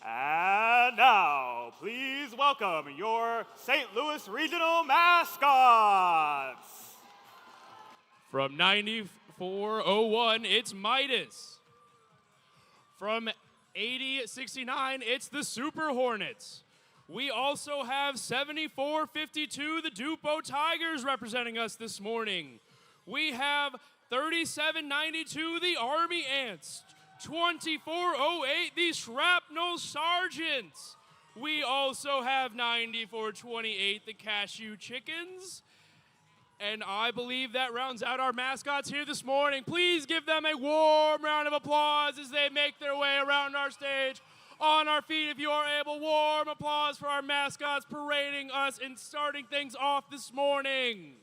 And now, please welcome your St. Louis Regional mascots. From 9401, it's Midas. From 8069, it's the Super Hornets. We also have 7452, the Dupo Tigers, representing us this morning. We have 3792, the Army Ants. 2408, the Shrapnel Sergeants. We also have 9428, the Cashew Chickens. And I believe that rounds out our mascots here this morning. Please give them a warm round of applause as they make their way around our stage. On our feet, if you are able, warm applause for our mascots parading us and starting things off this morning.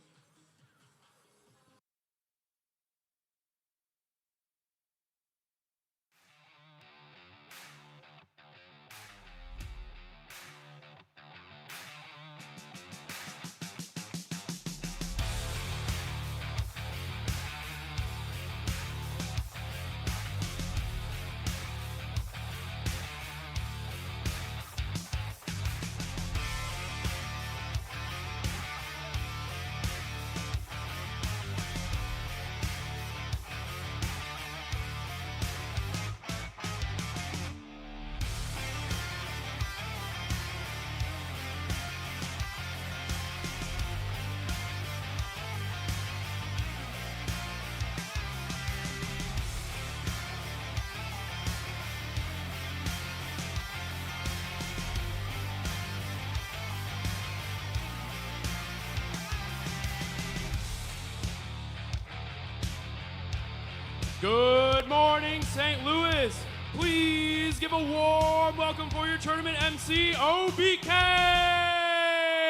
Good morning, St. Louis. Please give a warm welcome for your tournament MC, OBK.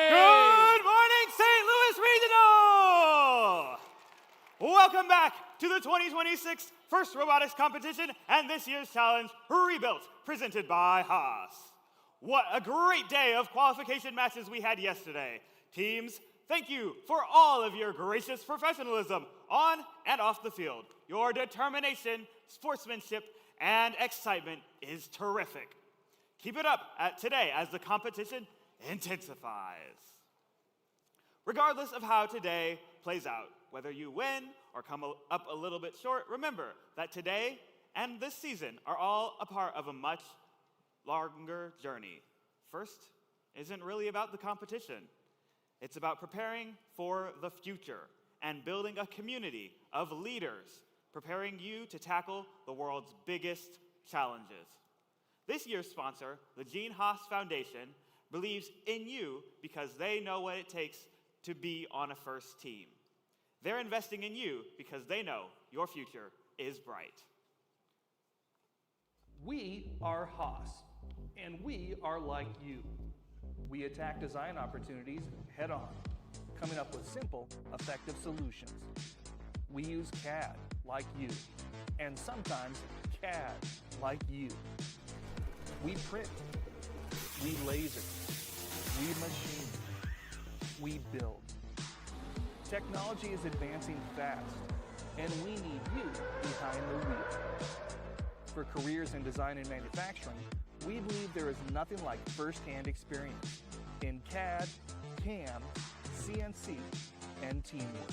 Good morning, St. Louis Regional. Welcome back to the 2026 First Robotics Competition and this year's challenge, Rebuilt, presented by Haas. What a great day of qualification matches we had yesterday. Teams, thank you for all of your gracious professionalism on and off the field. Your determination, sportsmanship, and excitement is terrific. Keep it up today as the competition intensifies. Regardless of how today plays out, whether you win or come up a little bit short, remember that today and this season are all a part of a much longer journey. First isn't really about the competition. It's about preparing for the future and building a community of leaders, preparing you to tackle the world's biggest challenges. This year's sponsor, the Gene Haas Foundation, believes in you because they know what it takes to be on a first team. They're investing in you because they know your future is bright. We are Haas, and we are like you. We attack design opportunities head on, coming up with simple, effective solutions. We use CAD like you, and sometimes CAD like you. We print, we laser, we machine, we build. Technology is advancing fast, and we need you behind the wheel. For careers in design and manufacturing, we believe there is nothing like first-hand experience in CAD, CAM, CNC, and teamwork.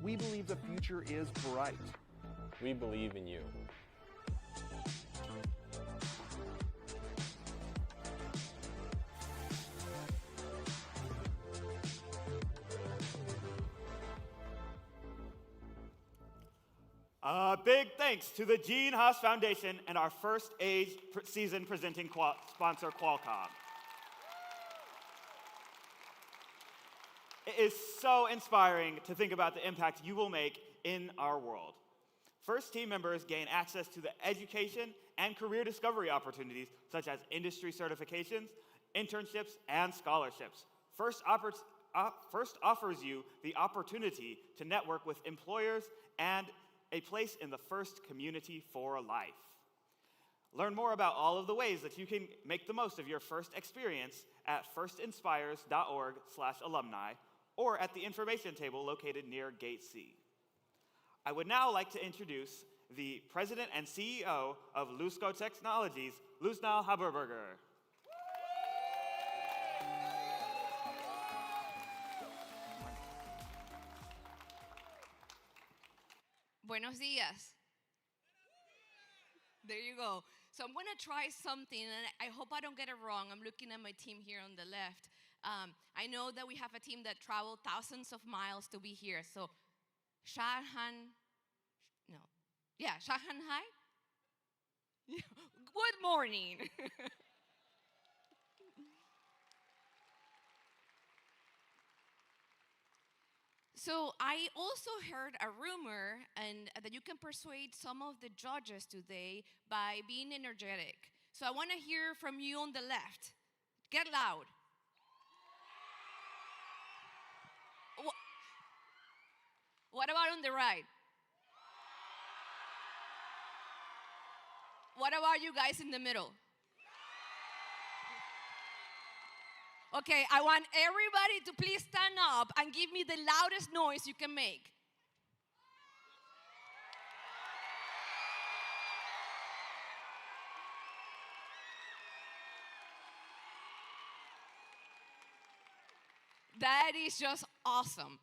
We believe the future is bright. We believe in you. Big thanks to the Gene Haas Foundation and our first season presenting sponsor, Qualcomm. It is so inspiring to think about the impact you will make in our world. First team members gain access to the education and career discovery opportunities such as industry certifications, internships, and scholarships. First offers you the opportunity to network with employers and a place in the First community for life. Learn more about all of the ways that you can make the most of your first experience at firstinspires.org/alumni or at the information table located near Gate C. I would now like to introduce the president and CEO of Lusco Technologies, Lusnal Haberberger. Buenos días. There you go. So I'm going to try something, and I hope I don't get it wrong. I'm looking at my team here on the left. I know that we have a team that traveled thousands of miles to be here. So, Shanghai. Good morning. So I also heard a rumor and that you can persuade some of the judges today by being energetic. So I want to hear from you on the left. Get loud. What about on the right? What about you guys in the middle? Okay, I want everybody to please stand up and give me the loudest noise you can make. That is just awesome.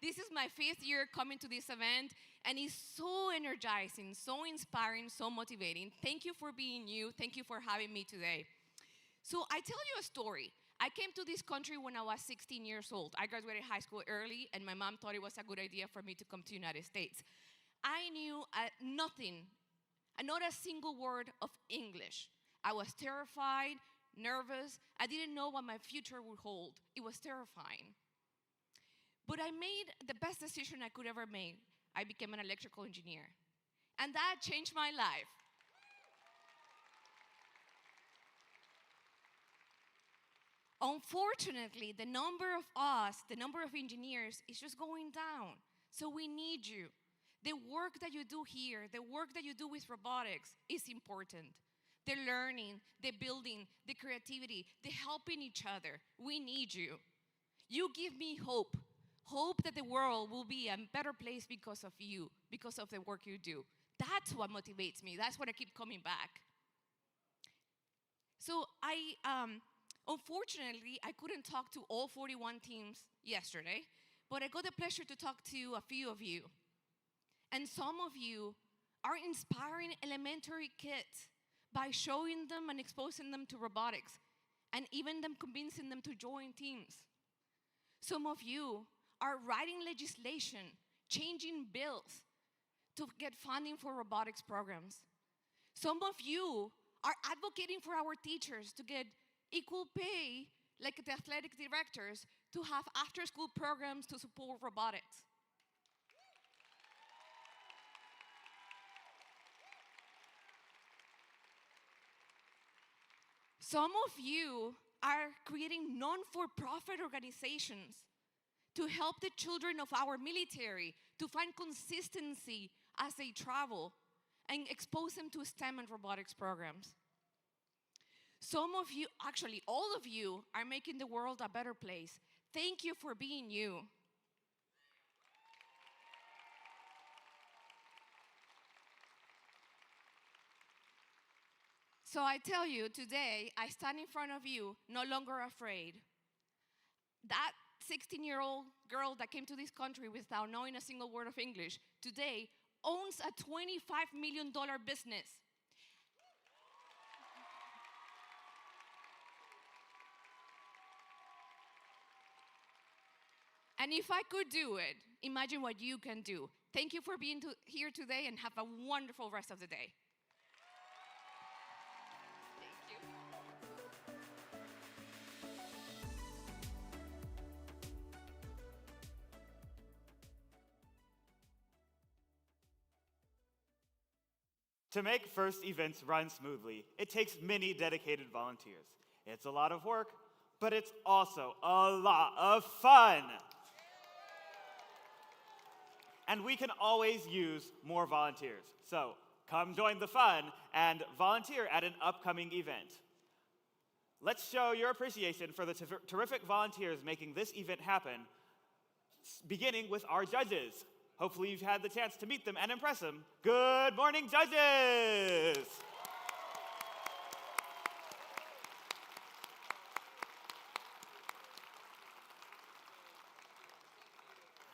This is my 5th year coming to this event, and it's so energizing, so inspiring, so motivating. Thank you for being you. Thank you for having me today. So I tell you a story. I came to this country when I was 16 years old. I graduated high school early, and my mom thought it was a good idea for me to come to the United States. I knew nothing, not a single word of English. I was terrified, nervous. I didn't know what my future would hold. It was terrifying. But I made the best decision I could ever make. I became an electrical engineer. And that changed my life. Unfortunately, the number of engineers is just going down. So we need you. The work that you do here, the work that you do with robotics is important. The learning, the building, the creativity, the helping each other. We need you. You give me hope. Hope that the world will be a better place because of you, because of the work you do. That's what motivates me. That's what I keep coming back. So unfortunately, I couldn't talk to all 41 teams yesterday, but I got the pleasure to talk to a few of you. And some of you are inspiring elementary kids by showing them and exposing them to robotics, and even them convincing them to join teams. Some of you are writing legislation, changing bills to get funding for robotics programs. Some of you are advocating for our teachers to get equal pay, like the athletic directors, to have after-school programs to support robotics. Some of you are creating non-for-profit organizations to help the children of our military to find consistency as they travel and expose them to STEM and robotics programs. Some of you, actually all of you, are making the world a better place. Thank you for being you. So I tell you, today, I stand in front of you, no longer afraid. That 16-year-old girl that came to this country without knowing a single word of English, today owns a $25 million business. And if I could do it, imagine what you can do. Thank you for being here today, and have a wonderful rest of the day. To make FIRST events run smoothly, it takes many dedicated volunteers. It's a lot of work, but it's also a lot of fun. And we can always use more volunteers. So come join the fun and volunteer at an upcoming event. Let's show your appreciation for the terrific volunteers making this event happen, beginning with our judges. Hopefully you've had the chance to meet them and impress them. Good morning, judges!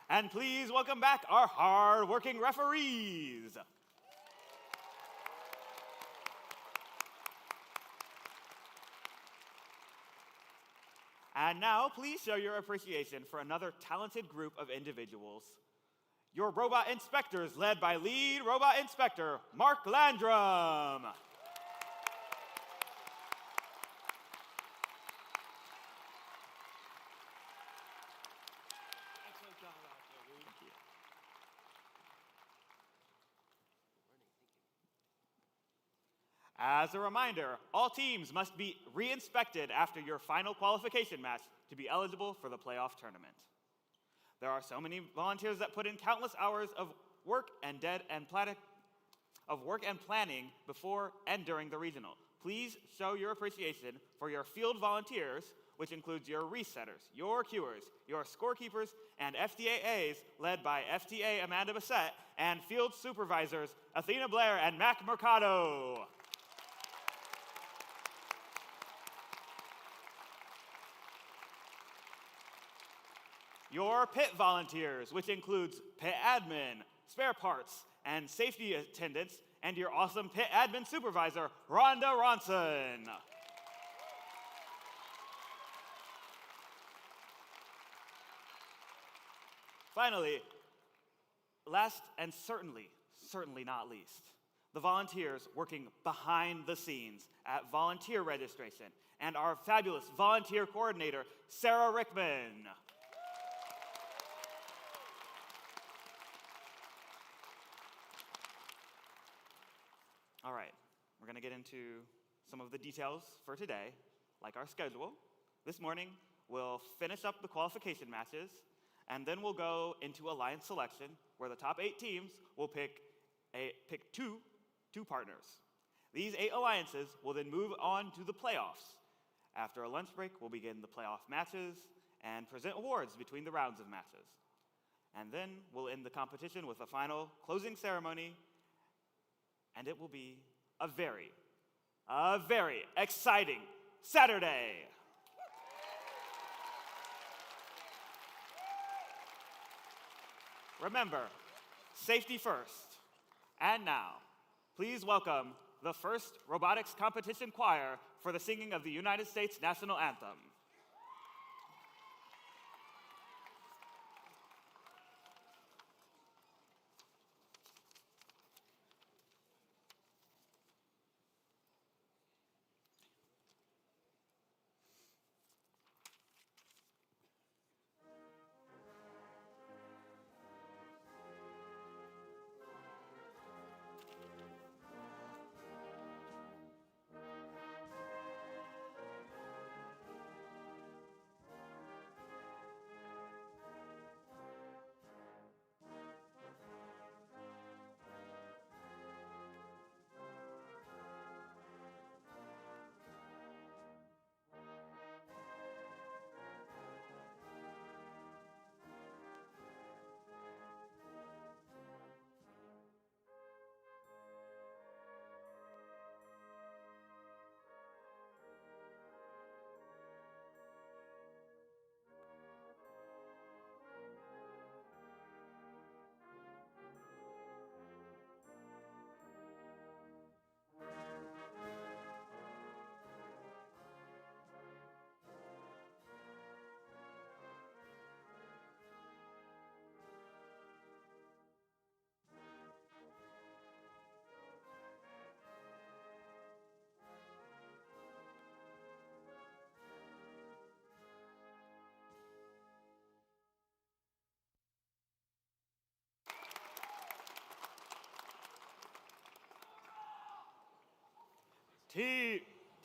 And please welcome back our hard-working referees. And now, please show your appreciation for another talented group of individuals. Your robot inspectors, led by lead robot inspector, Mark Landrum. As a reminder, all teams must be re-inspected after your final qualification match to be eligible for the playoff tournament. There are so many volunteers that put in countless hours of work and planning before and during the regional. Please show your appreciation for your field volunteers, which includes your resetters, your queuers, your scorekeepers, and FTAAs led by FTA Amanda Bassett and field supervisors Athena Blair and Mac Mercado. Your pit volunteers, which includes pit admin, spare parts, and safety attendants, and your awesome pit admin supervisor, Rhonda Ronson. Finally, last and certainly not least, the volunteers working behind the scenes at volunteer registration, and our fabulous volunteer coordinator, Sarah Rickman. All right, we're going to get into some of the details for today, like our schedule. This morning, we'll finish up the qualification matches, and then we'll go into alliance selection, where the top 8 teams will pick two partners. These 8 alliances will then move on to the playoffs. After a lunch break, we'll begin the playoff matches and present awards between the rounds of matches. And then we'll end the competition with a final closing ceremony. And it will be a very exciting Saturday. Remember, safety first. And now, please welcome the first robotics competition choir for the singing of the United States National Anthem.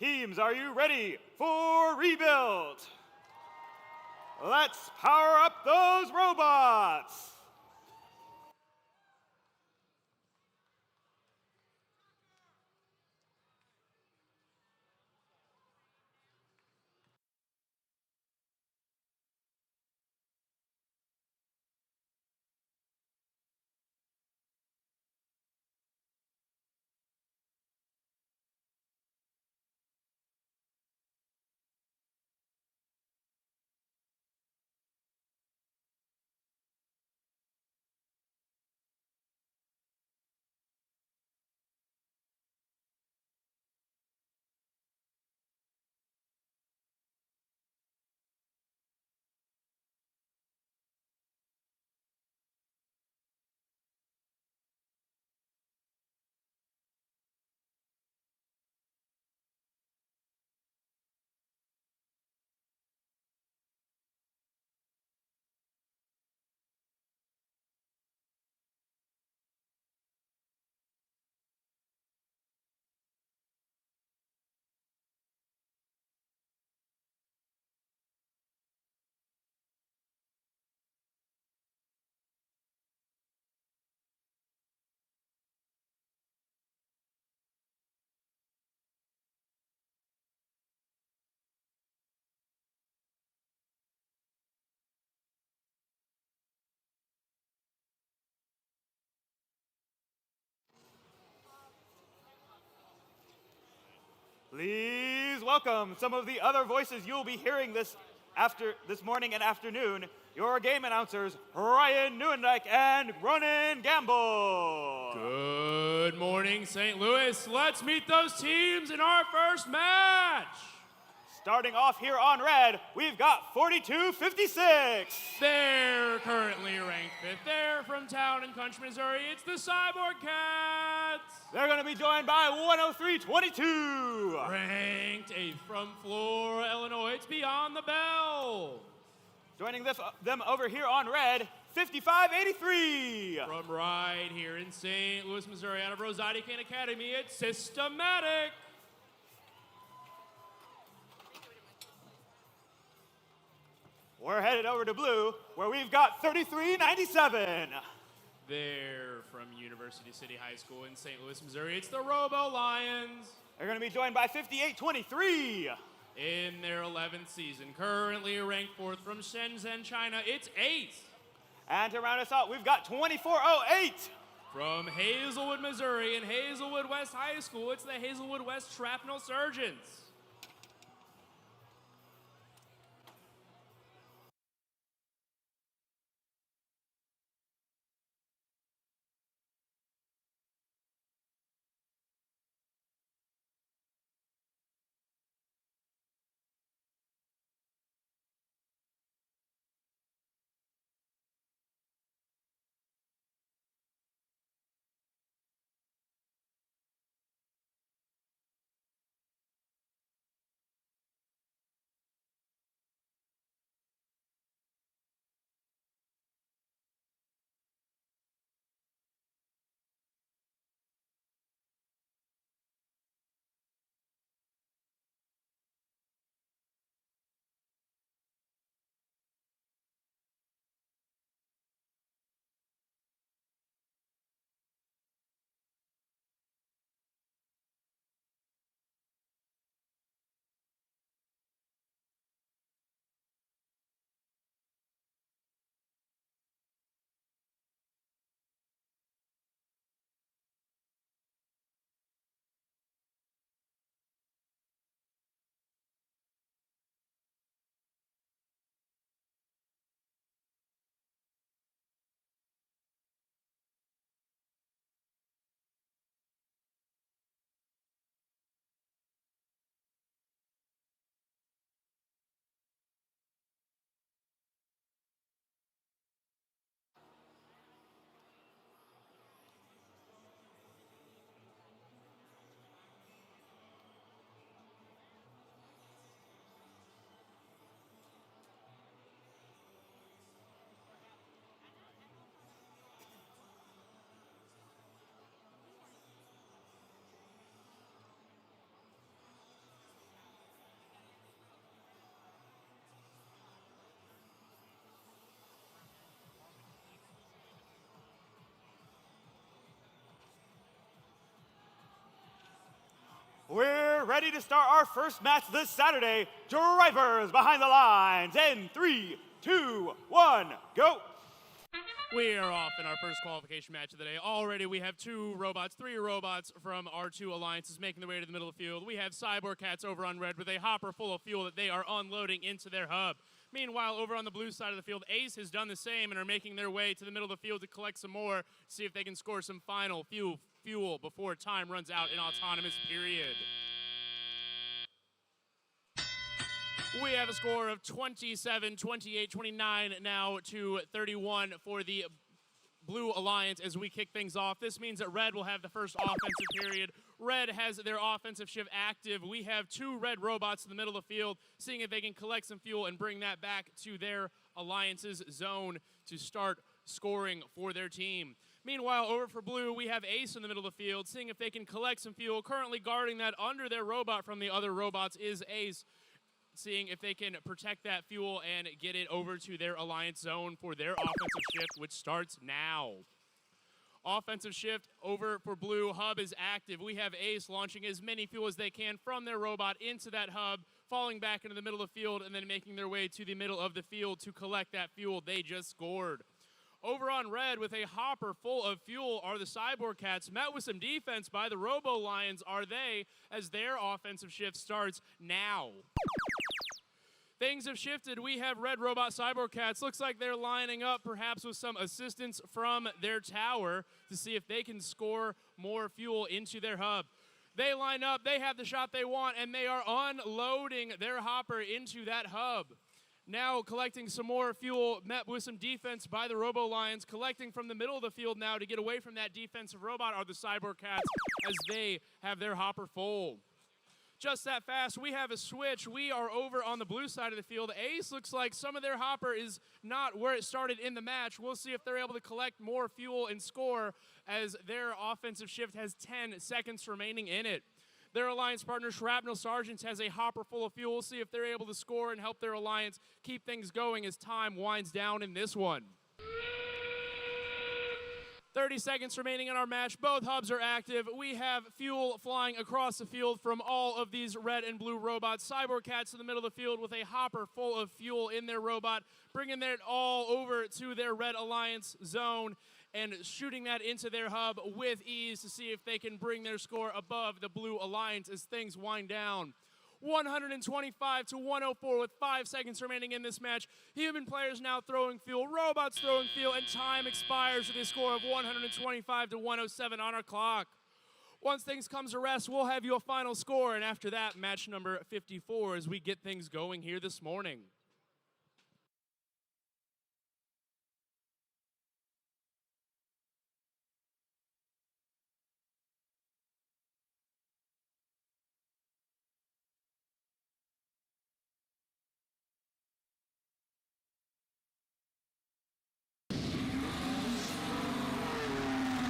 Teams, are you ready for rebuild? Let's power up those robots! Please welcome some of the other voices you'll be hearing this morning and afternoon. Your game announcers, Ryan Neuendijk and Ronan Gamble. Good morning, St. Louis. Let's meet those teams in our first match. Starting off here on red, we've got 4256. They're currently ranked 5th. They're from Town and Country, Missouri. It's the Cyborg Cats. They're going to be joined by 10322. Ranked 8th from Flora, Illinois. It's Beyond the Bell. Joining them over here on red, 5583. From right here in St. Louis, Missouri, out of Rosati Kane Academy, it's Systematic. We're headed over to blue, where we've got 3397. They're from University City High School in St. Louis, Missouri. It's the Robo Lions. They're going to be joined by 5823. In their 11th season, currently ranked 4th from Shenzhen, China, it's Ace. And to round us out, we've got 2408. From Hazelwood, Missouri, and Hazelwood West High School, it's the Hazelwood West Shrapnel Surgeons. We're ready to start our first match this Saturday. Drivers behind the lines in 3, 2, 1, go. We are off in our first qualification match of the day. Already we have three robots from our two alliances making their way to the middle of the field. We have Cyborg Cats over on red with a hopper full of fuel that they are unloading into their hub. Meanwhile, over on the blue side of the field, Ace has done the same and are making their way to the middle of the field to collect some more, see if they can score some final fuel before time runs out in autonomous period. We have a score of 27, 28, 29 now to 31 for the Blue Alliance as we kick things off. This means that Red will have the first offensive period. Red has their offensive shift active. We have two red robots in the middle of the field, seeing if they can collect some fuel and bring that back to their Alliance's zone to start scoring for their team. Meanwhile, over for Blue, we have Ace in the middle of the field, seeing if they can collect some fuel. Currently guarding that under their robot from the other robots is Ace, seeing if they can protect that fuel and get it over to their Alliance zone for their offensive shift, which starts now. Offensive shift over for Blue. Hub is active. We have Ace launching as many fuel as they can from their robot into that hub, falling back into the middle of the field, and then making their way to the middle of the field to collect that fuel they just scored. Over on red with a hopper full of fuel are the Cyborg Cats, met with some defense by the Robo Lions are they, as their offensive shift starts now. Things have shifted. We have red robot Cyborg Cats. Looks like they're lining up perhaps with some assistance from their tower to see if they can score more fuel into their hub. They line up, they have the shot they want, and they are unloading their hopper into that hub. Now collecting some more fuel, met with some defense by the Robo Lions. Collecting from the middle of the field now to get away from that defensive robot are the Cyborg Cats as they have their hopper full. Just that fast, we have a switch. We are over on the blue side of the field. Ace looks like some of their hopper is not where it started in the match. We'll see if they're able to collect more fuel and score as their offensive shift has 10 seconds remaining in it. Their alliance partner, Shrapnel Sergeants, has a hopper full of fuel. We'll see if they're able to score and help their alliance keep things going as time winds down in this one. 30 seconds remaining in our match. Both hubs are active. We have fuel flying across the field from all of these red and blue robots. Cyborg Cats in the middle of the field with a hopper full of fuel in their robot, bringing it all over to their red alliance zone and shooting that into their hub with ease to see if they can bring their score above the blue alliance as things wind down. 125 to 104 with 5 seconds remaining in this match. Human players now throwing fuel, robots throwing fuel, and time expires with a score of 125 to 107 on our clock. Once things comes to rest, we'll have you a final score, and after that, match number 54 as we get things going here this morning.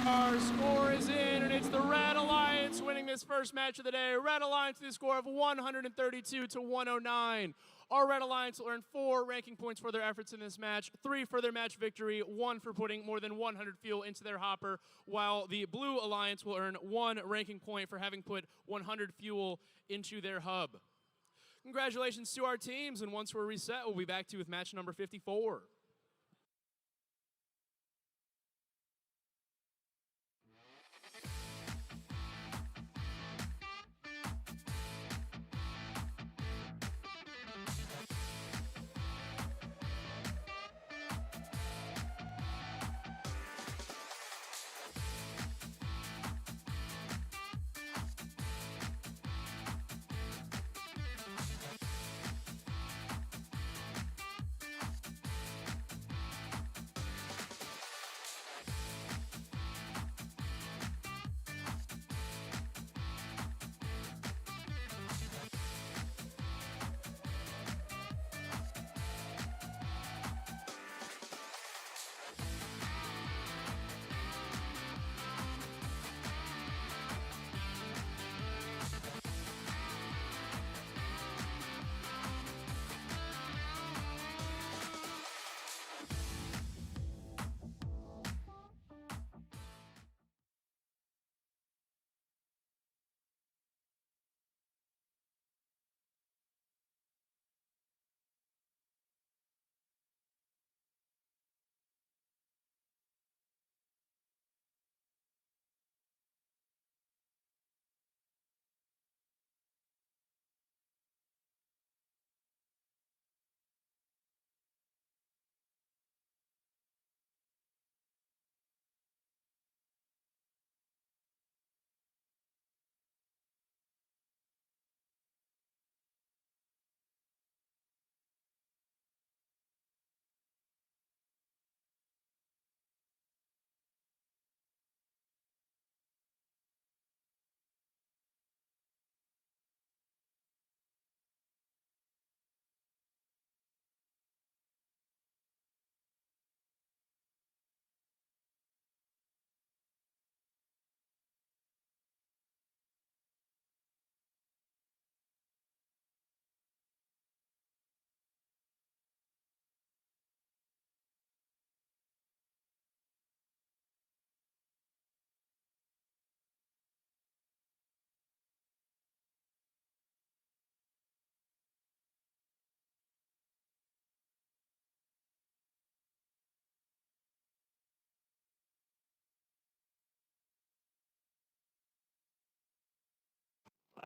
Our score is in, and it's the Red Alliance winning this first match of the day. Red Alliance with a score of 132 to 109. Our Red Alliance will earn 4 ranking points for their efforts in this match, 3 for their match victory, 1 for putting more than 100 fuel into their hopper, while the Blue Alliance will earn 1 ranking point for having put 100 fuel into their hub. Congratulations to our teams, and once we're reset, we'll be back to you with match number 54.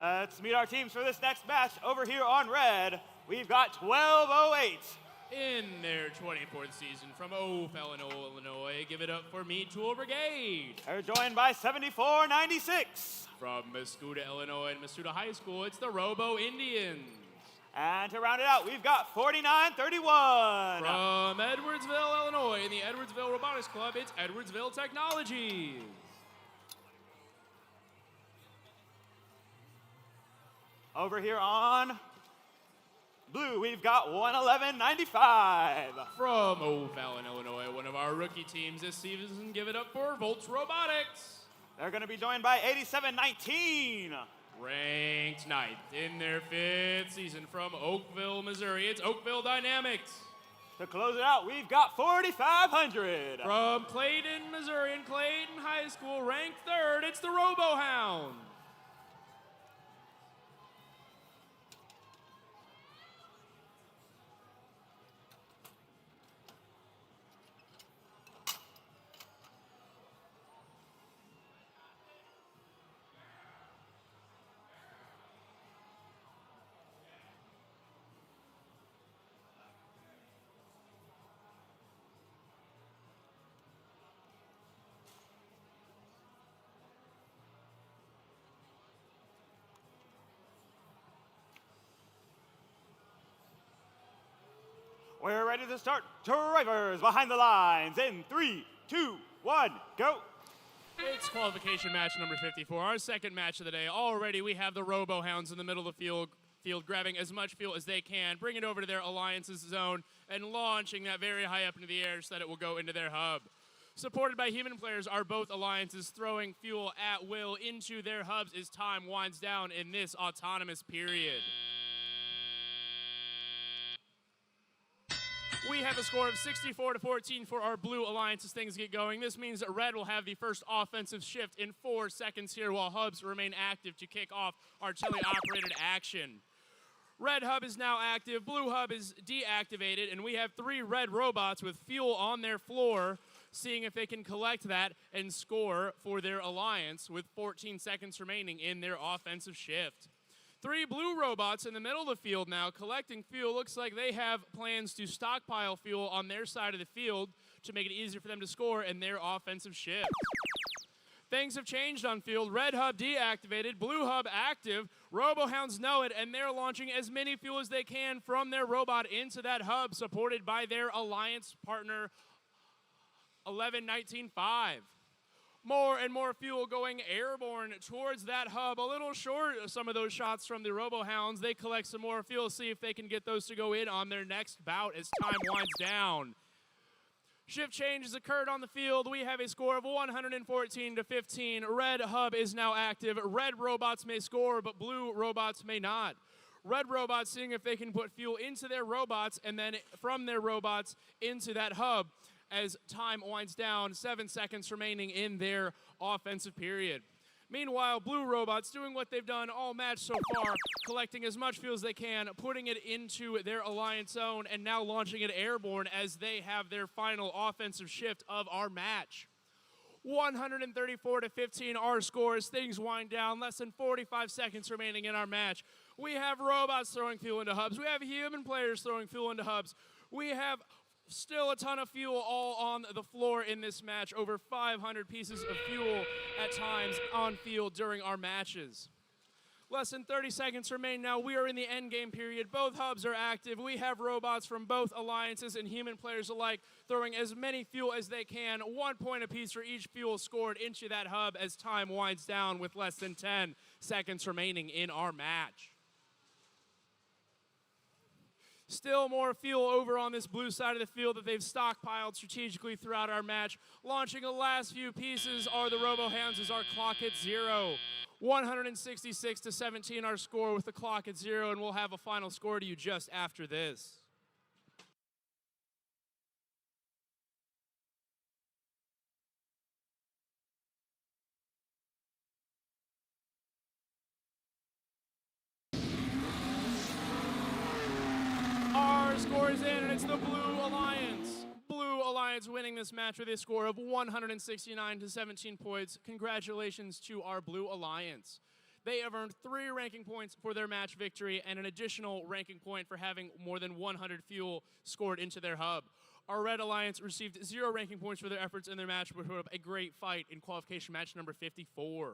Let's meet our teams for this next match. Over here on red, we've got 1208. In their 24th season from O'Fallon, Illinois, give it up for Meat Tool Brigade. They're joined by 7496. From Mascot, Illinois and Mascot High School, it's the Robo Indians. And to round it out, we've got 4931. From Edwardsville, Illinois, in the Edwardsville Robotics Club, it's Edwardsville Technologies. Over here on blue, we've got 11195. From O'Fallon, Illinois, one of our rookie teams this season, give it up for Volts Robotics. They're going to be joined by 8719. Ranked 9th in their 5th season from Oakville, Missouri, it's Oakville Dynamics. To close it out, we've got 4500. From Clayton, Missouri, and Clayton High School, ranked 3rd, it's the Robo Hound. We're ready to start. Drivers behind the lines in 3, 2, 1, go. It's qualification match number 54, our second match of the day. Already we have the Robo Hounds in the middle of the field grabbing as much fuel as they can, bring it over to their alliance's zone, and launching that very high up into the air so that it will go into their hub. Supported by human players are both alliances throwing fuel at will into their hubs as time winds down in this autonomous period. We have a score of 64-14 for our blue alliance as things get going. This means that red will have the first offensive shift in 4 seconds here while hubs remain active to kick off artillery-operated action. Red hub is now active, blue hub is deactivated, and we have 3 red robots with fuel on their floor, seeing if they can collect that and score for their alliance with 14 seconds remaining in their offensive shift. 3 blue robots in the middle of the field now collecting fuel. Looks like they have plans to stockpile fuel on their side of the field to make it easier for them to score in their offensive shift. Things have changed on field. Red hub deactivated, blue hub active. Robohounds know it, and they're launching as many fuel as they can from their robot into that hub, supported by their alliance partner, 11-19-5. More and more fuel going airborne towards that hub. A little short of some of those shots from the Robohounds. They collect some more fuel, see if they can get those to go in on their next bout as time winds down. Shift change has occurred on the field. We have a score of 114-15. Red hub is now active. Red robots may score, but blue robots may not. Red robots seeing if they can put fuel into their robots and then from their robots into that hub. As time winds down, 7 seconds remaining in their offensive period. Meanwhile, blue robots doing what they've done all match so far, collecting as much fuel as they can, putting it into their alliance zone, and now launching it airborne as they have their final offensive shift of our match. 134-15 our score as things wind down, less than 45 seconds remaining in our match. We have robots throwing fuel into hubs. We have human players throwing fuel into hubs. We have still a ton of fuel all on the floor in this match. Over 500 pieces of fuel at times on field during our matches. Less than 30 seconds remain now. We are in the end game period. Both hubs are active. We have robots from both alliances and human players alike throwing as many fuel as they can. 1 point apiece for each fuel scored into that hub as time winds down with less than 10 seconds remaining in our match. Still more fuel over on this blue side of the field that they've stockpiled strategically throughout our match. Launching the last few pieces are the Robohounds as our clock hits 0. 166-17 our score with the clock at 0, and we'll have a final score to you just after this. Our score is in, and it's the Blue Alliance. Blue Alliance winning this match with a score of 169-17 points. Congratulations to our Blue Alliance. They have earned 3 ranking points for their match victory and an additional ranking point for having more than 100 fuel scored into their hub. Our Red Alliance received 0 ranking points for their efforts in their match, but put up a great fight in qualification match number 54.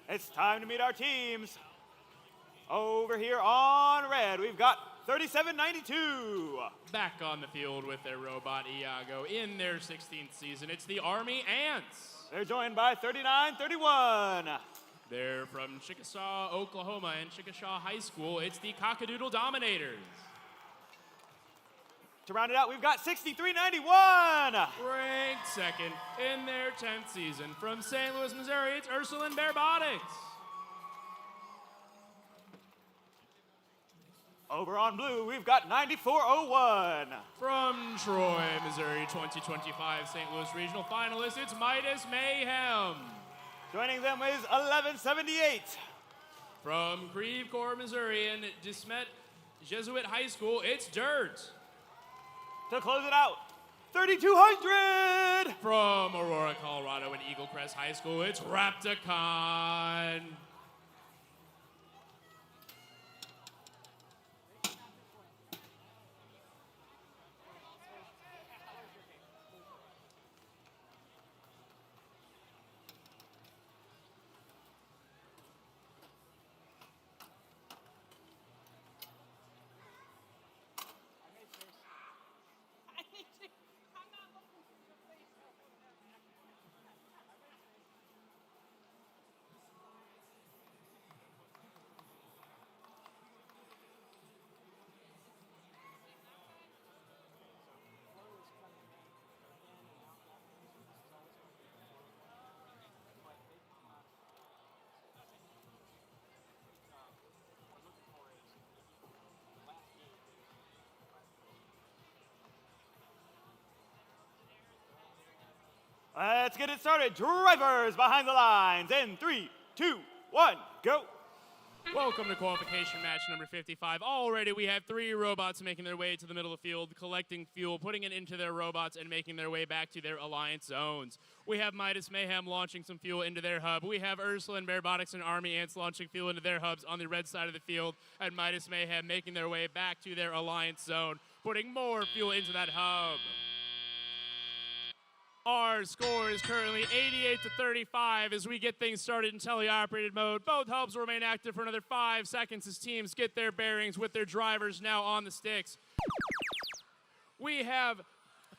It's time to meet our teams. Over here on red, we've got 3792. Back on the field with their robot Iago in their 16th season. It's the Army Ants. They're joined by 3931. They're from Chickasaw, Oklahoma, and Chickasaw High School. It's the Cockadoodle Dominators. To round it out, we've got 6391. Ranked second in their 10th season. From St. Louis, Missouri, it's Ursuline Robotics. Over on blue, we've got 9401. From Troy, Missouri, 2025 St. Louis Regional Finalist, it's Midas Mayhem. Joining them is 1178. From Creve Coeur, Missouri, and DeSmet Jesuit High School, it's Dirt. To close it out, 3200. From Aurora, Colorado, and Eagle Crest High School, it's Rapticon. Let's get it started. Drivers behind the lines in 3, 2, 1, go. Welcome to qualification match number 55. Already we have 3 robots making their way to the middle of the field, collecting fuel, putting it into their robots, and making their way back to their alliance zones. We have Midas Mayhem launching some fuel into their hub. We have Ursula and Robotics and Army Ants launching fuel into their hubs on the red side of the field, and Midas Mayhem making their way back to their alliance zone, putting more fuel into that hub. Our score is currently 88 to 35 as we get things started in teleoperated mode. Both hubs will remain active for another 5 seconds as teams get their bearings with their drivers now on the sticks. We have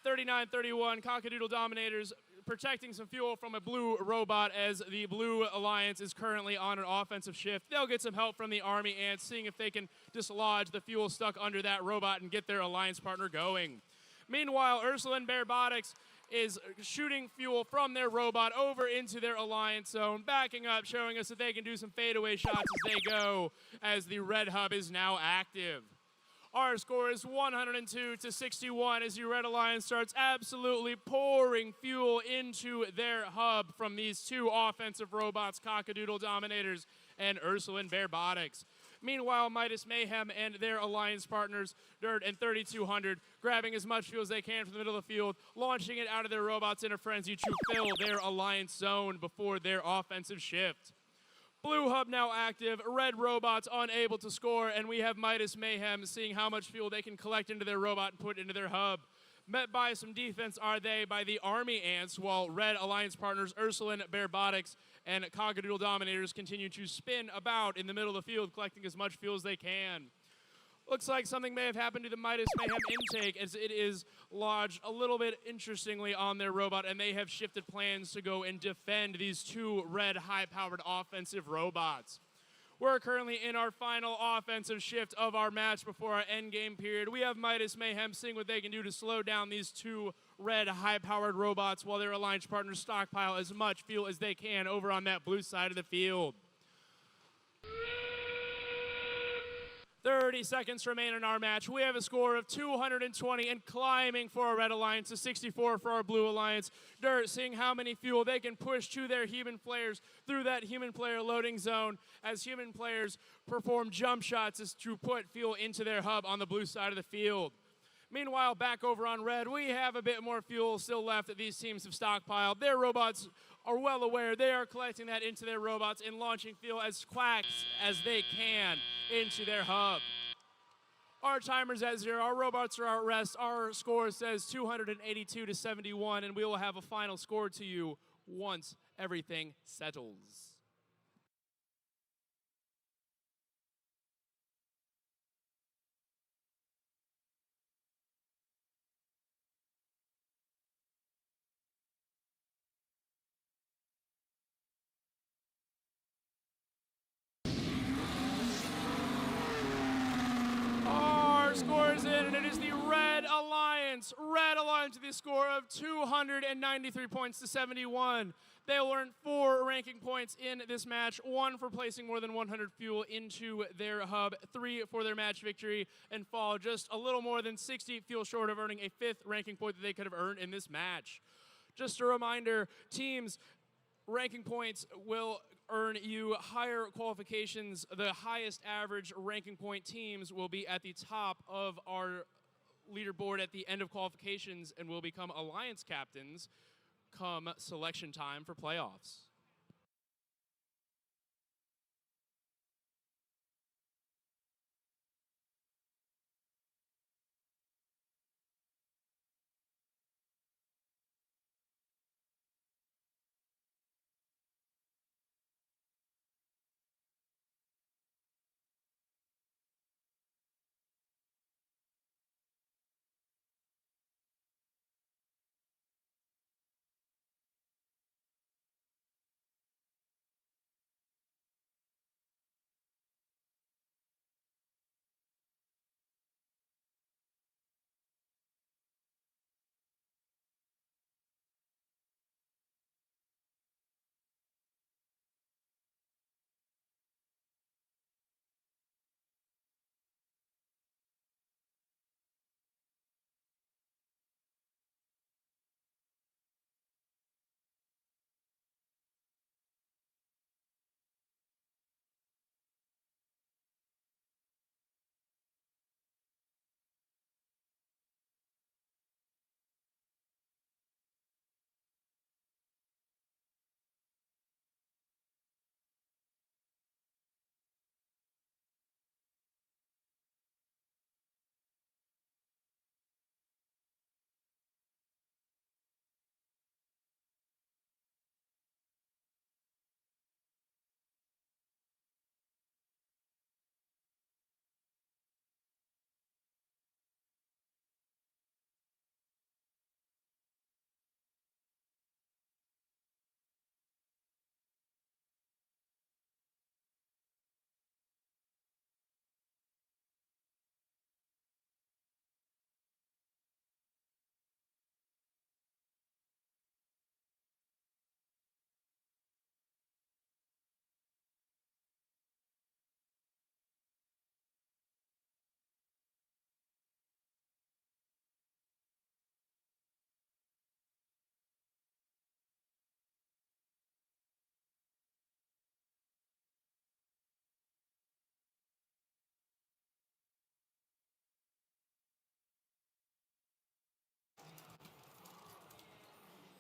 39-31 Cockadoodle Dominators protecting some fuel from a blue robot as the Blue Alliance is currently on an offensive shift. They'll get some help from the Army Ants, seeing if they can dislodge the fuel stuck under that robot and get their alliance partner going. Meanwhile, Ursula and Robotics is shooting fuel from their robot over into their alliance zone, backing up, showing us that they can do some fadeaway shots as they go, as the red hub is now active. Our score is 102 to 61 as the Red Alliance starts absolutely pouring fuel into their hub from these 2 offensive robots, Cockadoodle Dominators and Ursula and Robotics. Meanwhile, Midas Mayhem and their alliance partners, Dirt and 3200, grabbing as much fuel as they can from the middle of the field, launching it out of their robots in a frenzy to fill their alliance zone before their offensive shift. Blue hub now active, red robots unable to score, and we have Midas Mayhem seeing how much fuel they can collect into their robot and put into their hub. Met by some defense are they by the Army Ants, while red alliance partners Ursuline, Robotics, and Cockadoodle Dominators continue to spin about in the middle of the field, collecting as much fuel as they can. Looks like something may have happened to the Midas Mayhem intake as it is lodged a little bit interestingly on their robot, and they have shifted plans to go and defend these 2 red high-powered offensive robots. We're currently in our final offensive shift of our match before our endgame period. We have Midas Mayhem seeing what they can do to slow down these 2 red high-powered robots while their alliance partners stockpile as much fuel as they can over on that blue side of the field. 30 seconds remain in our match. We have a score of 220 and climbing for our Red Alliance to 64 for our Blue Alliance. Dirt seeing how many fuel they can push to their human players through that human player loading zone as human players perform jump shots as to put fuel into their hub on the blue side of the field. Meanwhile, back over on red, we have a bit more fuel still left that these teams have stockpiled. Their robots are well aware. They are collecting that into their robots and launching fuel as quacks as they can into their hub. Our timer's at 0. Our robots are at rest. Our score says 282 to 71, and we will have a final score to you once everything settles. Scores in, and it is the Red Alliance. Red Alliance with a score of 293 points to 71. They will earn 4 ranking points in this match, 1 for placing more than 100 fuel into their hub, 3 for their match victory, and fall just a little more than 60 fuel short of earning a 5th ranking point that they could have earned in this match. Just a reminder, teams ranking points will earn you higher qualifications. The highest average ranking point teams will be at the top of our leaderboard at the end of qualifications and will become alliance captains come selection time for playoffs.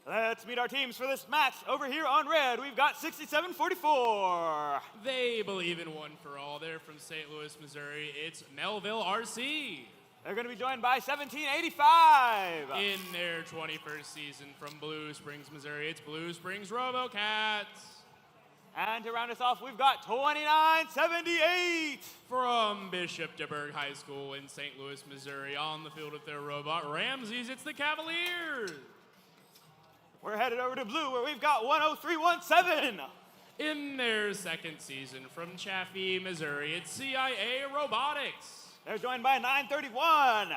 Let's meet our teams for this match. Over here on red, we've got 6744. They believe in one for all. They're from St. Louis, Missouri. It's Melville RC. They're going to be joined by 1785. In their 21st season from Blue Springs, Missouri, it's Blue Springs Robocats. And to round us off, we've got 2978. From Bishop DeBerg High School in St. Louis, Missouri, on the field with their robot Ramses, it's the Cavaliers. We're headed over to blue where we've got 10317. In their second season from Chaffee, Missouri, it's CIA Robotics. They're joined by 931.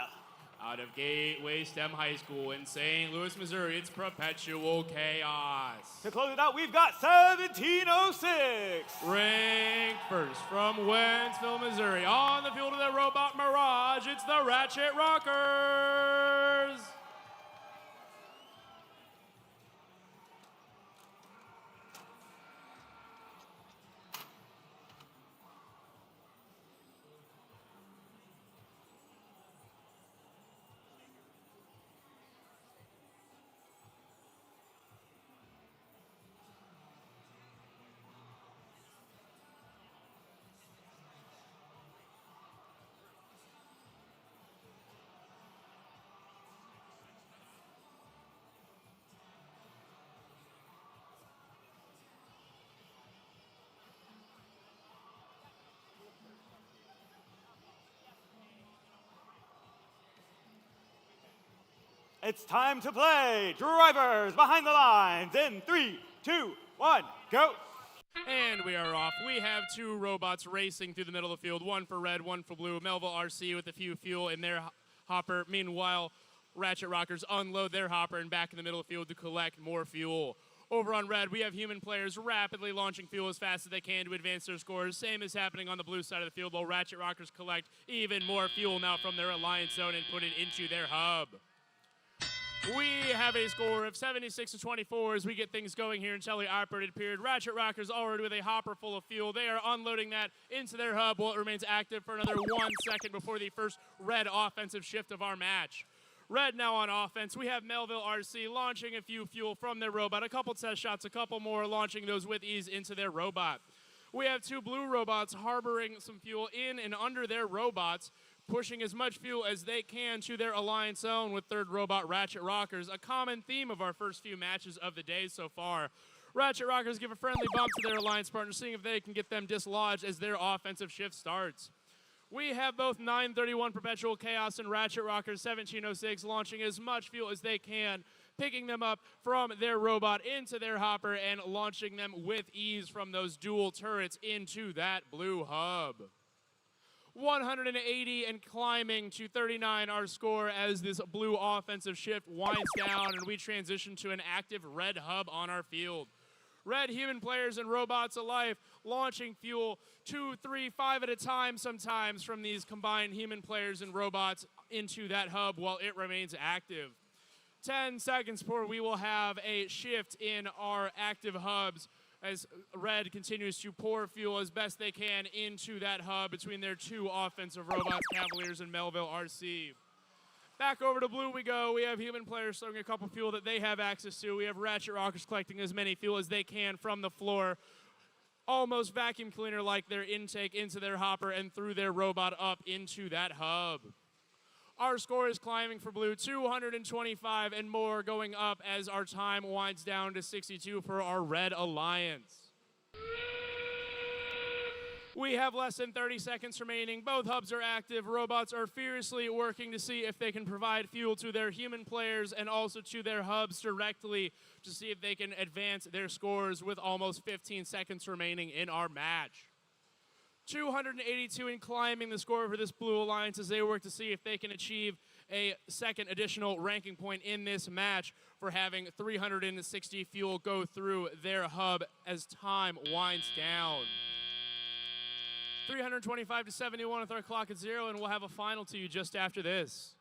Out of Gateway STEM High School in St. Louis, Missouri, it's Perpetual Chaos. To close it out, we've got 1706. Ranked first from Wentzville, Missouri, on the field of their robot Mirage, it's the Ratchet Rockers. It's time to play. Drivers behind the lines in 3, 2, 1, go. And we are off. We have two robots racing through the middle of the field, one for red, one for blue. Melville RC with a few fuel in their hopper. Meanwhile, Ratchet Rockers unload their hopper and back in the middle of the field to collect more fuel. Over on red, we have human players rapidly launching fuel as fast as they can to advance their scores. Same is happening on the blue side of the field, while Ratchet Rockers collect even more fuel now from their alliance zone and put it into their hub. We have a score of 76-24 as we get things going here in teleoperated period. Ratchet Rockers already with a hopper full of fuel. They are unloading that into their hub while it remains active for another 1 second before the first red offensive shift of our match. Red now on offense. We have Melville RC launching a few fuel from their robot. A couple test shots, a couple more, launching those with ease into their robot. We have two blue robots harboring some fuel in and under their robots, pushing as much fuel as they can to their alliance zone with third robot Ratchet Rockers, a common theme of our first few matches of the day so far. Ratchet Rockers give a friendly bump to their alliance partner, seeing if they can get them dislodged as their offensive shift starts. We have both 931 Perpetual Chaos and Ratchet Rockers 1706 launching as much fuel as they can, picking them up from their robot into their hopper and launching them with ease from those dual turrets into that blue hub. 180 and climbing to 39 our score as this blue offensive shift winds down and we transition to an active red hub on our field. Red human players and robots alike launching fuel 2, 3, 5 at a time sometimes from these combined human players and robots into that hub while it remains active. 10 seconds before we will have a shift in our active hubs as red continues to pour fuel as best they can into that hub between their two offensive robots, Cavaliers and Melville RC. Back over to blue we go. We have human players throwing a couple fuel that they have access to. We have Ratchet Rockers collecting as many fuel as they can from the floor, almost vacuum cleaner like their intake into their hopper and through their robot up into that hub. Our score is climbing for blue, 225 and more, going up as our time winds down to 62 for our red alliance. We have less than 30 seconds remaining. Both hubs are active. Robots are furiously working to see if they can provide fuel to their human players and also to their hubs directly to see if they can advance their scores with almost 15 seconds remaining in our match. 282 and climbing the score for this blue alliance as they work to see if they can achieve a second additional ranking point in this match for having 360 fuel go through their hub as time winds down. 325 to 71 with our clock at 0, and we'll have a final to you just after this.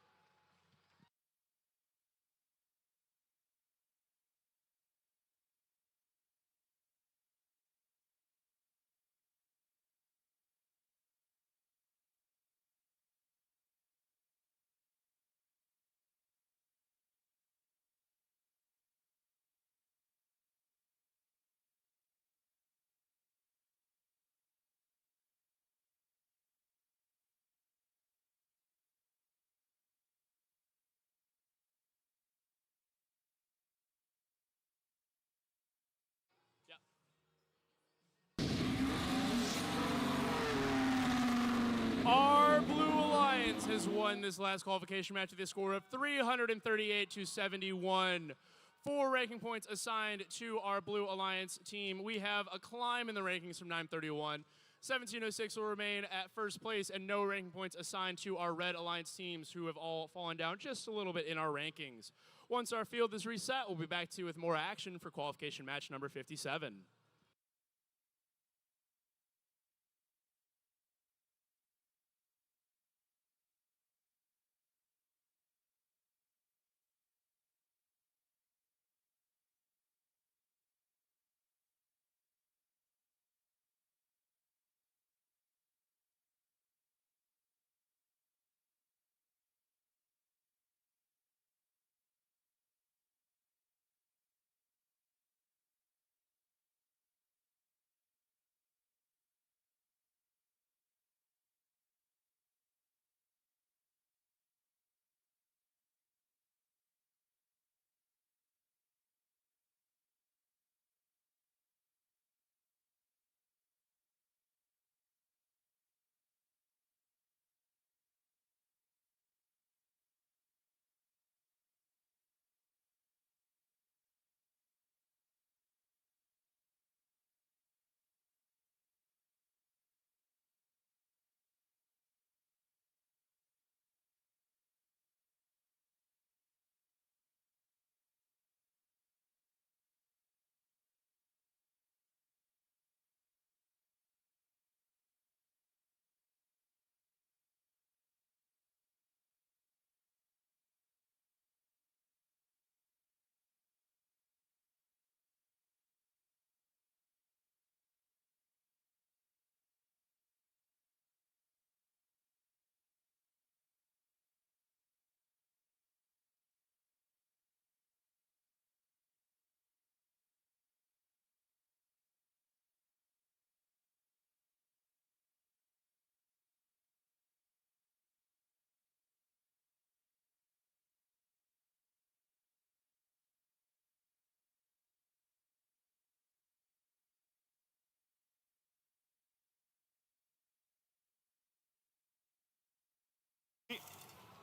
has won this last qualification match with a score of 338 to 71. 4 ranking points assigned to our Blue Alliance team. We have a climb in the rankings from 931. 1706 will remain at first place, and no ranking points assigned to our Red Alliance teams, who have all fallen down just a little bit in our rankings. Once our field is reset, we'll be back to you with more action for qualification match number 57.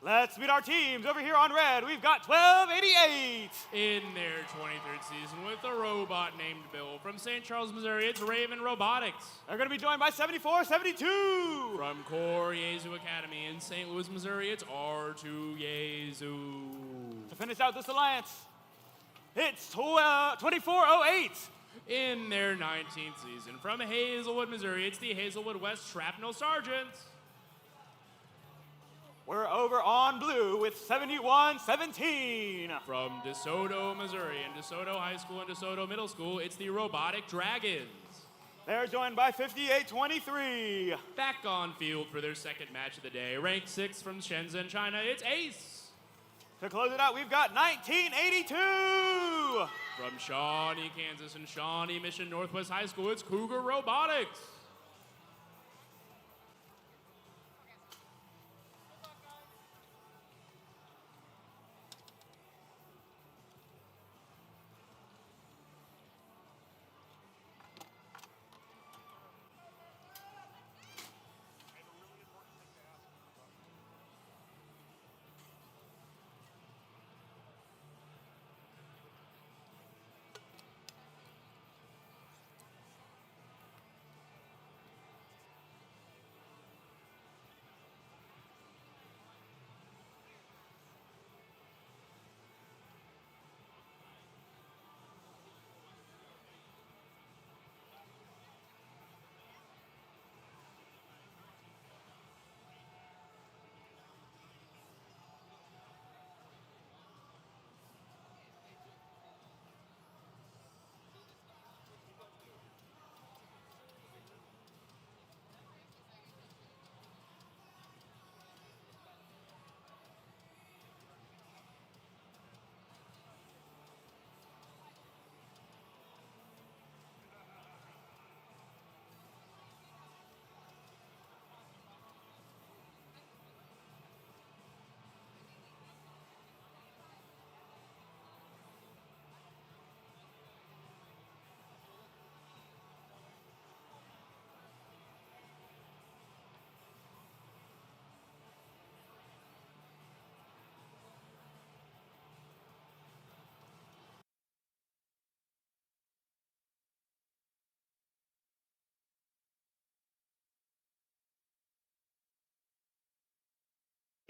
Let's meet our teams. Over here on red, we've got 1288. In their 23rd season with a robot named Bill. From St. Charles, Missouri, it's Raven Robotics. They're going to be joined by 7472. From Core Yezu Academy in St. Louis, Missouri, it's R2 Yezu. To finish out this alliance, it's 2408. In their 19th season, from Hazelwood, Missouri, it's the Hazelwood West Shrapnel Sergeants. We're over on blue with 7117. From DeSoto, Missouri, and DeSoto High School and DeSoto Middle School, it's the Robotic Dragons. They're joined by 5823. Back on field for their second match of the day, ranked 6th from Shenzhen, China, it's Ace. To close it out, we've got 1982. From Shawnee, Kansas, and Shawnee Mission Northwest High School, it's Cougar Robotics.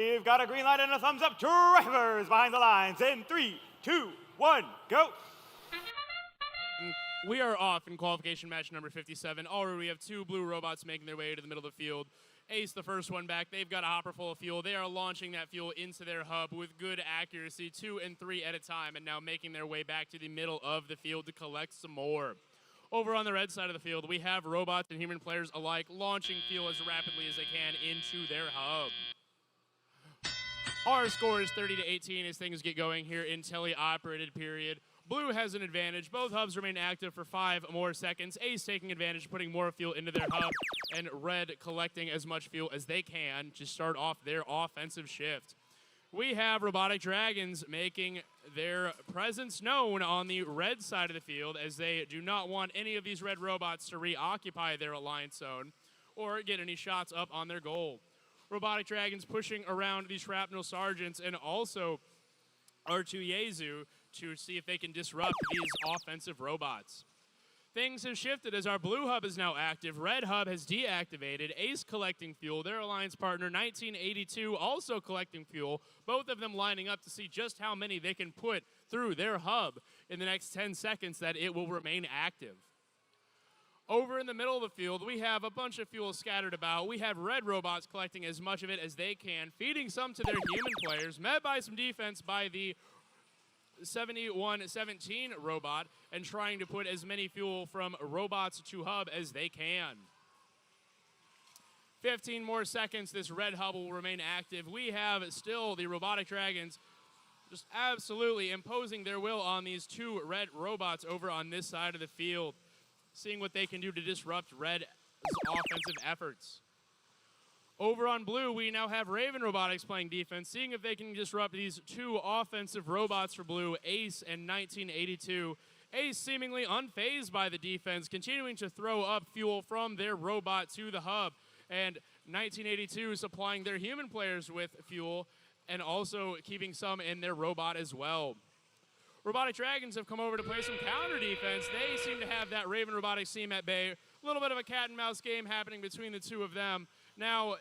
We've got a green light and a thumbs up. Drivers behind the lines in 3, 2, 1, go. We are off in qualification match number 57. Already we have 2 blue robots making their way to the middle of the field. Ace, the first one back, they've got a hopper full of fuel. They are launching that fuel into their hub with good accuracy, 2 and 3 at a time, and now making their way back to the middle of the field to collect some more. Over on the red side of the field, we have robots and human players alike launching fuel as rapidly as they can into their hub. Our score is 30-18 as things get going here in tele-operated period. Blue has an advantage. Both hubs remain active for 5 more seconds. Ace taking advantage, putting more fuel into their hub, and Red collecting as much fuel as they can to start off their offensive shift. We have Robotic Dragons making their presence known on the red side of the field as they do not want any of these red robots to reoccupy their alliance zone or get any shots up on their goal. Robotic Dragons pushing around these Shrapnel Sergeants and also R2 Yezu to see if they can disrupt these offensive robots. Things have shifted as our blue hub is now active. Red hub has deactivated. Ace collecting fuel. Their alliance partner, 1982, also collecting fuel. Both of them lining up to see just how many they can put through their hub in the next 10 seconds that it will remain active. Over in the middle of the field, we have a bunch of fuel scattered about. We have red robots collecting as much of it as they can, feeding some to their human players, met by some defense by the 7117 robot, and trying to put as many fuel from robots to hub as they can. 15 more seconds, this red hub will remain active. We have still the Robotic Dragons just absolutely imposing their will on these 2 red robots over on this side of the field, seeing what they can do to disrupt Red's offensive efforts. Over on blue, we now have Raven Robotics playing defense, seeing if they can disrupt these 2 offensive robots for blue, Ace and 1982. Ace seemingly unfazed by the defense, continuing to throw up fuel from their robot to the hub, and 1982 supplying their human players with fuel and also keeping some in their robot as well. Robotic Dragons have come over to play some counter defense. They seem to have that Raven Robotics team at bay. A little bit of a cat and mouse game happening between the 2 of them. Now,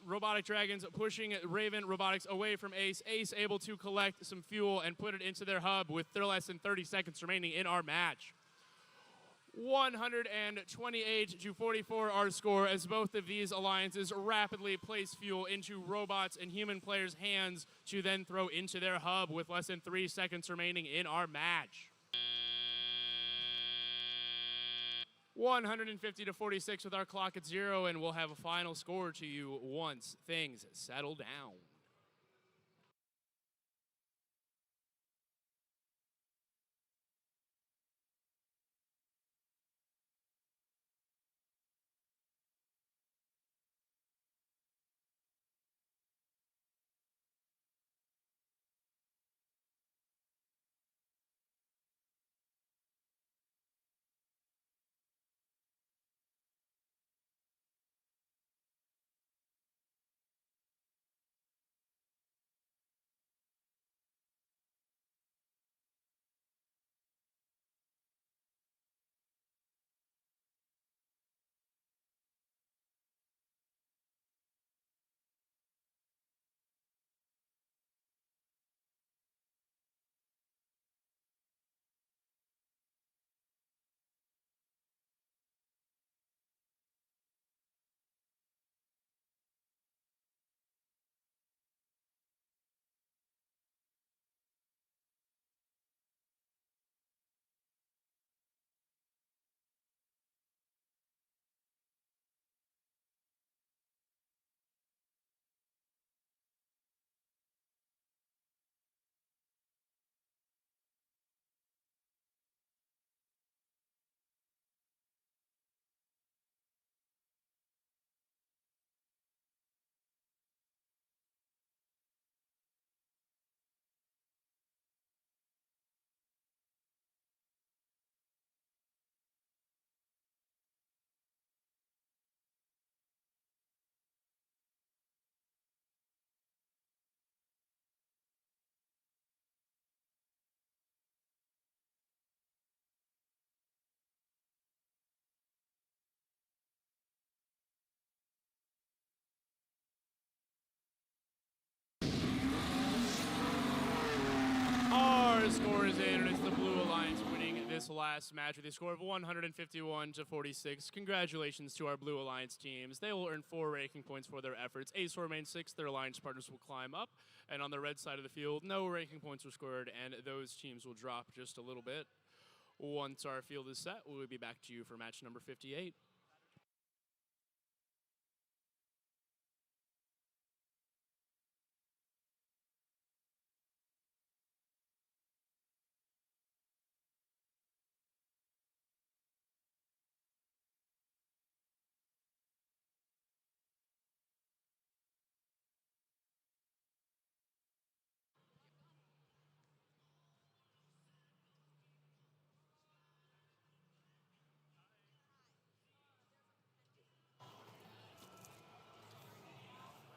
Robotic Dragons pushing Raven Robotics away from Ace. Ace able to collect some fuel and put it into their hub with less than 30 seconds remaining in our match. 128-44 our score as both of these alliances rapidly place fuel into robots and human players' hands to then throw into their hub with less than 3 seconds remaining in our match. 150-46 with our clock at 0, and we'll have a final score to you once things settle down. this last match with a score of 151 to 46. Congratulations to our Blue Alliance teams. They will earn 4 ranking points for their efforts. Ace will remain 6th. Their alliance partners will climb up. And on the red side of the field, no ranking points were scored, and those teams will drop just a little bit. Once our field is set, we'll be back to you for match number 58.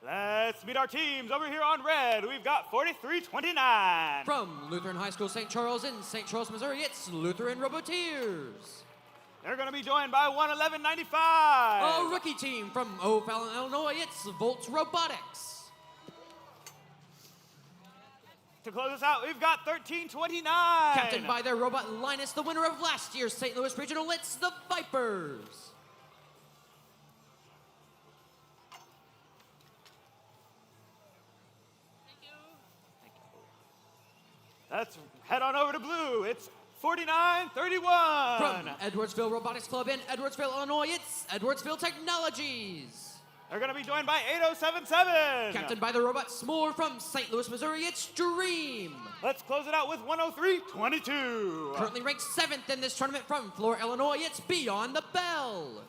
Let's meet our teams over here on red. We've got 43-29. From Lutheran High School St. Charles in St. Charles, Missouri, it's Lutheran Robotics. They're going to be joined by 111-95. A rookie team from O'Fallon, Illinois, it's Volts Robotics. To close us out, we've got 13-29. Captained by their robot Linus, the winner of last year's St. Louis Regional, it's the Vipers. Let's head on over to blue. It's 49-31. From Edwardsville Robotics Club in Edwardsville, Illinois, it's Edwardsville Technologies. They're going to be joined by 8077. Captained by the robot S'more from St. Louis, Missouri, it's Dream. Let's close it out with 103-22. Currently ranked 7th in this tournament from Florida, Illinois, it's Beyond the Bell.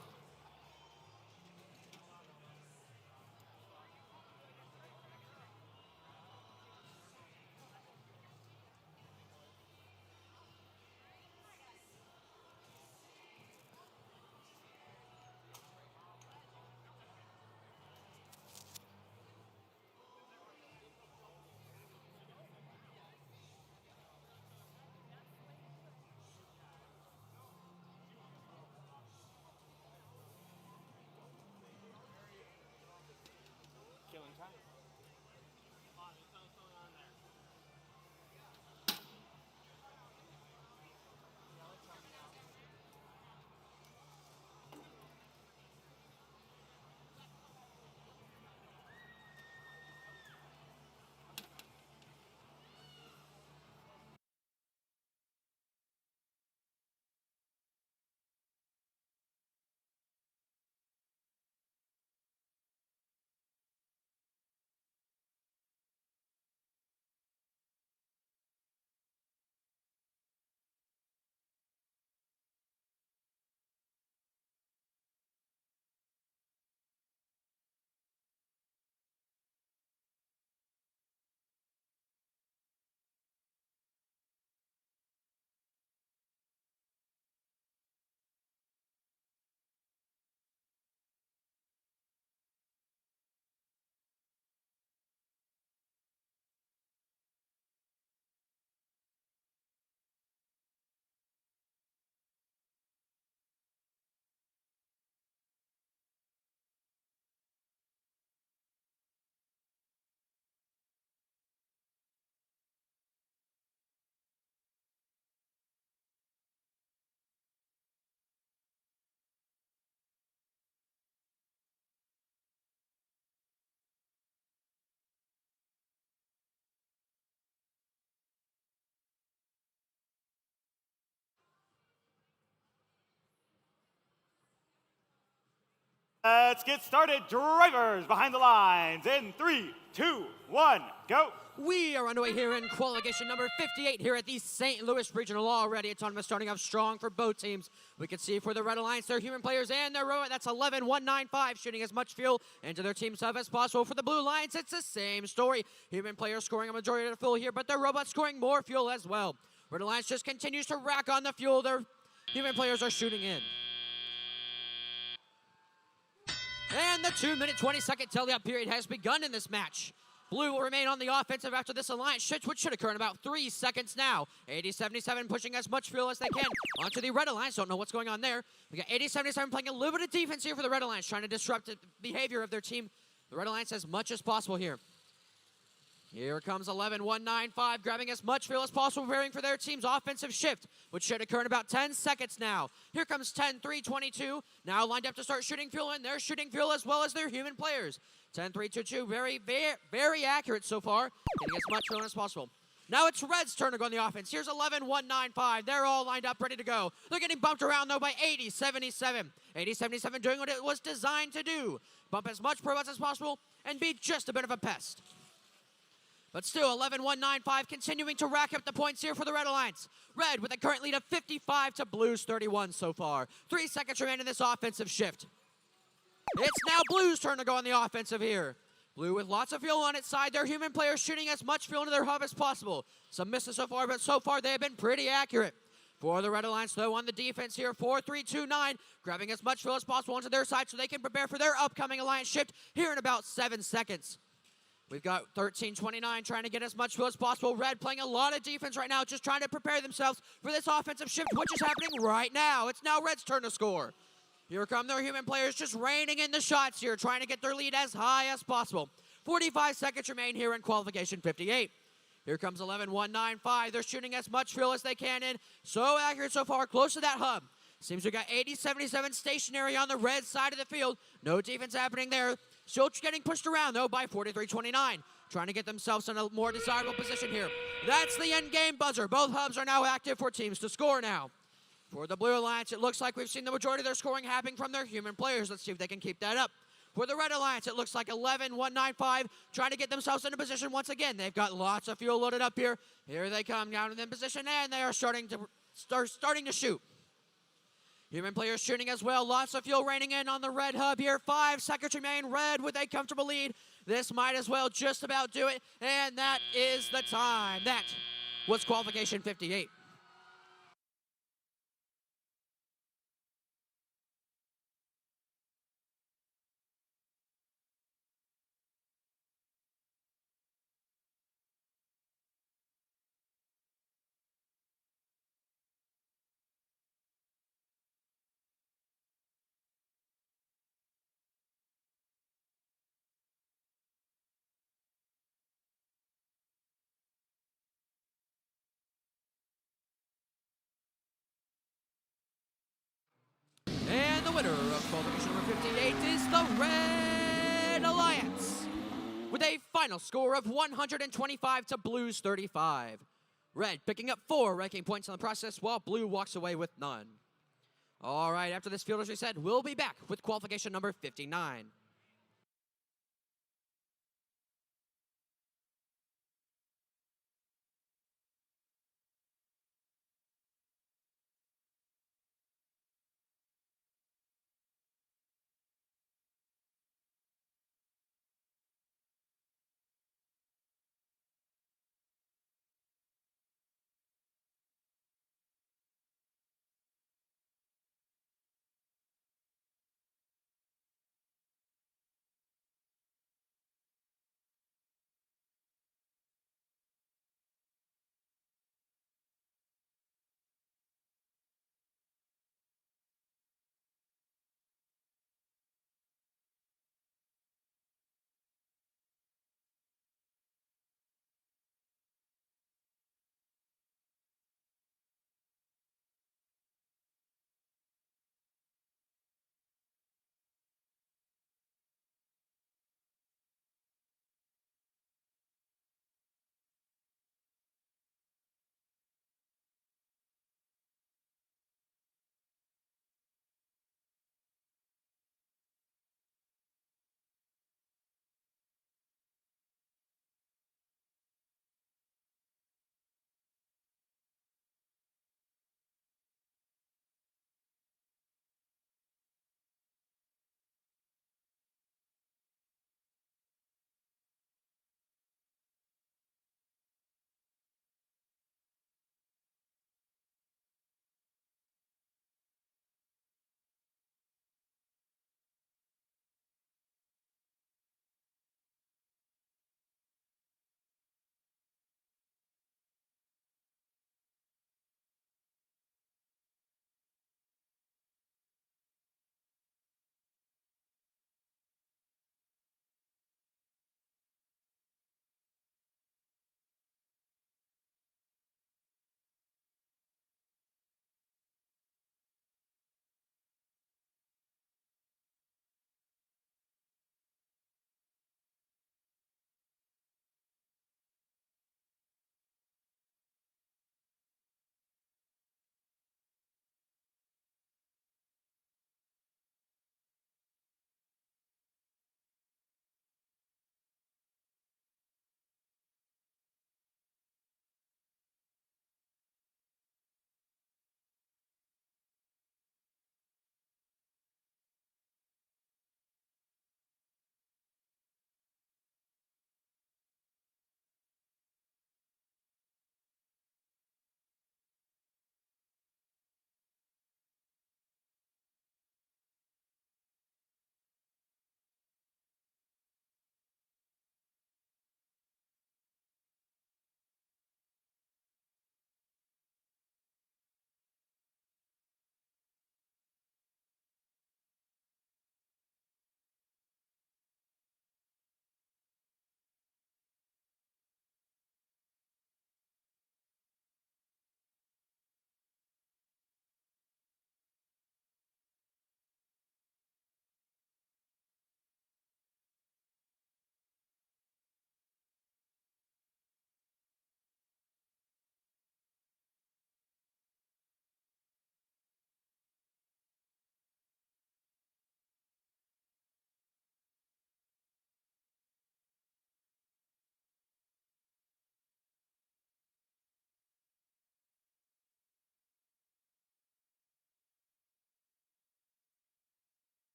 Let's get started. Drivers behind the lines in 3, 2, 1, go. We are underway here in qualification number 58 here at the St. Louis Regional already. A tournament starting off strong for both teams. We can see for the Red Alliance, their human players and their robot, that's 11-195, shooting as much fuel into their team sub as possible. For the Blue Alliance, it's the same story. Human players scoring a majority of the fuel here, but their robots scoring more fuel as well. Red Alliance just continues to rack on the fuel. Their human players are shooting in. And the 2-minute, 20-second tally-up period has begun in this match. Blue will remain on the offensive after this alliance shift, which should occur in about 3 seconds now. 80-77 pushing as much fuel as they can onto the Red Alliance. Don't know what's going on there. We got 80-77 playing a little bit of defense here for the Red Alliance, trying to disrupt the behavior of their team. The Red Alliance as much as possible here. Here comes 11-195, grabbing as much fuel as possible, preparing for their team's offensive shift, which should occur in about 10 seconds now. Here comes 10-3-22, now lined up to start shooting fuel, and they're shooting fuel as well as their human players. 10-3-22, very accurate so far, getting as much fuel as possible. Now it's Red's turn to go on the offense. Here's 11-195. They're all lined up, ready to go. They're getting bumped around, though, by 80-77. 80-77 doing what it was designed to do. Bump as much robots as possible and be just a bit of a pest. But still, 11-195 continuing to rack up the points here for the Red Alliance. Red with a current lead of 55 to Blue's 31 so far. 3 seconds remain in this offensive shift. It's now Blue's turn to go on the offensive here. Blue with lots of fuel on its side. Their human players shooting as much fuel into their hub as possible. Some misses so far, but so far they have been pretty accurate. For the Red Alliance, though, on the defense here, 4-3-2-9, grabbing as much fuel as possible onto their side so they can prepare for their upcoming Alliance shift here in about 7 seconds. We've got 13-29 trying to get as much fuel as possible. Red playing a lot of defense right now, just trying to prepare themselves for this offensive shift, which is happening right now. It's now Red's turn to score. Here come their human players just raining in the shots here, trying to get their lead as high as possible. 45 seconds remain here in qualification 58. Here comes 11-195. They're shooting as much fuel as they can in. So accurate so far, close to that hub. Seems we got 80-77 stationary on the Red side of the field. No defense happening there. Still getting pushed around, though, by 43-29. Trying to get themselves in a more desirable position here. That's the end game buzzer. Both hubs are now active for teams to score now. For the Blue Alliance, it looks like we've seen the majority of their scoring happening from their human players. Let's see if they can keep that up. For the Red Alliance, it looks like 11-195, trying to get themselves into position once again. They've got lots of fuel loaded up here. Here they come down in position, and they are starting to shoot. Human players shooting as well. Lots of fuel raining in on the Red hub here. 5 seconds remain. Red with a comfortable lead. This might as well just about do it, and that is the time. That was qualification 58. And the winner of qualification number 58 is the Red Alliance, with a final score of 125 to Blue's 35. Red picking up 4 ranking points in the process, while Blue walks away with none. All right, after this field, as we said, we'll be back with qualification number 59.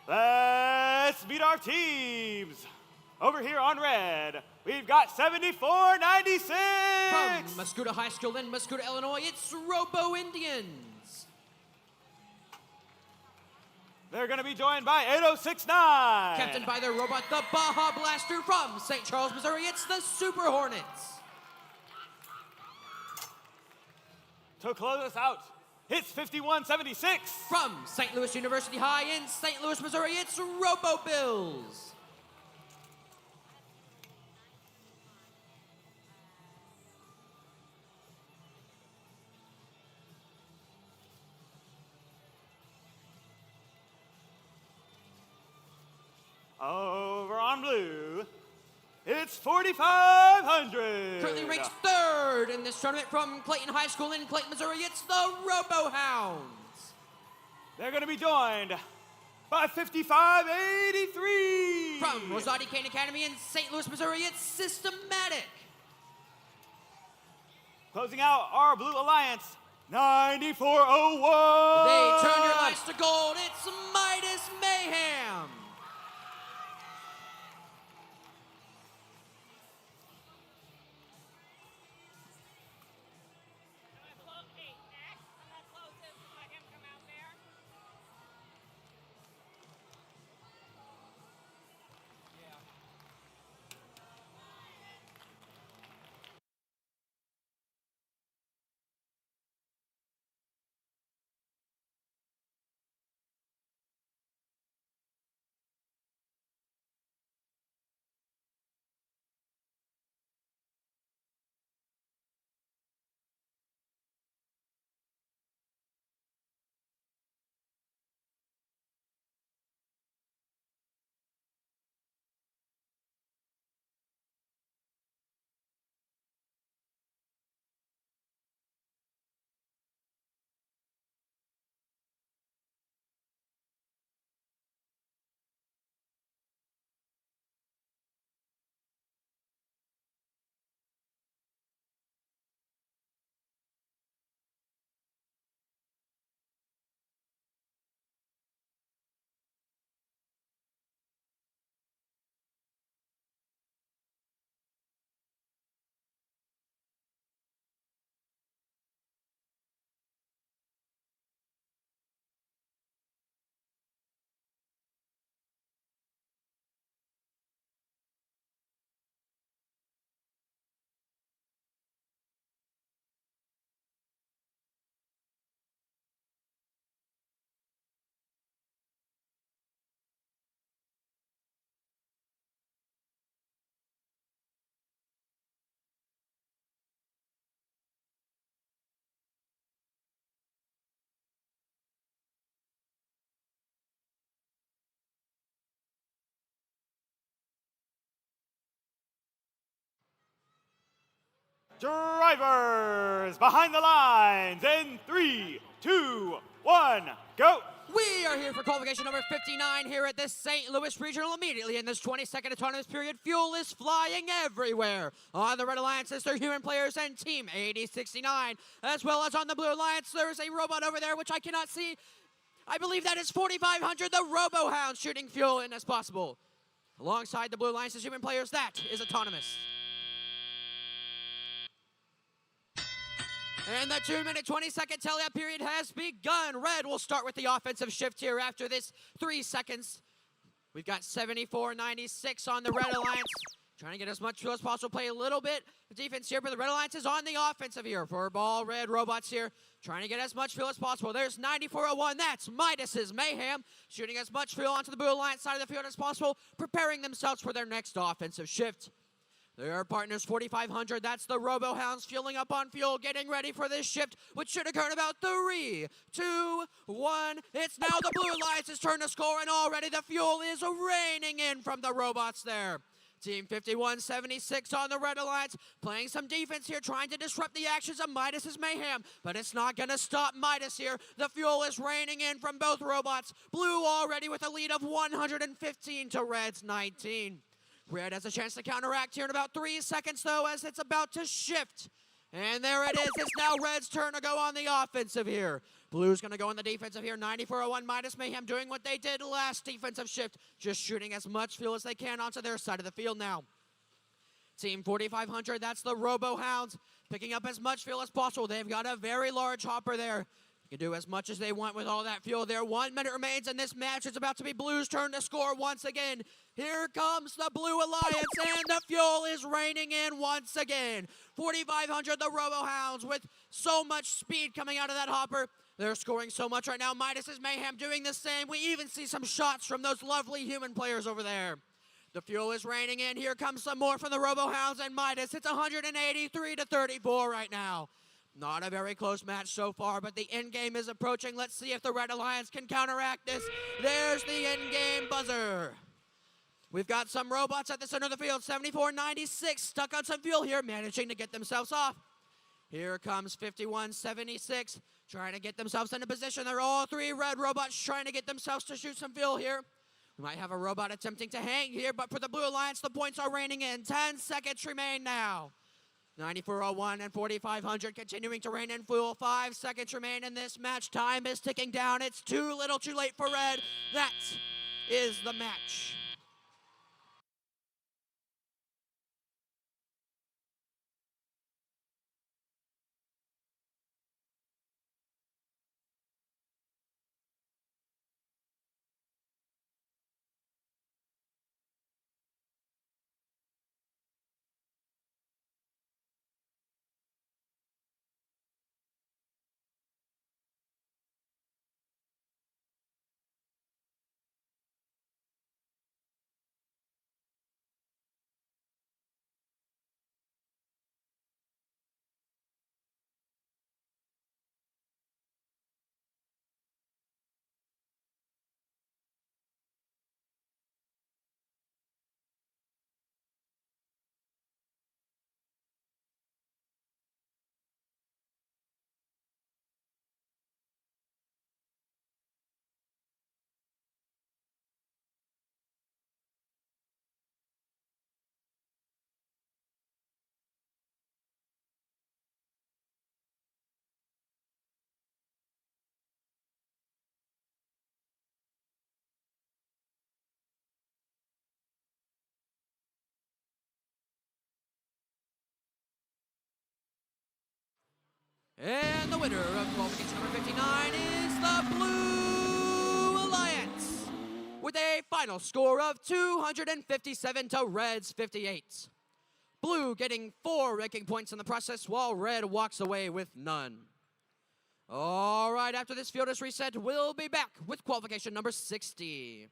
Let's meet our teams. Over here on red, we've got 7496. From Mascot High School in Mascot, Illinois, it's Robo Indians. They're going to be joined by 8069. Captained by their robot, the Baja Blaster. From St. Charles, Missouri, it's the Super Hornets. To close us out, it's 5176. From St. Louis University High in St. Louis, Missouri, it's Robo Bills. Over on blue, it's 4500. Currently ranked third in this tournament from Clayton High School in Clayton, Missouri, it's the Robo Hounds. They're going to be joined by 5583. From Rosati Kane Academy in St. Louis, Missouri, it's Systematic. Closing out our blue alliance, 9401. They turn your lights to gold, it's Midas Mayhem. Drivers behind the lines in 3, 2, 1, go. We are here for qualification number 59 here at the St. Louis Regional. Immediately in this 20-second autonomous period, fuel is flying everywhere. On the Red Alliance, it's their human players and Team 8069. As well as on the Blue Alliance, there's a robot over there, which I cannot see. I believe that is 4500, the Robo Hound, shooting fuel in as possible. Alongside the Blue Alliance's human players, that is autonomous. And the 2-minute, 20-second tally-up period has begun. Red will start with the offensive shift here after this 3 seconds. We've got 74-96 on the Red Alliance. Trying to get as much fuel as possible, play a little bit of defense here, but the Red Alliance is on the offensive here. For ball, red robots here, trying to get as much fuel as possible. There's 9401, that's Midas's Mayhem, shooting as much fuel onto the Blue Alliance side of the field as possible, preparing themselves for their next offensive shift. Their partners 4500, that's the Robo Hounds fueling up on fuel, getting ready for this shift, which should occur in about 3, 2, 1. It's now the Blue Alliance's turn to score, and already the fuel is raining in from the robots there. Team 5176 on the Red Alliance, playing some defense here, trying to disrupt the actions of Midas's Mayhem, but it's not going to stop Midas here. The fuel is raining in from both robots. Blue already with a lead of 115 to Red's 19. Red has a chance to counteract here in about 3 seconds, though, as it's about to shift. And there it is. It's now Red's turn to go on the offensive here. Blue's going to go in the defensive here. 94-01 Midas Mayhem doing what they did last defensive shift, just shooting as much fuel as they can onto their side of the field now. Team 4500, that's the Robo Hounds, picking up as much fuel as possible. They've got a very large hopper there. Can do as much as they want with all that fuel there. 1 minute remains in this match. It's about to be Blue's turn to score once again. Here comes the Blue Alliance, and the fuel is raining in once again. 4,500, the Robo-Hounds, with so much speed coming out of that hopper. They're scoring so much right now. Midas's Mayhem doing the same. We even see some shots from those lovely human players over there. The fuel is raining in. Here comes some more from the Robo-Hounds and Midas. It's 183-34 right now. Not a very close match so far, but the end game is approaching. Let's see if the Red Alliance can counteract this. There's the end game buzzer. We've got some robots at the center of the field. 74-96, stuck on some fuel here, managing to get themselves off. Here comes 51-76, trying to get themselves into position. They're all three red robots trying to get themselves to shoot some fuel here. We might have a robot attempting to hang here, but for the Blue Alliance, the points are raining in. 10 seconds remain now. 94-01 and 4,500 continuing to rain in fuel. 5 seconds remain in this match. Time is ticking down. It's too little too late for red. That is the match. And the winner of qualification number 59 is the Blue Alliance, with a final score of 257 to Red's 58. Blue getting 4 ranking points in the process, while Red walks away with none. All right, after this field is reset, we'll be back with qualification number 60.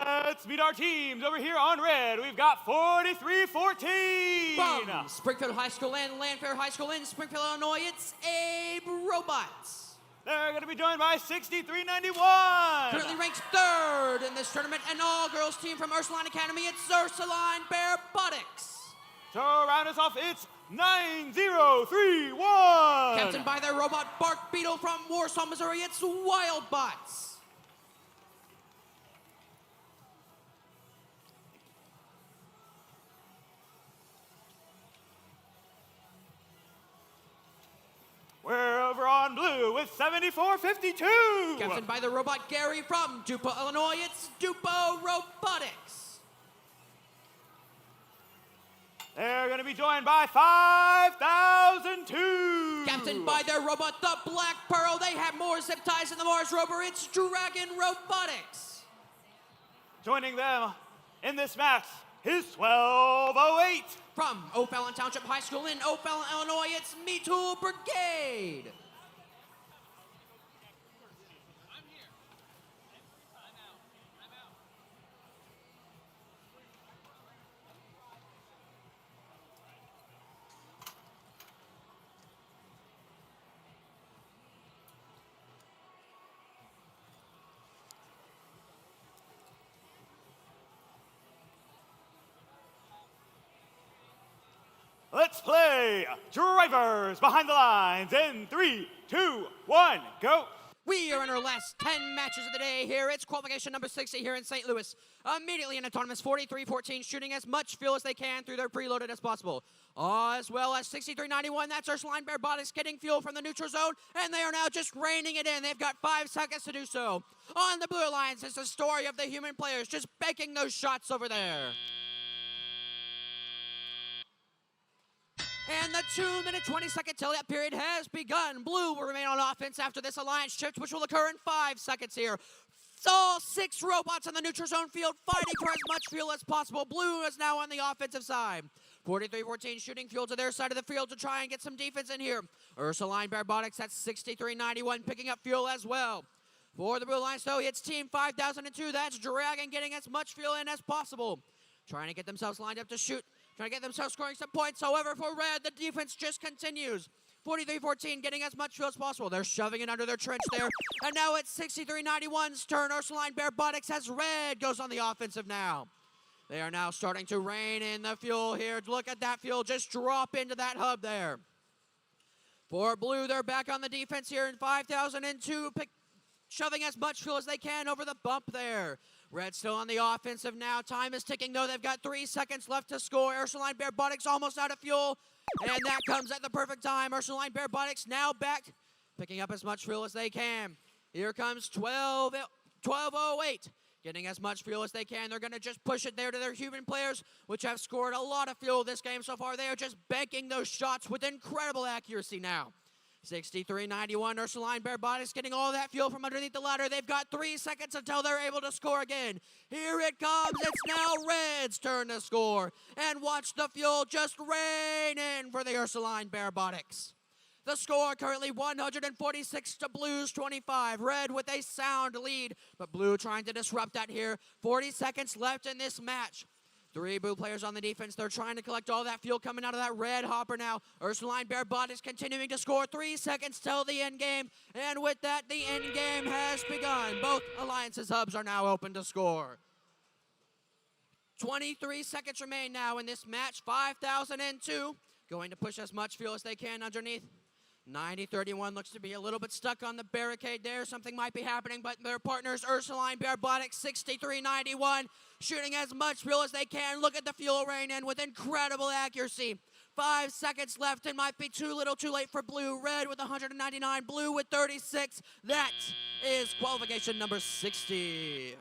Let's meet our teams. Over here on red, we've got 43-14. From Springfield High School and Landfair High School in Springfield, Illinois, it's Abe Robots. They're going to be joined by 63-91. Currently ranked third in this tournament, an all-girls team from Ursuline Academy, it's Ursuline Robotics. To round us off, it's 9031. Captained by their robot Bark Beetle from Warsaw, Missouri, it's Wildbots. We're over on blue with 74-52. Captained by the robot Gary from Dupo, Illinois, it's Dupo Robotics. They're going to be joined by 5002. Captained by their robot, the Black Pearl, they have more zip ties than the Mars Rover, it's Dragon Robotics. Joining them in this match is 1208. From O'Fallon Township High School in O'Fallon, Illinois, it's Me Tool Brigade. Let's play drivers behind the lines in 3, 2, 1, go. We are in our last 10 matches of the day here. It's qualification number 60 here in St. Louis. Immediately in autonomous 43-14, shooting as much fuel as they can through their preloaded as possible. As well as 63-91, that's Ursuline Robotics getting fuel from the neutral zone, and they are now just reining it in. They've got 5 seconds to do so. On the blue lines is the story of the human players just baking those shots over there. And the 2-minute, 20-second till-up period has begun. Blue will remain on offense after this alliance shift, which will occur in 5 seconds here. All 6 robots in the neutral zone field fighting for as much fuel as possible. Blue is now on the offensive side. 43-14 shooting fuel to their side of the field to try and get some defense in here. Ursuline Robotics at 63-91 picking up fuel as well. For the blue lines, though, it's Team 5002. That's Dragon getting as much fuel in as possible. Trying to get themselves lined up to shoot. Trying to get themselves scoring some points. However, for red, the defense just continues. 43-14 getting as much fuel as possible. They're shoving it under their trench there. And now it's 63-91's turn. Ursuline Robotics as red goes on the offensive now. They are now starting to rein in the fuel here. Look at that fuel just drop into that hub there. For blue, they're back on the defense here in 5002, shoving as much fuel as they can over the bump there. Red still on the offensive now. Time is ticking, though. They've got 3 seconds left to score. Ursuline Robotics almost out of fuel. And that comes at the perfect time. Ursuline Robotics now back, picking up as much fuel as they can. Here comes 1208. Getting as much fuel as they can. They're going to just push it there to their human players, which have scored a lot of fuel this game so far. They are just banking those shots with incredible accuracy now. 63-91, Ursuline Robotics getting all that fuel from underneath the ladder. They've got 3 seconds until they're able to score again. Here it comes. It's now Red's turn to score. And watch the fuel just rain in for the Ursuline Robotics. The score currently 146 to Blue's 25. Red with a sound lead, but Blue trying to disrupt that here. 40 seconds left in this match. 3 blue players on the defense. They're trying to collect all that fuel coming out of that red hopper now. Ursuline Robotics continuing to score. 3 seconds till the end game. And with that, the end game has begun. Both Alliance's hubs are now open to score. 23 seconds remain now in this match. 5002 going to push as much fuel as they can underneath. 90-31 looks to be a little bit stuck on the barricade there. Something might be happening, but their partners, Ursuline Robotics, 63-91, shooting as much fuel as they can. Look at the fuel rain in with incredible accuracy. 5 seconds left. It might be too little too late for Blue. Red with 199, Blue with 36. That is qualification number 60.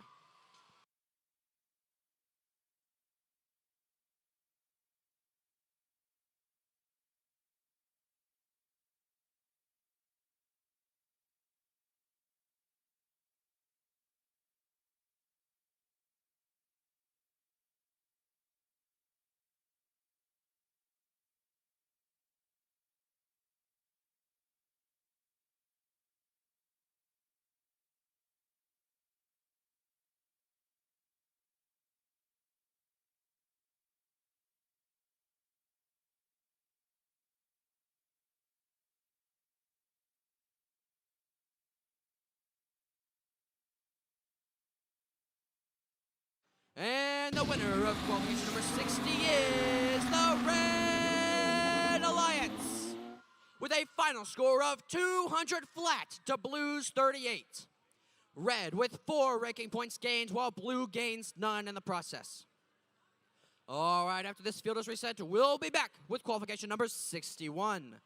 And the winner of qualification number 60 is the Red Alliance, with a final score of 200 flat to Blue's 38. Red with 4 ranking points gained, while Blue gains none in the process. All right, after this field is reset, we'll be back with qualification number 61.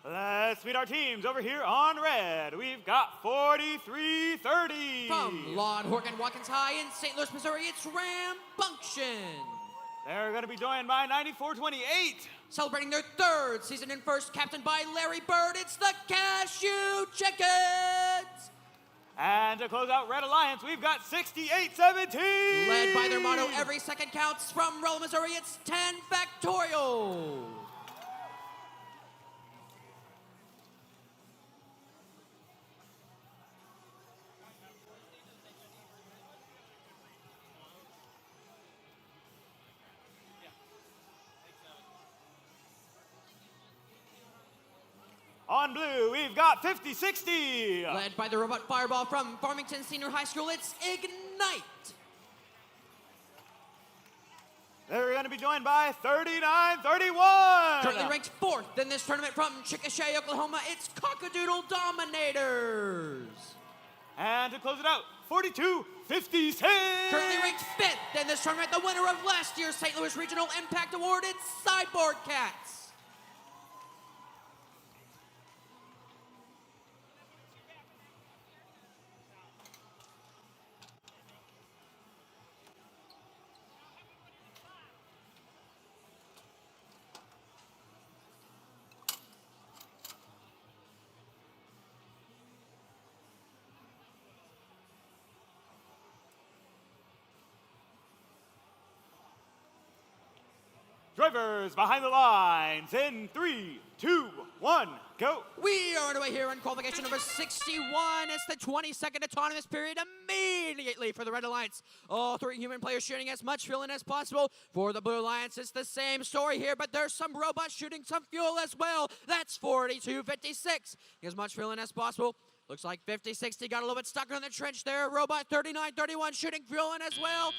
Let's meet our teams over here on red. We've got 4330. From Lord Horgan Watkins High in St. Louis, Missouri, it's Rambunction. They're going to be joined by 9428. Celebrating their 3rd season in first, captained by Larry Bird, it's the Cashew Chickens. And to close out Red Alliance, we've got 6817. Led by their motto, every second counts, from Rolla, Missouri, it's 10 Factorial. On blue, we've got 50-60. Led by the robot fireball from Farmington Senior High School, it's Ignite. They're going to be joined by 39-31. Currently ranked 4th in this tournament from Chickasha, Oklahoma, it's Cockadoodle Dominators. And to close it out, 42-56. Currently ranked 5th in this tournament, the winner of last year's St. Louis Regional Impact Award, it's Sideboard Cats. Drivers behind the lines in 3, 2, 1, go. We are underway here in qualification number 61. It's the 20-second autonomous period immediately for the Red Alliance. All 3 human players shooting as much fuel in as possible. For the Blue Alliance, it's the same story here, but there's some robots shooting some fuel as well. That's 42-56. As much fuel in as possible. Looks like 50-60 got a little bit stuck in the trench there. Robot 39-31 shooting fuel in as well.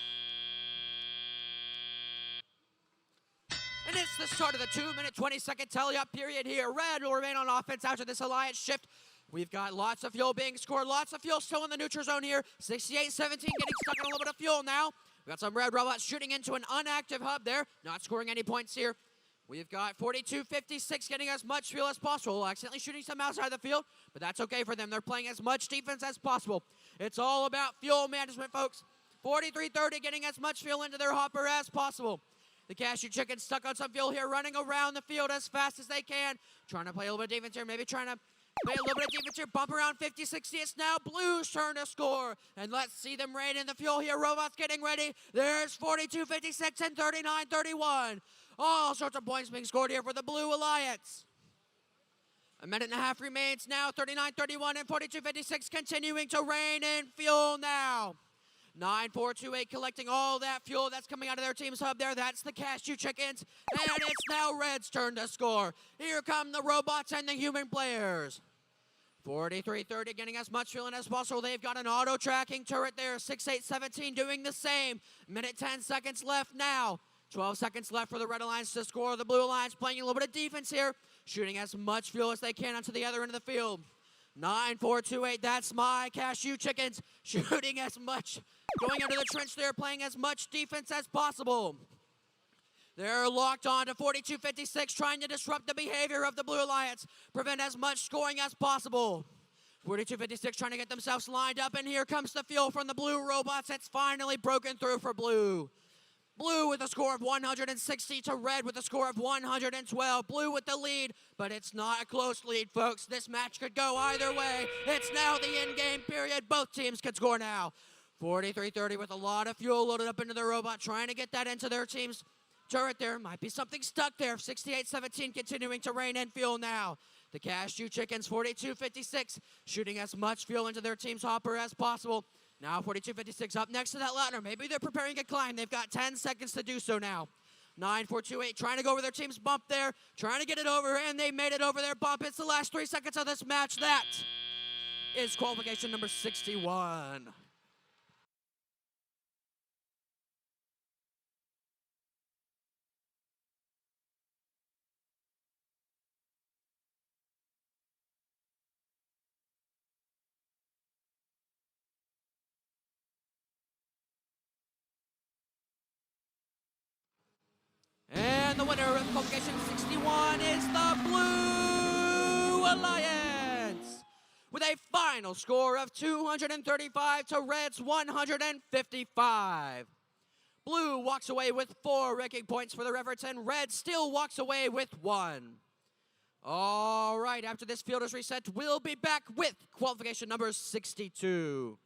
And it's the start of the 2-minute, 20-second tally-up period here. Red will remain on offense after this alliance shift. We've got lots of fuel being scored, lots of fuel still in the neutral zone here. 68-17 getting stuck in a little bit of fuel now. We've got some red robots shooting into an inactive hub there, not scoring any points here. We've got 42-56 getting as much fuel as possible, accidentally shooting some outside the field, but that's okay for them. They're playing as much defense as possible. It's all about fuel management, folks. 43-30 getting as much fuel into their hopper as possible. The Cashew Chickens stuck on some fuel here, running around the field as fast as they can. Trying to play a little bit of defense here, maybe trying to play a little bit of defense here, bump around 50-60. It's now Blue's turn to score. And let's see them rain in the fuel here. Robots getting ready. There's 42-56 and 39-31. All sorts of points being scored here for the Blue Alliance. A minute and a half remains now. 39-31 and 42-56 continuing to rain in fuel now. 9-4-2-8 collecting all that fuel that's coming out of their team's hub there. That's the Cashew Chickens. And it's now Red's turn to score. Here come the robots and the human players. 43-30 getting as much fuel in as possible. They've got an auto-tracking turret there. 6-8-17 doing the same. Minute 10 seconds left now. 12 seconds left for the Red Alliance to score. The Blue Alliance playing a little bit of defense here. Shooting as much fuel as they can onto the other end of the field. 9-4-2-8, that's my Cashew Chickens. Shooting as much. Going under the trench there, playing as much defense as possible. They're locked on to 42-56, trying to disrupt the behavior of the Blue Alliance. Prevent as much scoring as possible. 42-56 trying to get themselves lined up, and here comes the fuel from the Blue robots. It's finally broken through for Blue. Blue with a score of 160 to Red with a score of 112. Blue with the lead, but it's not a close lead, folks. This match could go either way. It's now the in-game period. Both teams can score now. 43-30 with a lot of fuel loaded up into their robot, trying to get that into their team's turret there. Might be something stuck there. 68-17 continuing to rain in fuel now. The Cashew Chickens, 42-56, shooting as much fuel into their team's hopper as possible. Now 42-56 up next to that ladder. Maybe they're preparing a climb. They've got 10 seconds to do so now. 9-4-2-8 trying to go over their team's bump there. Trying to get it over, and they made it over their bump. It's the last 3 seconds of this match. That is qualification number 61. And the winner of qualification 61 is the Blue Alliance with a final score of 235 to Red's 155. Blue walks away with 4 ranking points for their efforts, and Red still walks away with 1. All right, after this field is reset, we'll be back with qualification number 62.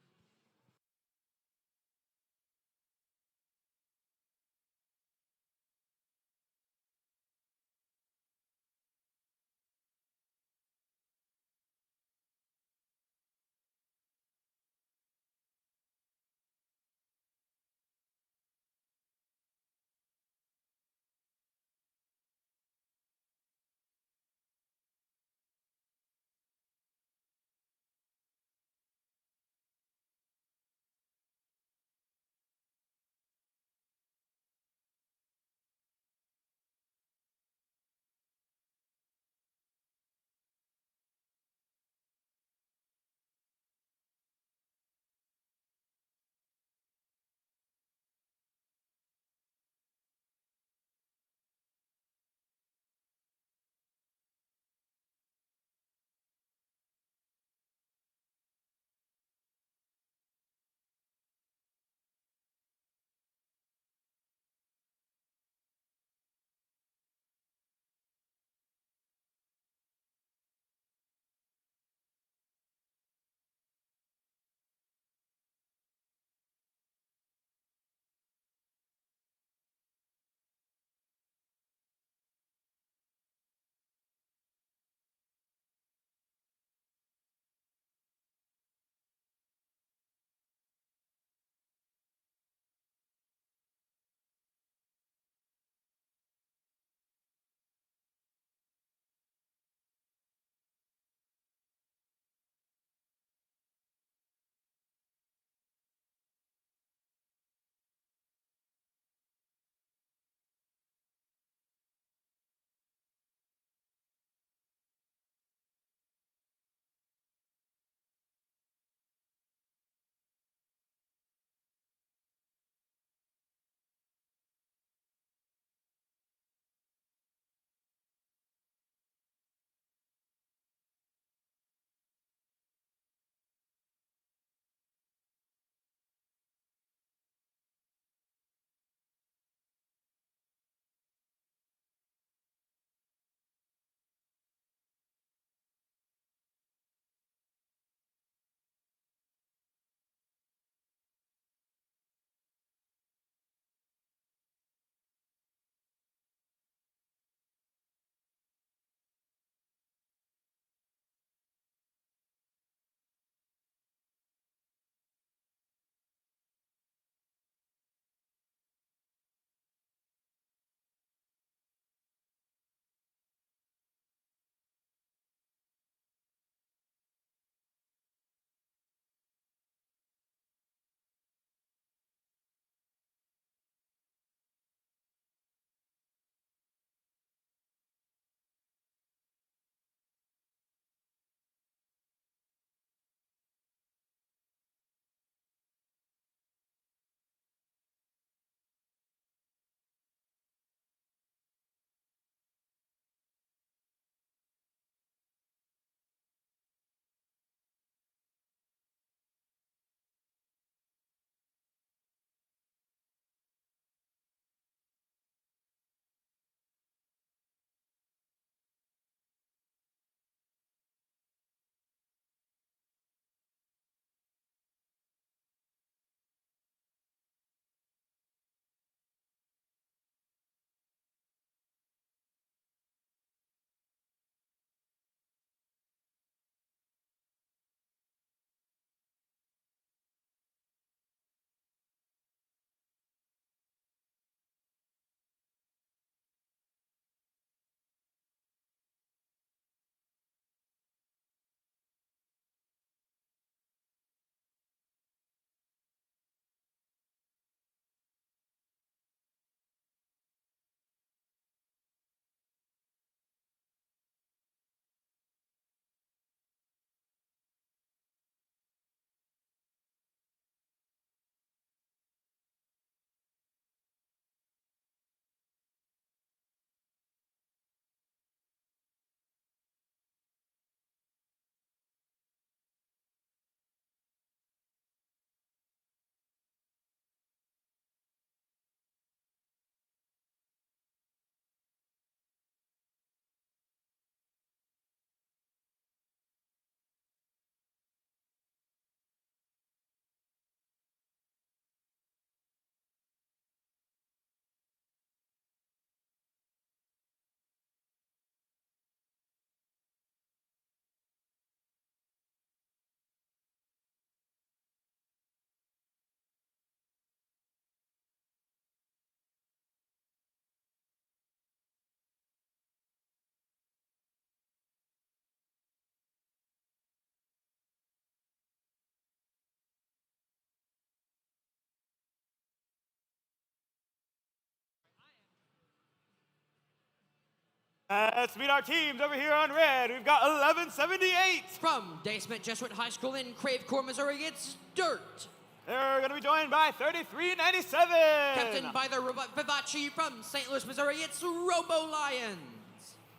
Let's meet our teams over here on red. We've got 1178. From Daysmith Jesuit High School in Creve Coeur, Missouri, it's Dirt. They're going to be joined by 3397. Captained by the robot Vivace from St. Louis, Missouri, it's Robo Lions.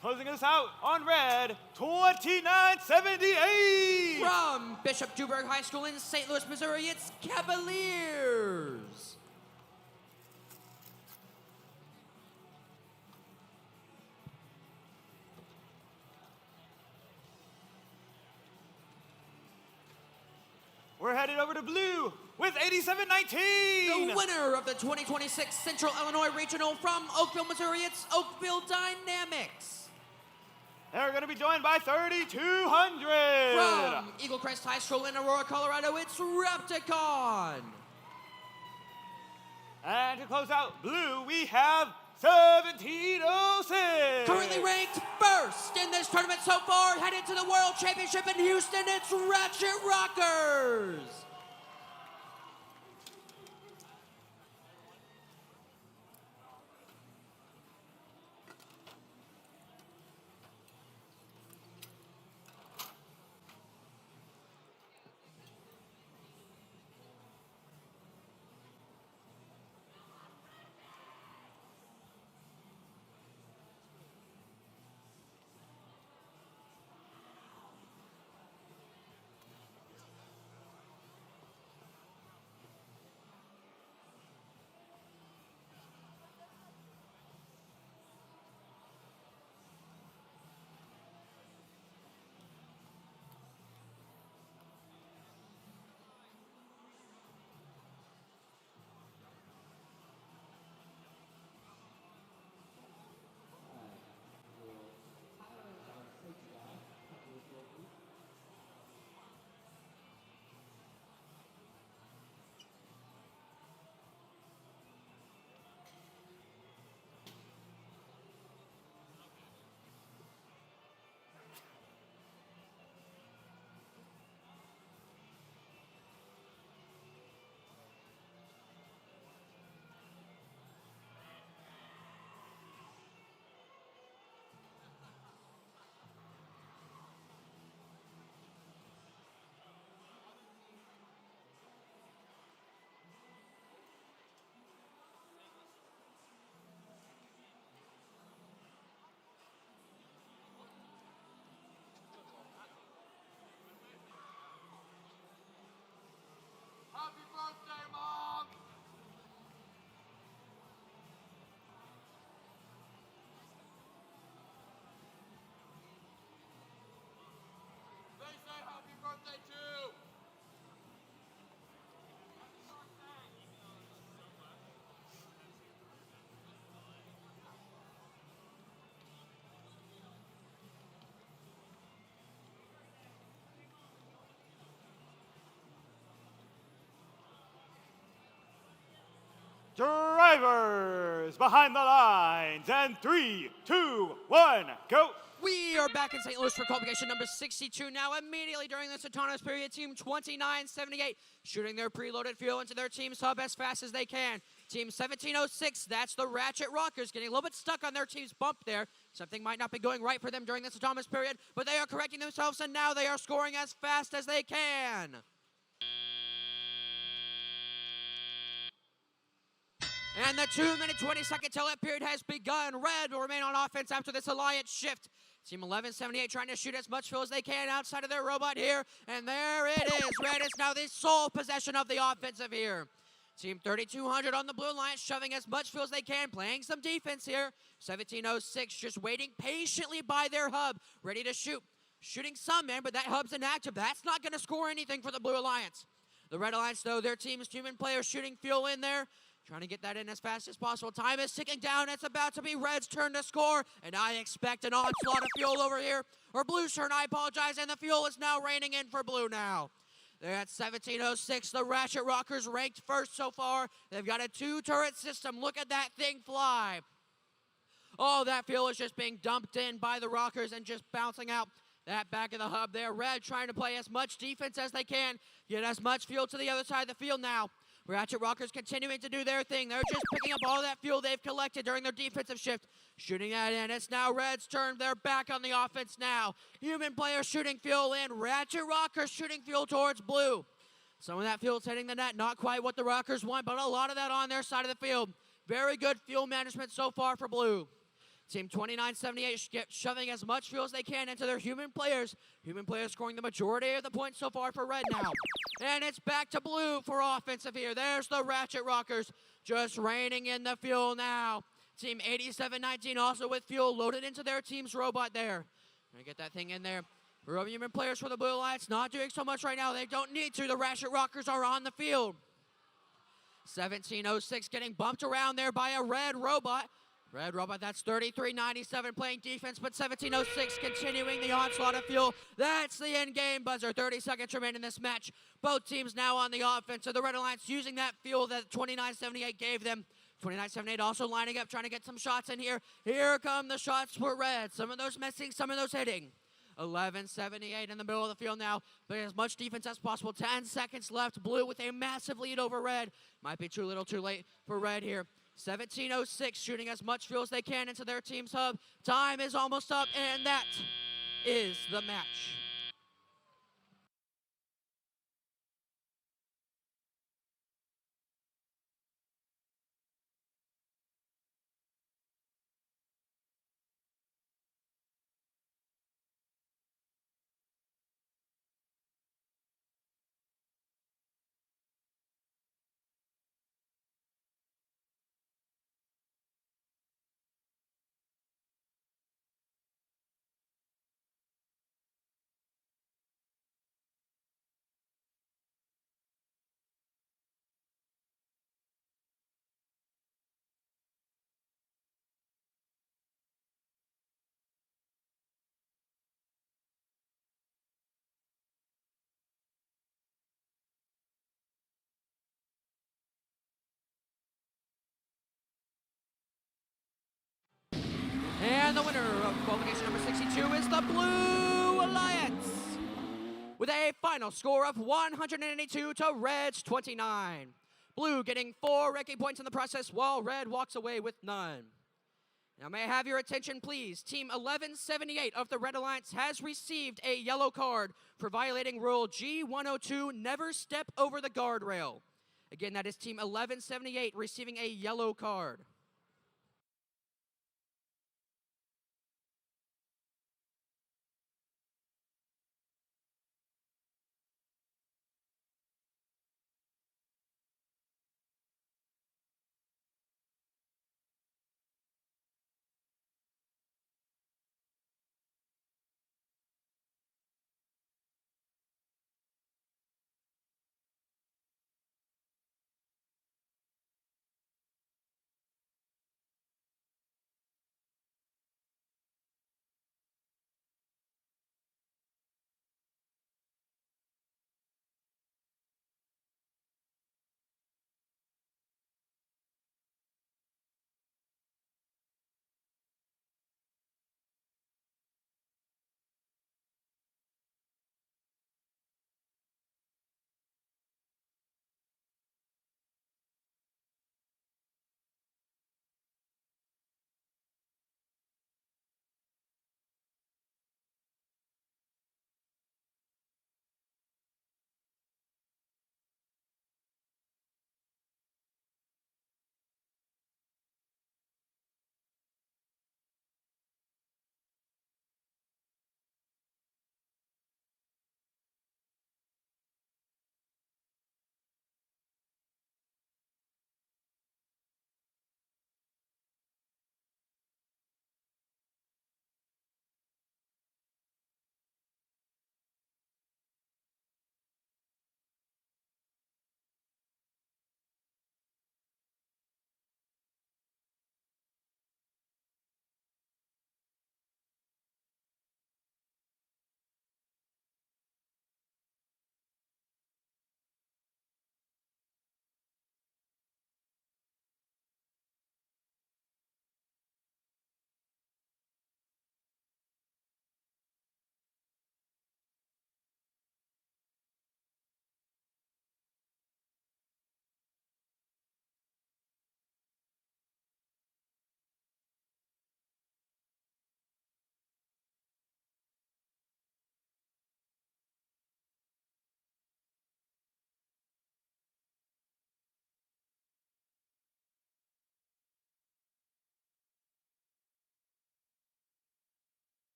Closing us out on red, 2978. From Bishop Duberg High School in St. Louis, Missouri, it's Cavaliers. We're headed over to blue with 8719. The winner of the 2026 Central Illinois Regional from Oakville, Missouri, it's Oakville Dynamics. They're going to be joined by 3200. From Eagle Crest High School in Aurora, Colorado, it's Repticon. And to close out blue, we have 1706. Currently ranked first in this tournament so far, headed to the World Championship in Houston, it's Ratchet Rockers. Drivers behind the lines, and 3, 2, 1, go. We are back in St. Louis for qualification number 62 now. Immediately during this autonomous period, Team 2978 shooting their preloaded fuel into their team's hub as fast as they can. Team 1706, that's the Ratchet Rockers, getting a little bit stuck on their team's bump there. Something might not be going right for them during this autonomous period, but they are correcting themselves, and now they are scoring as fast as they can. And the 2-minute 20-second tail-up period has begun. Red will remain on offense after this alliance shift. Team 1178 trying to shoot as much fuel as they can outside of their robot here. And there it is. Red is now the sole possession of the offensive here. Team 3200 on the blue line, shoving as much fuel as they can, playing some defense here. 1706 just waiting patiently by their hub, ready to shoot. Shooting some, man, but that hub's inactive. That's not going to score anything for the Blue Alliance. The Red Alliance, though, their team's human players shooting fuel in there. Trying to get that in as fast as possible. Time is ticking down. It's about to be Red's turn to score. And I expect an onslaught of fuel over here. Or Blue's turn, I apologize. And the fuel is now raining in for Blue now. They're at 1706. The Ratchet Rockers ranked first so far. They've got a 2-turret system. Look at that thing fly. Oh, that fuel is just being dumped in by the Rockers and just bouncing out that back of the hub there. Red trying to play as much defense as they can. Get as much fuel to the other side of the field now. Ratchet Rockers continuing to do their thing. They're just picking up all that fuel they've collected during their defensive shift. Shooting that in. It's now Red's turn. They're back on the offense now. Human players shooting fuel in. Ratchet Rockers shooting fuel towards Blue. Some of that fuel's hitting the net. Not quite what the Rockers want, but a lot of that on their side of the field. Very good fuel management so far for Blue. Team 2978 shoving as much fuel as they can into their human players. Human players scoring the majority of the points so far for Red now. And it's back to Blue for offensive here. There's the Ratchet Rockers just raining in the fuel now. Team 8719 also with fuel loaded into their team's robot there. Gonna get that thing in there. Human players for the Blue Alliance not doing so much right now. They don't need to. The Ratchet Rockers are on the field. 1706 getting bumped around there by a Red robot. Red robot, that's 3397 playing defense, but 1706 continuing the onslaught of fuel. That's the end-game buzzer. 30 seconds remain in this match. Both teams now on the offense. So the Red Alliance using that fuel that 2978 gave them. 2978 also lining up, trying to get some shots in here. Here come the shots for Red. Some of those missing, some of those hitting. 1178 in the middle of the field now. But as much defense as possible. 10 seconds left. Blue with a massive lead over Red. Might be too little too late for Red here. 1706 shooting as much fuel as they can into their team's hub. Time is almost up, and that is the match. And the winner of qualification number 62 is the Blue Alliance, with a final score of 182 to Red's 29. Blue getting 4 ranking points in the process, while Red walks away with none. Now may I have your attention, please? Team 1178 of the Red Alliance has received a yellow card for violating Rule G102, never step over the guardrail. Again, that is Team 1178 receiving a yellow card.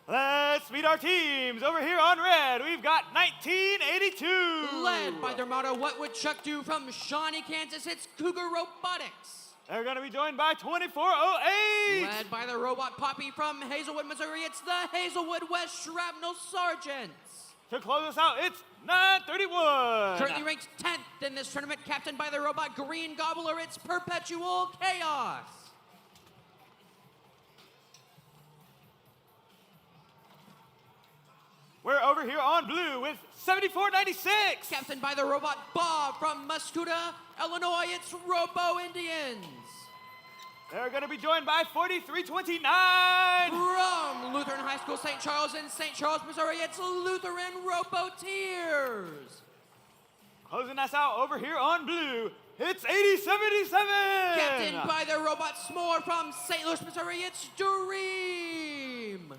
Let's meet our teams. Over here on red, we've got 1982. Led by their motto, what would Chuck do from Shawnee, Kansas? It's Cougar Robotics. They're going to be joined by 2408. Led by the robot Poppy from Hazelwood, Missouri, it's the Hazelwood West Shrapnel Sergeants. To close us out, it's 931. Currently ranked 10th in this tournament, captained by the robot Green Gobbler, it's Perpetual Chaos. We're over here on blue with 7496. Captained by the robot Bob from Muscuda, Illinois, it's Robo Indians. They're going to be joined by 4329. From Lutheran High School St. Charles in St. Charles, Missouri, it's Lutheran Roboteers. Closing us out over here on blue, it's 8077. Captained by the robot S'more from St. Louis, Missouri, it's Dream.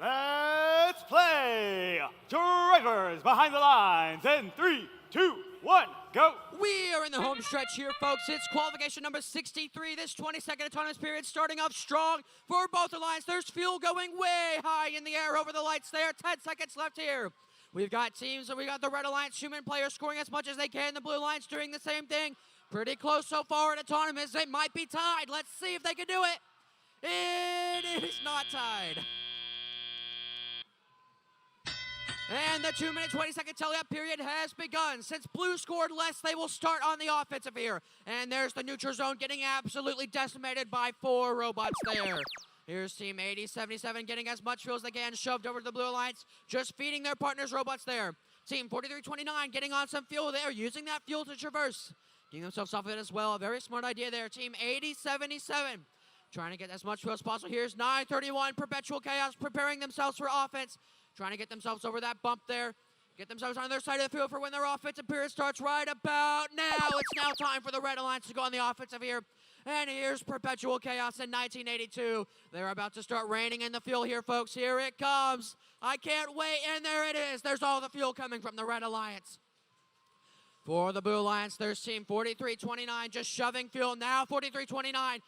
Let's play. Drivers behind the lines. In 3, 2, 1, go. We are in the home stretch here, folks. It's qualification number 63. This 20-second autonomous period starting off strong for both the lines. There's fuel going way high in the air over the lights there. 10 seconds left here. We've got teams, and we got the Red Alliance human players scoring as much as they can. The Blue Alliance doing the same thing. Pretty close so far at autonomous. It might be tied. Let's see if they can do it. It is not tied. And the 2-minute, 20-second tally-up period has begun. Since blue scored less, they will start on the offensive here. And there's the neutral zone getting absolutely decimated by 4 robots there. Here's Team 8077 getting as much fuel as they can, shoved over to the Blue Alliance, just feeding their partners robots there. Team 4329 getting on some fuel there, using that fuel to traverse. Getting themselves off of it as well. A very smart idea there. Team 8077 trying to get as much fuel as possible. Here's 931, Perpetual Chaos, preparing themselves for offense. Trying to get themselves over that bump there. Get themselves on their side of the field for when their offensive period starts right about now. It's now time for the Red Alliance to go on the offensive here. And here's Perpetual Chaos in 1982. They're about to start raining in the fuel here, folks. Here it comes. I can't wait, and there it is. There's all the fuel coming from the Red Alliance. For the Blue Alliance, there's Team 4329 just shoving fuel. Now 4329.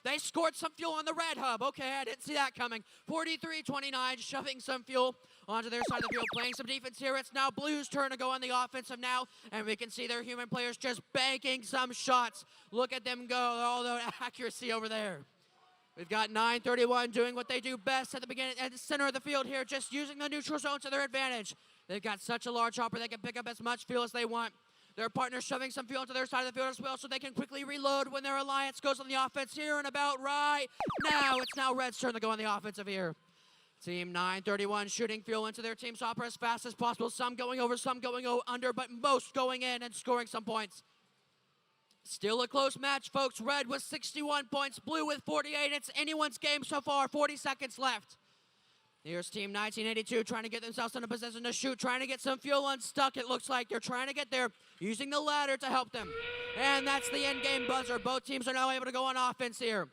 They scored some fuel on the red hub. Okay, I didn't see that coming. 4329 shoving some fuel onto their side of the field, playing some defense here. It's now Blue's turn to go on the offensive now, and we can see their human players just banking some shots. Look at them go, all the accuracy over there. We've got 931 doing what they do best at the beginning, at the center of the field here, just using the neutral zone to their advantage. They've got such a large hopper, they can pick up as much fuel as they want. Their partner's shoving some fuel onto their side of the field as well, so they can quickly reload when their alliance goes on the offense here and about right now. It's now Red's turn to go on the offensive here. Team 931 shooting fuel into their team's hopper as fast as possible. Some going over, some going under, but most going in and scoring some points. Still a close match, folks. Red with 61 points, Blue with 48. It's anyone's game so far. 40 seconds left. Here's Team 1982 trying to get themselves in a position to shoot, trying to get some fuel unstuck. It looks like they're trying to get there, using the ladder to help them. And that's the end game buzzer. Both teams are now able to go on offense here.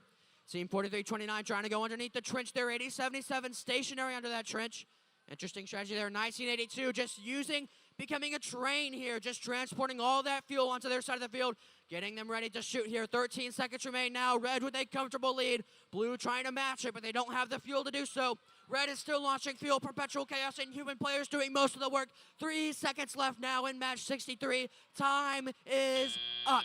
Team 4329 trying to go underneath the trench there. 8077 stationary under that trench. Interesting strategy there. 1982 just becoming a train here, just transporting all that fuel onto their side of the field, getting them ready to shoot here. 13 seconds remain now. Red with a comfortable lead. Blue trying to match it, but they don't have the fuel to do so. Red is still launching fuel. Perpetual Chaos and human players doing most of the work. 3 seconds left now in match 63. Time is up.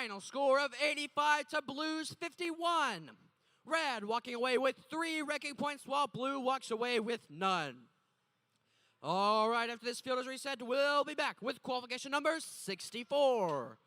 final score of 85 to Blue's 51. Red walking away with 3 ranking points while Blue walks away with none. All right, after this field is reset, we'll be back with qualification number 64.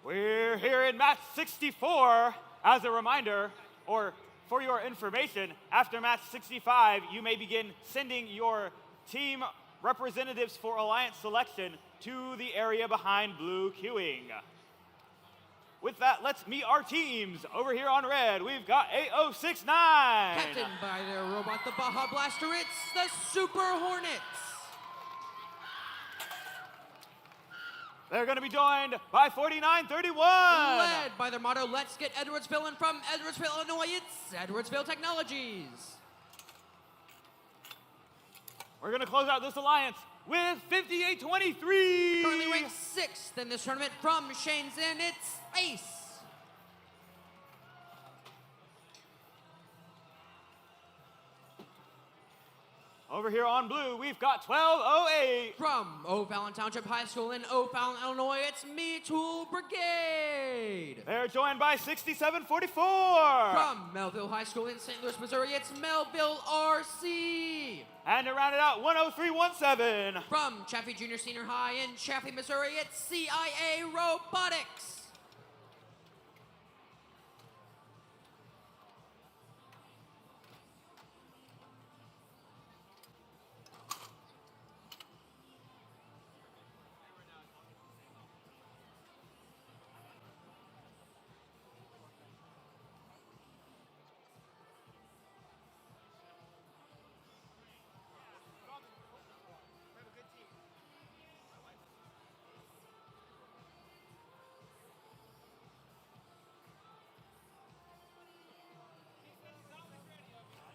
We're here in match 64. As a reminder, or for your information, after match 65, you may begin sending your team representatives for Alliance selection to the area behind Blue queuing. With that, let's meet our teams. Over here on red, we've got A069. Captained by their robot, the Baja Blaster, it's the Super Hornets. They're going to be joined by 4931. Led by their motto, let's get Edwardsville, and from Edwardsville, Illinois, it's Edwardsville Technologies. We're going to close out this alliance with 5823. Currently ranked 6th in this tournament from Shenzhen, it's Ace. Over here on blue, we've got 1208. From O'Fallon Township High School in O'Fallon, Illinois, it's Me Tool Brigade. They're joined by 6744. From Melville High School in St. Louis, Missouri, it's Melville RC. And to round it out, 10317. From Chaffee Junior Senior High in Chaffee, Missouri, it's CIA Robotics.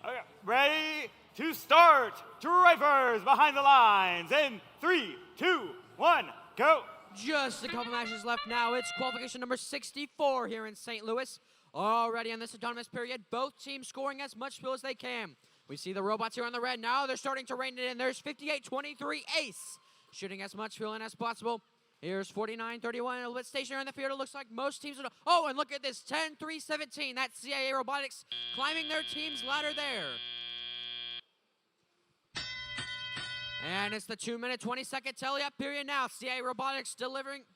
Okay, ready to start. Drivers behind the lines in 3, 2, 1, go. Just a couple matches left now. It's qualification number 64 here in St. Louis. Already in this autonomous period, both teams scoring as much fuel as they can. We see the robots here on the red. Now they're starting to rein it in. There's 5823 Ace, shooting as much fuel in as possible. Here's 49-31, a little bit stationary in the field. It looks like most teams are. Oh, and look at this, 10-3-17. That's CIA Robotics climbing their team's ladder there. And it's the 2-minute, 20-second tally-up period now. CIA Robotics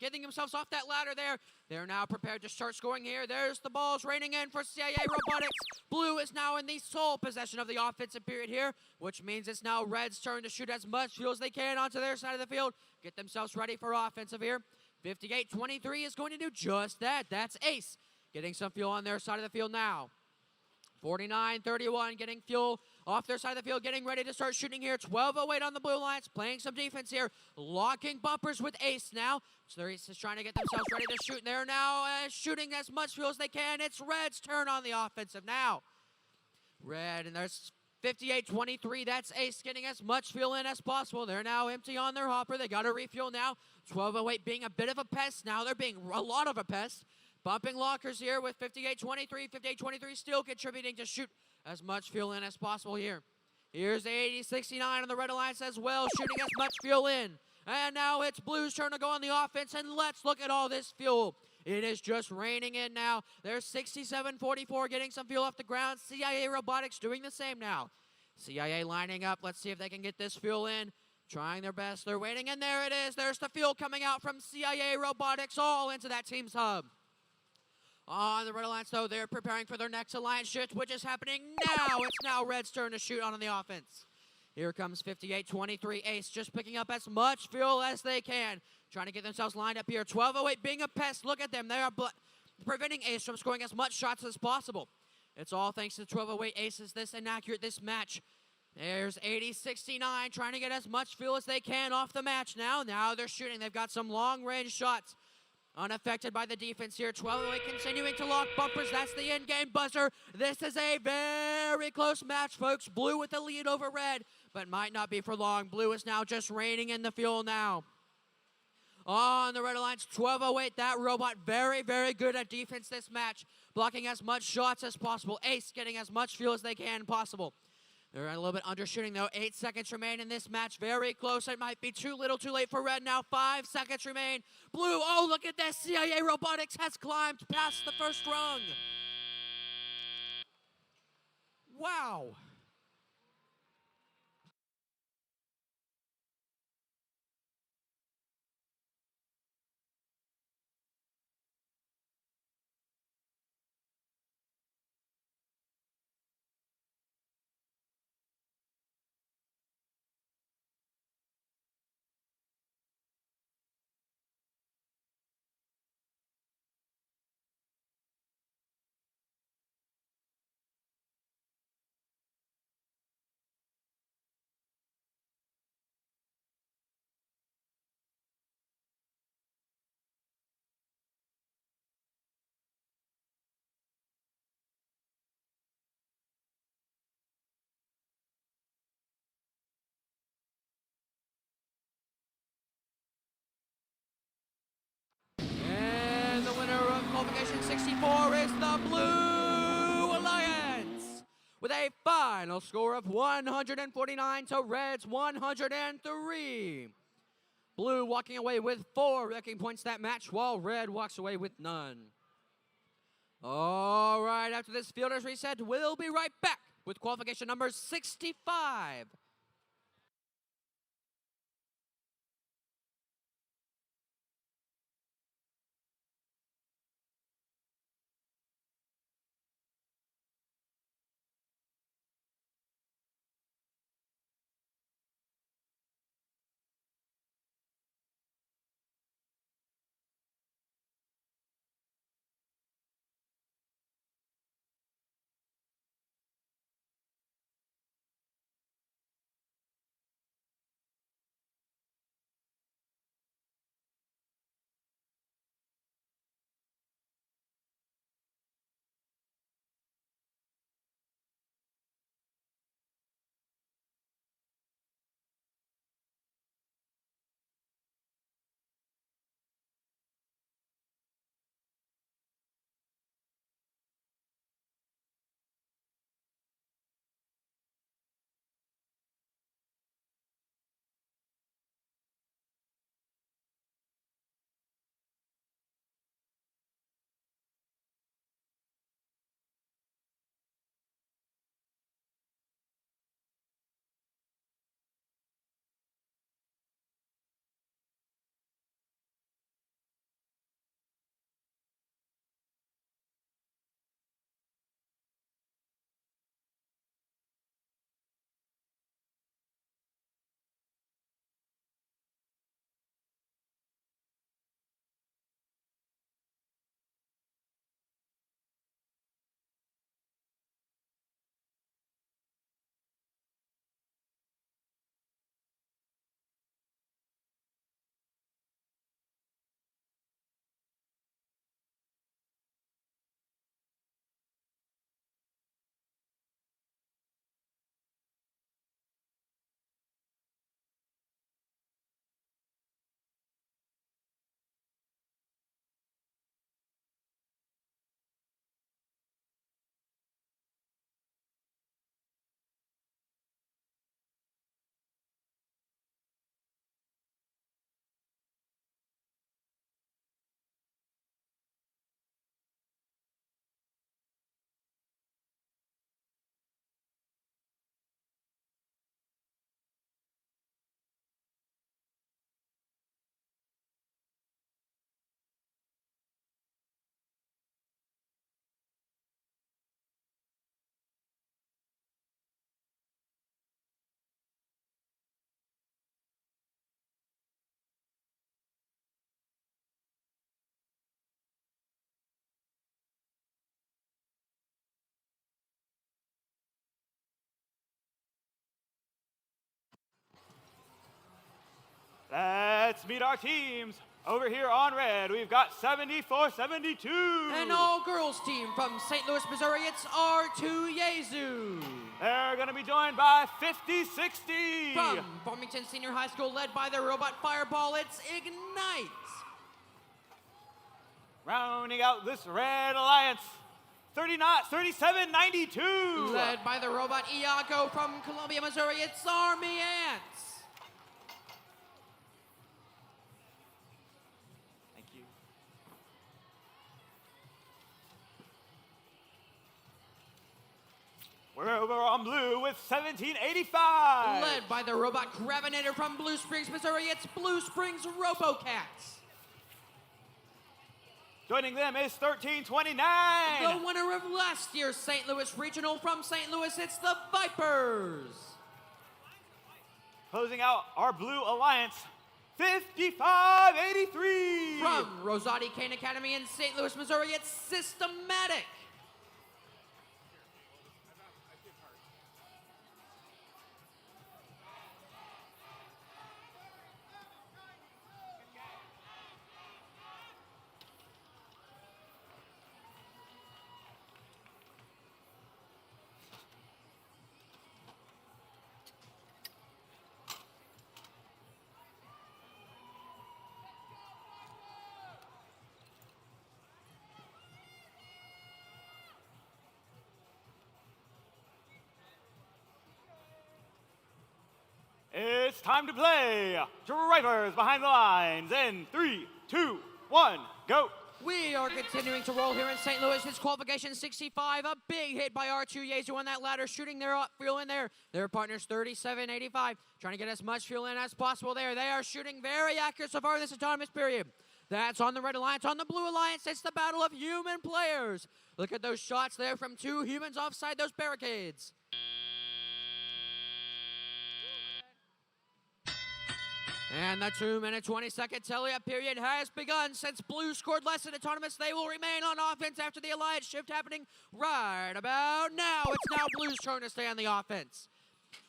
getting themselves off that ladder there. They're now prepared to start scoring here. There's the balls raining in for CIA Robotics. Blue is now in the sole possession of the offensive period here, which means it's now Red's turn to shoot as much fuel as they can onto their side of the field. Get themselves ready for offensive here. 58-23 is going to do just that. That's Ace getting some fuel on their side of the field now. 49-31 getting fuel off their side of the field, getting ready to start shooting here. 12:08 on the blue lines, playing some defense here, locking bumpers with Ace now. So Ace is trying to get themselves ready to shoot. They're now shooting as much fuel as they can. It's Red's turn on the offensive now. Red, and there's 58-23. That's Ace getting as much fuel in as possible. They're now empty on their hopper. They got to refuel now. 12:08 being a bit of a pest. Now they're being a lot of a pest. Bumping lockers here with 58-23. 58-23 still contributing to shoot as much fuel in as possible here. Here's 80-69 on the Red Alliance as well, shooting as much fuel in. And now it's Blue's turn to go on the offense, and let's look at all this fuel. It is just raining in now. There's 67-44 getting some fuel off the ground. CIA Robotics doing the same now. CIA lining up. Let's see if they can get this fuel in. Trying their best. They're waiting, and there it is. There's the fuel coming out from CIA Robotics all into that team's hub. On the Red Alliance, though, they're preparing for their next alliance shift, which is happening now. It's now Red's turn to shoot on the offense. Here comes 58-23. Ace just picking up as much fuel as they can. Trying to get themselves lined up here. 12:08 being a pest. Look at them. They are preventing Ace from scoring as much shots as possible. It's all thanks to 12:08 Aces this inaccurate this match. There's 80-69 trying to get as much fuel as they can off the match now. Now they're shooting. They've got some long-range shots. Unaffected by the defense here. 12:08 continuing to lock bumpers. That's the in-game buzzer. This is a very close match, folks. Blue with the lead over Red, but might not be for long. Blue is now just raining in the fuel now. On the Red Alliance, 12:08. That robot very, very good at defense this match. Blocking as much shots as possible. Ace getting as much fuel as they can possible. They're a little bit undershooting, though. 8 seconds remain in this match. Very close. It might be too little, too late for Red now. 5 seconds remain. Blue, oh, look at this. CIA Robotics has climbed past the first rung. Wow. And the winner of qualification 64 is the Blue Alliance with a final score of 149 to Red's 103. Blue walking away with 4 wrecking points that match, while Red walks away with none. All right, after this fielders reset, we'll be right back with qualification number 65. Let's meet our teams. Over here on red, we've got 74-72. An all-girls team from St. Louis, Missouri, it's R2 Yezu. They're going to be joined by 50-60. From Farmington Senior High School, led by their robot fireball, it's Ignite. Rounding out this red alliance, 37-92. Led by the robot Iago from Columbia, Missouri, it's Army Ants. Thank you. We're over on blue with 1785. Led by the robot Gravinator from Blue Springs, Missouri, it's Blue Springs RoboCats. Joining them is 1329. The winner of last year's St. Louis Regional from St. Louis, it's the Vipers. Closing out our blue alliance, 5583. From Rosati Kane Academy in St. Louis, Missouri, it's Systematic. It's time to play. Drivers behind the lines in 3, 2, 1, go. We are continuing to roll here in St. Louis. It's qualification 65. A big hit by R2 Yezu on that ladder, shooting their fuel in there. Their partners 37-85, trying to get as much fuel in as possible there. They are shooting very accurate so far in this autonomous period. That's on the red alliance. On the blue alliance, it's the battle of human players. Look at those shots there from two humans offside those barricades. And the 2-minute, 20-second tally-up period has begun. Since blue scored less in autonomous, they will remain on offense after the alliance shift happening right about now. It's now blue's turn to stay on the offense.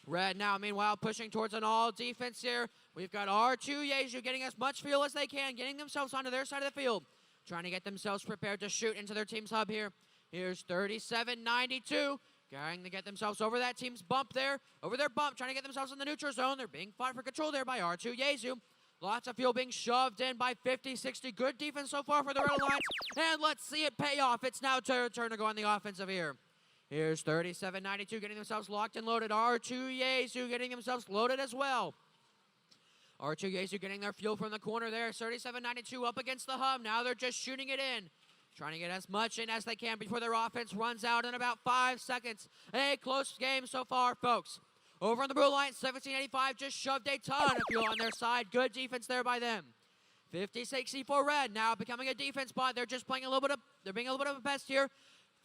Red now, meanwhile, pushing towards an all-defense here. We've got R2 Yezu getting as much fuel as they can, getting themselves onto their side of the field, trying to get themselves prepared to shoot into their team's hub here. Here's 37-92. Trying to get themselves over that team's bump there. Over their bump, trying to get themselves in the neutral zone. They're being fought for control there by R2 Yezu. Lots of fuel being shoved in by 50-60. Good defense so far for the Red Alliance. And let's see it pay off. It's now their turn to go on the offensive here. Here's 37-92 getting themselves locked and loaded. R2 Yezu getting themselves loaded as well. R2 Yezu getting their fuel from the corner there. 37-92 up against the hub. Now they're just shooting it in. Trying to get as much in as they can before their offense runs out in about 5 seconds. A close game so far, folks. Over on the blue line, 1785 just shoved a ton of fuel on their side. Good defense there by them. 50-60 for red, now becoming a defense spot. They're just playing they're being a little bit of a pest here.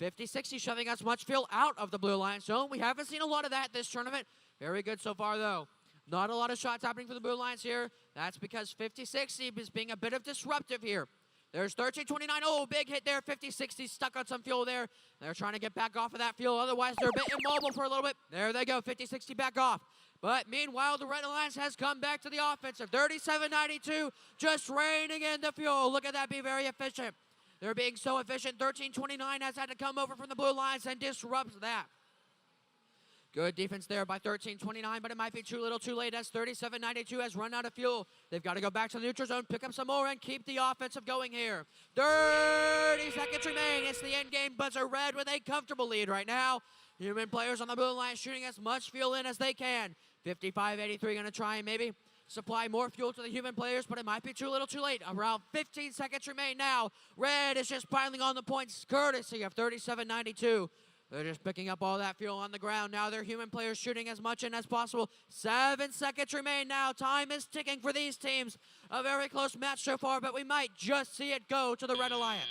50-60 shoving as much fuel out of the blue line zone. We haven't seen a lot of that this tournament. Very good so far, though. Not a lot of shots happening for the blue lines here. That's because 50-60 is being a bit of disruptive here. There's 13-29. Oh, big hit there. 50-60 stuck on some fuel there. They're trying to get back off of that fuel. Otherwise, they're a bit immobile for a little bit. There they go. 50-60 back off. But meanwhile, the Red Alliance has come back to the offensive. 37-92 just raining in the fuel. Look at that be very efficient. They're being so efficient. 13-29 has had to come over from the blue lines and disrupts that. Good defense there by 13-29, but it might be too little too late as 37-92 has run out of fuel. They've got to go back to the neutral zone, pick up some more, and keep the offensive going here. 30 seconds remain. It's the end game buzzer. Red with a comfortable lead right now. Human players on the blue line shooting as much fuel in as they can. 55-83 going to try and maybe supply more fuel to the human players, but it might be too little too late. Around 15 seconds remain now. Red is just piling on the points courtesy of 37-92. They're just picking up all that fuel on the ground. Now their human players shooting as much in as possible. 7 seconds remain now. Time is ticking for these teams. A very close match so far, but we might just see it go to the Red Alliance.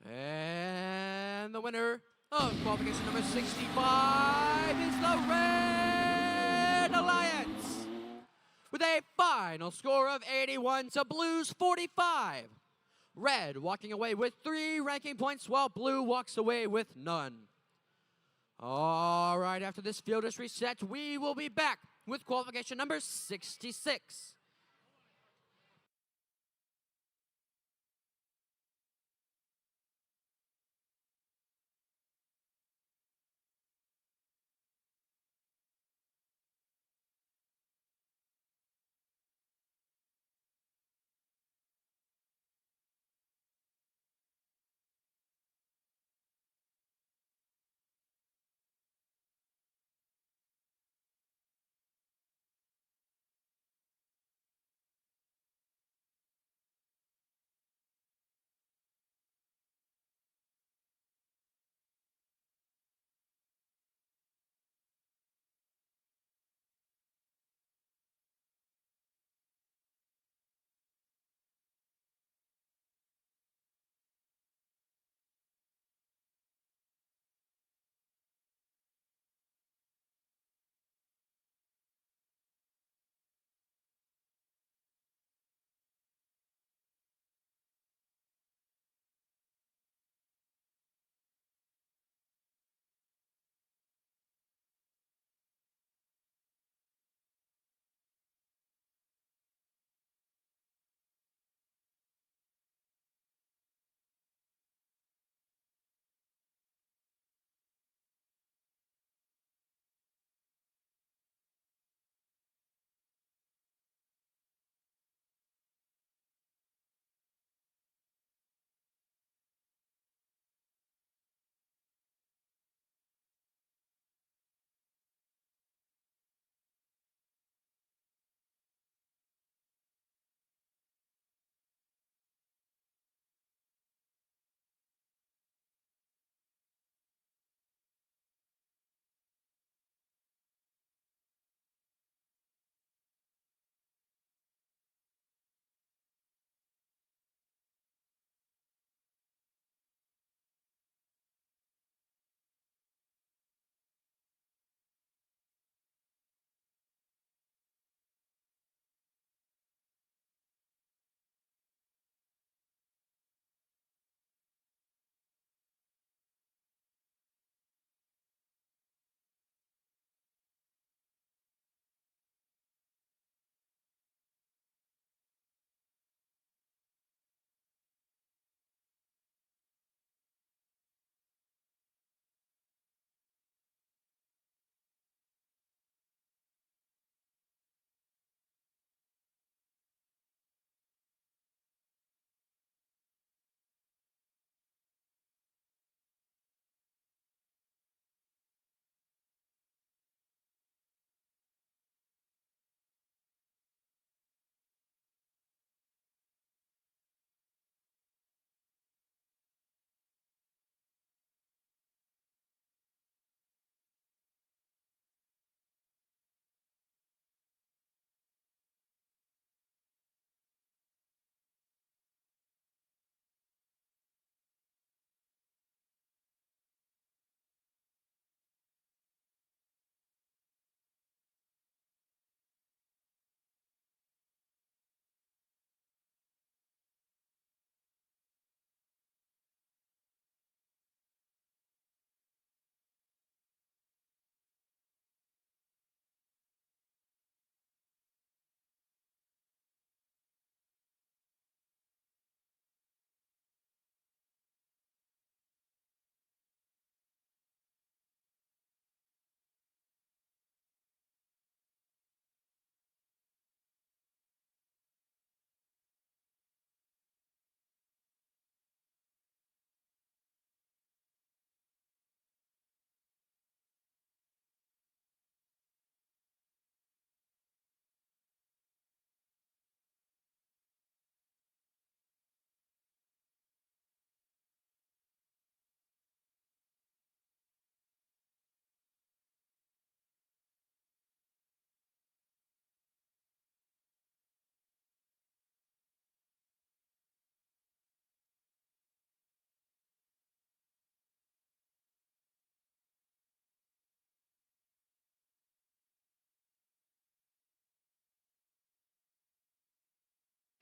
And the winner of qualification number 65 is the Red Alliance with a final score of 81 to Blue's 45. Red walking away with 3 ranking points while Blue walks away with none. All right, after this field is reset, we will be back with qualification number 66.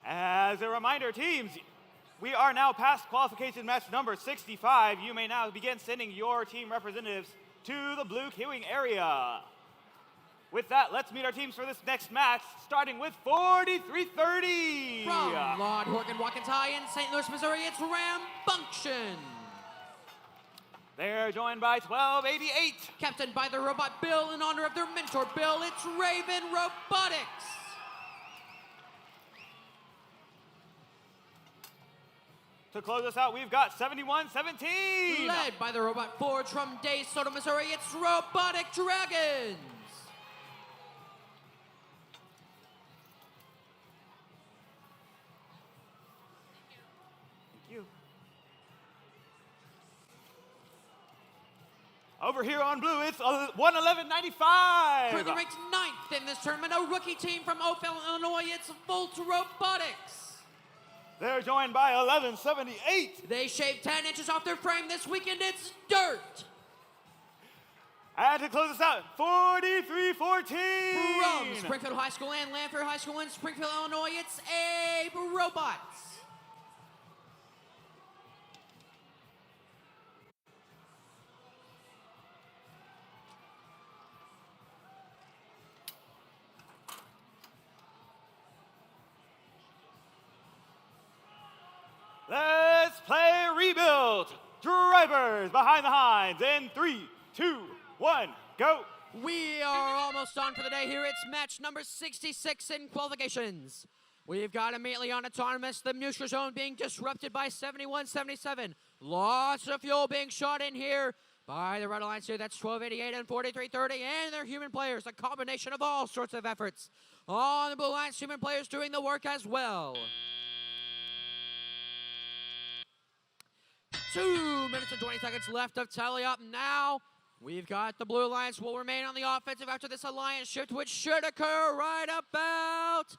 As a reminder, teams, we are now past qualification match number 65. You may now begin sending your team representatives to the blue queuing area. With that, let's meet our teams for this next match, starting with 4330. From Lord Horgan Wakantai in St. Louis, Missouri, it's Rambunction. They're joined by 1288. Captained by the robot Bill in honor of their mentor Bill, it's Raven Robotics. To close us out, we've got 7117. Led by the robot Forge from DeSoto, Missouri, it's Robotic Dragons. Thank you. Over here on blue, it's 111.95. Currently ranked 9th in this tournament, a rookie team from Oakville, Illinois, it's Volt Robotics. They're joined by 1178. They shaved 10 inches off their frame this weekend, it's Dirt. And to close us out, 4314. From Springfield High School and Lanford High School in Springfield, Illinois, it's Abe Robots. Let's play Rebuild. Drivers behind the Hinds in 3, 2, 1, go. We are almost done for the day here. It's match number 66 in qualifications. We've got immediately on autonomous, the neutral zone being disrupted by 7177. Lots of fuel being shot in here by the Red Alliance here. That's 1288 and 4330 and their human players. A combination of all sorts of efforts. On the Blue Alliance, human players doing the work as well. 2 minutes and 20 seconds left of tally up now. We've got the Blue Alliance will remain on the offensive after this alliance shift, which should occur right about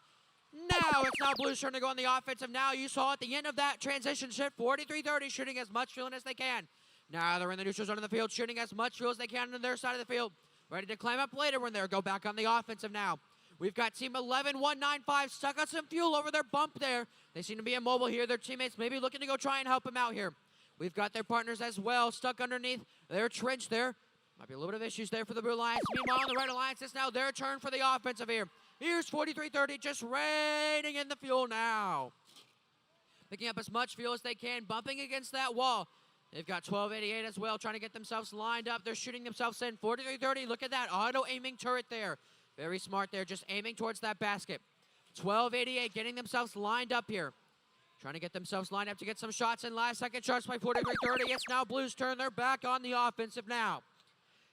now. It's now Blue's turn to go on the offensive now. You saw at the end of that transition shift, 4330 shooting as much fuel as they can. Now they're in the neutral zone of the field, shooting as much fuel as they can on their side of the field. Ready to climb up later when they go back on the offensive now. We've got team 11195 stuck on some fuel over their bump there. They seem to be immobile here. Their teammates maybe looking to go try and help them out here. We've got their partners as well stuck underneath their trench there. Might be a little bit of issues there for the Blue Alliance. Meanwhile, on the Red Alliance, it's now their turn for the offensive here. Here's 4330 just raining in the fuel now. Picking up as much fuel as they can, bumping against that wall. They've got 1288 as well, trying to get themselves lined up. They're shooting themselves in. 4330, look at that auto-aiming turret there. Very smart there, just aiming towards that basket. 1288 getting themselves lined up here. Trying to get themselves lined up to get some shots in. Last second shots by 4330. It's now Blue's turn. They're back on the offensive now.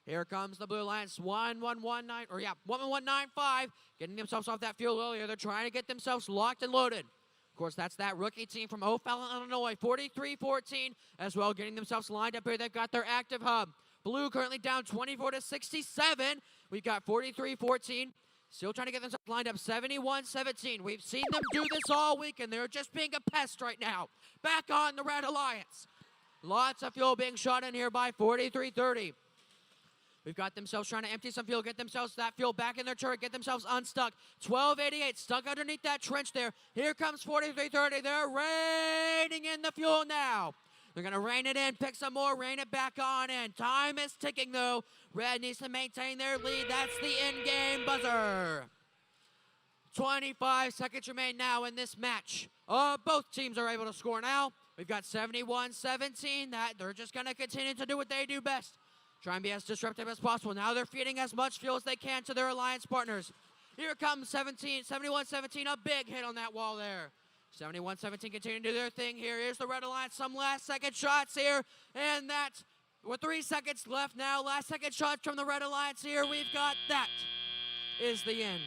Here comes the Blue Alliance, 1195, getting themselves off that fuel earlier. They're trying to get themselves locked and loaded. Of course, that's that rookie team from O'Fallon, Illinois, 4314 as well, getting themselves lined up here. They've got their active hub. Blue currently down 24-67. We've got 4314. Still trying to get themselves lined up, 71-17. We've seen them do this all week, and they're just being a pest right now. Back on the Red Alliance. Lots of fuel being shot in here by 4330. We've got themselves trying to empty some fuel, get themselves that fuel back in their turret, get themselves unstuck. 1288 stuck underneath that trench there. Here comes 4330. They're raining in the fuel now. They're going to rain it in, pick some more, rain it back on in. Time is ticking, though. Red needs to maintain their lead. That's the in-game buzzer. 25 seconds remain now in this match. Both teams are able to score now. We've got 71-17. That they're just going to continue to do what they do best. Try and be as disruptive as possible. Now they're feeding as much fuel as they can to their alliance partners. Here comes 71-17, a big hit on that wall there. 71-17 continue to do their thing here. Here's the Red Alliance, some last second shots here. And that, with 3 seconds left now, last second shot from the Red Alliance here. We've got that is the end.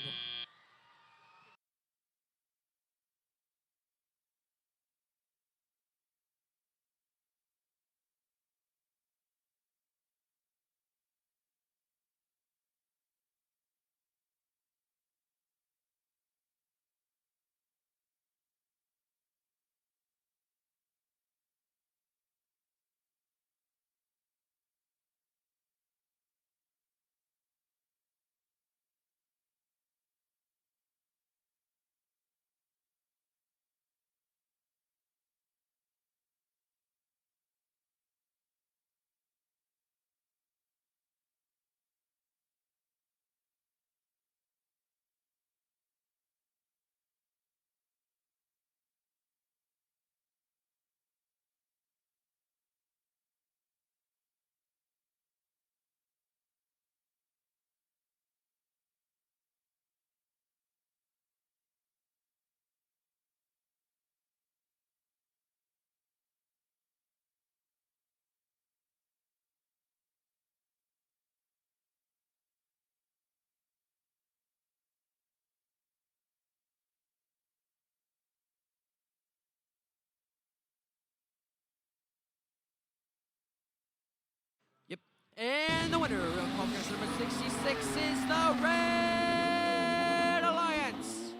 And the winner of qualification number 66 is the Red Alliance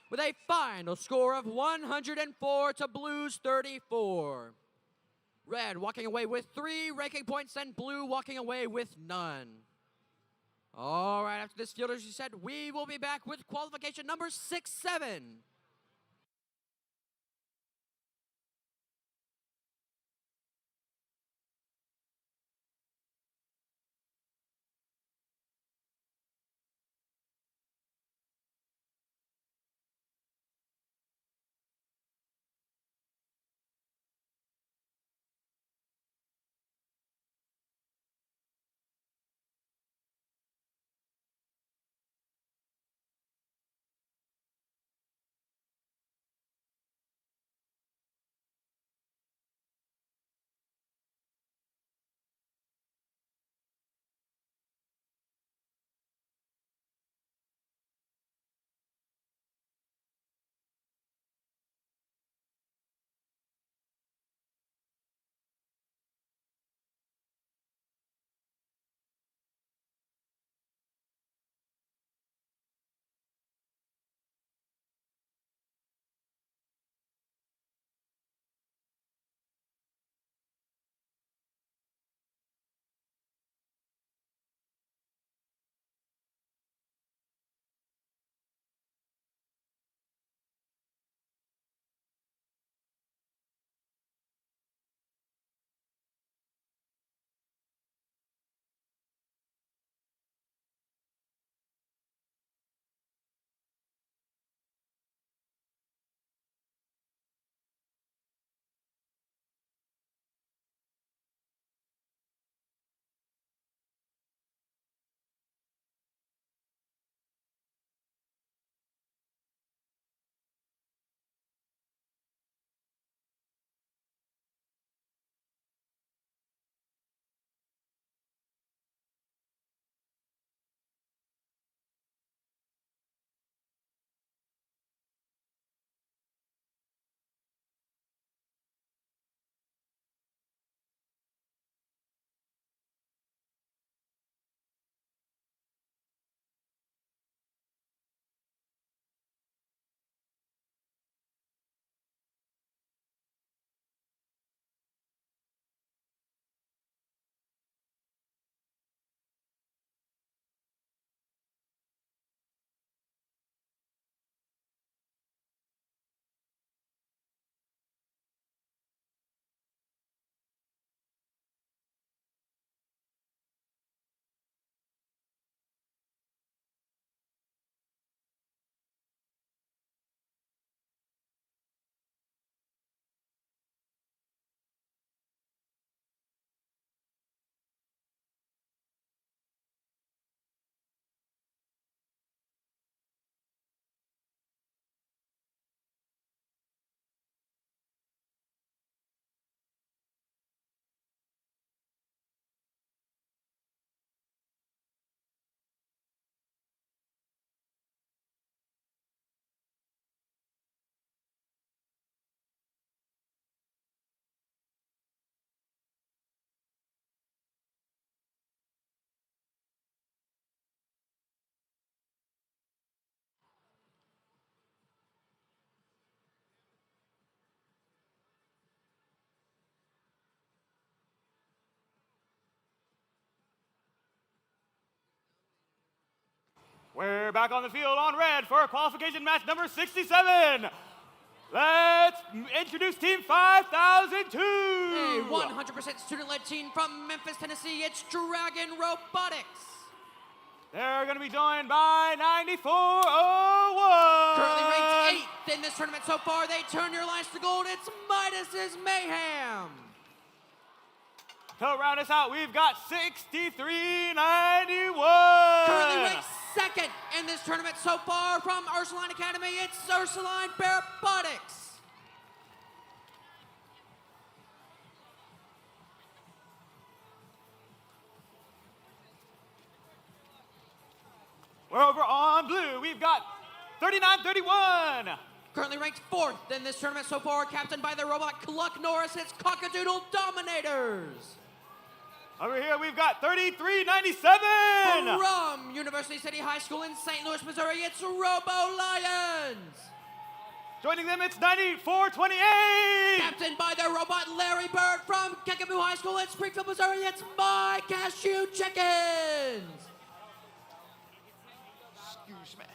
with a final score of 104 to Blue's 34. Red walking away with 3 ranking points and Blue walking away with none. All right, after this field, as you said, we will be back with qualification number 6-7. We're back on the field on red for qualification match number 67. Let's introduce Team 5002. A 100% student-led team from Memphis, Tennessee. It's Dragon Robotics. They're going to be joined by 9401. Currently ranked 8th in this tournament so far. They turn your lines to gold. It's Midas's Mayhem. To round us out, we've got 6391. Currently ranked 2nd in this tournament so far from Ursuline Academy. It's Ursuline Robotics. We're over on blue. We've got 3931. Currently ranked 4th in this tournament so far, captained by the robot Cluck Norris. It's Cockadoodle Dominators. Over here we've got 3397. From University City High School in St. Louis, Missouri, it's Robo Lions. Joining them, it's 9428. Captained by the robot Larry Bird from Kickapoo High School in Springfield, Missouri, it's My Cashew Chickens. Excuse me.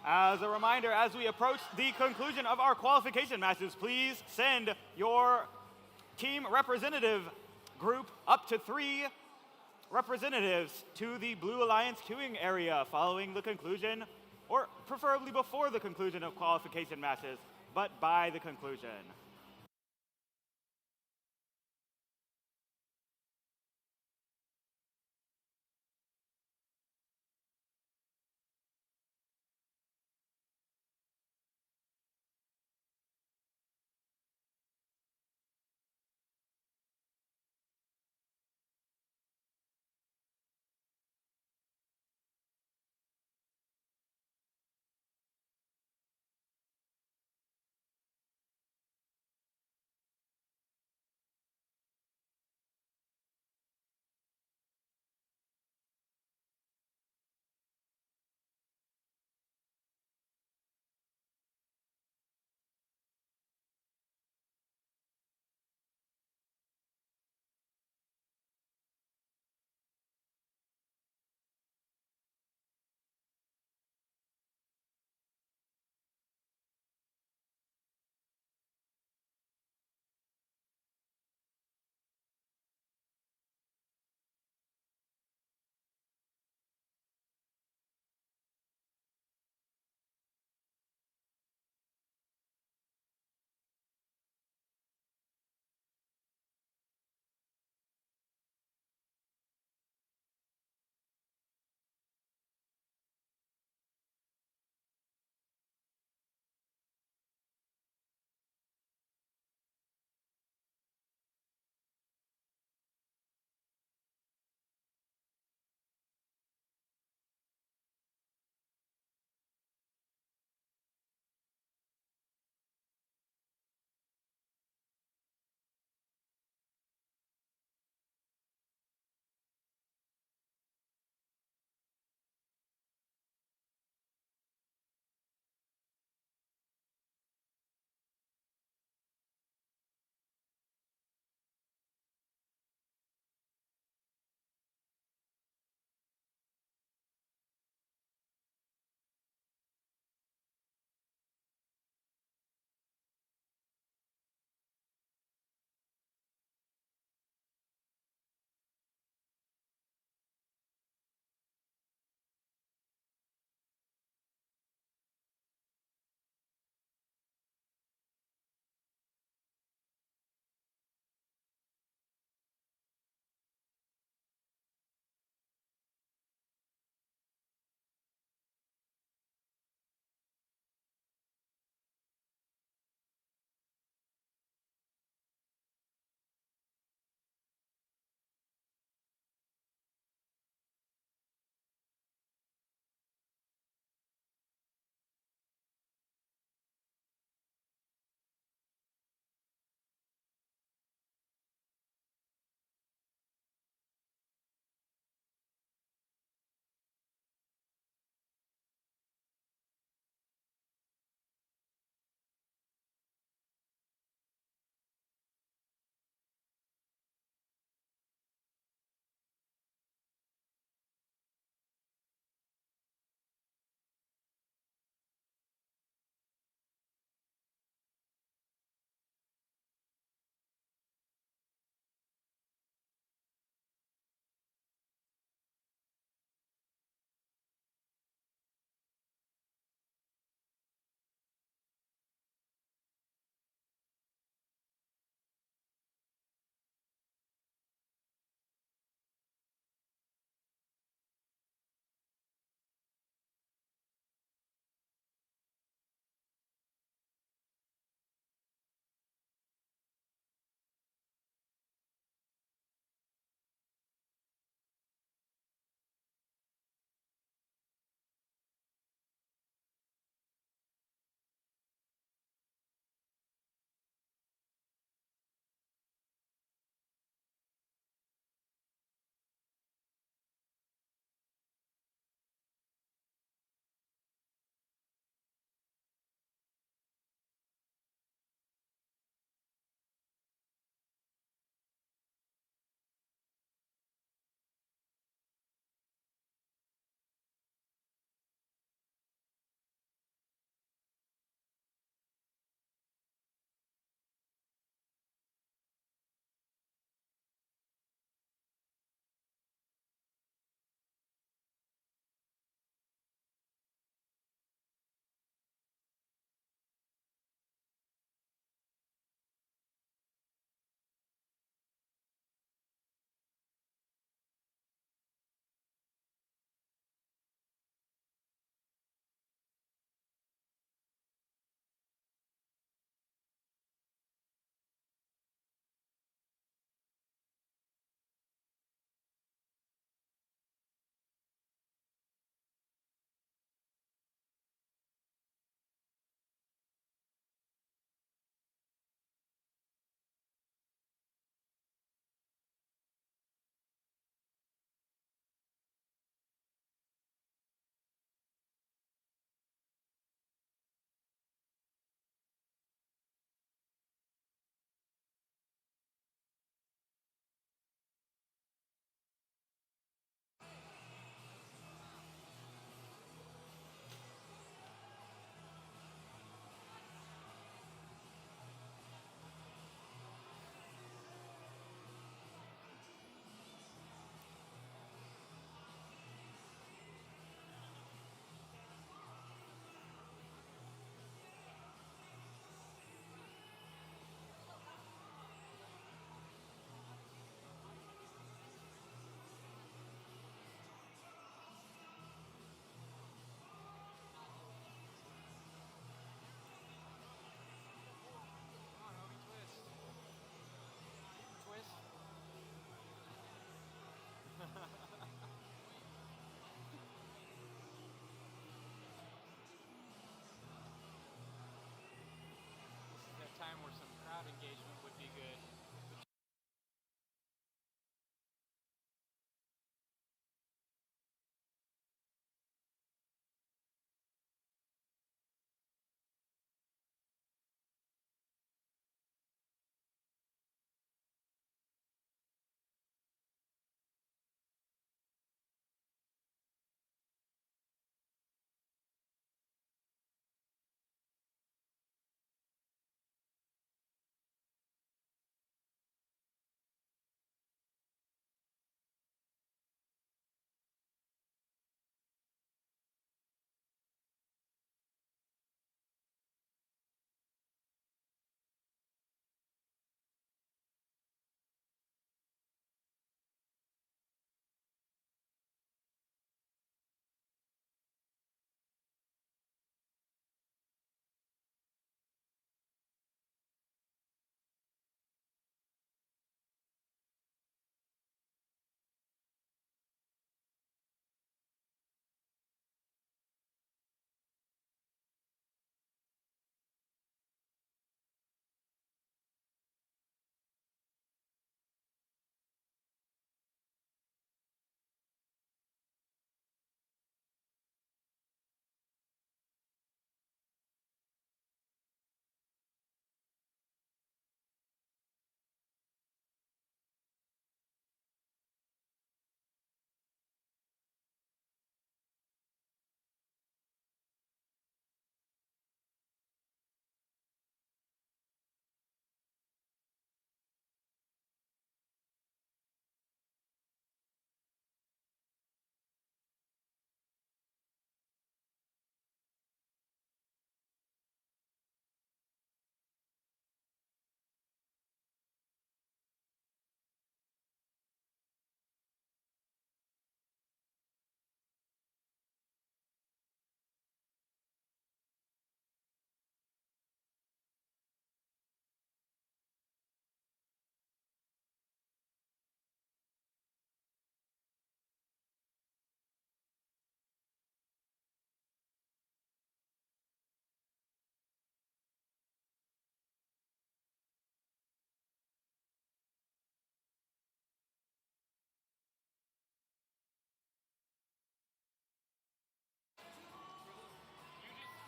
As a reminder, as we approach the conclusion of our qualification matches, please send your team representative group up to 3 representatives to the Blue Alliance queuing area following the conclusion, or preferably before the conclusion of qualification matches, but by the conclusion.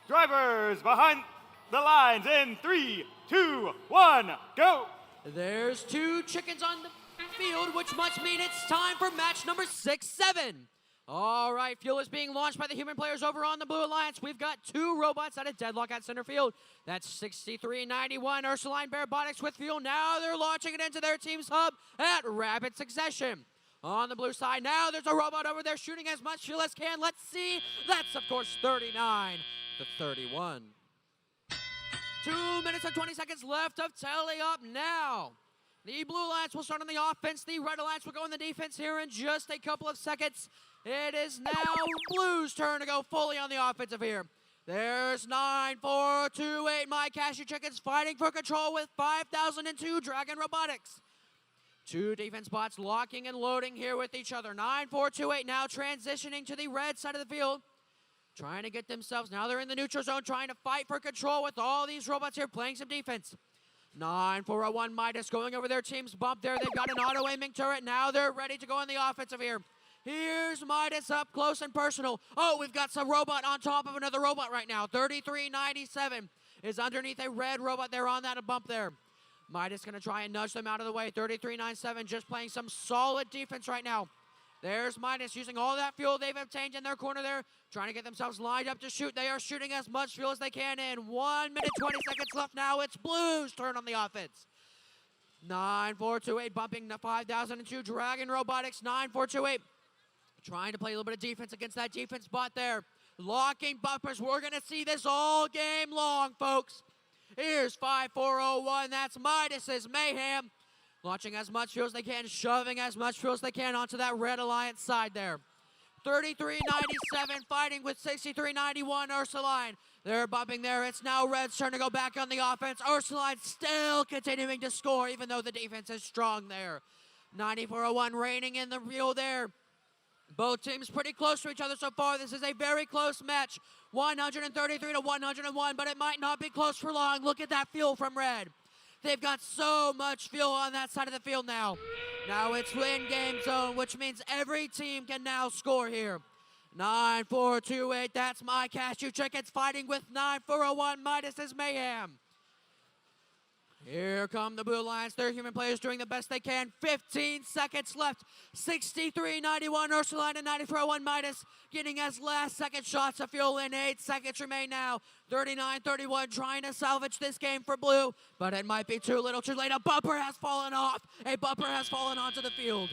Drivers behind the lines in 3, 2, 1, go! There's 2 chickens on the field, which must mean it's time for match number 6-7. All right, fuel is being launched by the human players over on the Blue Alliance. We've got 2 robots at a deadlock at center field. That's 6391 Ursuline Robotics with fuel. Now they're launching it into their team's hub at rapid succession. On the blue side, now there's a robot over there shooting as much fuel as can. Let's see. That's, of course, 39 to 31. 2 minutes and 20 seconds left of tally up now. The Blue Alliance will start on the offense. The Red Alliance will go on the defense here in just a couple of seconds. It is now Blue's turn to go fully on the offensive here. There's 9, 4, 2, 8. My Cashew Chickens fighting for control with 5002 Dragon Robotics. 2 defense bots locking and loading here with each other. 9, 4, 2, 8 now transitioning to the red side of the field. Trying to get themselves, now they're in the neutral zone, trying to fight for control with all these robots here playing some defense. 9-4-1 Midas going over their team's bump there. They've got an auto-aiming turret. Now they're ready to go on the offensive here. Here's Midas up close and personal. Oh, we've got some robot on top of another robot right now. 3397 is underneath a red robot there on that bump there. Midas going to try and nudge them out of the way. 3397 just playing some solid defense right now. There's Midas using all that fuel they've obtained in their corner there, trying to get themselves lined up to shoot. They are shooting as much fuel as they can in 1 minute, 20 seconds left now. It's Blue's turn on the offense. 9-4-2-8 bumping the 5002 Dragon Robotics. 9-4-2-8 trying to play a little bit of defense against that defense bot there. Locking bumpers. We're going to see this all game long, folks. Here's 5401. That's Midas's Mayhem. Launching as much fuel as they can, shoving as much fuel as they can onto that Red Alliance side there. 3397 fighting with 6391 Ursuline. They're bumping there. It's now Red's turn to go back on the offense. Ursuline still continuing to score even though the defense is strong there. 9401 reigning in the field there. Both teams pretty close to each other so far. This is a very close match. 133 to 101, but it might not be close for long. Look at that fuel from Red. They've got so much fuel on that side of the field now. Now it's in-game zone, which means every team can now score here. 9-4-2-8, that's My Cashew Chickens fighting with 9401 Midas's Mayhem. Here come the Blue Alliance. Their human players doing the best they can. 15 seconds left. 63-91 Ursuline and 9401 Midas getting as last second shots of fuel in. 8 seconds remain now. 39-31 trying to salvage this game for Blue, but it might be too little too late. A bumper has fallen off. A bumper has fallen onto the field.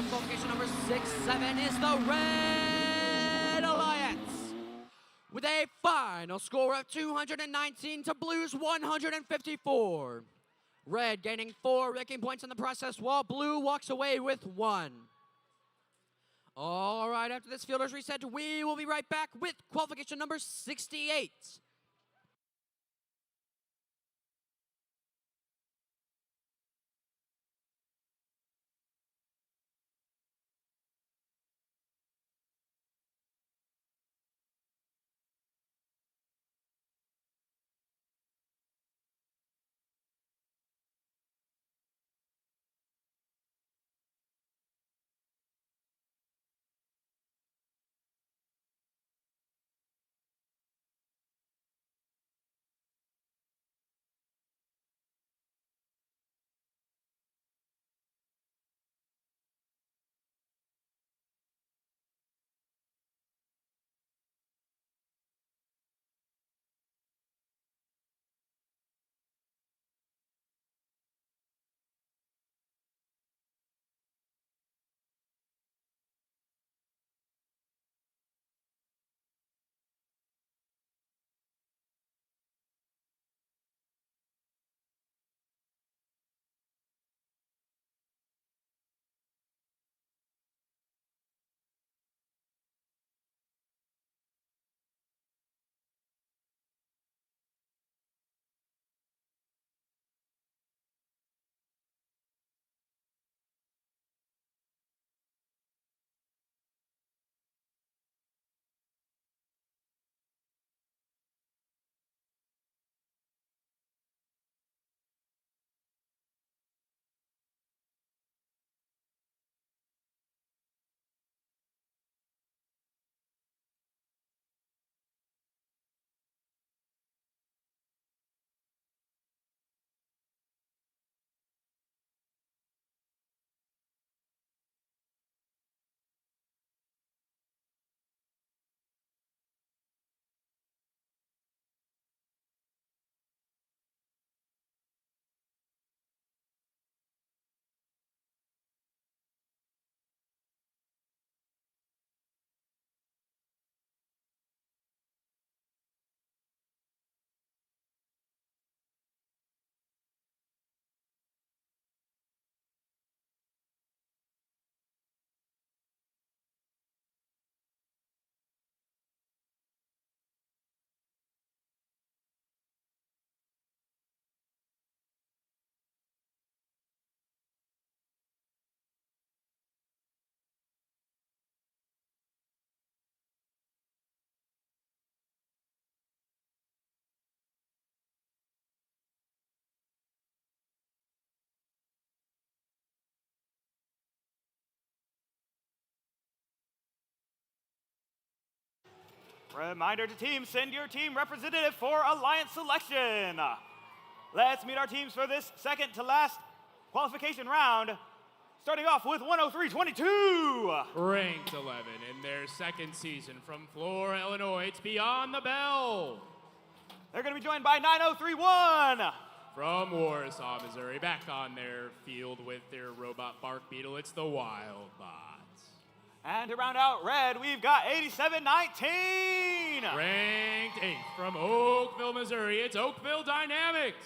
Qualification number 6-7 is the Red Alliance with a final score of 219 to Blue's 154. Red gaining 4 ranking points in the process while Blue walks away with 1. All right, after this fielders reset, we will be right back with qualification number 68. Reminder to teams, send your team representative for alliance selection. Let's meet our teams for this second to last qualification round. Starting off with 103-22. Ranked 11 in their second season from Flora, Illinois, it's Beyond the Bell. They're going to be joined by 9031. From Warsaw, Missouri, back on their field with their robot bark beetle, it's the Wildbots. And to round out red, we've got 8719. Ranked 8th from Oakville, Missouri, it's Oakville Dynamics.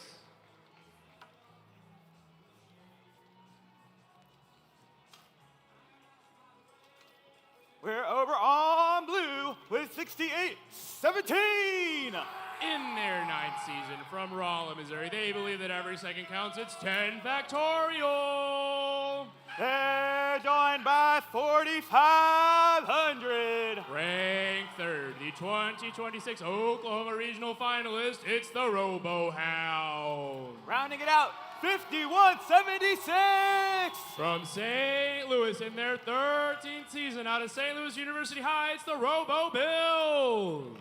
We're over on blue with 6817. In their 9th season from Rolla, Missouri, they believe that every second counts. It's 10 factorial. They're joined by 4500. Ranked 3rd, the 2026 Oklahoma Regional Finalist, it's the Robohound. Rounding it out, 5176. From St. Louis in their 13th season out of St. Louis University High, it's the Robo Bills.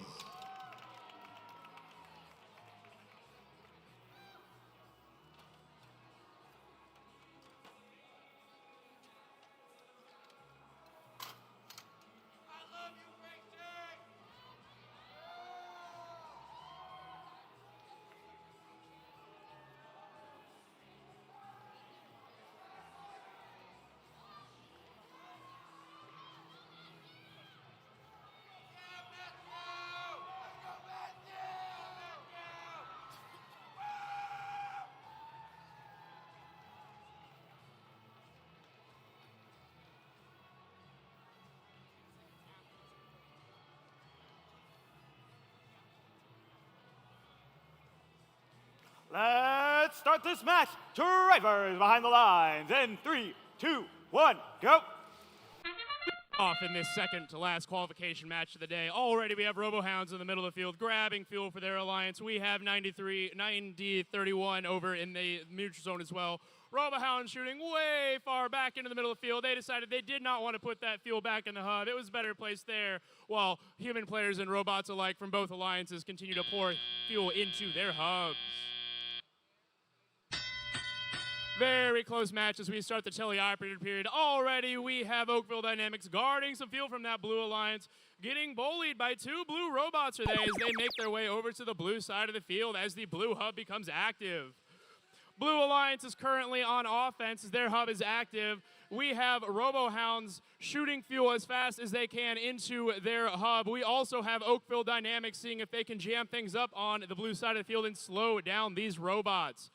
Let's start this match. Drivers behind the lines. In 3, 2, 1, go. Off in this second to last qualification match of the day. Already we have Robohounds in the middle of the field grabbing fuel for their alliance. We have 90-31 over in the neutral zone as well. Robohounds shooting way far back into the middle of the field. They decided they did not want to put that fuel back in the hub. It was better placed there, while human players and robots alike from both alliances continue to pour fuel into their hubs. Very close match as we start the teleoperated period. Already we have Oakville Dynamics guarding some fuel from that blue alliance, getting bullied by 2 blue robots today as they make their way over to the blue side of the field as the blue hub becomes active. Blue Alliance is currently on offense as their hub is active. We have Robohounds shooting fuel as fast as they can into their hub. We also have Oakville Dynamics seeing if they can jam things up on the blue side of the field and slow down these robots.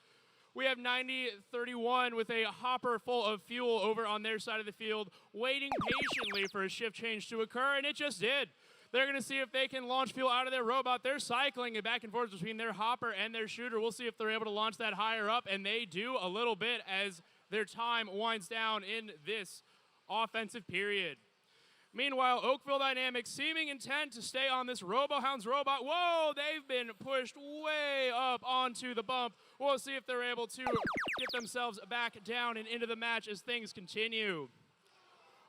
We have 90-31 with a hopper full of fuel over on their side of the field, waiting patiently for a shift change to occur, and it just did. They're going to see if they can launch fuel out of their robot. They're cycling it back and forth between their hopper and their shooter. We'll see if they're able to launch that higher up, and they do a little bit as their time winds down in this offensive period. Meanwhile, Oakville Dynamics seeming intent to stay on this Robohounds robot. Whoa, they've been pushed way up onto the bump. We'll see if they're able to get themselves back down and into the match as things continue.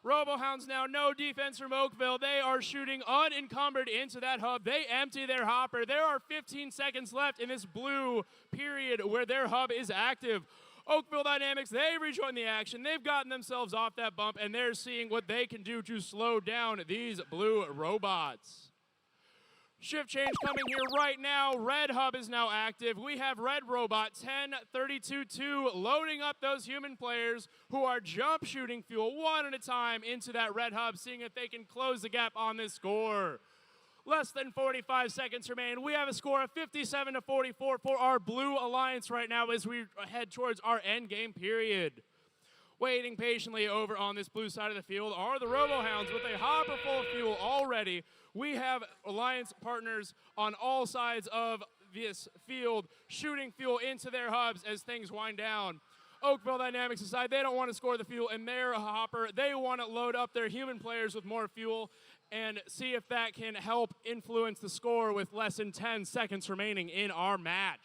Robohounds now, no defense from Oakville. They are shooting unencumbered into that hub. They empty their hopper. There are 15 seconds left in this blue period where their hub is active. Oakville Dynamics, they rejoin the action. They've gotten themselves off that bump, and they're seeing what they can do to slow down these blue robots. Shift change coming here right now. Red hub is now active. We have red robot 10-32-2 loading up those human players who are jump shooting fuel one at a time into that red hub, seeing if they can close the gap on this score. Less than 45 seconds remain. We have a score of 57-44 for our blue alliance right now as we head towards our end game period. Waiting patiently over on this blue side of the field are the Robohounds with a hopper full of fuel already. We have alliance partners on all sides of this field shooting fuel into their hubs as things wind down. Oakville Dynamics decide they don't want to score the fuel in their hopper. They want to load up their human players with more fuel and see if that can help influence the score with less than 10 seconds remaining in our match.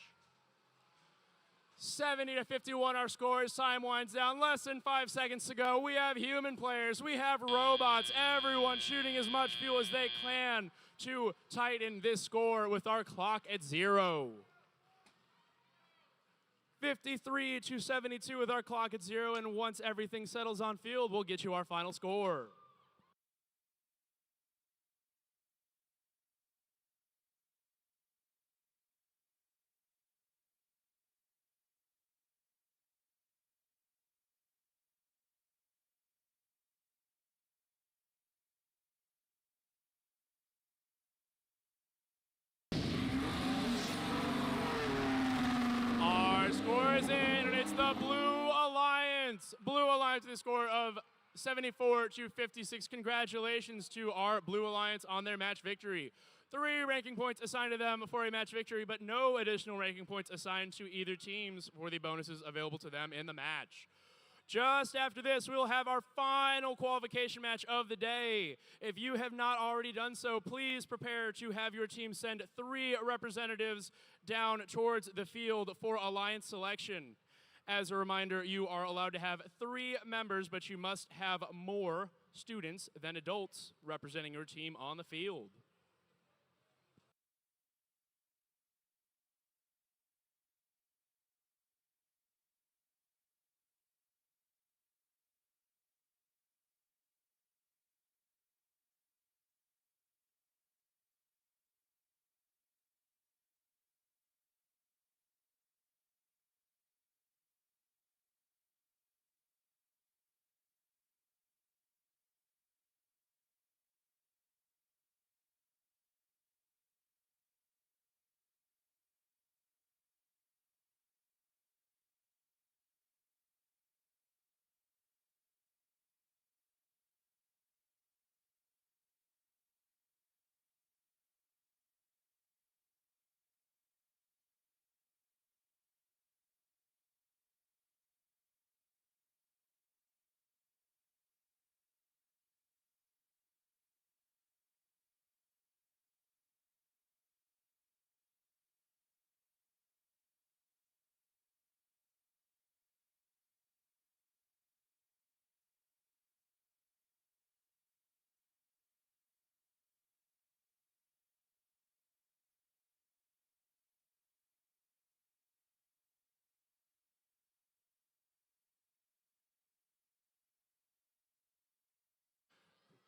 70-51 our score as time winds down. Less than 5 seconds to go. We have human players. We have robots. Everyone shooting as much fuel as they can to tighten this score with our clock at 0. 53-72 with our clock at 0, and once everything settles on field, we'll get you our final score. Score is in, and it's the Blue Alliance. Blue Alliance with a score of 74-56. Congratulations to our Blue Alliance on their match victory. 3 ranking points assigned to them for a match victory, but no additional ranking points assigned to either teams for the bonuses available to them in the match. Just after this, we will have our final qualification match of the day. If you have not already done so, please prepare to have your team send 3 representatives down towards the field for Alliance selection. As a reminder, you are allowed to have 3 members, but you must have more students than adults representing your team on the field.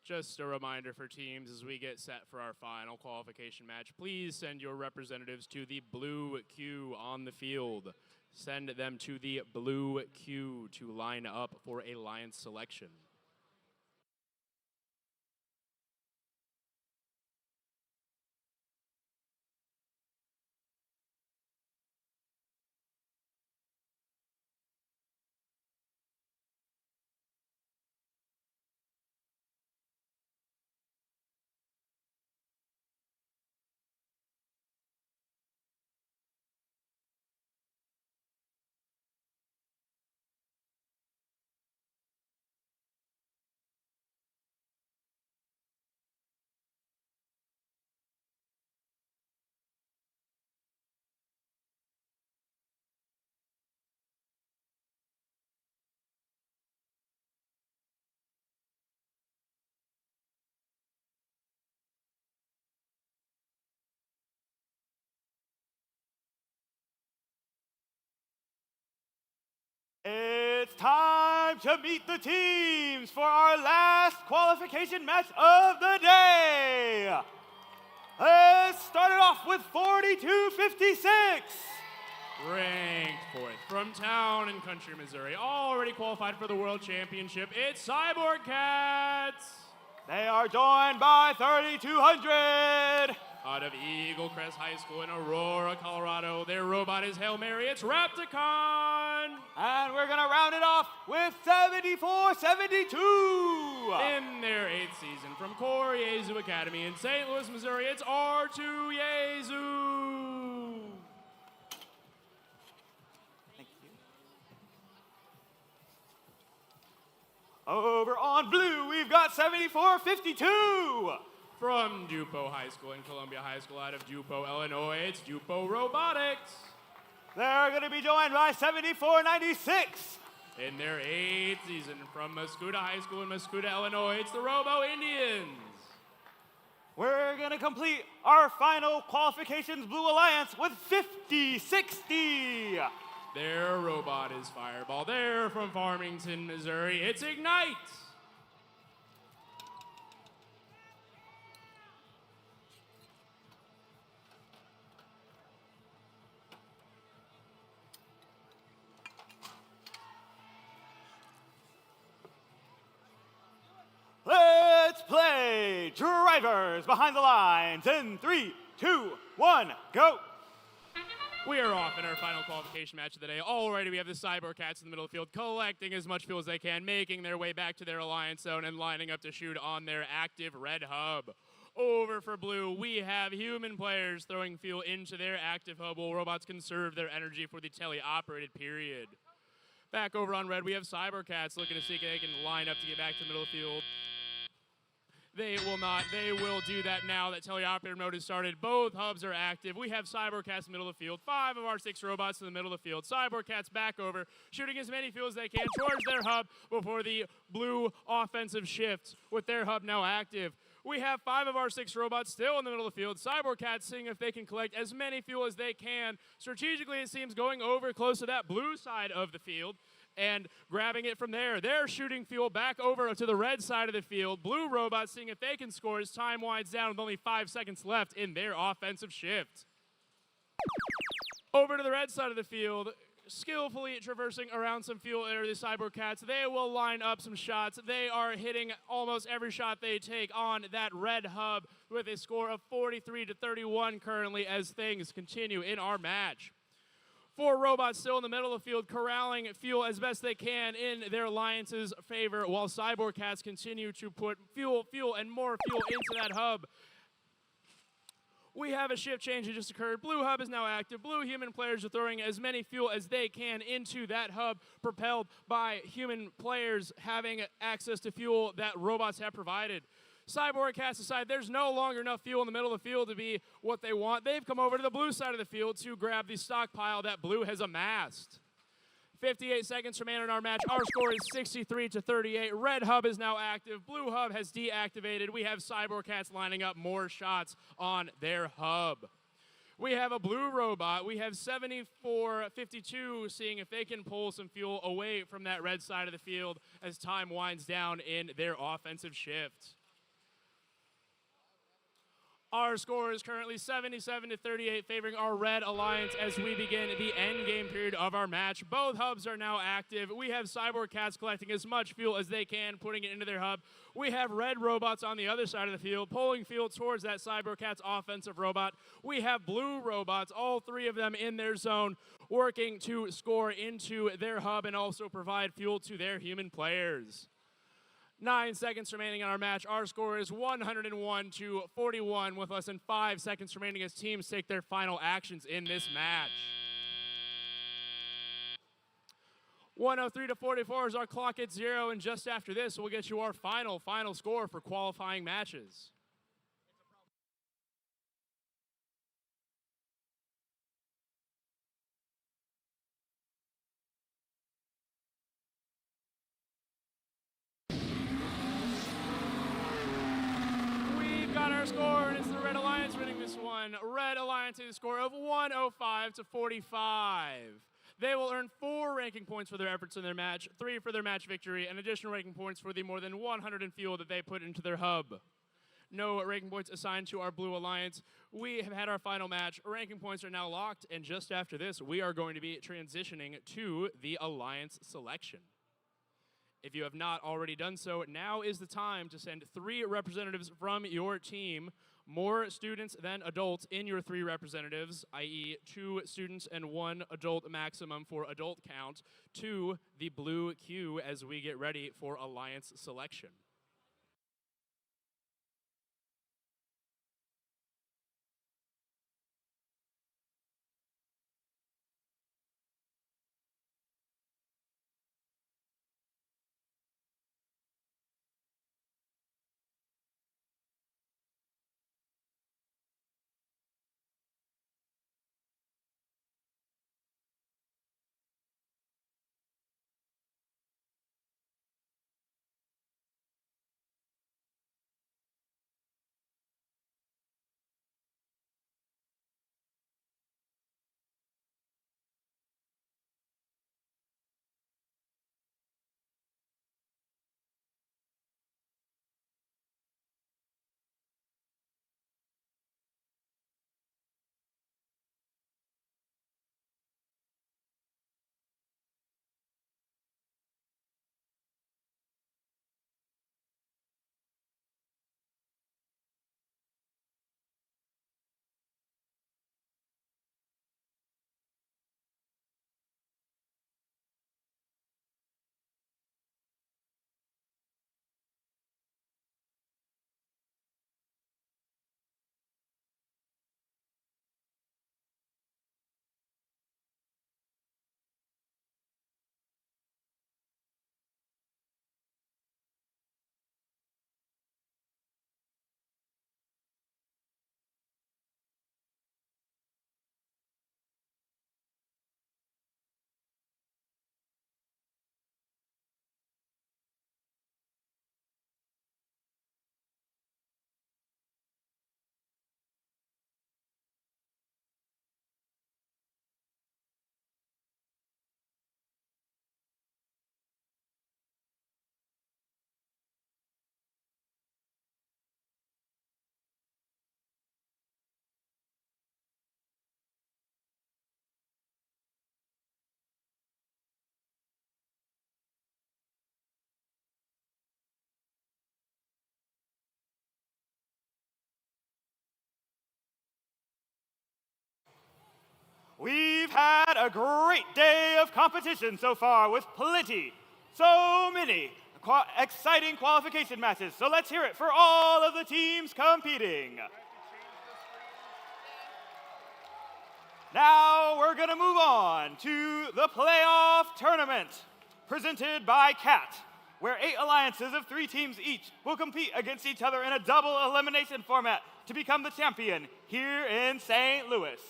Just a reminder for teams as we get set for our final qualification match, please send your representatives to the blue queue on the field. Send them to the blue queue to line up for Alliance selection. It's time to meet the teams for our last qualification match of the day. Let's start it off with 42-56. Ranked 4th from Town and Country, Missouri, already qualified for the World Championship. It's Cyborg Cats. They are joined by 3,200. Out of Eagle Crest High School in Aurora, Colorado, their robot is Hail Mary. It's Rapticon. And we're going to round it off with 74-72. In their 8th season from Core Yezu Academy in St. Louis, Missouri, it's R2 Yezu. Thank you. Over on blue, we've got 74-52. From Dupo High School and Columbia High School out of Dupo, Illinois, it's Dupo Robotics. They're going to be joined by 74-96. In their 8th season from Mascot High School in Mascot, Illinois, it's the Robo Indians. We're going to complete our final qualifications Blue Alliance with 50-60. Their robot is Fireball. They're from Farmington, Missouri. It's Ignite. Let's play drivers behind the lines in 3, 2, 1, go. We are off in our final qualification match of the day. Alrighty, we have the Cyber Cats in the middle of the field collecting as much fuel as they can, making their way back to their alliance zone and lining up to shoot on their active red hub. Over for blue, we have human players throwing fuel into their active hub while robots conserve their energy for the teleoperated period. Back over on red, we have Cyber Cats looking to see if they can line up to get back to the middle of the field. They will not. They will do that now that teleoperator mode has started. Both hubs are active. We have Cybercats in the middle of the field. 5 of our 6 robots in the middle of the field. Cybercats back over, shooting as many fuel as they can towards their hub before the blue offensive shift with their hub now active. We have 5 of our 6 robots still in the middle of the field. Cybercats seeing if they can collect as many fuel as they can. Strategically, it seems going over close to that blue side of the field and grabbing it from there. They're shooting fuel back over to the red side of the field. Blue robots seeing if they can score as time winds down with only 5 seconds left in their offensive shift. Over to the red side of the field, skillfully traversing around some fuel area, the Cybercats. They will line up some shots. They are hitting almost every shot they take on that red hub with a score of 43-31 currently as things continue in our match. 4 robots still in the middle of the field, corralling fuel as best they can in their alliance's favor, while Cyborg Cats continue to put fuel, and more fuel into that hub. We have a shift change that just occurred. Blue hub is now active. Blue human players are throwing as many fuel as they can into that hub, propelled by human players having access to fuel that robots have provided. Cyborg Cats decide there's no longer enough fuel in the middle of the field to be what they want. They've come over to the blue side of the field to grab the stockpile that blue has amassed. 58 seconds remain in our match. Our score is 63-38. Red hub is now active. Blue hub has deactivated. We have Cyborg Cats lining up more shots on their hub. We have a blue robot. We have 74-52 seeing if they can pull some fuel away from that red side of the field as time winds down in their offensive shift. Our score is currently 77-38, favoring our red alliance as we begin the end game period of our match. Both hubs are now active. We have Cyborg Cats collecting as much fuel as they can, putting it into their hub. We have red robots on the other side of the field, pulling fuel towards that Cyborg Cats offensive robot. We have blue robots, all 3 of them in their zone, working to score into their hub and also provide fuel to their human players. 9 seconds remaining in our match. Our score is 101-41 with less than 5 seconds remaining as teams take their final actions in this match. 103-44 is our clock at 0, and just after this, we'll get you our final score for qualifying matches. Got our score, and it's the Red Alliance winning this one. Red Alliance has a score of 105-45. They will earn 4 ranking points for their efforts in their match, 3 for their match victory, and additional ranking points for the more than 100 in fuel that they put into their hub. No ranking points assigned to our Blue Alliance. We have had our final match. Ranking points are now locked, and just after this, we are going to be transitioning to the Alliance selection. If you have not already done so, now is the time to send 3 representatives from your team, more students than adults in your 3 representatives, i.e. 2 students and 1 adult maximum for adult count, to the blue queue as we get ready for Alliance selection. We've had a great day of competition so far with so many exciting qualification matches. So let's hear it for all of the teams competing. Now we're going to move on to the playoff tournament presented by CAT, where 8 alliances of 3 teams each will compete against each other in a double elimination format to become the champion here in St. Louis.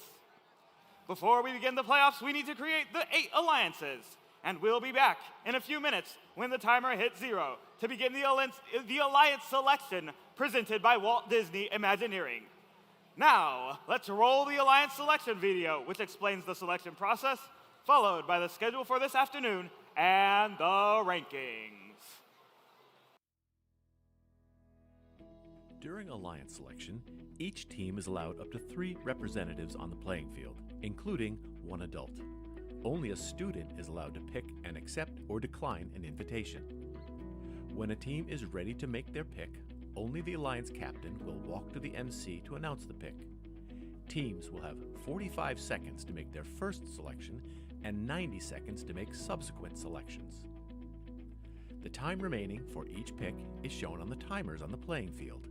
Before we begin the playoffs, we need to create the 8 alliances, and we'll be back in a few minutes when the timer hits 0 to begin the alliance selection presented by Walt Disney Imagineering. Now, let's roll the alliance selection video, which explains the selection process, followed by the schedule for this afternoon and the rankings. During alliance selection, each team is allowed up to 3 representatives on the playing field, including 1 adult. Only a student is allowed to pick and accept or decline an invitation. When a team is ready to make their pick, only the alliance captain will walk to the MC to announce the pick. Teams will have 45 seconds to make their first selection and 90 seconds to make subsequent selections. The time remaining for each pick is shown on the timers on the playing field.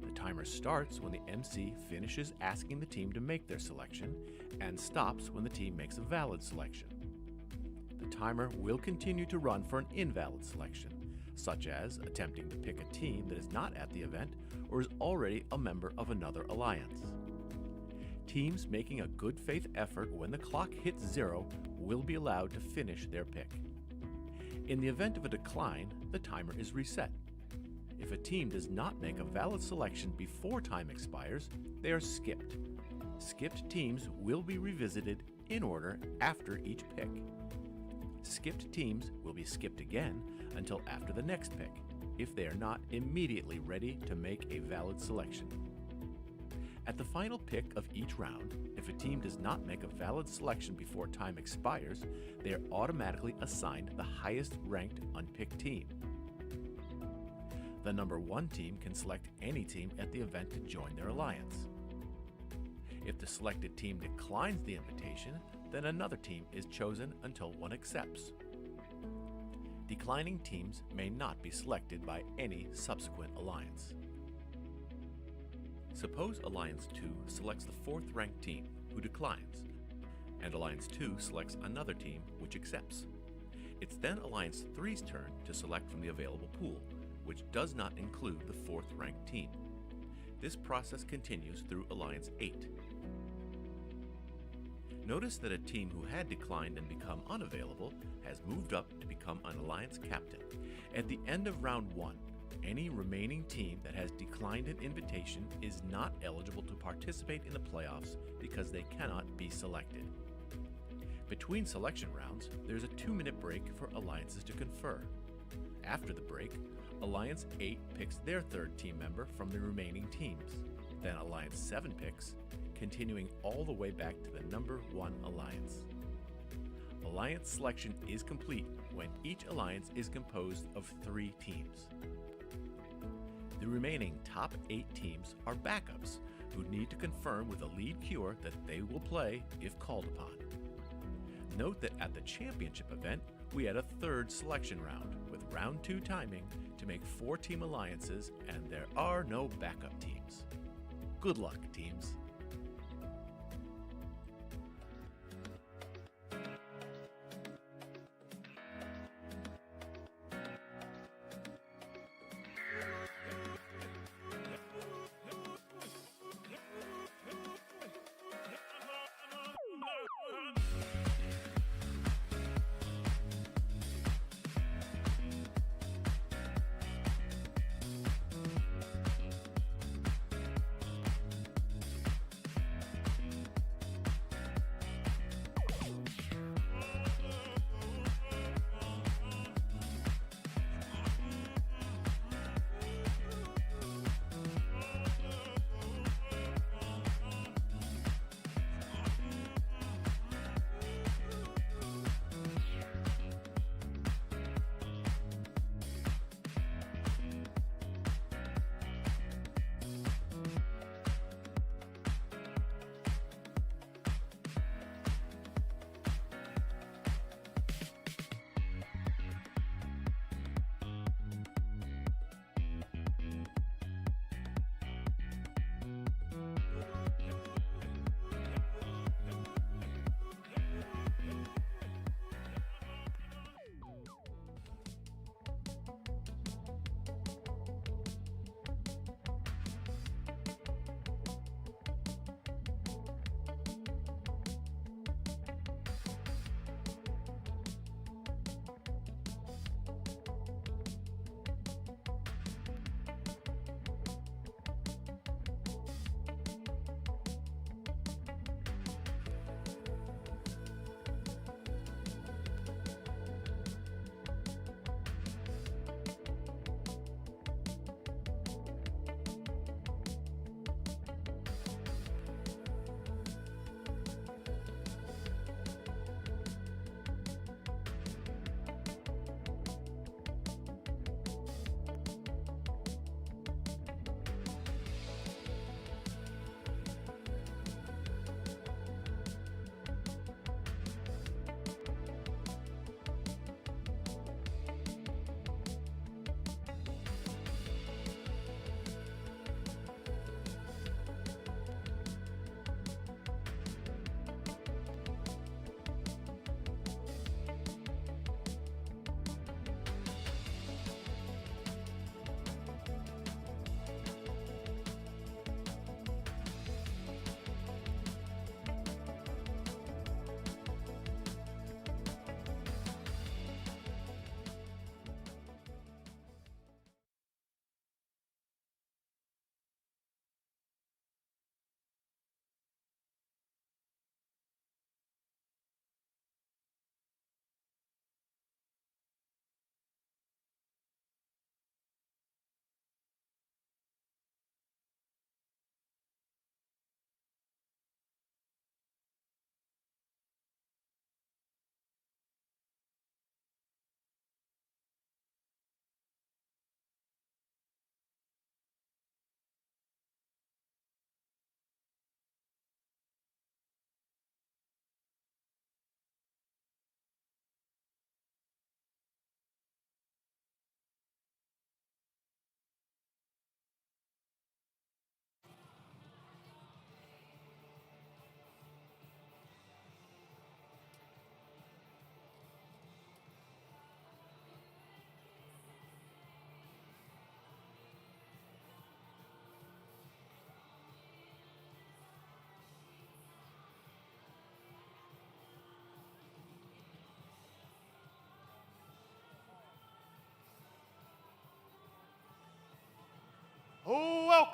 The timer starts when the MC finishes asking the team to make their selection and stops when the team makes a valid selection. The timer will continue to run for an invalid selection, such as attempting to pick a team that is not at the event or is already a member of another alliance. Teams making a good faith effort when the clock hits 0 will be allowed to finish their pick. In the event of a decline, the timer is reset. If a team does not make a valid selection before time expires, they are skipped. Skipped teams will be revisited in order after each pick. Skipped teams will be skipped again until after the next pick, if they are not immediately ready to make a valid selection. At the final pick of each round, if a team does not make a valid selection before time expires, they are automatically assigned the highest ranked unpicked team. The number 1 team can select any team at the event to join their alliance. If the selected team declines the invitation, then another team is chosen until one accepts. Declining teams may not be selected by any subsequent alliance. Suppose Alliance 2 selects the 4th ranked team, who declines, and Alliance 2 selects another team, which accepts. It's then Alliance 3's turn to select from the available pool, which does not include the 4th ranked team. This process continues through Alliance 8. Notice that a team who had declined and become unavailable has moved up to become an alliance captain. At the end of round 1, any remaining team that has declined an invitation is not eligible to participate in the playoffs because they cannot be selected. Between selection rounds, there's a 2-minute break for alliances to confer. After the break, Alliance 8 picks their 3rd team member from the remaining teams. Then Alliance 7 picks, continuing all the way back to the number 1 alliance. Alliance selection is complete when each alliance is composed of 3 teams. The remaining top 8 teams are backups who need to confirm with the lead cure that they will play if called upon. Note that at the championship event, we had a 3rd selection round with round 2 timing to make 4-team alliances, and there are no backup teams. Good luck, teams.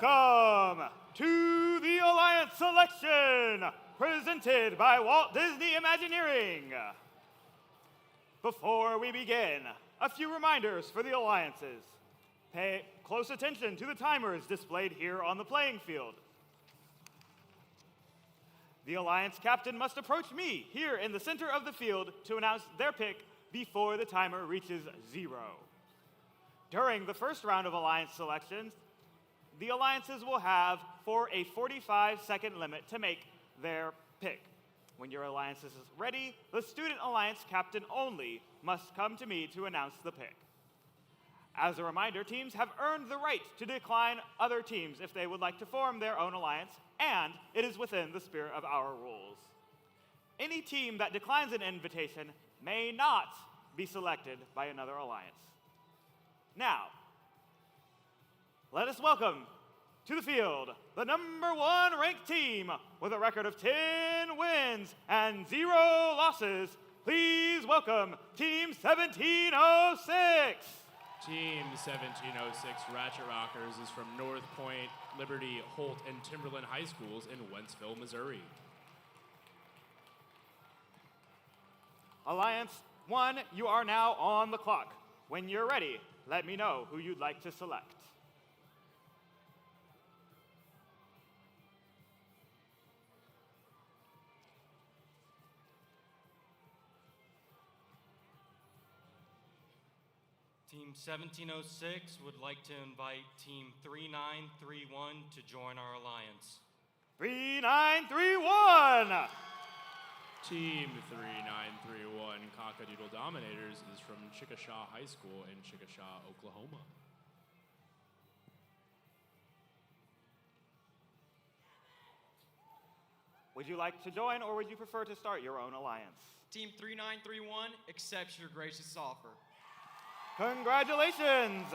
Welcome to the Alliance Selection, presented by Walt Disney Imagineering. Before we begin, a few reminders for the alliances. Pay close attention to the timers displayed here on the playing field. The alliance captain must approach me here in the center of the field to announce their pick before the timer reaches 0. During the first round of alliance selections, the alliances will have for a 45-second limit to make their pick. When your alliance is ready, the student alliance captain only must come to me to announce the pick. As a reminder, teams have earned the right to decline other teams if they would like to form their own alliance, and it is within the spirit of our rules. Any team that declines an invitation may not be selected by another alliance. Now, let us welcome to the field the #1 ranked team with a record of 10 wins and 0 losses. Please welcome Team 1706. Team 1706 Ratchet Rockers is from North Point, Liberty, Holt, and Timberland High Schools in Wentzville, Missouri. Alliance 1, you are now on the clock. When you're ready, let me know who you'd like to select. Team 1706 would like to invite Team 3931 to join our alliance. 3931! Team 3931 Cockadoodle Dominators is from Chickasha High School in Chickasha, Oklahoma. Would you like to join, or would you prefer to start your own alliance? Team 3931 accepts your gracious offer. Congratulations!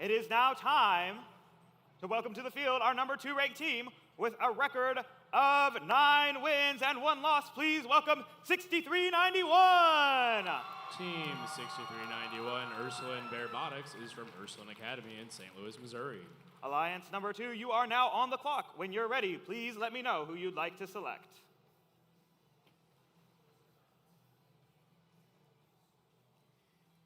It is now time to welcome to the field our #2 ranked team with a record of 9 wins and 1 loss. Please welcome 6391. Team 6391 Ursuline Robotics is from Ursuline Academy in St. Louis, Missouri. Alliance #2, you are now on the clock. When you're ready, please let me know who you'd like to select.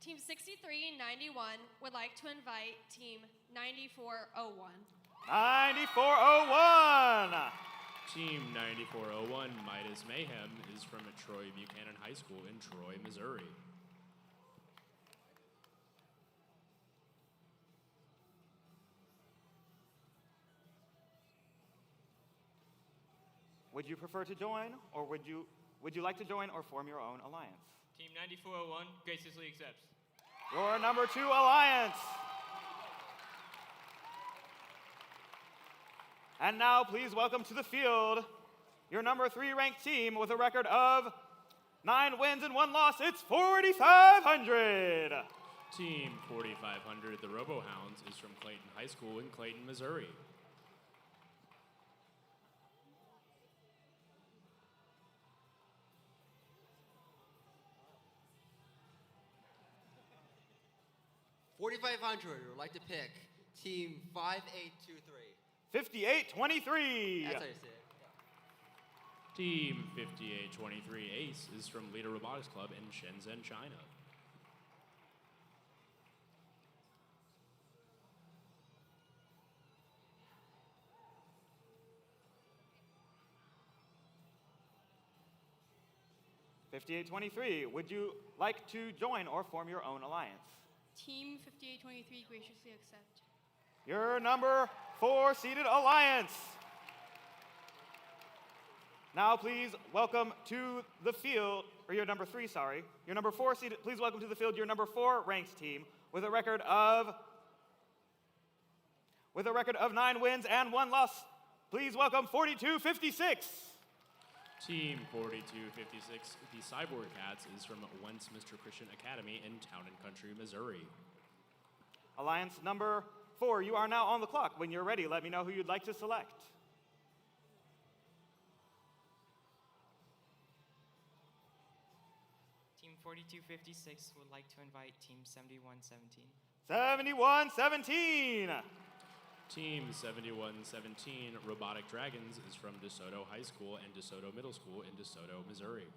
Team 6391 would like to invite Team 9401. 9401! Team 9401 Midas Mayhem is from Troy Buchanan High School in Troy, Missouri. Would you prefer to join, or would you like to join or form your own alliance? Team 9401 graciously accepts. Your #2 alliance. And now please welcome to the field your #3 ranked team with a record of 9 wins and 1 loss. It's 4500. Team 4500 the Robohounds is from Clayton High School in Clayton, Missouri. $4,500 would like to pick Team 5823. 5823. That's how you say it. Team 5823 Ace is from Leda Robotics Club in Shenzhen, China. #5823, would you like to join or form your own alliance? Team 5823 graciously accept. Your #4 seeded alliance. Now please welcome to the field, or your #3, sorry. Your #4 seeded, please welcome to the field your #4 ranked team with a record of 9 wins and 1 loss. Please welcome 4256. Team 4256 the Cyborg Cats is from Westminster Christian Academy in Town and Country, Missouri. Alliance #4, you are now on the clock. When you're ready, let me know who you'd like to select. Team 4256 would like to invite Team 7117. 7117. Team 7117 Robotic Dragons is from DeSoto High School and DeSoto Middle School in DeSoto, Missouri.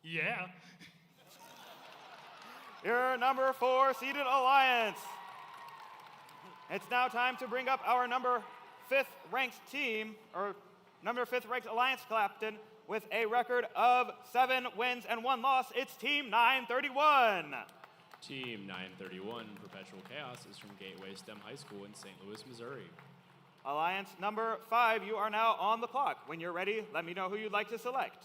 Yeah. Your number 4 seeded alliance. It's now time to bring up our number 5th ranked team, or number 5th ranked alliance captain, with a record of 7 wins and 1 loss. It's Team 931. Team 931 Perpetual Chaos is from Gateway STEM High School in St. Louis, Missouri. Alliance number 5, you are now on the clock. When you're ready, let me know who you'd like to select.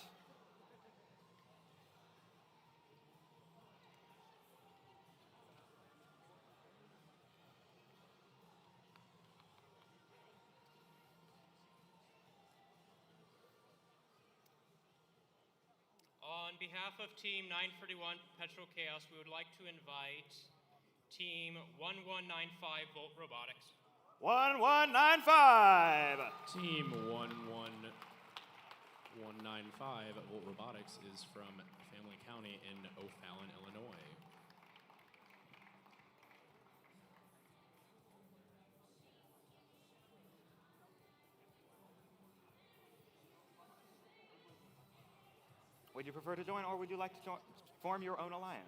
On behalf of Team 931 Perpetual Chaos, we would like to invite Team 1195 Volt Robotics. 1195. Team 11195 Volt Robotics is from Family County in O'Fallon, Illinois. Would you prefer to join, or would you like to form your own alliance?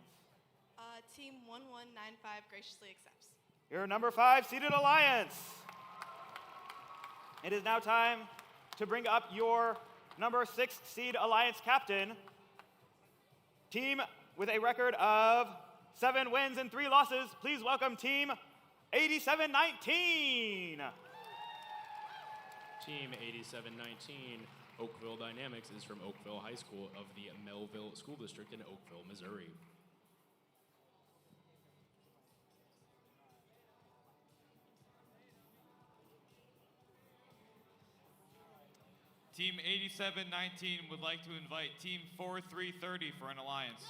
Team 1195 graciously accepts. Your number 5 seeded alliance. It is now time to bring up your number 6 seed alliance captain. Team with a record of 7 wins and 3 losses. Please welcome Team 8719. Team 8719 Oakville Dynamics is from Oakville High School of the Melville School District in Oakville, Missouri. Team 8719 would like to invite Team 4330 for an alliance.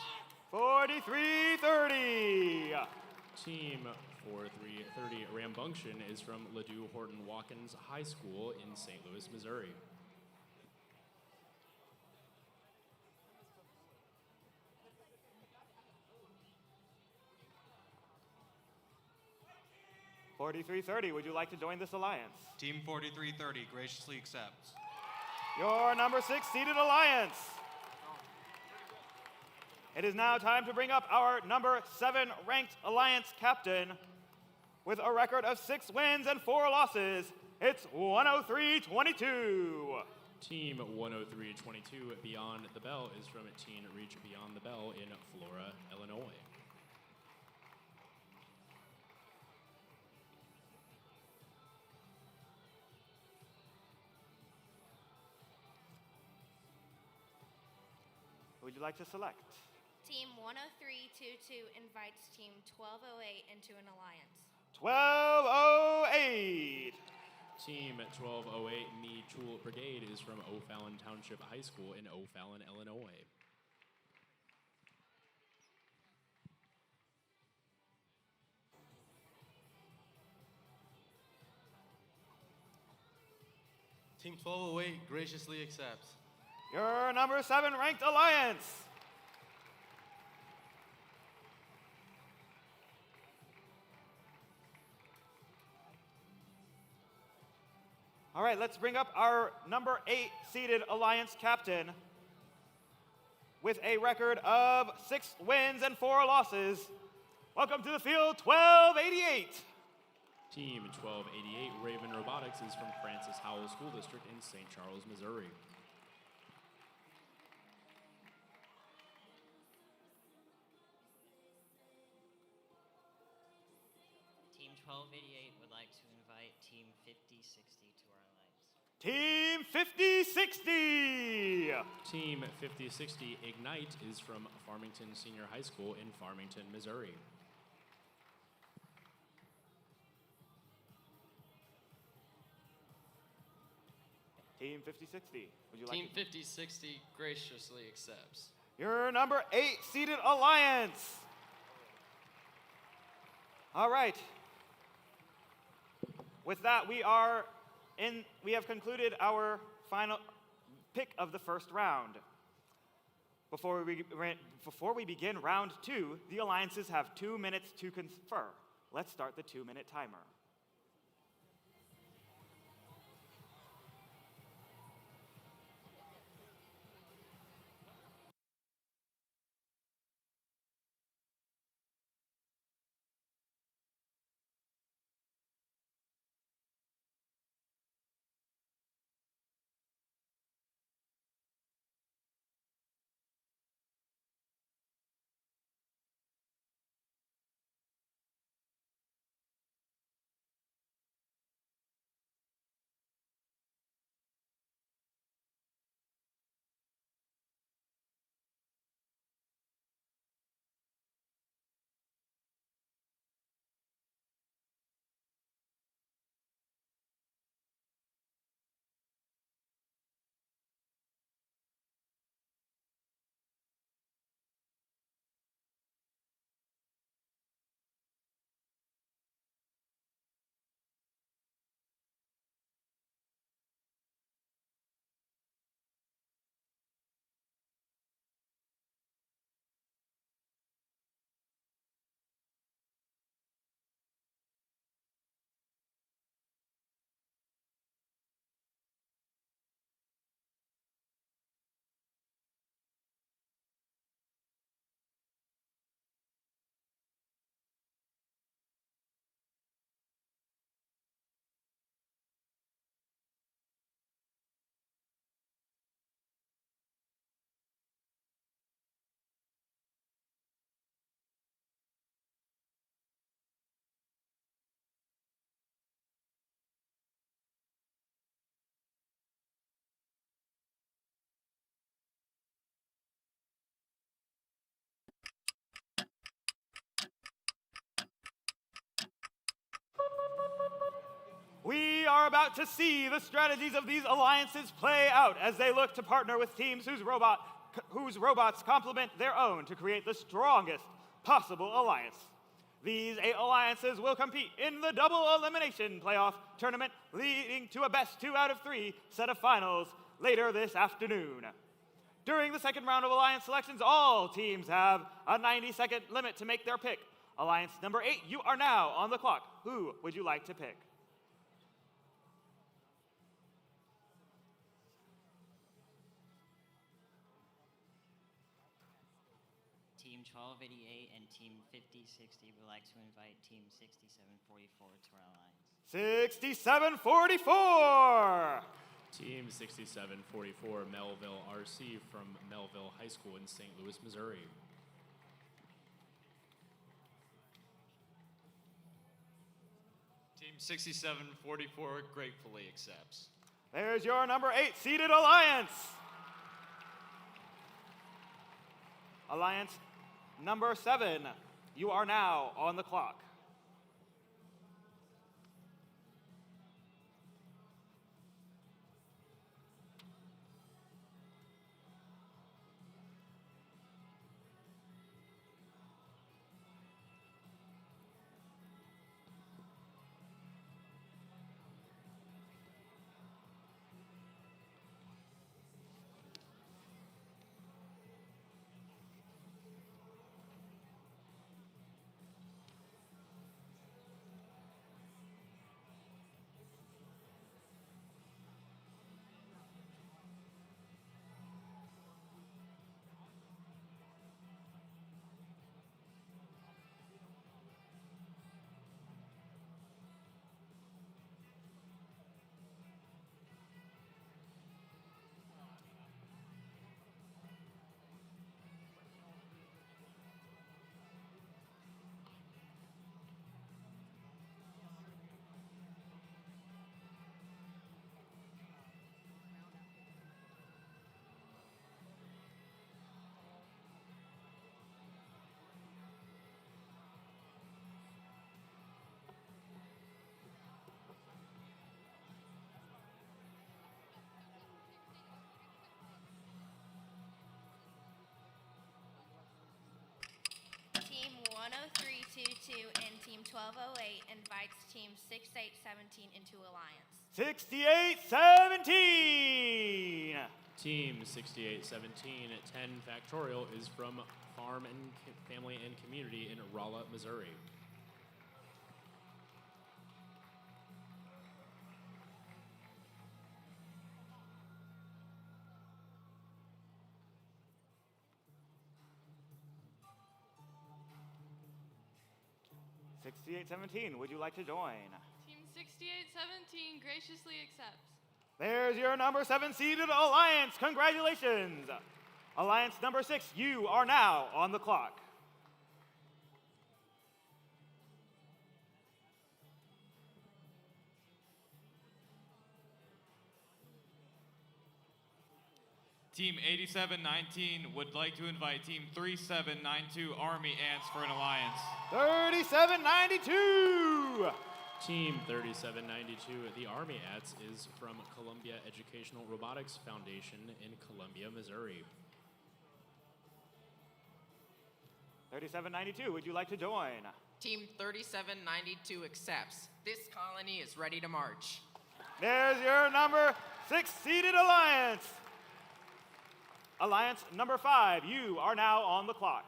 4330. Team 4330 Rambunction is from Ladue Horton Watkins High School in St. Louis, Missouri. Would you like to join this alliance? Team 4330 graciously accepts. Your number 6 seeded alliance. It is now time to bring up our number 7 ranked alliance captain with a record of 6 wins and 4 losses. It's 10322. Team 10322 Beyond the Bell is from Teen Reach Beyond the Bell in Flora, Illinois. Who would you like to select? Team 10322 invites Team 1208 into an alliance. 1208. Team 1208 Me Tool Brigade is from O'Fallon Township High School in O'Fallon, Illinois. Team 1208 graciously accepts. Your number 7 ranked alliance. All right, let's bring up our number 8 seeded alliance captain with a record of 6 wins and 4 losses. Welcome to the field, 1288. Team 1288 Raven Robotics is from Francis Howell School District in St. Charles, Missouri. Team 1288 would like to invite Team 5060 to our alliance. Team 5060. Team 5060 Ignite is from Farmington Senior High School in Farmington, Missouri. Team 5060. Would you Team like 5060 graciously accepts. your number 8 seeded alliance? All right. With that, we are we have concluded our final pick of the first round. Before we begin round 2, the alliances have 2 minutes to confer. Let's start the 2-minute timer. We are about to see the strategies of these alliances play out as they look to partner with teams whose robots complement their own to create the strongest possible alliance. These 8 alliances will compete in the double elimination playoff tournament, leading to a best 2 out of 3 set of finals later this afternoon. During the second round of alliance selections, all teams have a 90-second limit to make their pick. Alliance number 8, you are now on the clock. Who would you like to pick? Team 1288 and Team 5060 would like to invite Team 6744 to our alliance. 6744! Team 6744 Melville RC from Melville High School in St. Louis, Missouri. Team 6744 gratefully accepts. There's your number 8 seeded alliance. Alliance number 7, you are now on the clock. Team 10322 and Team 1208 invites Team 6817 into alliance. 68-17. Team 6817, 10 factorial is from Farm and Family and Community in Rolla, Missouri. $68-17, would you like to join? Team 6817 graciously accepts. There's your number 7 seeded Alliance. Congratulations. Alliance number 6, you are now on the clock. Team 8719 would like to invite Team 3792 Army Ants for an alliance. 3792. Team 3792, the Army Ants, is from Columbia Educational Robotics Foundation in Columbia, Missouri. 3792, would you like to join? Team 3792 accepts. This colony is ready to march. There's your number 6 seeded Alliance. Alliance number 5, you are now on the clock.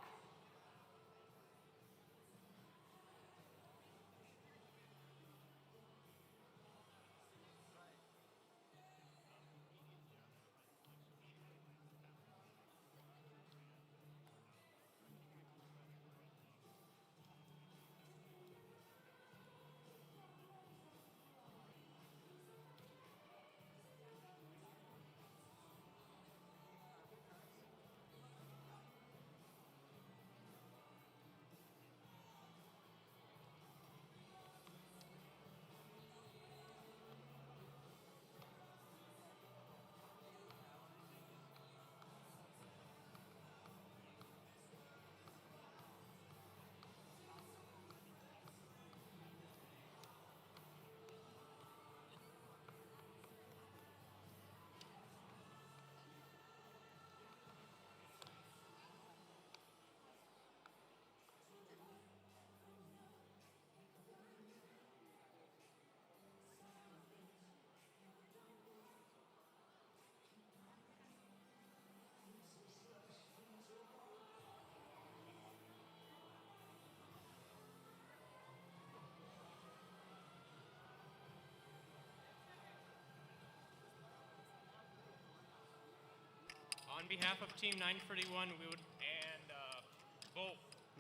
On behalf of Team 941, we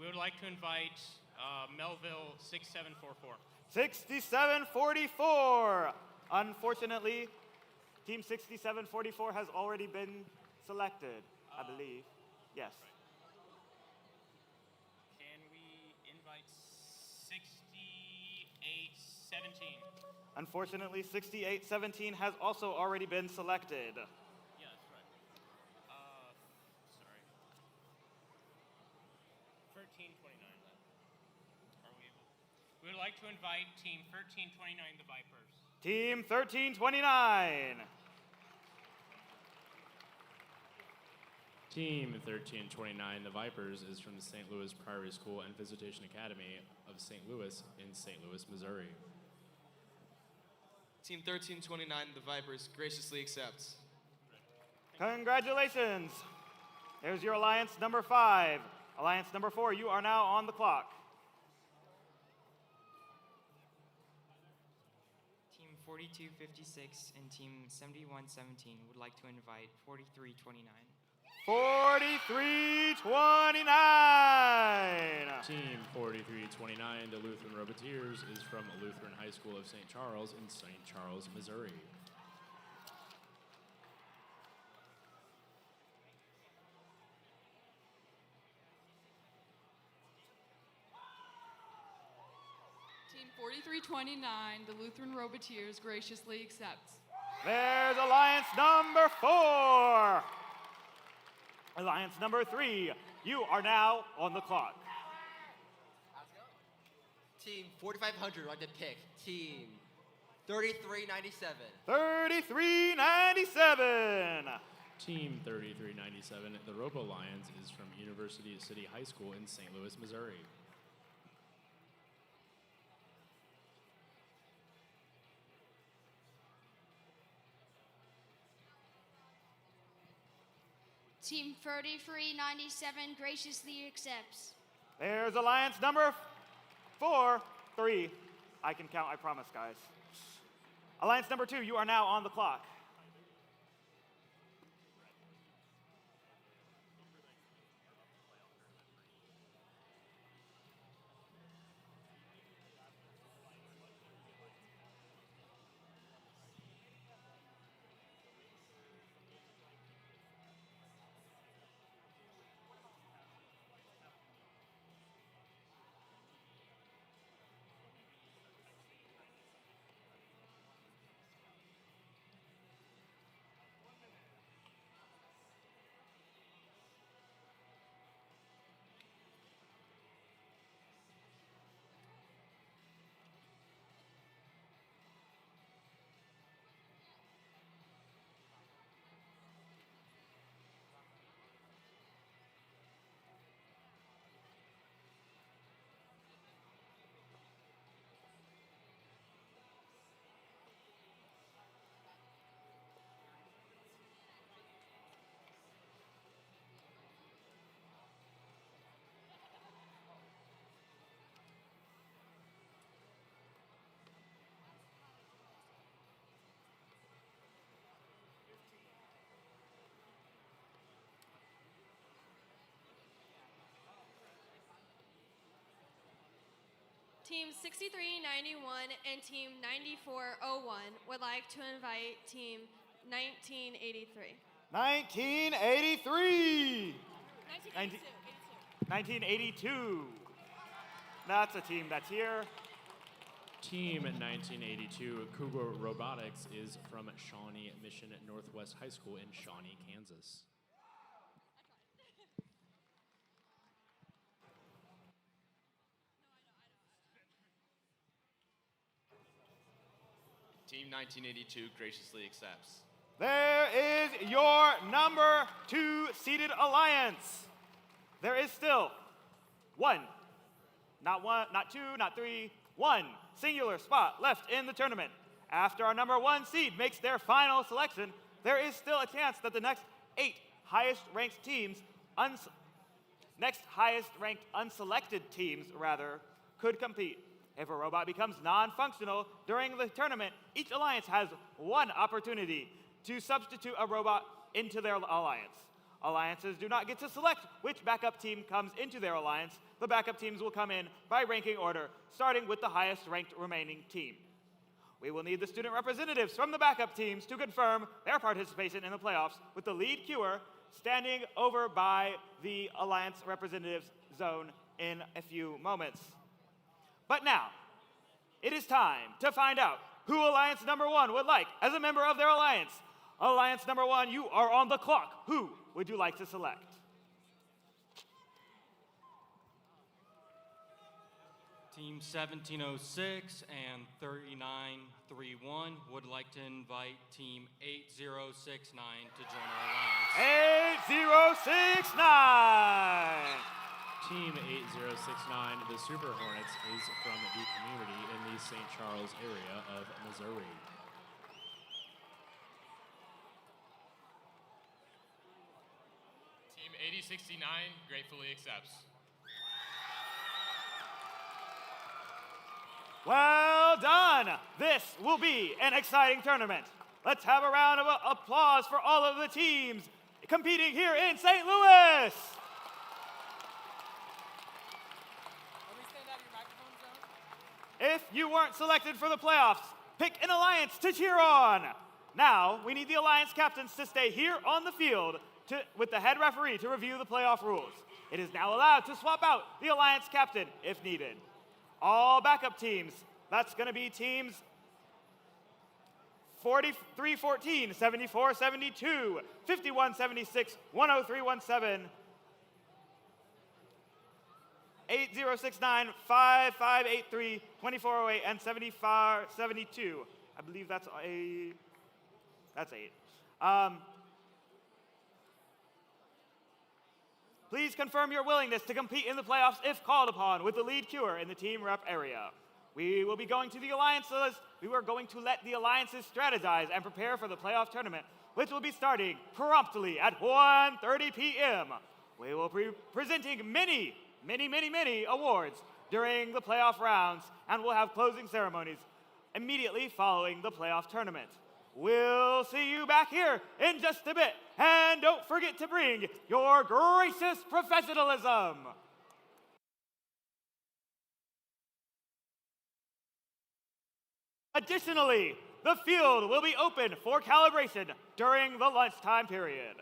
would like to invite Melville 6744. 6744. Unfortunately, Team 6744 has already been selected, I believe. Yes. Can we invite 6817? Unfortunately, 6817 has also already been selected. Yeah, that's right. Sorry. 1329 then. Are we able? We would like to invite Team 1329, the Vipers. Team 1329. Team 1329, the Vipers, is from the St. Louis Priory School and Visitation Academy of St. Louis in St. Louis, Missouri. Team 1329, the Vipers, graciously accepts. Congratulations. There's your Alliance number 5. Alliance number 4, you are now on the clock. Team 4256 and Team 7117 would like to invite 4329. 4329. Team 4329, the Lutheran Robotics, is from Lutheran High School of St. Charles in St. Charles, Missouri. Team 4329, the Lutheran Robotics, graciously accepts. There's Alliance number 4. Alliance number 3, you are now on the clock. Team 4500 like to pick Team 3397. 3397. Team 3397, the Robo Lions, is from University City High School in St. Louis, Missouri. Team 3397 graciously accepts. There's Alliance number 3. I can count, I promise, guys. Alliance number 2, you are now on the clock. Team 6391 and Team 9401 would like to invite Team 1983. 1983! 1982. 1982. That's a team that's here. Team 1982 Cougar Robotics is from Shawnee Mission Northwest High School in Shawnee, Kansas. Team 1982 graciously accepts. There is your number 2 seeded alliance. There is still one, not 2, not 3, 1 singular spot left in the tournament. After our number 1 seed makes their final selection, there is still a chance that the next 8 highest ranked teams, unselected teams rather, could compete. If a robot becomes non-functional during the tournament, each alliance has 1 opportunity to substitute a robot into their alliance. Alliances do not get to select which backup team comes into their alliance. The backup teams will come in by ranking order, starting with the highest ranked remaining team. We will need the student representatives from the backup teams to confirm their participation in the playoffs, with the lead queuer standing over by the alliance representatives zone in a few moments. But now, it is time to find out who Alliance number 1 would like as a member of their alliance. Alliance number 1, you are on the clock. Who would you like to select? Team 1706 and 3931 would like to invite Team 8069 to join our alliance. 8069! Team 8069, the Super Hornets, is from the community in the St. Charles area of Missouri. Team 8069 gratefully accepts. Well done! This will be an exciting tournament. Let's have a round of applause for all of the teams competing here in St. Louis. If you weren't selected for the playoffs, pick an alliance to cheer on. Now, we need the alliance captains to stay here on the field with the head referee to review the playoff rules. It is now allowed to swap out the alliance captain if needed. All backup teams, that's going to be teams 4314, 7472, 5176, 10317, 8069, 5583, 2408, and 7572. I believe that's 8. Please confirm your willingness to compete in the playoffs if called upon with the lead queuer in the team rep area. We will be going to the alliances. We are going to let the alliances strategize and prepare for the playoff tournament which will be starting promptly at 1:30 p.m. We will be presenting many awards during the playoff rounds, and we'll have closing ceremonies immediately following the playoff tournament. We'll see you back here in just a bit, and don't forget to bring your gracious professionalism. Additionally, the field will be open for calibration during the lunchtime period.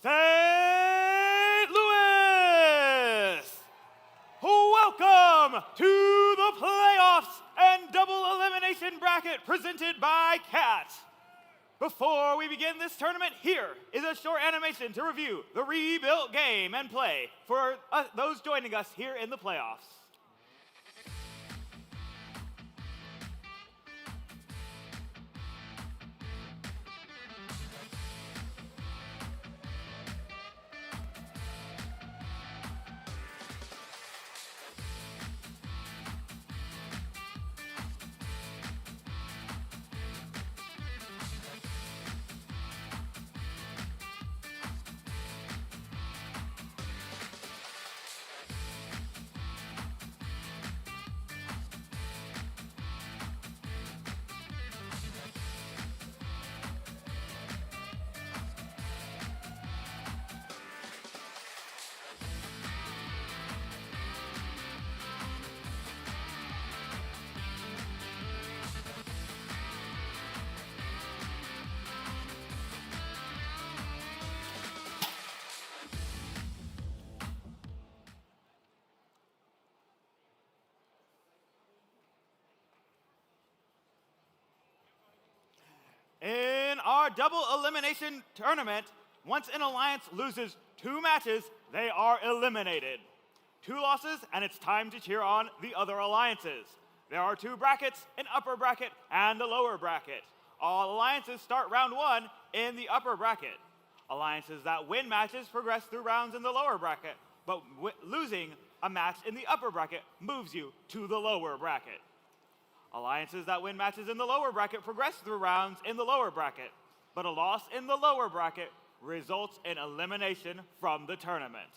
St. Louis! Welcome to the playoffs and double elimination bracket presented by CAT. Before we begin this tournament, here is a short animation to review the rebuilt game and play for those joining us here in the playoffs. In our double elimination tournament, once an alliance loses 2 matches, they are eliminated. 2 losses, and it's time to cheer on the other alliances. There are 2 brackets, an upper bracket and a lower bracket. All alliances start round 1 in the upper bracket. Alliances that win matches progress through rounds in the lower bracket, but losing a match in the upper bracket moves you to the lower bracket. Alliances that win matches in the lower bracket progress through rounds in the lower bracket, but a loss in the lower bracket results in elimination from the tournament.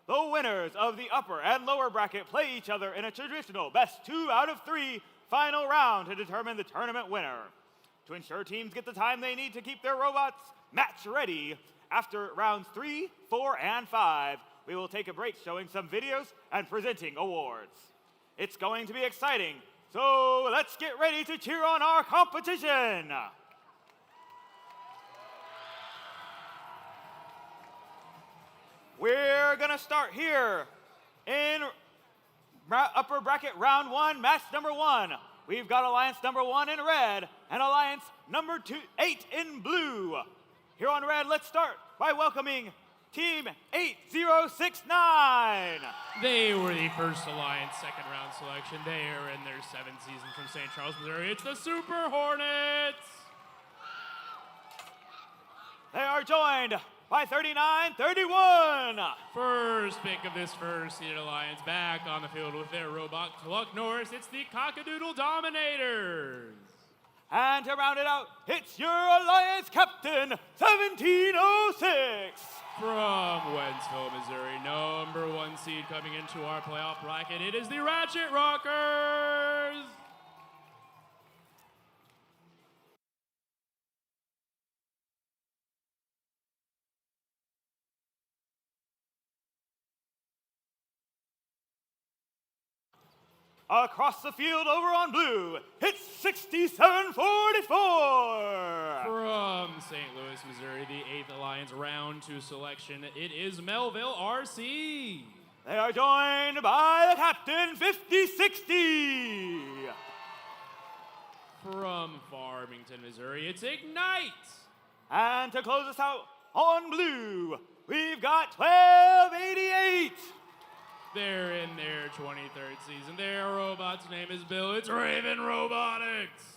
The winners of the upper and lower bracket play each other in a traditional best 2 out of 3 final round to determine the tournament winner. To ensure teams get the time they need to keep their robots match ready, after rounds 3, 4, and 5, we will take a break showing some videos and presenting awards. It's going to be exciting. So let's get ready to cheer on our competition. We're gonna start here in upper bracket round 1, match number 1. We've got alliance number 1 in red and alliance number 8 in blue. Here on red, let's start by welcoming Team 8069. They were the first Alliance second round selection. They are in their 7th season from St. Charles, Missouri. It's the Super Hornets. They are joined by 3931. First pick of this first seeded Alliance back on the field with their robot Cluck Norris. It's the Cockadoodle Dominators. And to round it out, it's your Alliance captain, 1706. From Wentzville, Missouri, number 1 seed coming into our playoff bracket, it is the Ratchet Rockers! Across the field over on blue, it's 6744. From St. Louis, Missouri, the 8th Alliance round 2 selection, it is Melville RC. They are joined by the captain, 5060. From Farmington, Missouri, it's Ignite. And to close us out on blue, we've got 1288. They're in their 23rd season. Their robot's name is Bill. It's Raven Robotics.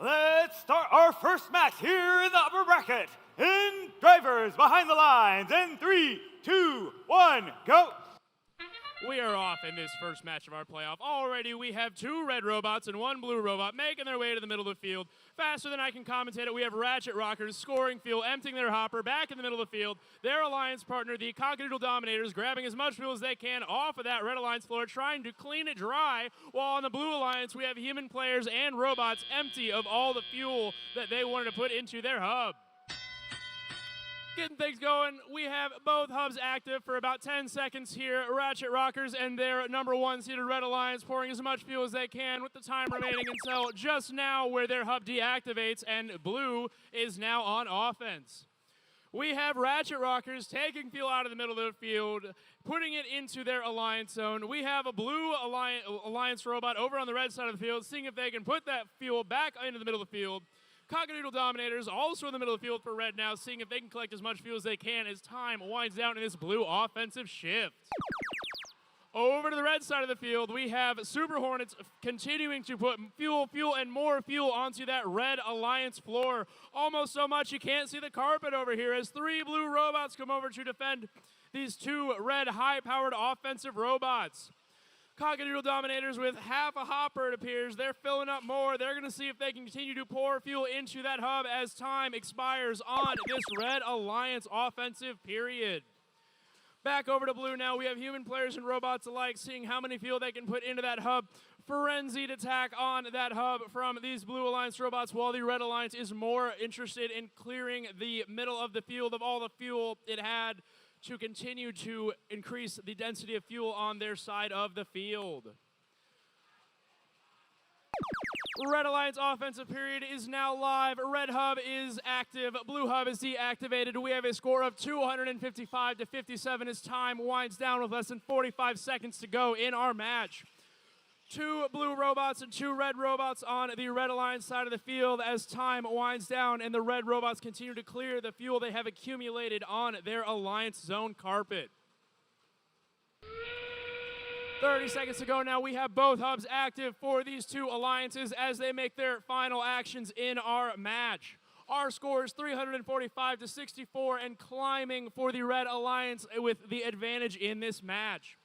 Let's start our first match here in the upper bracket. In drivers behind the lines. In 3, 2, 1, go. We are off in this first match of our playoff. Already we have 2 red robots and 1 blue robot making their way to the middle of the field. Faster than I can commentate it, we have Ratchet Rockers scoring fuel, emptying their hopper back in the middle of the field. Their alliance partner, the Cockadoodle Dominators, grabbing as much fuel as they can off of that red alliance floor, trying to clean it dry, while on the blue alliance we have human players and robots empty of all the fuel that they wanted to put into their hub. Getting things going, we have both hubs active for about 10 seconds here. Ratchet Rockers and their number 1 seeded Red Alliance pouring as much fuel as they can with the time remaining until just now where their hub deactivates and blue is now on offense. We have Ratchet Rockers taking fuel out of the middle of the field, putting it into their Alliance zone. We have a blue Alliance robot over on the red side of the field, seeing if they can put that fuel back into the middle of the field. Cockadoodle Dominators also in the middle of the field for red now, seeing if they can collect as much fuel as they can as time winds down in this blue offensive shift. Over to the red side of the field, we have Super Hornets continuing to put fuel, and more fuel onto that red Alliance floor. Almost so much you can't see the carpet over here as 3 blue robots come over to defend these 2 red high-powered offensive robots. Cockadoodle Dominators with half a hopper, it appears. They're filling up more. They're going to see if they can continue to pour fuel into that hub as time expires on this Red Alliance offensive period. Back over to blue now. We have human players and robots alike seeing how many fuel they can put into that hub. Frenzied attack on that hub from these Blue Alliance robots, while the Red Alliance is more interested in clearing the middle of the field of all the fuel it had to continue to increase the density of fuel on their side of the field. Red Alliance offensive period is now live. Red hub is active. Blue hub is deactivated. We have a score of 255 to 57 as time winds down with less than 45 seconds to go in our match. 2 blue robots and 2 red robots on the Red Alliance side of the field as time winds down and the red robots continue to clear the fuel they have accumulated on their Alliance zone carpet. 30 seconds to go now. We have both hubs active for these 2 alliances as they make their final actions in our match. Our score is 345 to 64 and climbing for the Red Alliance with the advantage in this match.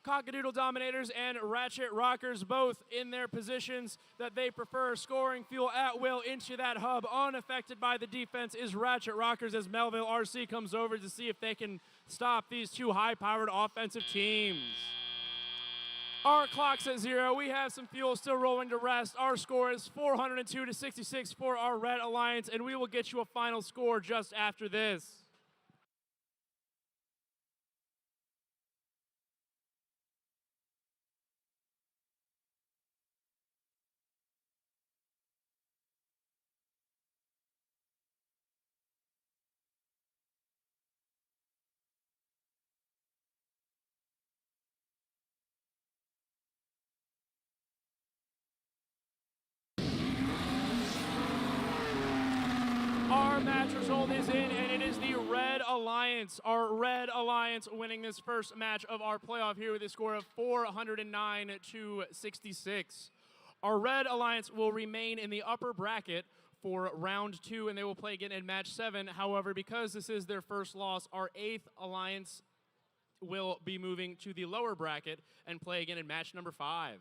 Cockadoodle Dominators and Ratchet Rockers both in their positions that they prefer, scoring fuel at will into that hub. Unaffected by the defense is Ratchet Rockers as Melville RC comes over to see if they can stop these 2 high-powered offensive teams. Our clock's at 0. We have some fuel still rolling to rest. Our score is 402 to 66 for our Red Alliance, and we will get you a final score just after this. Our match result is in, and it is the Red Alliance. Our Red Alliance winning this first match of our playoff here with a score of 409 to 66. Our Red Alliance will remain in the upper bracket for round 2, and they will play again in match 7. However, because this is their first loss, our 8th Alliance will be moving to the lower bracket and play again in match number 5.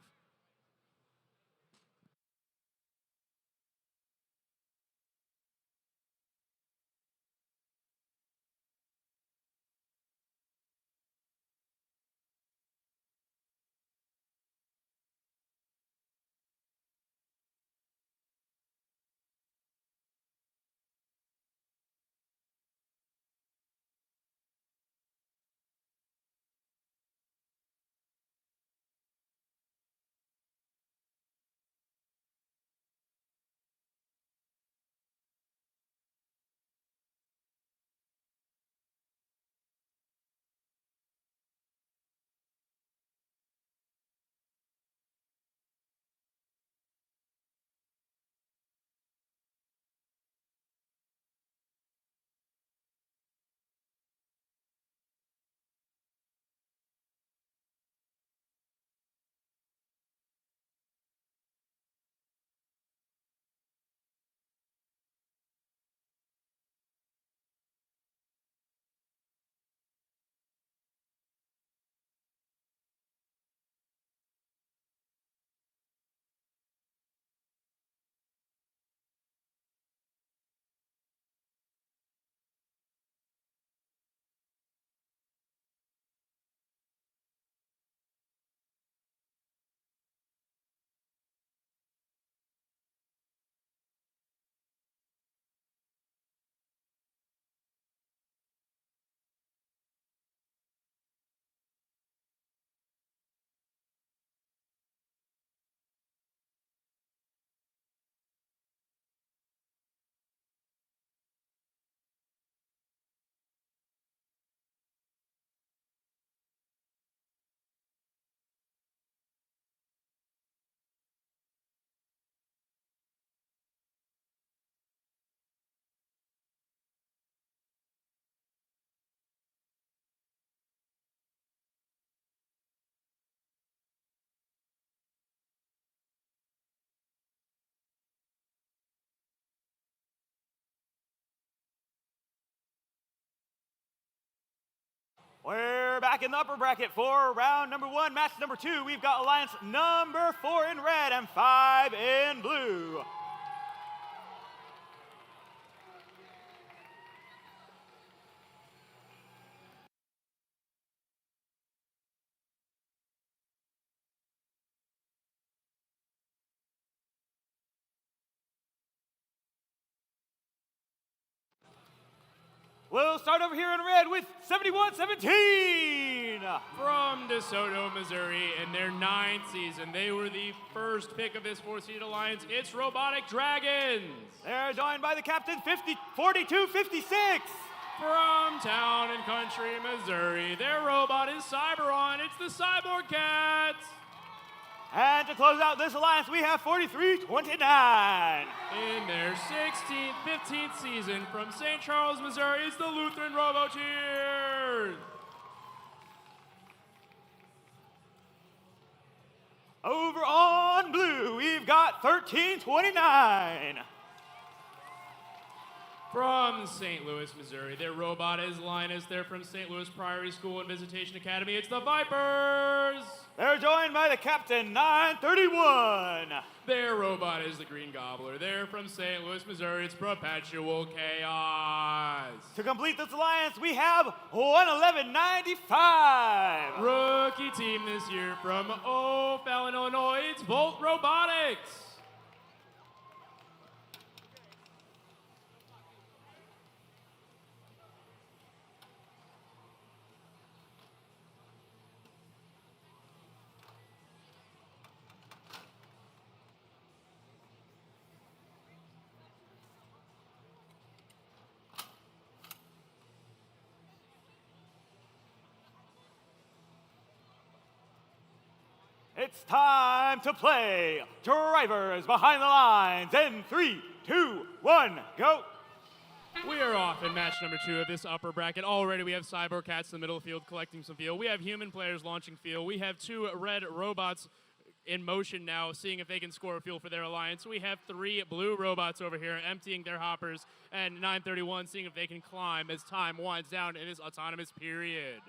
We're back in the upper bracket for round number 1, match number 2. We've got alliance number 4 in red and 5 in blue. We'll start over here in red with 71-17. From DeSoto, Missouri, in their 9th season, they were the first pick of this 4-seed alliance. It's Robotic Dragons. They're joined by the captain, 42-56. From Town and Country, Missouri, their robot is Cyberon. It's the Cyborg Cats. And to close out this alliance, we have 43-29. In their 16th, 15th season, from St. Charles, Missouri, it's the Lutheran Robotics. Over on blue, we've got 13-29. From St. Louis, Missouri, their robot is Linus. They're from St. Louis Priory School and Visitation Academy. It's the Vipers. They're joined by the captain, 931. Their robot is the Green Gobbler. They're from St. Louis, Missouri. It's Perpetual Chaos. To complete this alliance, we have 111.95. Rookie team this year from O'Fallon, Illinois. It's Volt Robotics. It's time to play Drivers Behind the Lines in 3, 2, 1, go. We are off in match number 2 of this upper bracket. Already we have Cyborg Cats in the middle of the field collecting some fuel. We have human players launching fuel. We have 2 red robots in motion now, seeing if they can score fuel for their alliance. We have 3 blue robots over here emptying their hoppers, and 931 seeing if they can climb as time winds down in this autonomous period.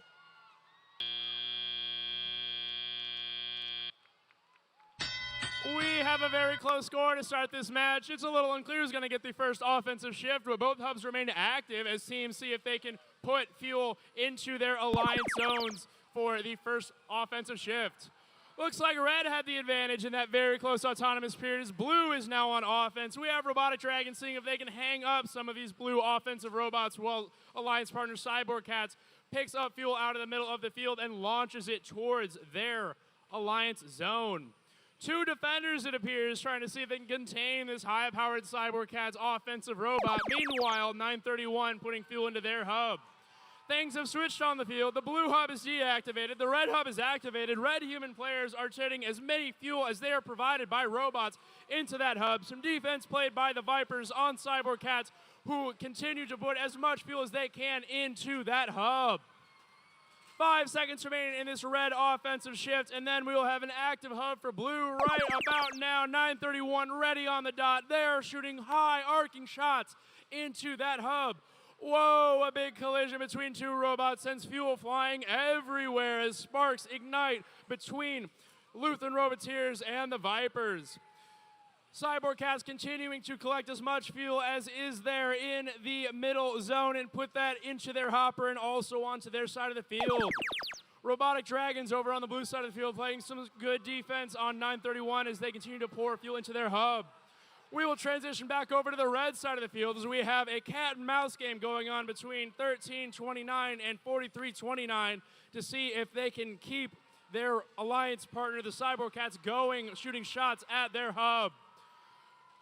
We have a very close score to start this match. It's a little unclear who's going to get the first offensive shift, but both hubs remain active as teams see if they can put fuel into their alliance zones for the first offensive shift. Looks like red had the advantage in that very close autonomous period as blue is now on offense. We have Robotic Dragons seeing if they can hang up some of these blue offensive robots while alliance partner Cyborg Cats picks up fuel out of the middle of the field and launches it towards their alliance zone. 2 defenders, it appears, trying to see if they can contain this high-powered Cyborg Cats offensive robot. Meanwhile, 931 putting fuel into their hub. Things have switched on the field. The blue hub is deactivated. The red hub is activated. Red human players are putting as many fuel as they are provided by robots into that hub. Some defense played by the Vipers on Cyborg Cats, who continue to put as much fuel as they can into that hub. 5 seconds remaining in this red offensive shift, and then we will have an active hub for blue right about now. 931 ready on the dot. They're shooting high arcing shots into that hub. Whoa, a big collision between 2 robots sends fuel flying everywhere as sparks ignite between Lutheran Roboteers and the Vipers. Cyborg Cats continuing to collect as much fuel as is there in the middle zone and put that into their hopper and also onto their side of the field. Robotic Dragons over on the blue side of the field playing some good defense on 931 as they continue to pour fuel into their hub. We will transition back over to the red side of the field as we have a cat and mouse game going on between 1329 and 4329 to see if they can keep their alliance partner, the Cyborg Cats, going, shooting shots at their hub.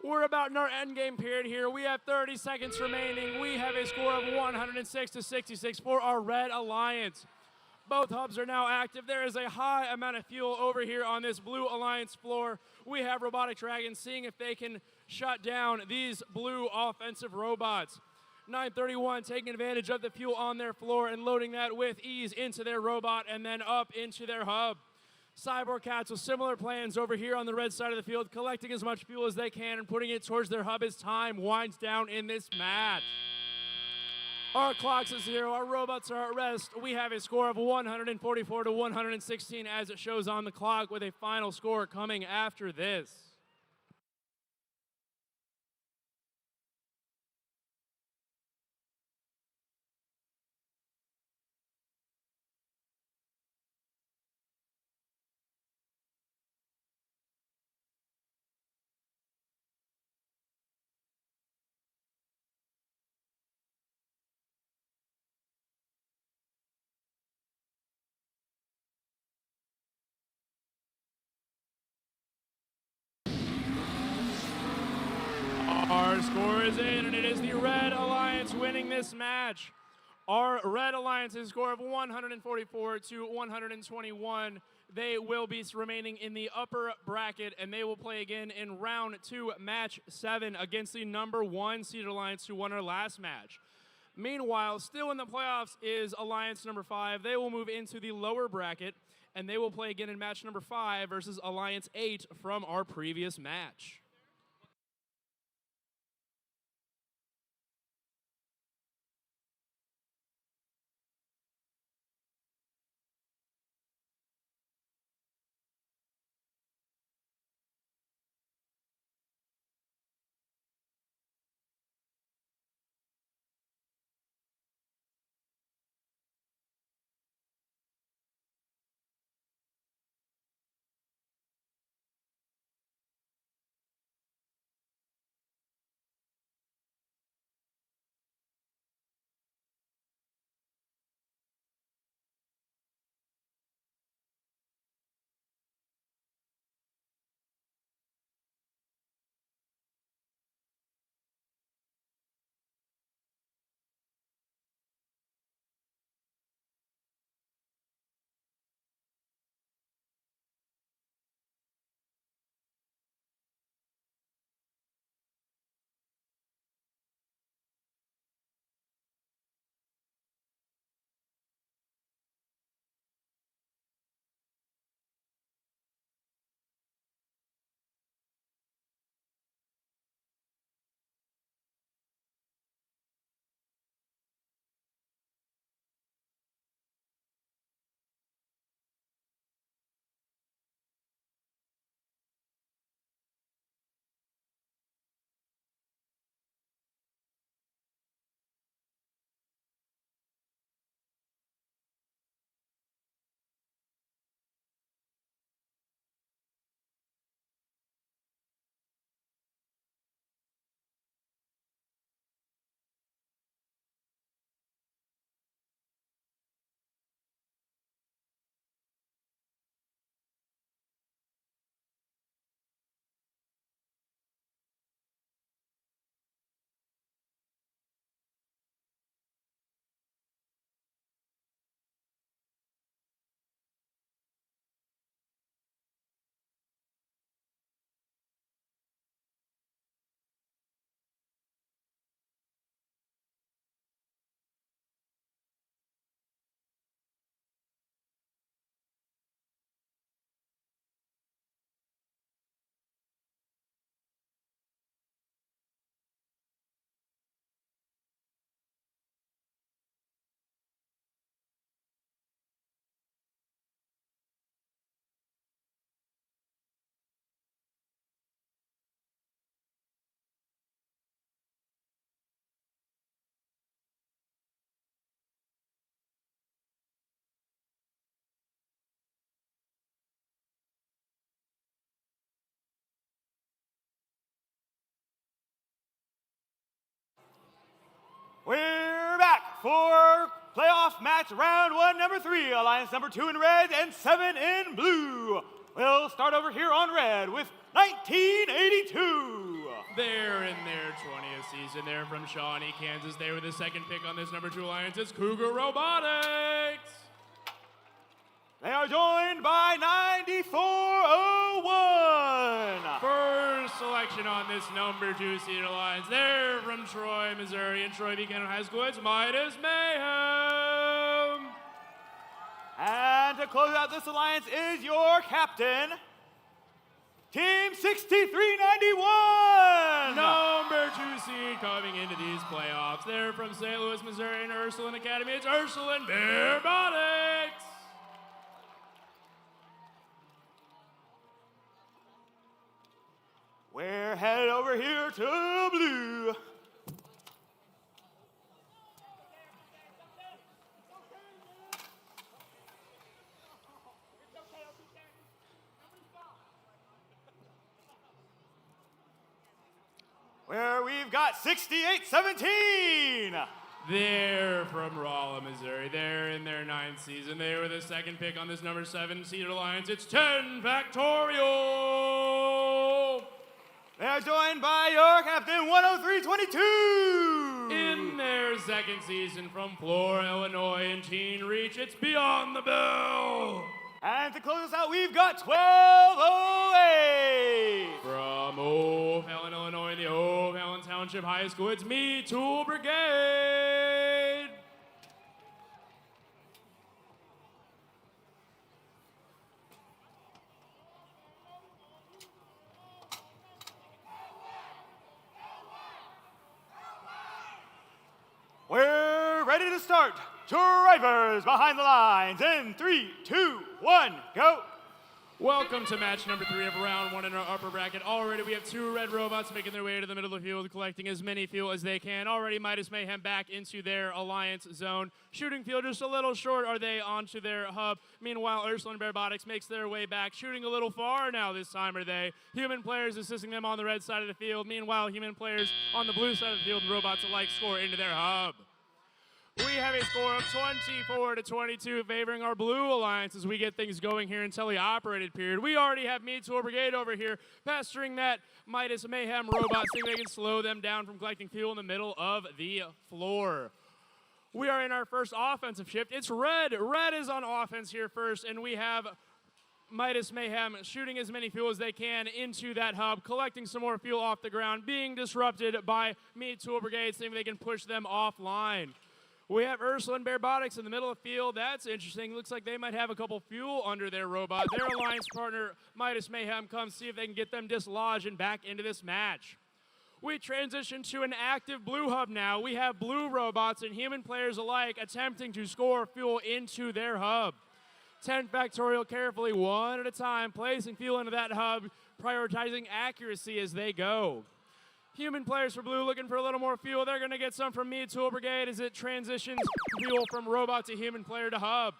We're about in our endgame period here. We have 30 seconds remaining. We have a score of 106-66 for our red alliance. Both hubs are now active. There is a high amount of fuel over here on this blue alliance floor. We have Robotic Dragons seeing if they can shut down these blue offensive robots. 931 taking advantage of the fuel on their floor and loading that with ease into their robot and then up into their hub. Cyborg Cats with similar plans over here on the red side of the field, collecting as much fuel as they can and putting it towards their hub as time winds down in this match. Our clock's at 0. Our robots are at rest. We have a score of 144 to 116 as it shows on the clock, with a final score coming after this. Our score is in, and it is the Red Alliance winning this match. Our Red Alliance's score of 144 to 121. They will be remaining in the upper bracket, and they will play again in round 2, match 7, against the number 1 seeded Alliance who won our last match. Meanwhile, still in the playoffs is Alliance number 5. They will move into the lower bracket, and they will play again in match number 5 versus Alliance 8 from our previous match. We're back for playoff match round 1, number 3. Alliance number 2 in red and 7 in blue. We'll start over here on red with 1982. They're in their 20th season. They're from Shawnee, Kansas. They were the second pick on this number 2 alliance. It's Cougar Robotics. They are joined by 9401. First selection on this number 2 seed alliance. They're from Troy, Missouri, and Troy Buchanan High School. It's Midas Mayhem. And to close out this alliance is your captain, Team 6391. Number 2 seed coming into these playoffs. They're from St. Louis, Missouri, and Ursuline Academy. It's Ursuline Robotics. We're headed over here to blue. Where we've got 6817. They're from Rolla, Missouri. They're in their 9th season. They were the 2nd pick on this number 7 seeded alliance. It's 10 Factorial. They're joined by your captain, 10322. In their 2nd season from Flora, Illinois, in Teen Reach, it's Beyond the Bell. And to close us out, we've got 1208. From O'Fallon, Illinois, in the O'Fallon Township High School, it's Me Tool Brigade. We're ready to start. Drivers behind the lines in 3, 2, 1, go. Welcome to match number 3 of round 1 in our upper bracket. Already we have 2 red robots making their way to the middle of the field, collecting as many fuel as they can. Already Midas Mayhem back into their alliance zone. Shooting field just a little short. Are they onto their hub? Meanwhile, Ursuline Robotics makes their way back. Shooting a little far now this time are they. Human players assisting them on the red side of the field. Meanwhile, human players on the blue side of the field, robots alike score into their hub. We have a score of 24-22 favoring our blue alliance as we get things going here in teleoperated period. We already have Me Tool Brigade over here pestering that Midas Mayhem robot, seeing they can slow them down from collecting fuel in the middle of the floor. We are in our first offensive shift. It's red. Red is on offense here first, and we have Midas Mayhem shooting as many fuel as they can into that hub, collecting some more fuel off the ground, being disrupted by Me Tool Brigade, seeing they can push them offline. We have Ursuline Robotics in the middle of the field. That's interesting. Looks like they might have a couple fuel under their robot. Their alliance partner, Midas Mayhem, comes see if they can get them dislodged and back into this match. We transition to an active blue hub now. We have blue robots and human players alike attempting to score fuel into their hub. 10 Factorial carefully, one at a time, placing fuel into that hub, prioritizing accuracy as they go. Human players for blue looking for a little more fuel. They're going to get some from Me Tool Brigade as it transitions fuel from robot to human player to hub.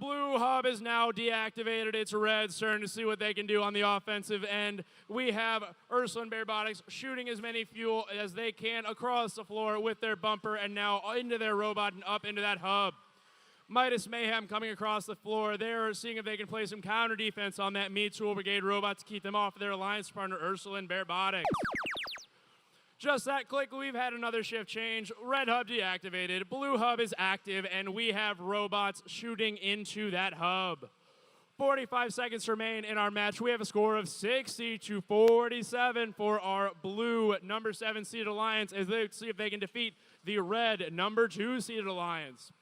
Blue hub is now deactivated. It's red, starting to see what they can do on the offensive end. We have Ursuline Robotics shooting as many fuel as they can across the floor with their bumper and now into their robot and up into that hub. Midas Mayhem coming across the floor. They're seeing if they can play some counter defense on that Me Tool Brigade robot to keep them off of their alliance partner, Ursuline Robotics. Just that quick, we've had another shift change. Red hub deactivated, blue hub is active, and we have robots shooting into that hub. 45 seconds remain in our match. We have a score of 60-47 for our blue number 7 seeded alliance as they see if they can defeat the red number 2 seeded alliance.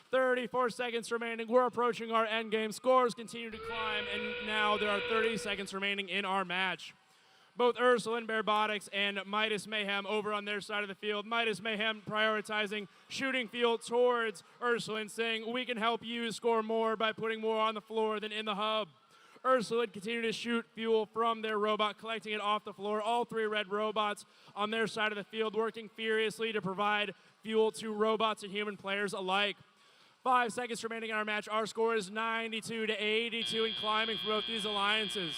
34 seconds remaining. We're approaching our end game. Scores continue to climb, and now there are 30 seconds remaining in our match. Both Ursuline Robotics and Midas Mayhem over on their side of the field. Midas Mayhem prioritizing shooting fuel towards Ursuline, saying we can help you score more by putting more on the floor than in the hub. Ursuline continue to shoot fuel from their robot, collecting it off the floor. All 3 red robots on their side of the field working furiously to provide fuel to robots and human players alike. 5 seconds remaining in our match. Our score is 92-82 and climbing for both these alliances.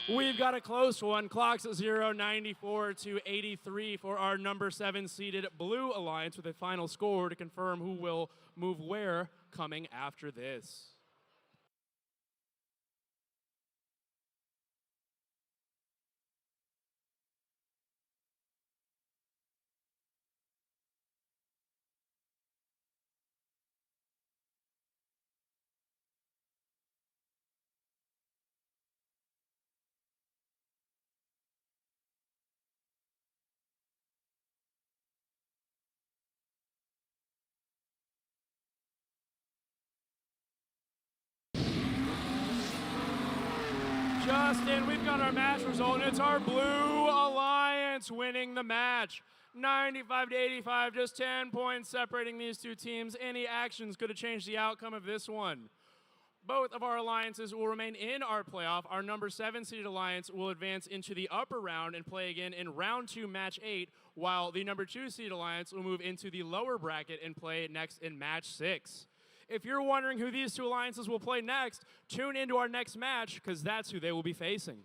We've got a close one. Clock's at 94-83 for our number 7 seeded blue alliance with a final score to confirm who will move where coming after this. Justin, we've got our match result, and it's our Blue Alliance winning the match. 95 to 85, just 10 points separating these two teams. Any actions could have changed the outcome of this one. Both of our alliances will remain in our playoff. Our number 7 seeded alliance will advance into the upper round and play again in round 2, match 8, while the number 2 seeded alliance will move into the lower bracket and play next in match 6. If you're wondering who these two alliances will play next, tune into our next match, because that's who they will be facing.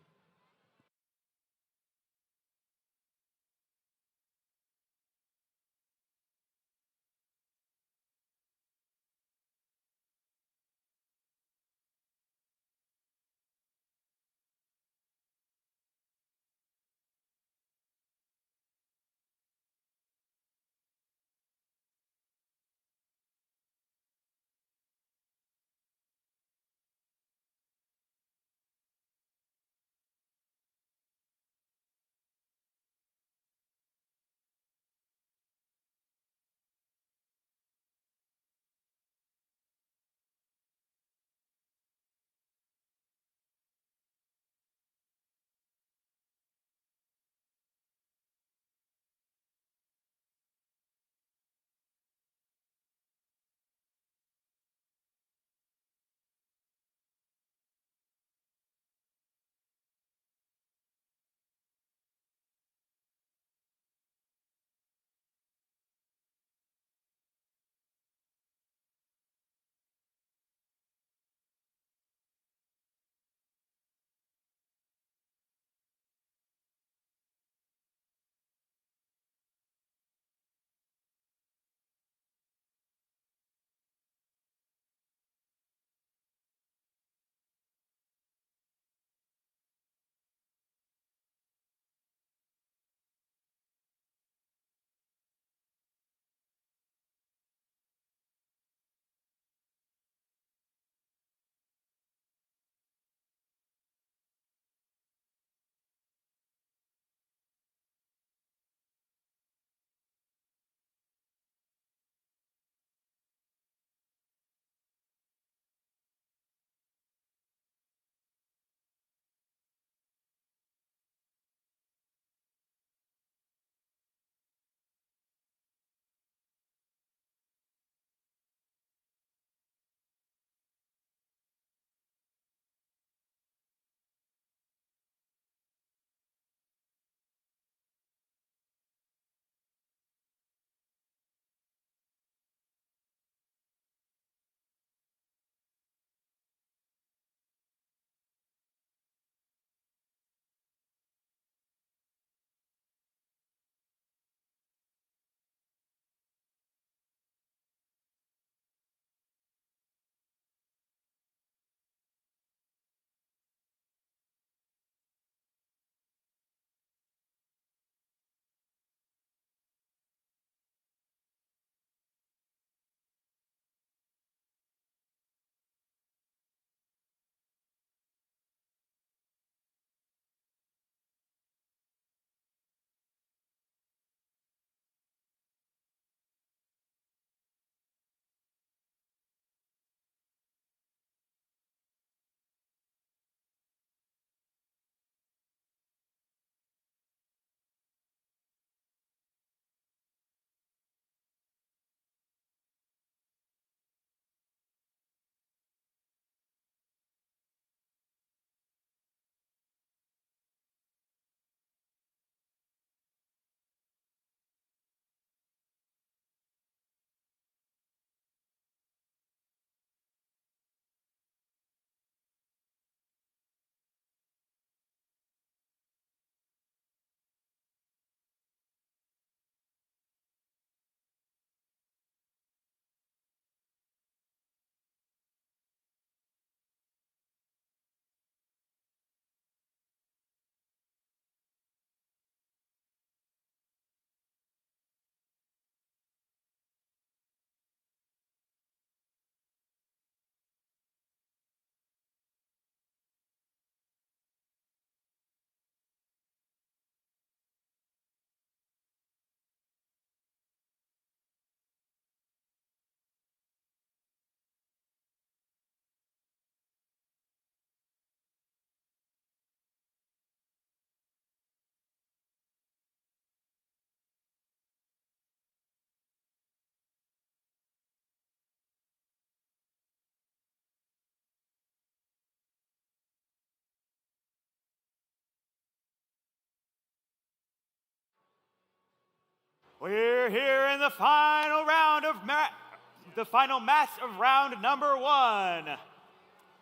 We're here in the final round of the final match of round number 1.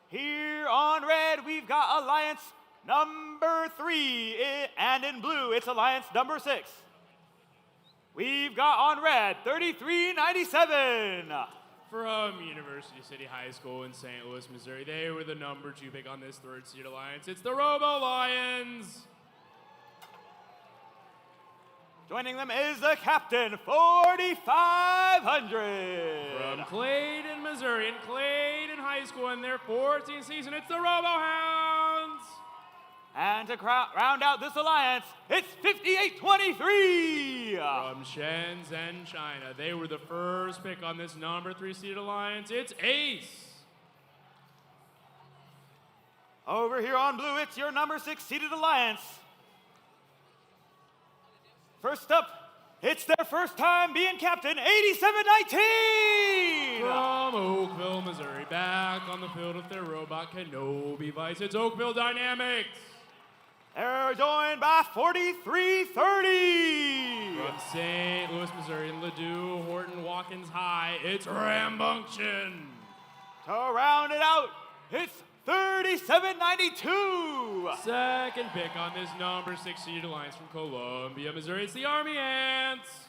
Here on red, we've got Alliance number 3, and in blue, it's Alliance number 6. We've got on red, 3397. From University City High School in St. Louis, Missouri, they were the number 2 pick on this 3rd seed alliance. It's the Robo Lions. Joining them is the captain, 4500. From Clayton, Missouri, in Clayton High School in their 14th season, it's the Robo Hounds. And to round out this alliance, it's 5823. From Shenzhen, China, they were the first pick on this number 3 seeded alliance. It's Ace. Over here on blue, it's your number 6 seeded alliance. First up, it's their first time being captain, 8719. From Oakville, Missouri, back on the field with their robot Kenobi Vice, it's Oakville Dynamics. They're joined by 4330. From St. Louis, Missouri, in Ladue, Horton, Watkins High, it's Rambunction. To round it out, it's 3792. Second pick on this number 6 seeded alliance from Columbia, Missouri, it's the Army Ants.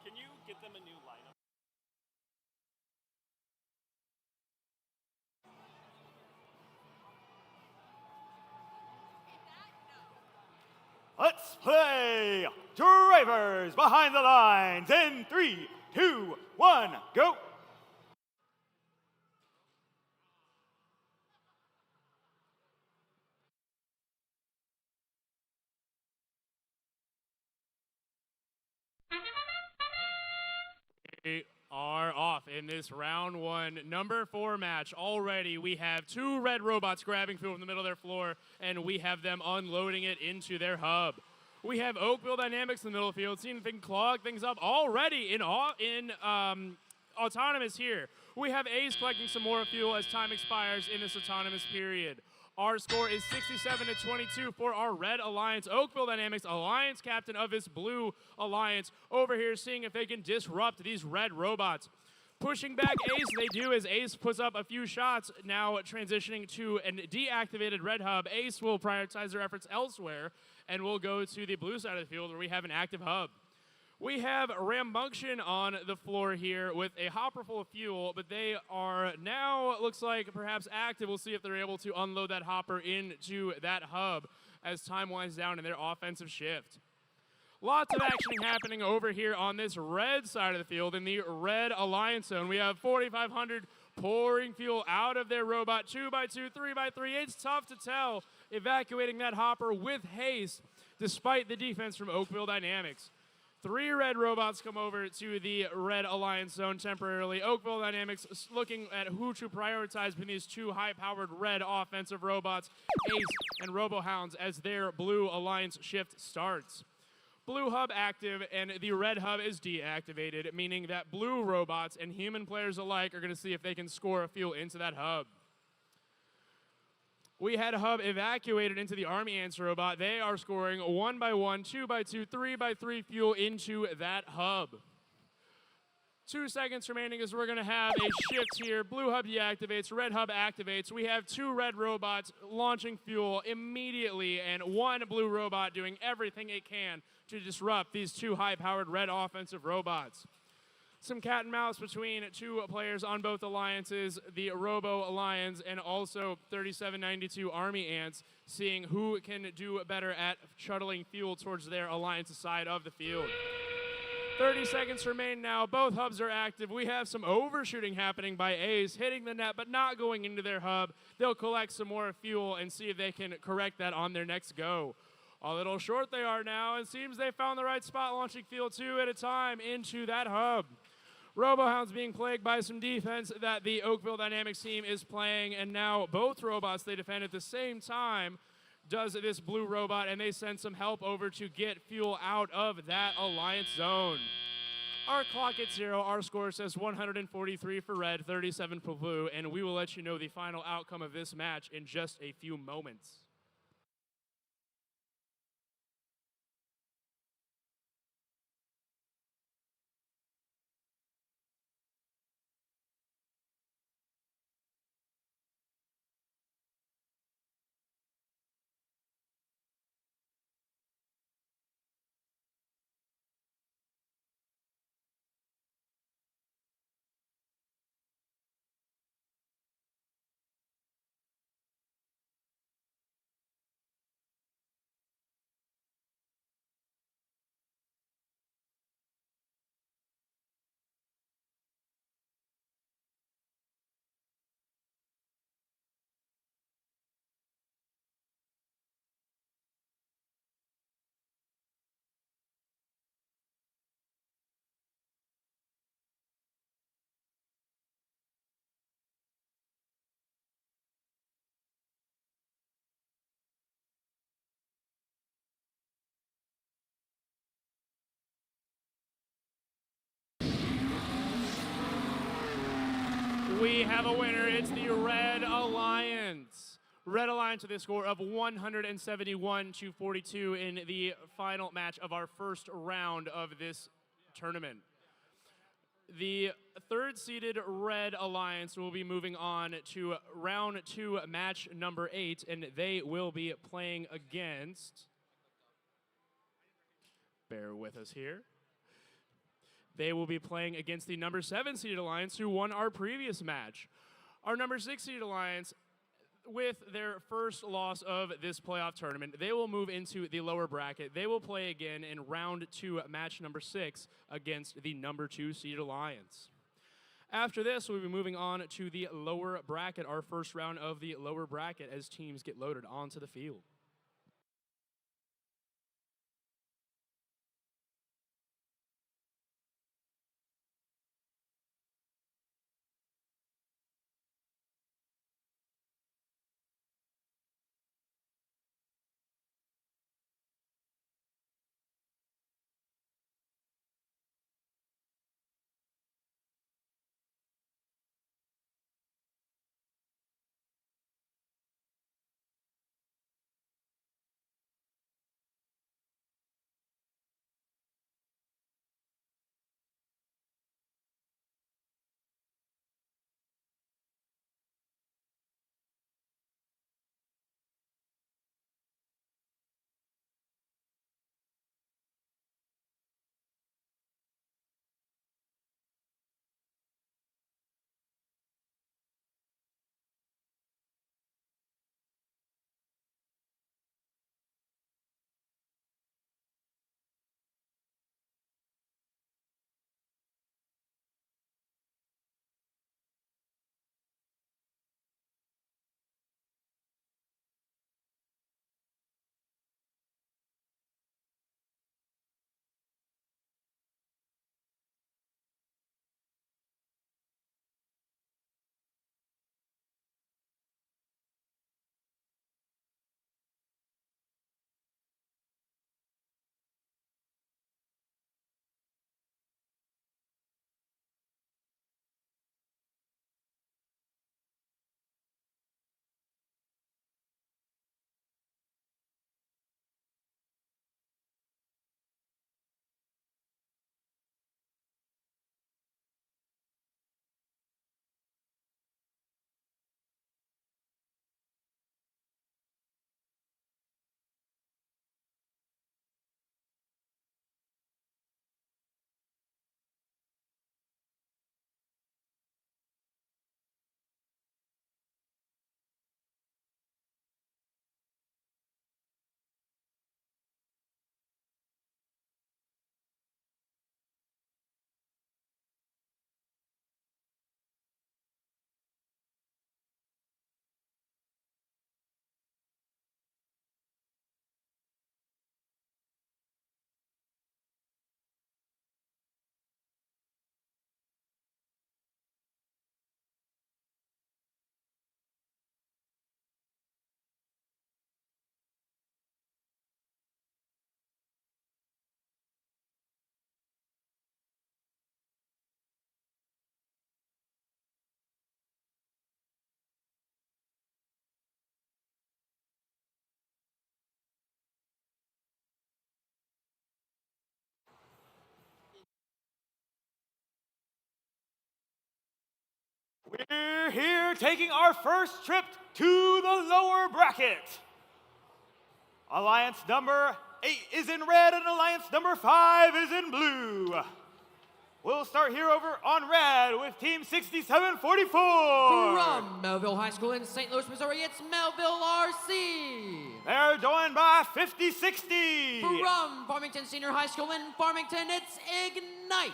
Can you get them a new lineup? Let's play Drivers Behind the Lines in 3, 2, 1, go. We are off in this round 1, number 4 match. Already we have 2 red robots grabbing fuel from the middle of their floor, and we have them unloading it into their hub. We have Oakville Dynamics in the middle of the field, seeing if they can clog things up already in autonomous here. We have Ace collecting some more fuel as time expires in this autonomous period. Our score is 67-22 for our red alliance. Oakville Dynamics, alliance captain of this blue alliance, over here seeing if they can disrupt these red robots. Pushing back Ace, they do as Ace puts up a few shots, now transitioning to a deactivated red hub. Ace will prioritize their efforts elsewhere and will go to the blue side of the field where we have an active hub. We have Rambunction on the floor here with a hopper full of fuel, but they are now, it looks like, perhaps active. We'll see if they're able to unload that hopper into that hub as time winds down in their offensive shift. Lots of action happening over here on this red side of the field in the red alliance zone. We have 4,500 pouring fuel out of their robot, 2x2, 3x3. It's tough to tell, evacuating that hopper with haste despite the defense from Oakville Dynamics. 3 red robots come over to the red alliance zone temporarily. Oakville Dynamics looking at who to prioritize between these 2 high-powered red offensive robots, Ace and Robohounds, as their blue alliance shift starts. Blue hub active and the red hub is deactivated, meaning that blue robots and human players alike are going to see if they can score a fuel into that hub. We had a hub evacuated into the Army Ants robot. They are scoring 1x1, 2x2, 3x3 fuel into that hub. 2 seconds remaining as we're going to have a shift here. Blue hub deactivates, red hub activates. We have 2 red robots launching fuel immediately and 1 blue robot doing everything it can to disrupt these 2 high-powered red offensive robots. Some cat and mouse between 2 players on both alliances, the Robo Alliance and also 3792 Army Ants, seeing who can do better at shuttling fuel towards their alliance side of the field. 30 seconds remain now. Both hubs are active. We have some overshooting happening by A's, hitting the net but not going into their hub. They'll collect some more fuel and see if they can correct that on their next go. A little short they are now, and seems they found the right spot, launching field 2 at a time into that hub. Robohounds being plagued by some defense that the Oakville Dynamics team is playing, and now both robots they defend at the same time does this blue robot, and they send some help over to get fuel out of that alliance zone. Our clock at 0, our score says 143 for red, 37 for blue, and we will let you know the final outcome of this match in just a few moments. We have a winner. It's the Red Alliance. Red Alliance with a score of 171-42 in the final match of our first round of this tournament. The third-seeded Red Alliance will be moving on to round 2, match number 8, and they will be playing against... Bear with us here. They will be playing against the number 7-seeded Alliance, who won our previous match. Our number 6-seeded Alliance, with their first loss of this playoff tournament, they will move into the lower bracket. They will play again in round 2, match number 6, against the number 2-seeded Alliance. After this, we'll be moving on to the lower bracket, our first round of the lower bracket, as teams get loaded onto the field. We're here taking our first trip to the lower bracket. Alliance number 8 is in red and Alliance number 5 is in blue. We'll start here over on red with Team 6744. From Melville High School in St. Louis, Missouri, it's Melville RC. They're joined by 5060. From Farmington Senior High School in Farmington, it's Ignite.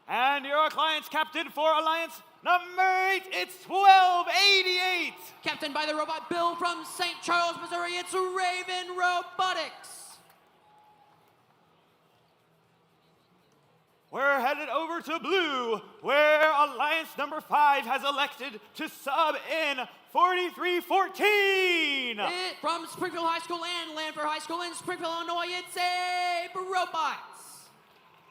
And your Alliance captain for Alliance number 8, it's 1288. Captained by the robot Bill from St. Charles, Missouri, it's Raven Robotics. We're headed over to blue, where Alliance number 5 has elected to sub in 4314. From Springfield High School and Lanford High School in Springfield, Illinois, it's Abe Robots.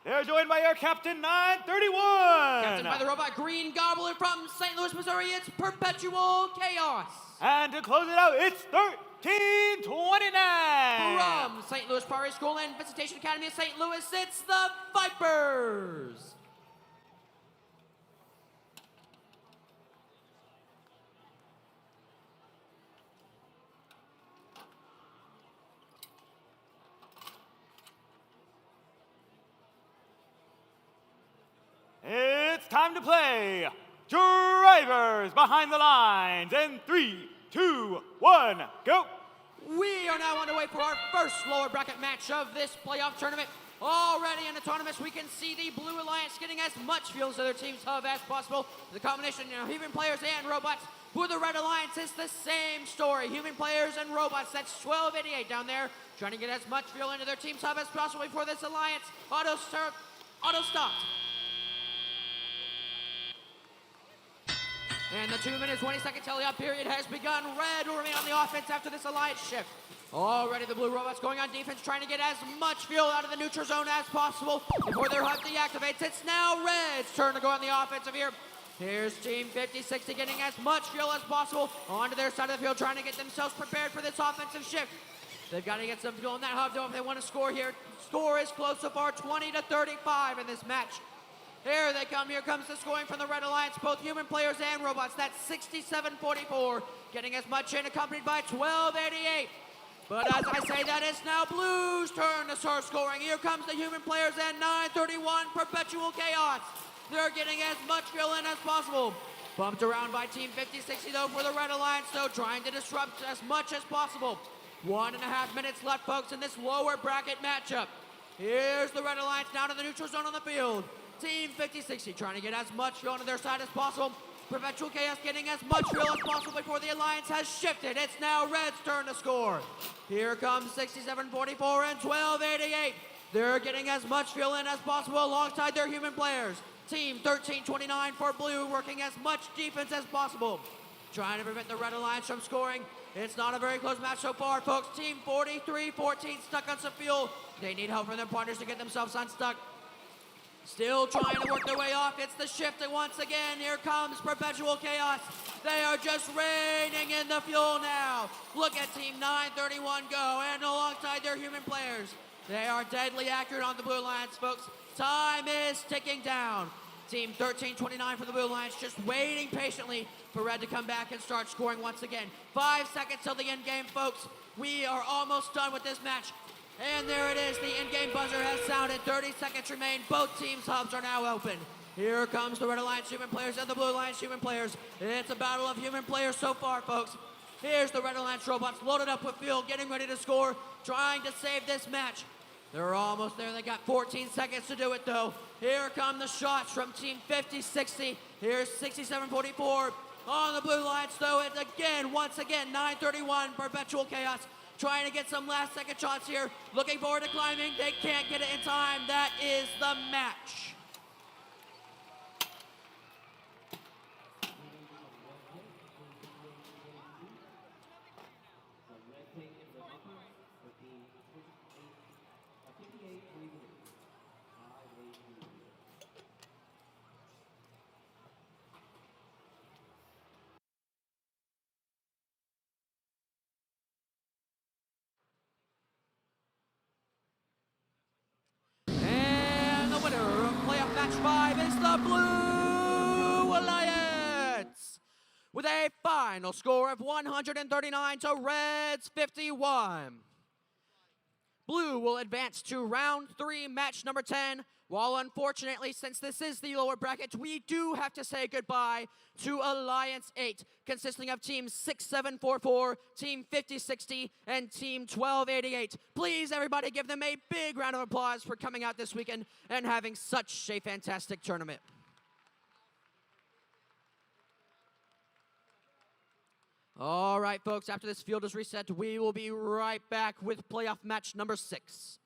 They're joined by our captain 931. Captained by the robot Green Gobbler from St. Louis, Missouri, it's Perpetual Chaos. And to close it out, it's 1329. From St. Louis Prairie School and Visitation Academy of St. Louis, it's the Vipers. It's time to play. Drivers behind the lines in 3, 2, 1, go. We are now underway for our first lower bracket match of this playoff tournament. Already in the tournament, we can see the Blue Alliance getting as much fuel to their team's hub as possible. The combination of human players and robots. For the Red Alliance, it's the same story. Human players and robots. That's 1288 down there, trying to get as much fuel into their team's hub as possible before this alliance auto stopped. And the 2 minutes, 20-second tally-up period has begun. Red will remain on the offense after this alliance shift. Already the blue robots going on defense, trying to get as much fuel out of the neutral zone as possible before their hub deactivates. It's now Red's turn to go on the offensive here. Here's Team 5060 getting as much fuel as possible onto their side of the field, trying to get themselves prepared for this offensive shift. They've got to get some fuel in that hub, though, if they want to score here. Score is close so far, 20-35 in this match. Here they come. Here comes the scoring from the Red Alliance, both human players and robots. That's 67-44, getting as much in, accompanied by 1288. But as I say, that is now Blue's turn to start scoring. Here comes the human players and 931 Perpetual Chaos. They're getting as much fuel in as possible. Bumped around by Team 5060 though for the Red Alliance, though, trying to disrupt as much as possible. 1.5 minutes left, folks, in this lower bracket matchup. Here's the Red Alliance down to the neutral zone on the field. Team 5060 trying to get as much fuel on their side as possible. Perpetual Chaos getting as much fuel as possible before the alliance has shifted. It's now Red's turn to score. Here comes 6744 and 1288. They're getting as much fuel in as possible alongside their human players. Team 1329 for Blue working as much defense as possible, trying to prevent the Red Alliance from scoring. It's not a very close match so far, folks. Team 4314 stuck on some fuel. They need help from their partners to get themselves unstuck. Still trying to work their way off. It's the shift, and once again, here comes Perpetual Chaos. They are just raining in the fuel now. Look at Team 931 go, and alongside their human players. They are deadly accurate on the Blue Alliance, folks. Time is ticking down. Team 1329 for the Blue Alliance just waiting patiently for Red to come back and start scoring once again. 5 seconds till the end game, folks. We are almost done with this match. And there it is, the in-game buzzer has sounded. 30 seconds remain. Both teams' hubs are now open. Here comes the Red Alliance human players and the Blue Alliance human players. It's a battle of human players so far, folks. Here's the Red Alliance robots loaded up with fuel, getting ready to score, trying to save this match. They're almost there. They got 14 seconds to do it, though. Here come the shots from Team 5060. Here's 6744 on the Blue Alliance, though. It's again, once again, 931 Perpetual Chaos. Trying to get some last-second shots here. Looking forward to climbing. They can't get it in time. That is the match. Match 5 is the Blue Alliance. with a final score of 139 to Reds 51. Blue will advance to round 3, match number 10, while unfortunately, since this is the lower bracket, we do have to say goodbye to Alliance 8, consisting of Team 6744, Team 5060, and Team 1288. Please, everybody, give them a big round of applause for coming out this weekend and having such a fantastic tournament. All right, folks, after this field is reset, we will be right back with playoff match number 6.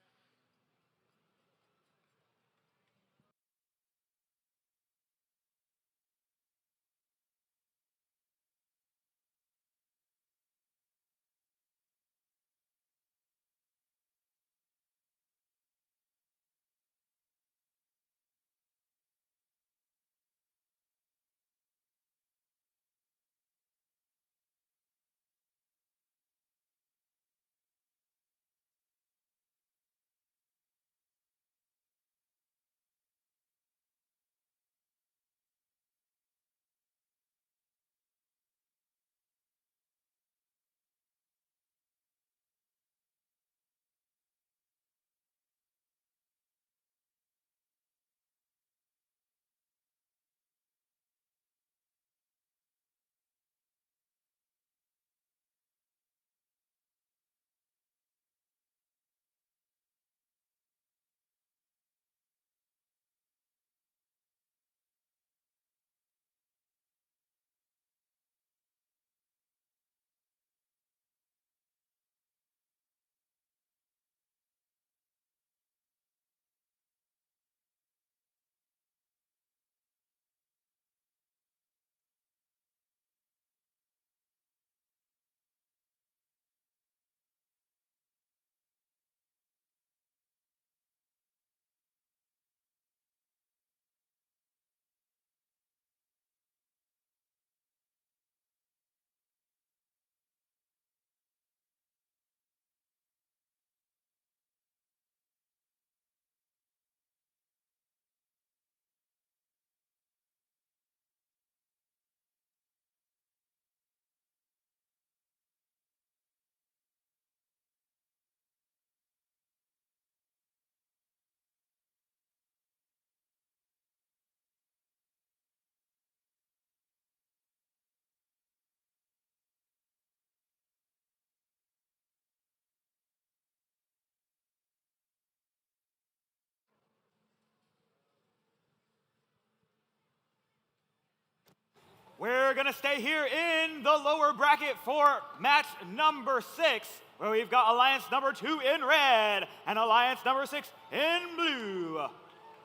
We're going to stay here in the lower bracket for match number 6, where we've got Alliance number 2 in red and Alliance number 6 in blue.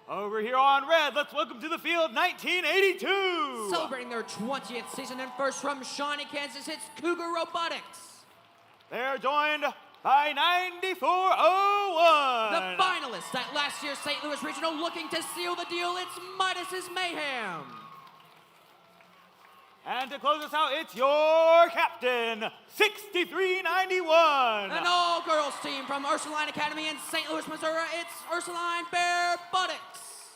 Over here on red, let's welcome to the field 1982. Celebrating their 20th season and first from Shawnee, Kansas, it's Cougar Robotics. They're joined by 9401. The finalists at last year's St. Louis Regional, looking to seal the deal, it's Midas's Mayhem. And to close us out, it's your captain, 6391. An all-girls team from Ursuline Academy in St. Louis, Missouri, it's Ursuline Robotics.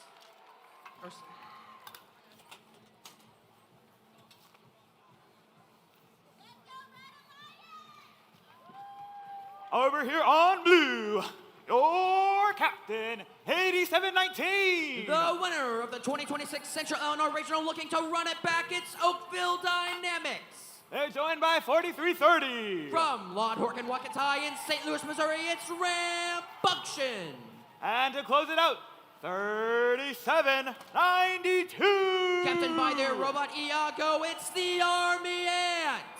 Over here on blue, your captain, 8719. The winner of the 2026 Central Illinois Regional, looking to run it back, it's Oakville Dynamics. They're joined by 4330. From Lord Horkin Wakatai in St. Louis, Missouri, it's Rambuction. And to close it out, 3792. Captained by their robot Iago, it's the Army Ants.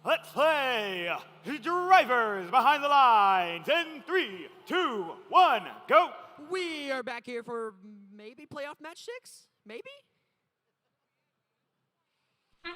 Let's play. Drivers behind the lines in 3, 2, 1, go. We are back here for maybe playoff match 6? Maybe?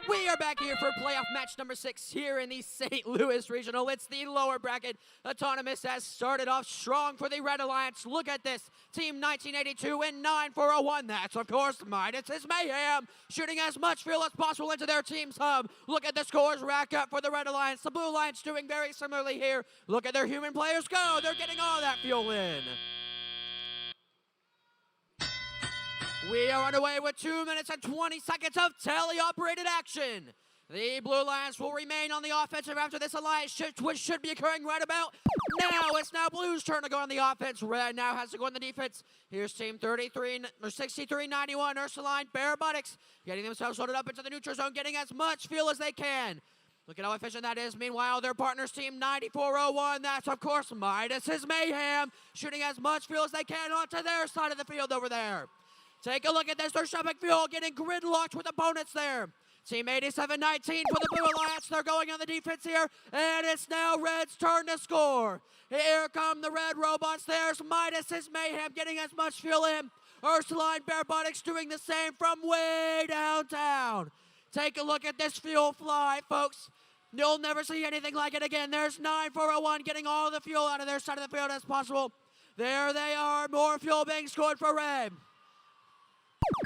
We are back here for playoff match number 6 here in the St. Louis Regional. It's the lower bracket. Autonomous has started off strong for the Red Alliance. Look at this. Team 1982 in 9-4-0-1. That's, of course, Midas' Mayhem, shooting as much fuel as possible into their team's hub. Look at the scores rack up for the Red Alliance. The Blue Alliance doing very similarly here. Look at their human players go. They're getting all that fuel in. We are underway with 2 minutes and 20 seconds of tele-operated action. The Blue Alliance will remain on the offensive after this alliance shift, which should be occurring right about now. It's now Blue's turn to go on the offense. Red now has to go on the defense. Here's Team 63-91, Ursuline, Robotics, getting themselves loaded up into the neutral zone, getting as much fuel as they can. Look at how efficient that is. Meanwhile, their partners, Team 9401, that's, of course, Midas' Mayhem, shooting as much fuel as they can onto their side of the field over there. Take a look at this. They're shoving fuel, getting gridlocked with opponents there. Team 87-19 for the Blue Alliance. They're going on the defense here, and it's now Red's turn to score. Here come the Red Robots. There's Midas' Mayhem getting as much fuel in. Ursuline Robotics doing the same from way downtown. Take a look at this fuel fly, folks. You'll never see anything like it again. There's 9401 getting all the fuel out of their side of the field as possible. There they are. More fuel being scored for Red.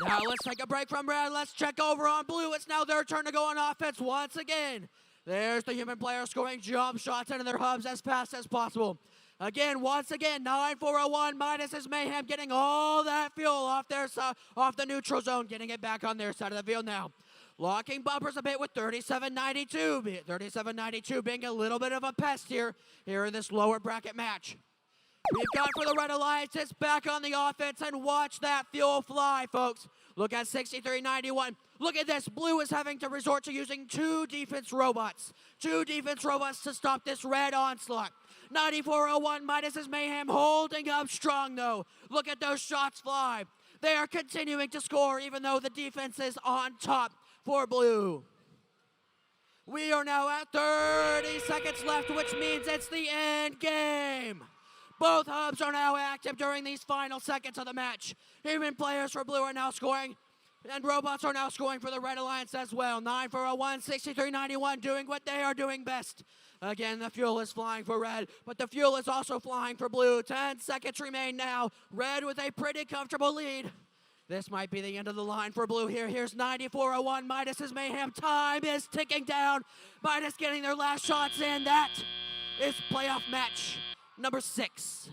Now let's take a break from Red. Let's check over on Blue. It's now their turn to go on offense once again. There's the human player scoring jump shots into their hubs as fast as possible. Again, once again, 9401 Midas' Mayhem getting all that fuel off the neutral zone, getting it back on their side of the field now. Locking bumpers a bit with 3792. 3792 being a little bit of a pest here in this lower bracket match. We've got for the Red Alliance, it's back on the offense, and watch that fuel fly, folks. Look at 6391. Look at this. Blue is having to resort to using two defense robots. Two defense robots to stop this Red onslaught. 9401 Midas' Mayhem holding up strong, though. Look at those shots fly. They are continuing to score, even though the defense is on top for Blue. We are now at 30 seconds left, which means it's the end game. Both hubs are now active during these final seconds of the match. Human players for Blue are now scoring, and robots are now scoring for the Red Alliance as well. 9401, 6391 doing what they are doing best. Again, the fuel is flying for Red, but the fuel is also flying for Blue. 10 seconds remain now. Red with a pretty comfortable lead. This might be the end of the line for Blue here. Here's 9401, Midas' Mayhem. Time is ticking down. Midas getting their last shots in. That is playoff match number 6.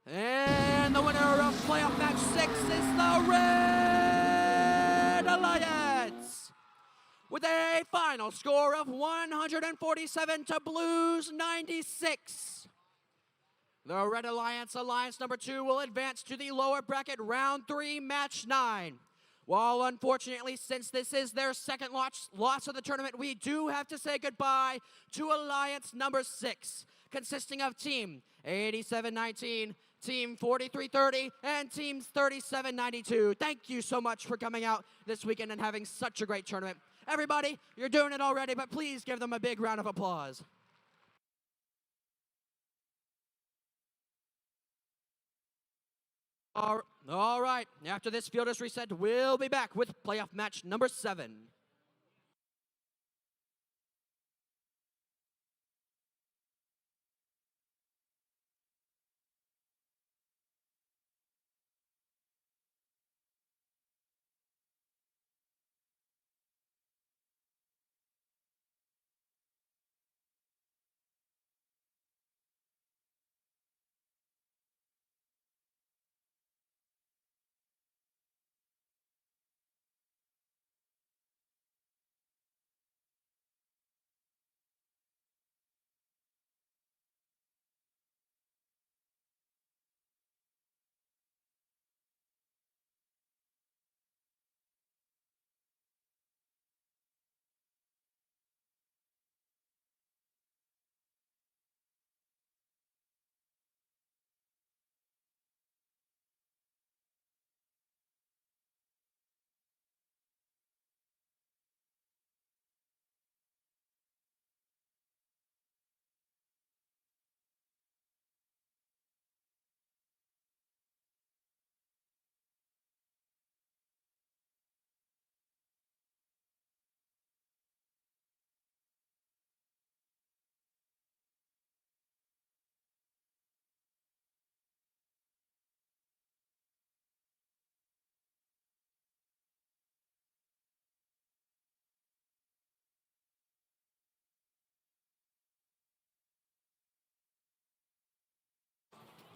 And the winner of playoff match 6 is the Red Alliance, with a final score of 147 to Blue's 96. The Red Alliance, Alliance number 2, will advance to the lower bracket round 3, match 9. While unfortunately, since this is their second loss of the tournament, we do have to say goodbye to Alliance number 6, consisting of Team 87-19, Team 43-30, and Teams 37-92. Thank you so much for coming out this weekend and having such a great tournament. Everybody, you're doing it already, but please give them a big round of applause. All right, after this field is reset, we'll be back with playoff match number 7.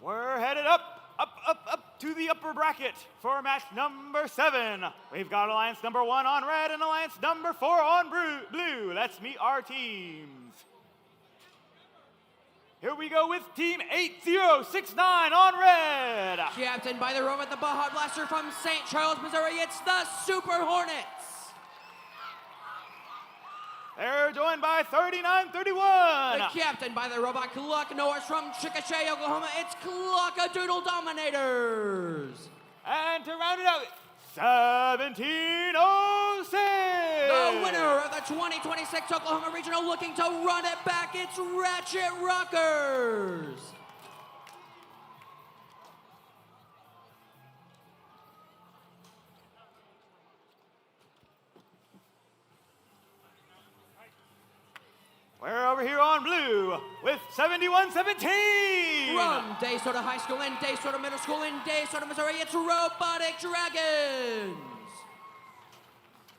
We're headed up to the upper bracket for match number 7. We've got Alliance number 1 on red and Alliance number 4 on blue. Let's meet our teams. Here we go with Team 8069 on red. Captained by the Robot, the Baja Blaster from St. Charles, Missouri, it's the Super Hornets. They're joined by 3931. Captained by the Robot Cluck Norris from Chickasha, Oklahoma, it's Cluckadoodle Dominators. And to round it out, 1706. The winner of the 2026 Oklahoma Regional, looking to run it back, it's Ratchet Rockers. We're over here on blue with 7117. From DeSoto High School and DeSoto Middle School in DeSoto, Missouri, it's Robotic Dragons.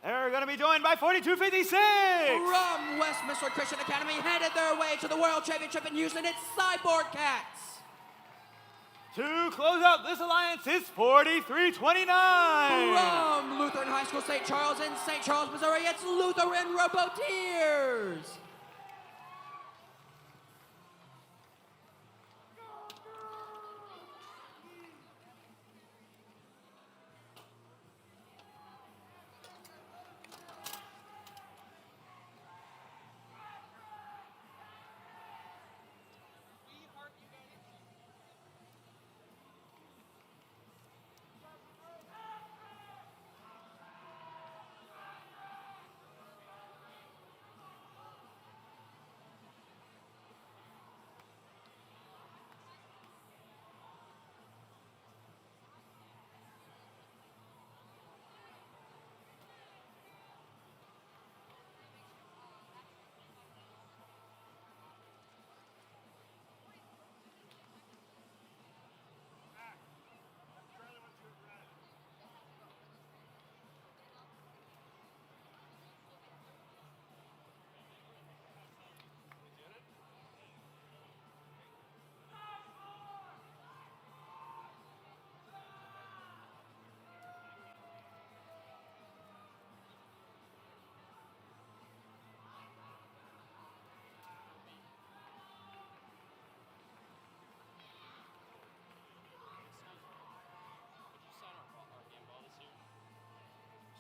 They're going to be joined by 4256. From Westminster Christian Academy, headed their way to the World Championship in Houston, it's Cyborg Cats. To close out this alliance is 4329. From Lutheran High School, St. Charles in St. Charles, Missouri, it's Lutheran Roboteers.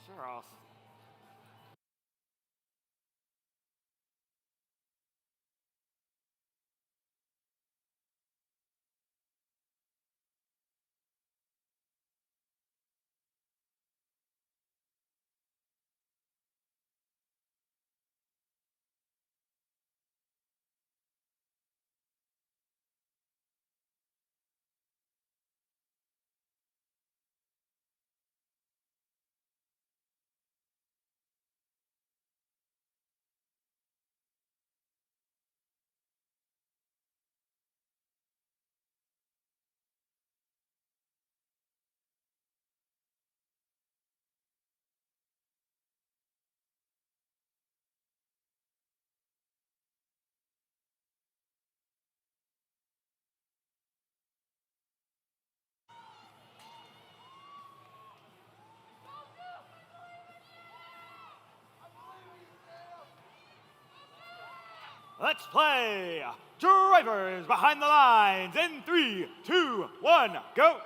Sure, I'll... Let's play. Drivers behind the lines in 3, 2, 1, go.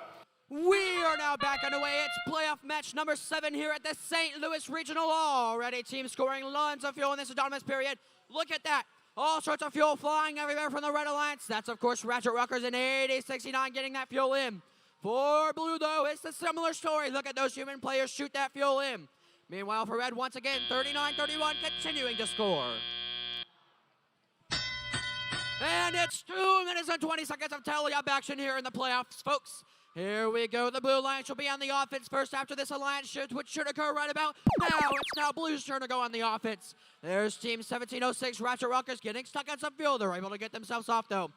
We are now back underway. It's playoff match number 7 here at the St. Louis Regional. Already team scoring lots of fuel in this autonomous period. Look at that. All sorts of fuel flying everywhere from the Red Alliance. That's, of course, Ratchet Rockers in 8069 getting that fuel in. For Blue, though, it's a similar story. Look at those human players shoot that fuel in. Meanwhile, for Red, once again, 39-31 continuing to score. And it's 2 minutes and 20 seconds of tally-up action here in the playoffs, folks. Here we go. The Blue Alliance will be on the offense first after this alliance shift, which should occur right about now. It's now Blue's turn to go on the offense. There's Team 1706, Ratchet Rockers, getting stuck on some fuel. They're able to get themselves off, though.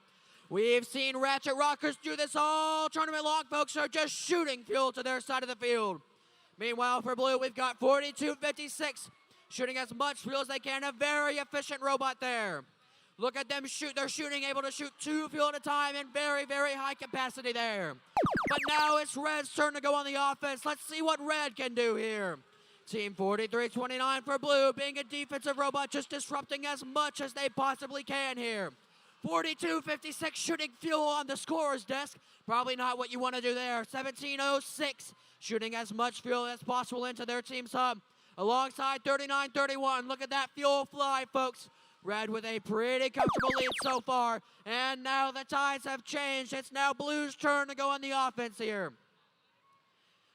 We've seen Ratchet Rockers do this all tournament long, folks. They're just shooting fuel to their side of the field. Meanwhile, for Blue, we've got 4256, shooting as much fuel as they can. A very efficient robot there. Look at them shoot. They're shooting, able to shoot 2 fuel at a time in very, very high capacity there. But now it's Red's turn to go on the offense. Let's see what Red can do here. Team 43-29 for Blue, being a defensive robot, just disrupting as much as they possibly can here. 42-56 shooting fuel on the scorer's desk. Probably not what you want to do there. 17-06 shooting as much fuel as possible into their team's hub. Alongside 39-31. Look at that fuel fly, folks. Red with a pretty comfortable lead so far. And now the tides have changed. It's now Blue's turn to go on the offense here.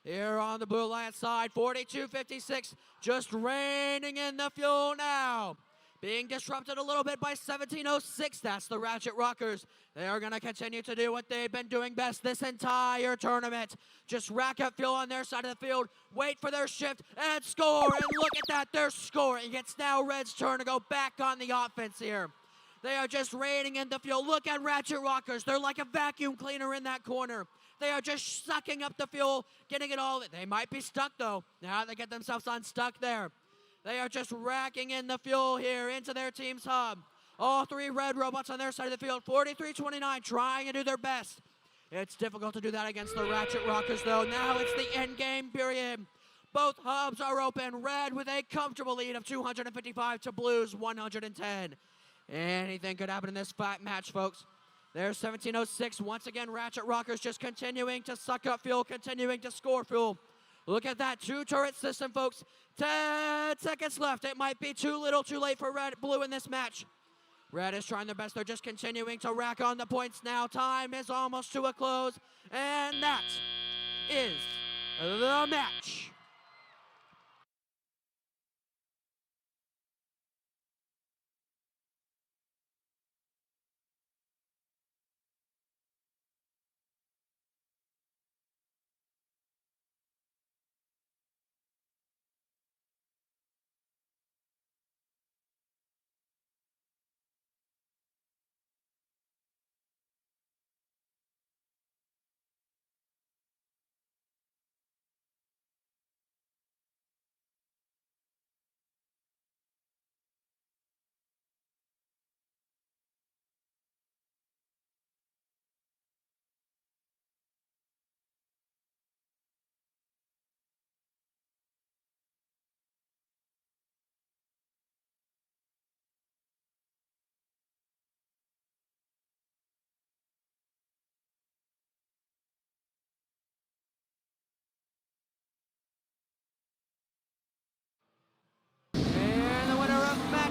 Here on the Blue Alliance side, 42-56, just raining in the fuel now. Being disrupted a little bit by 17-06, that's the Ratchet Rockers. They are going to continue to do what they've been doing best this entire tournament. Just rack up fuel on their side of the field, wait for their shift, and score. And look at that, they're scoring. It's now Red's turn to go back on the offense here. They are just raining in the fuel. Look at Ratchet Rockers. They're like a vacuum cleaner in that corner. They are just sucking up the fuel, getting it all. They might be stuck, though. Now they get themselves unstuck there. They are just racking in the fuel here into their team's hub. All 3 Red robots on their side of the field. 43-29 trying to do their best. It's difficult to do that against the Ratchet Rockers, though. Now it's the end game period. Both hubs are open. Red with a comfortable lead of 255 to Blue's 110. Anything could happen in this match, folks. There's 17-06. Once again, Ratchet Rockers just continuing to suck up fuel, continuing to score fuel. Look at that 2-turret system, folks. 10 seconds left. It might be too little, too late for Blue in this match. Red is trying their best. They're just continuing to rack on the points now. Time is almost to a close. And that is the match.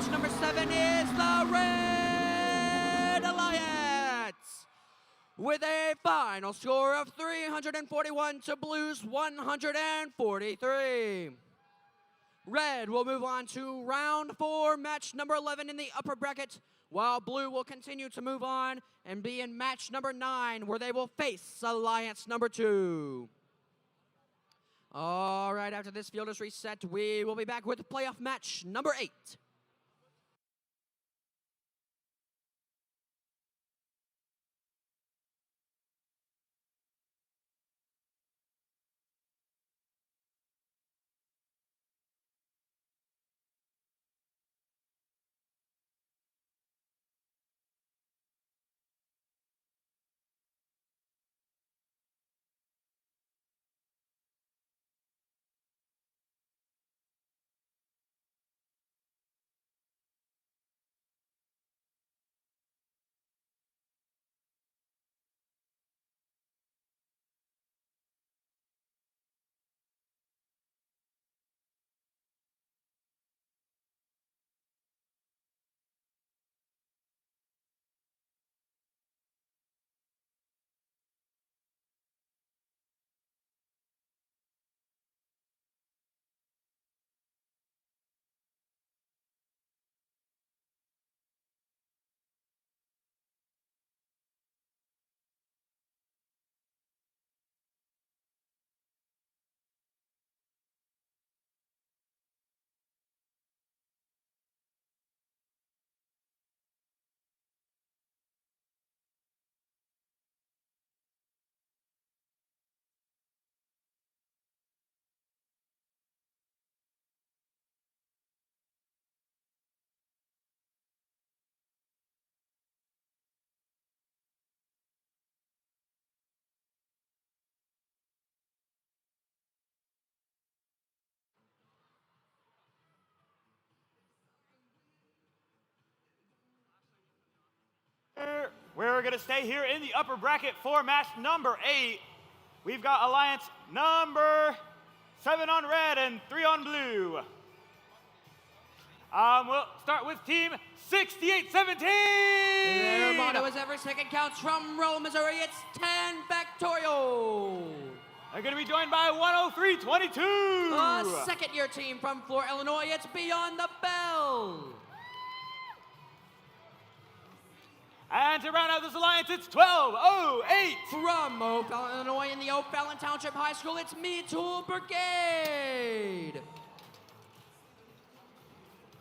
Number 7 is the Red Alliance with a final score of 341 to Blue's 143. Red will move on to round 4, match number 11 in the upper bracket, while Blue will continue to move on and be in match number 9, where they will face Alliance number 2. All right, after this field is reset, we will be back with playoff match number 8. We're going to stay here in the upper bracket for match number 8. We've got alliance number 7 on red and 3 on blue. We'll start with team 6817. Their motto is every second counts. From Rowe, Missouri, it's 10 factorial. They're going to be joined by 10322. A second-year team from Florida, Illinois, it's Beyond the Bell. And to round out this alliance, it's 1208. From O'Fallon, Illinois, in the O'Fallon Township High School, it's Me Tool Brigade.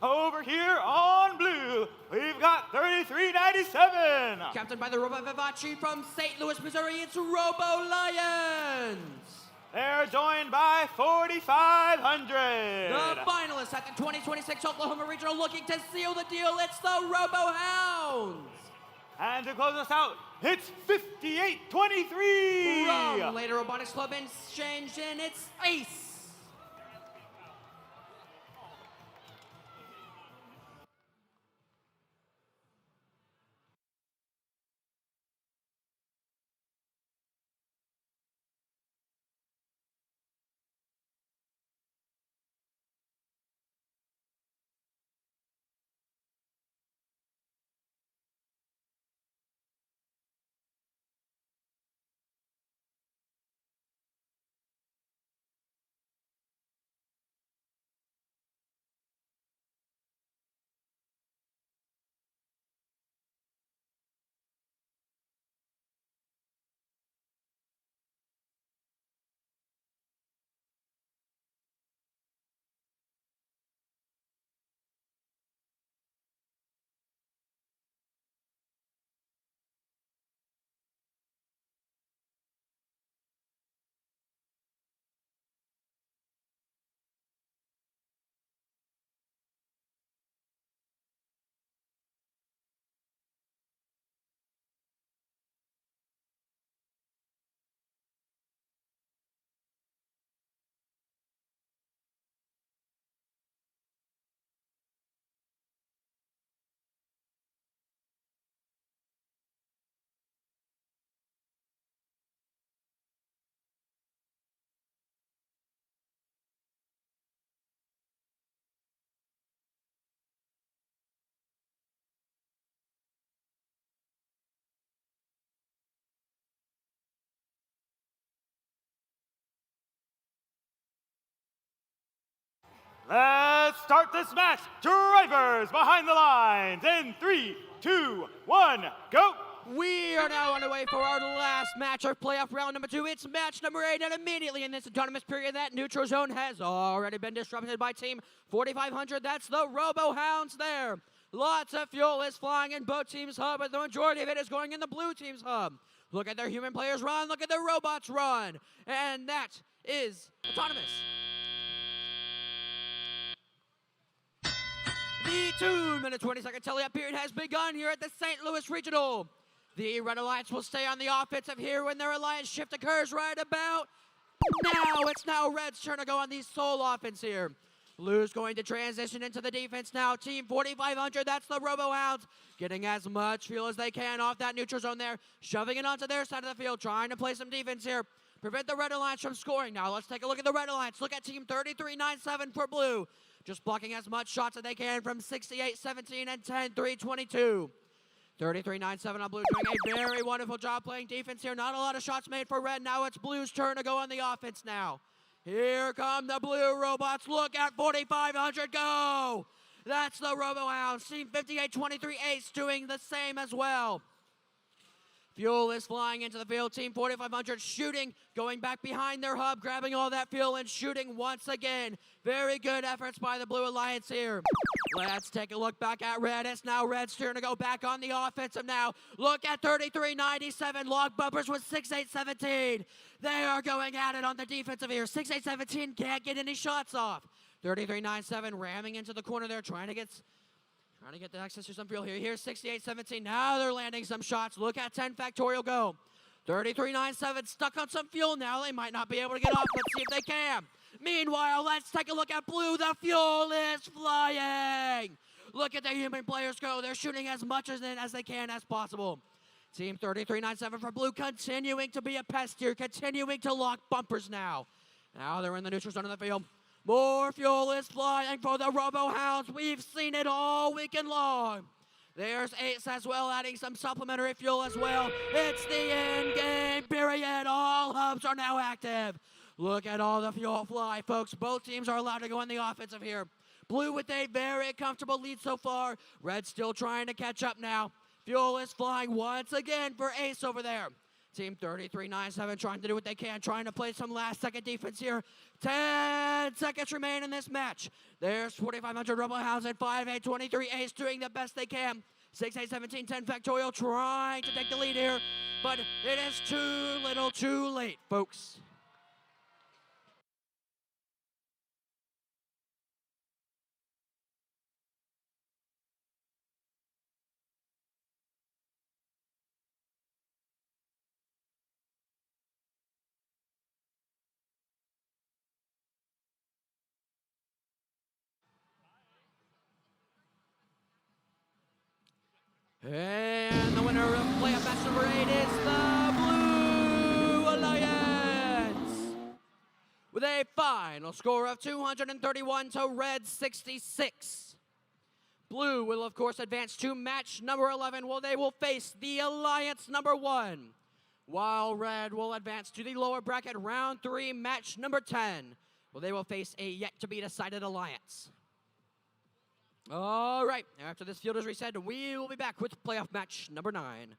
Over here on blue, we've got 3397. Captained by the Robo Vivace from St. Louis, Missouri, it's Robo Lions. They're joined by 4500. The finalists at the 2026 Oklahoma Regional looking to seal the deal, it's the Robo Hounds. And to close us out, it's 5823. From Later Robotics Club in Shenzhen, it's Ace. Let's start this match. Drivers behind the lines in 3, 2, 1, go. We are now underway for our last match, our playoff round number 2. It's match number 8, and immediately in this autonomous period, that neutral zone has already been disrupted by Team 4500. That's the Robo Hounds there. Lots of fuel is flying in both teams' hub, but the majority of it is going in the blue team's hub. Look at their human players run, look at their robots run, and that is autonomous. The 2-minute 20-second tele-up period has begun here at the St. Louis Regional. The Red Alliance will stay on the offensive here when their alliance shift occurs right about now. It's now Red's turn to go on the sole offense here. Blue's going to transition into the defense now. Team 4500, that's the Robo Hounds, getting as much fuel as they can off that neutral zone there, shoving it onto their side of the field, trying to play some defense here. Prevent the Red Alliance from scoring. Now let's take a look at the Red Alliance. Look at Team 3397 for Blue. Just blocking as much shots as they can from 68-17 and 10-3-22. 33-9-7 on Blue doing a very wonderful job playing defense here. Not a lot of shots made for Red. Now it's Blue's turn to go on the offense now. Here come the Blue Robots. Look at 4500 go. That's the Robo Hounds. Team 58-23 Ace doing the same as well. Fuel is flying into the field. Team 4500 shooting, going back behind their hub, grabbing all that fuel and shooting once again. Very good efforts by the Blue Alliance here. Let's take a look back at Red. It's now Red's turn to go back on the offensive now. Look at 33-97. Log bumpers with 6-8-17. They are going at it on the defensive here. 6-8-17 can't get any shots off. 33-97 ramming into the corner there, trying to get the access to some fuel here. Here's 68-17. Now they're landing some shots. Look at 10 factorial go. 33-97 stuck on some fuel now. They might not be able to get off. Let's see if they can. Meanwhile, let's take a look at Blue. The fuel is flying. Look at the human players go. They're shooting as much as they can as possible. Team 3397 for blue continuing to be a pest here, continuing to lock bumpers now. Now they're in the neutral zone of the field. More fuel is flying for the Robo-Hounds. We've seen it all weekend long. There's Ace as well, adding some supplementary fuel as well. It's the end game period. All hubs are now active. Look at all the fuel fly, folks. Both teams are allowed to go on the offensive here. Blue with a very comfortable lead so far. Red still trying to catch up now. Fuel is flying once again for Ace over there. Team 3397 trying to do what they can, trying to play some last-second defense here. 10 seconds remain in this match. There's 4,500 Robo-Hounds and 5,823 Ace doing the best they can. 6,817, 10 Factorial trying to take the lead here, but it is too little too late, folks. And the winner of playoff match number 8 is the Blue Alliance, with a final score of 231 to Red 66. Blue will, of course, advance to match number 11, where they will face the Alliance number 1, while Red will advance to the lower bracket round 3, match number 10, where they will face a yet-to-be-decided Alliance. All right, after this field is reset, we will be back with playoff match number 9.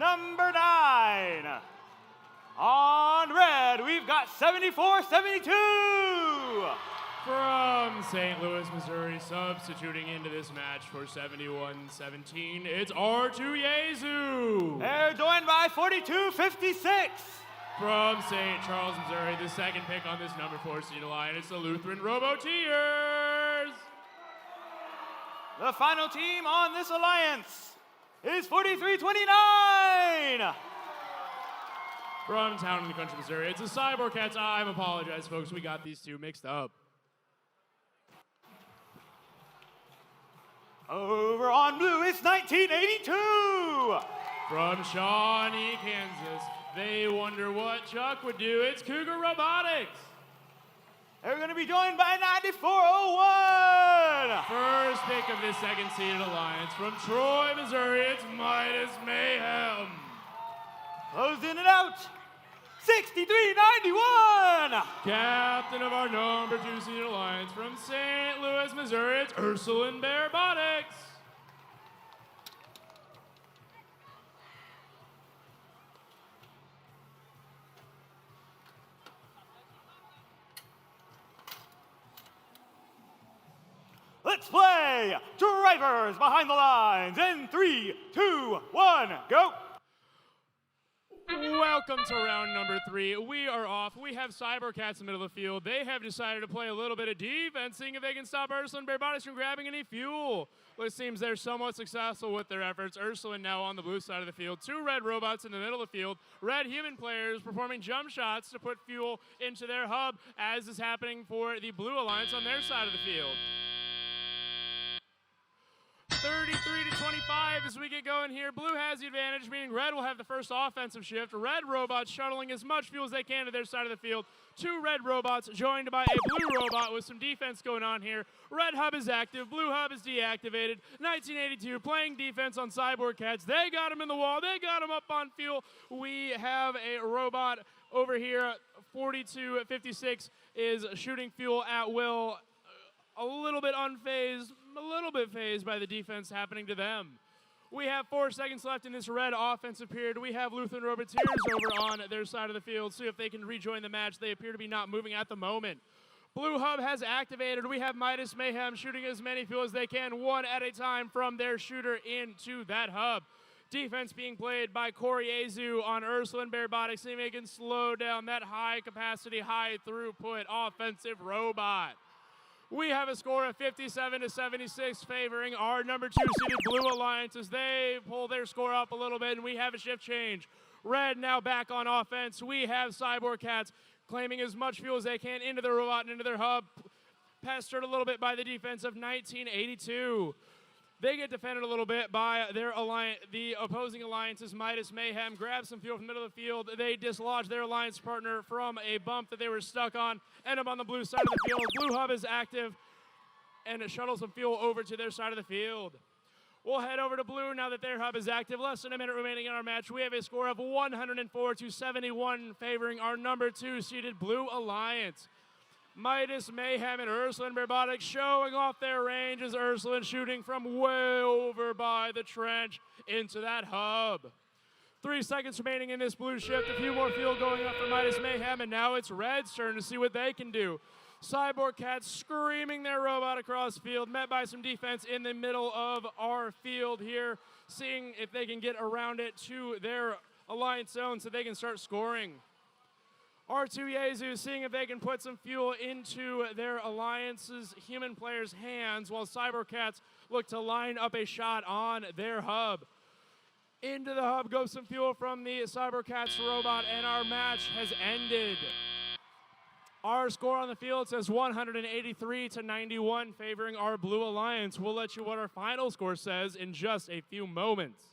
number 9. On red, we've got 74-72. From St. Louis, Missouri, substituting into this match for 71-17, it's R2 Yezu. They're joined by 42-56. From St. Charles, Missouri, the second pick on this number 4 seed alliance, it's the Lutheran Robotics. The final team on this alliance is 43-29. From Town in the Country, Missouri, it's the Cyborg Cats. I apologize, folks. We got these two mixed up. Over on blue, it's 1982. From Shawnee, Kansas, they wonder what Chuck would do. It's Cougar Robotics. They're going to be joined by 94-01. First pick of this second seeded alliance from Troy, Missouri, it's Midas Mayhem. Closed in and out, 63-91. Captain of our number 2 seeded alliance from St. Louis, Missouri, it's Ursuline Robotics. Let's play drivers behind the lines in 3, 2, 1, go. Welcome to round number 3. We are off. We have Cyber Cats in the middle of the field. They have decided to play a little bit of defense, seeing if they can stop Ursuline Robotics from grabbing any fuel. Well, it seems they're somewhat successful with their efforts. Ursuline now on the blue side of the field. 2 red robots in the middle of the field. Red human players performing jump shots to put fuel into their hub, as is happening for the blue alliance on their side of the field. 33-25 as we get going here. Blue has the advantage, meaning red will have the first offensive shift. Red robots shuttling as much fuel as they can to their side of the field. 2 red robots joined by a blue robot with some defense going on here. Red hub is active, blue hub is deactivated. 1982 playing defense on Cyborg Cats. They got him in the wall, they got him up on fuel. We have a robot over here, 42-56, is shooting fuel at will. A little bit unfazed, a little bit phased by the defense happening to them. We have 4 seconds left in this red offensive period. We have Lutheran Roboteers over on their side of the field. See if they can rejoin the match. They appear to be not moving at the moment. Blue hub has activated. We have Midas Mayhem shooting as many fuel as they can, one at a time from their shooter into that hub. Defense being played by Corey Azu on Ursuline Robotics. See if they can slow down that high capacity, high throughput offensive robot. We have a score of 57-76 favoring our number 2 seeded Blue Alliance as they pull their score up a little bit, and we have a shift change. Red now back on offense. We have Cyborg Cats claiming as much fuel as they can into their robot and into their hub, pestered a little bit by the defense of 1982. They get defended a little bit by their alliance. The opposing alliance's Midas Mayhem grabs some fuel from the middle of the field. They dislodge their alliance partner from a bump that they were stuck on. End up on the blue side of the field. Blue hub is active, and it shuttles some fuel over to their side of the field. We'll head over to blue now that their hub is active. Less than a minute remaining in our match. We have a score of 104-71 favoring our number 2 seeded Blue Alliance. Midas Mayhem and Ursuline Robotics showing off their range as Ursuline shooting from way over by the trench into that hub. 3 seconds remaining in this blue shift. A few more fuel going up for Midas Mayhem, and now it's Red's turn to see what they can do. Cyborg Cats screaming their robot across the field, met by some defense in the middle of our field here, seeing if they can get around it to their alliance zone so they can start scoring. R2 Yezu seeing if they can put some fuel into their alliance's human players' hands while Cyber Cats look to line up a shot on their hub. Into the hub goes some fuel from the Cyber Cats robot, and our match has ended. Our score on the field says 183-91 favoring our Blue Alliance. We'll let you what our final score says in just a few moments.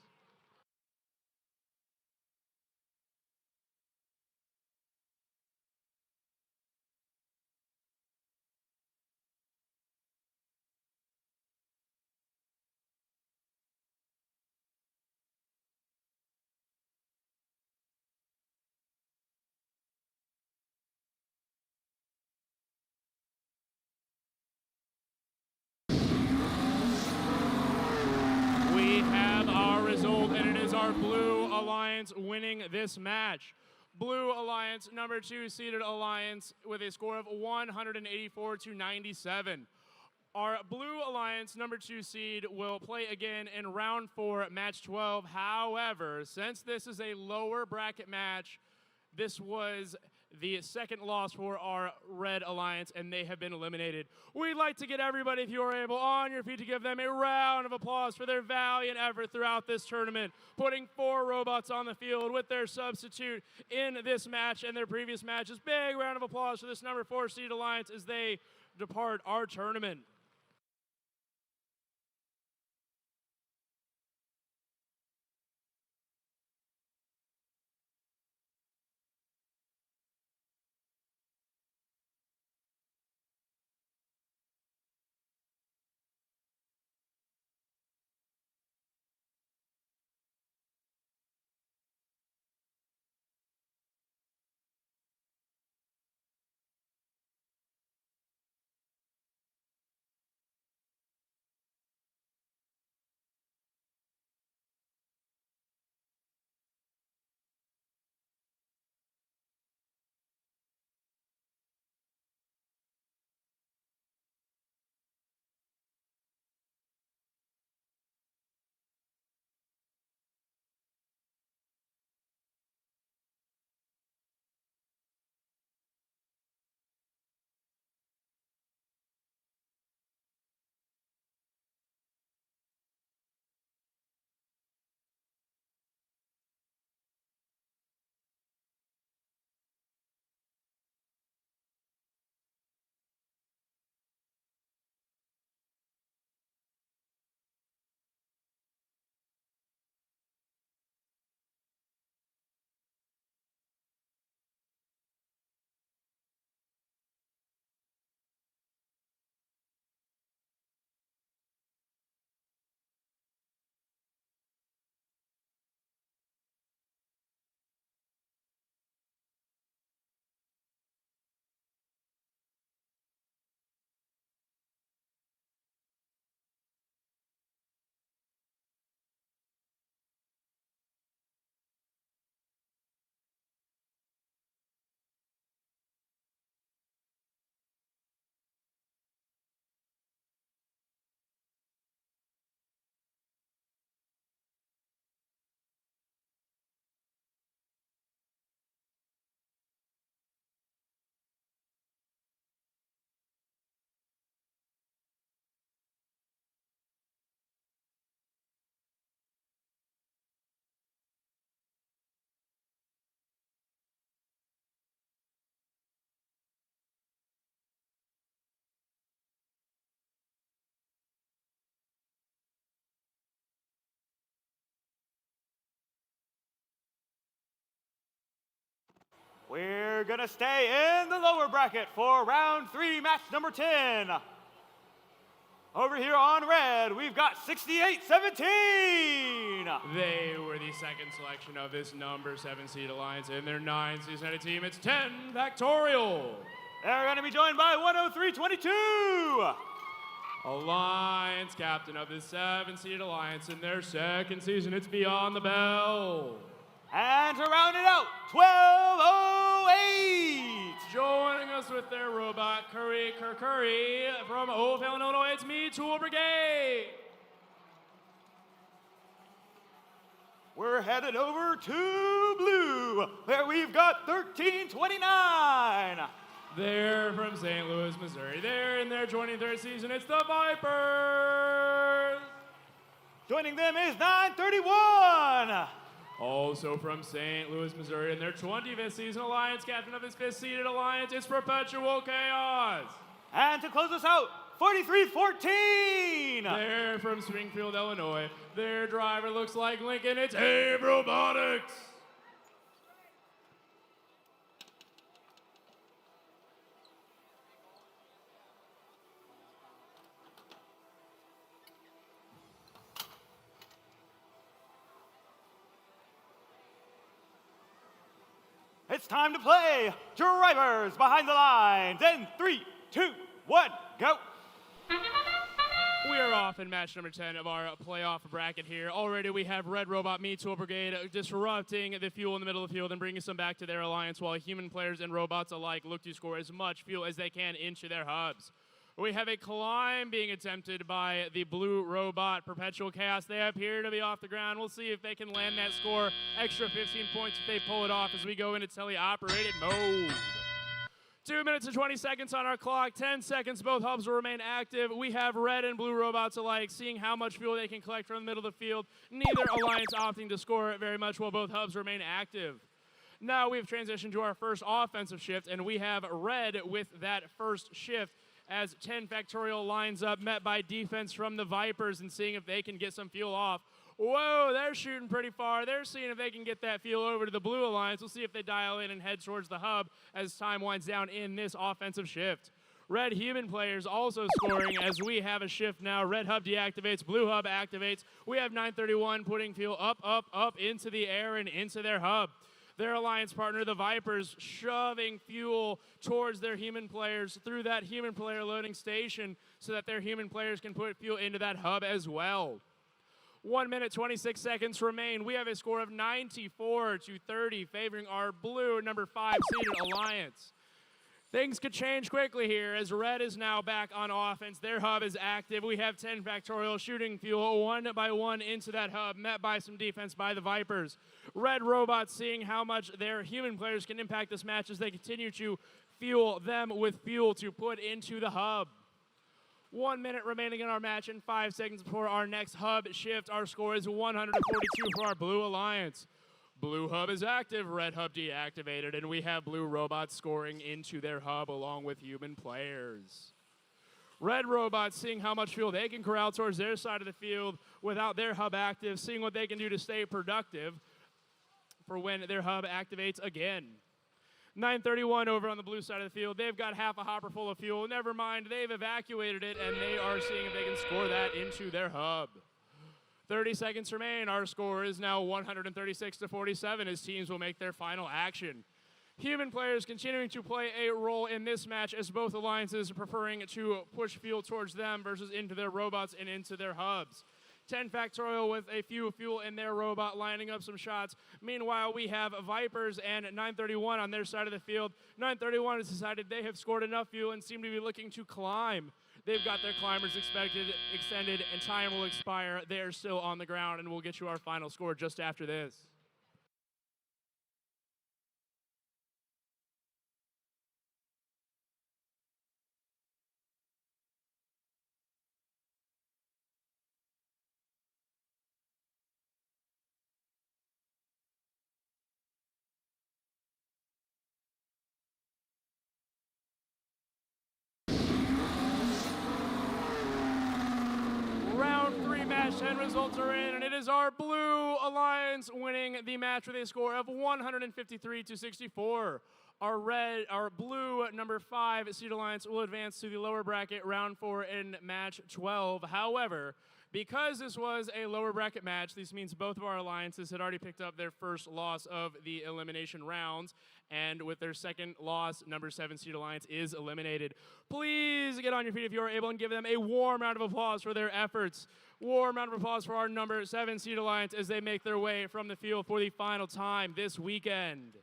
We have our result, and it is our Blue Alliance winning this match. Blue Alliance, number 2 seeded Alliance with a score of 184 to 97. Our Blue Alliance number 2 seed will play again in round 4, match 12. However, since this is a lower bracket match, this was the second loss for our Red Alliance, and they have been eliminated. We'd like to get everybody, if you are able, on your feet to give them a round of applause for their valiant effort throughout this tournament, putting 4 robots on the field with their substitute in this match and their previous matches. Big round of applause for this number 4 seed Alliance as they depart our tournament. We're gonna stay in the lower bracket for round 3, match number 10. Over here on red, we've got 68-17. They were the second selection of this number 7 seed Alliance. In their 9 seed team, it's 10 Factorial. They're gonna be joined by 103-22. Alliance, captain of the 7 seed Alliance. In their second season, it's Beyond the Bell. And to round it out, 1208. Joining us with their robot, Curry from Oakville, Illinois, it's Me Tool Brigade. We're headed over to blue, where we've got 1329. They're from St. Louis, Missouri. They're in their 23rd season. It's the Vipers. Joining them is 931. Also from St. Louis, Missouri, in their 25th season Alliance, captain of this 5th seeded Alliance, it's Perpetual Chaos. And to close us out, 4314. They're from Springfield, Illinois. Their driver looks like Lincoln. It's Robotics. It's time to play Drivers Behind the Lines. In 3, 2, 1, go. We are off off in match number 10 of our playoff bracket here. Already we have Red Robot Me Tool Brigade disrupting the fuel in the middle of the field and bringing some back to their alliance, while human players and robots alike look to score as much fuel as they can into their hubs. We have a climb being attempted by the Blue Robot Perpetual Chaos. They appear to be off the ground. We'll see if they can land that score. Extra 15 points if they pull it off as we go into teleoperated mode. 2 minutes and 20 seconds on our clock. 10 seconds, both hubs will remain active. We have red and blue robots alike seeing how much fuel they can collect from the middle of the field. Neither alliance opting to score very much while both hubs remain active. Now we've transitioned to our first offensive shift, and we have red with that first shift as 10 Factorial lines up, met by defense from the Vipers and seeing if they can get some fuel off. Whoa, they're shooting pretty far. They're seeing if they can get that fuel over to the Blue Alliance. We'll see if they dial in and head towards the hub as time winds down in this offensive shift. Red human players also scoring as we have a shift now. Red hub deactivates, blue hub activates. We have 931 putting fuel up into the air and into their hub. Their alliance partner, the Vipers, shoving fuel towards their human players through that human player loading station so that their human players can put fuel into that hub as well. 1 minute, 26 seconds remain. We have a score of 94-30, favoring our blue number 5 seeded alliance. Things could change quickly here as red is now back on offense. Their hub is active. We have 10 Factorial shooting fuel one by one into that hub, met by some defense by the Vipers. Red robots seeing how much their human players can impact this match as they continue to fuel them with fuel to put into the hub. 1 minute remaining in our match and 5 seconds before our next hub shift. Our score is 142 for our blue alliance. Blue hub is active, red hub deactivated, and we have blue robots scoring into their hub along with human players. Red robots seeing how much fuel they can corral towards their side of the field without their hub active, seeing what they can do to stay productive for when their hub activates again. 931 over on the blue side of the field. They've got half a hopper full of fuel. Never mind, they've evacuated it, and they are seeing if they can score that into their hub. 30 seconds remain. Our score is now 136-47 as teams will make their final action. Human players continuing to play a role in this match as both alliances preferring to push fuel towards them versus into their robots and into their hubs. 10 Factorial with a few fuel in their robot lining up some shots. Meanwhile, we have Vipers and 931 on their side of the field. 931 has decided they have scored enough fuel and seem to be looking to climb. They've got their climbers extended, and time will expire. They are still on the ground, and we'll get you our final score just after this. Round 3 match 10 results are in, and it is our blue alliance winning the match with a score of 153-64. Our blue number 5 seed alliance will advance to the lower bracket round 4 in match 12. However, because this was a lower bracket match, this means both of our alliances had already picked up their first loss of the elimination rounds, and with their second loss, number 7 seed alliance is eliminated. Please get on your feet if you are able and give them a warm round of applause for their efforts. Warm round of applause for our number 7 seed alliance as they make their way from the field for the final time this weekend.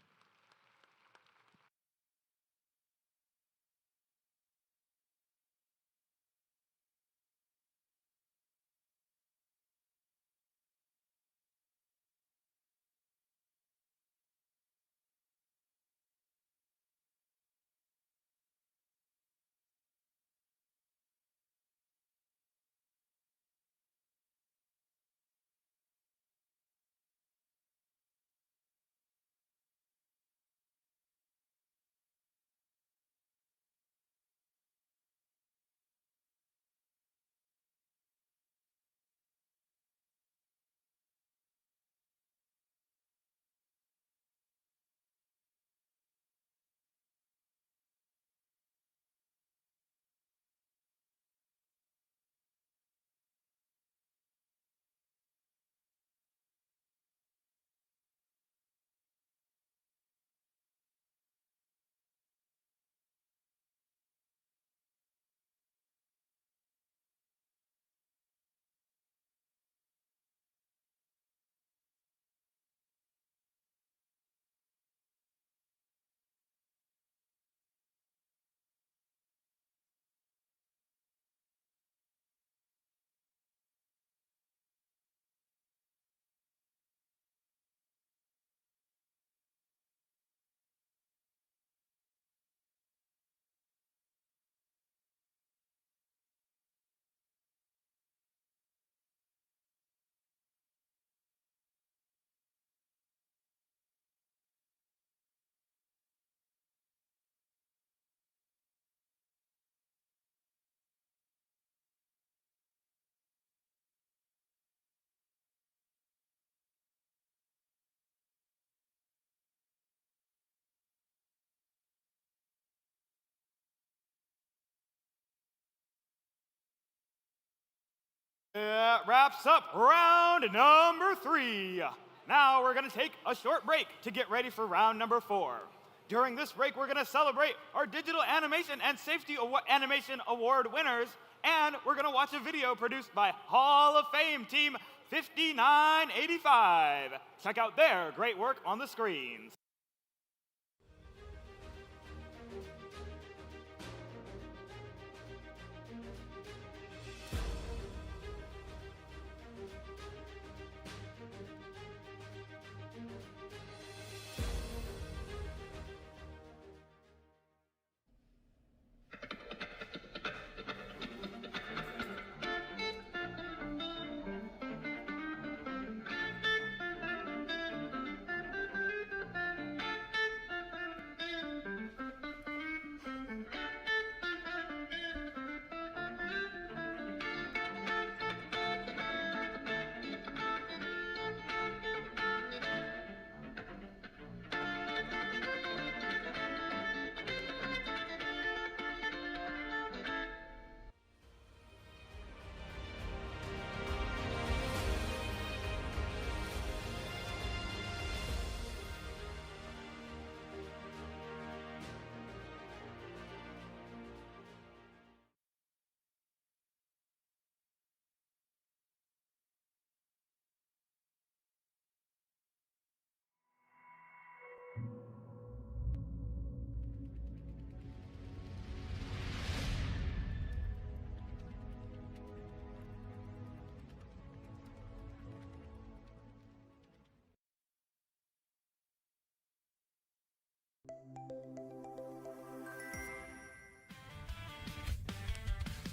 that wraps up round number 3. Now we're going to take a short break to get ready for round number 4. During this break, we're going to celebrate our Digital Animation and Safety Animation Award winners, and we're going to watch a video produced by Hall of Fame Team 5985. Check out their great work on the screens.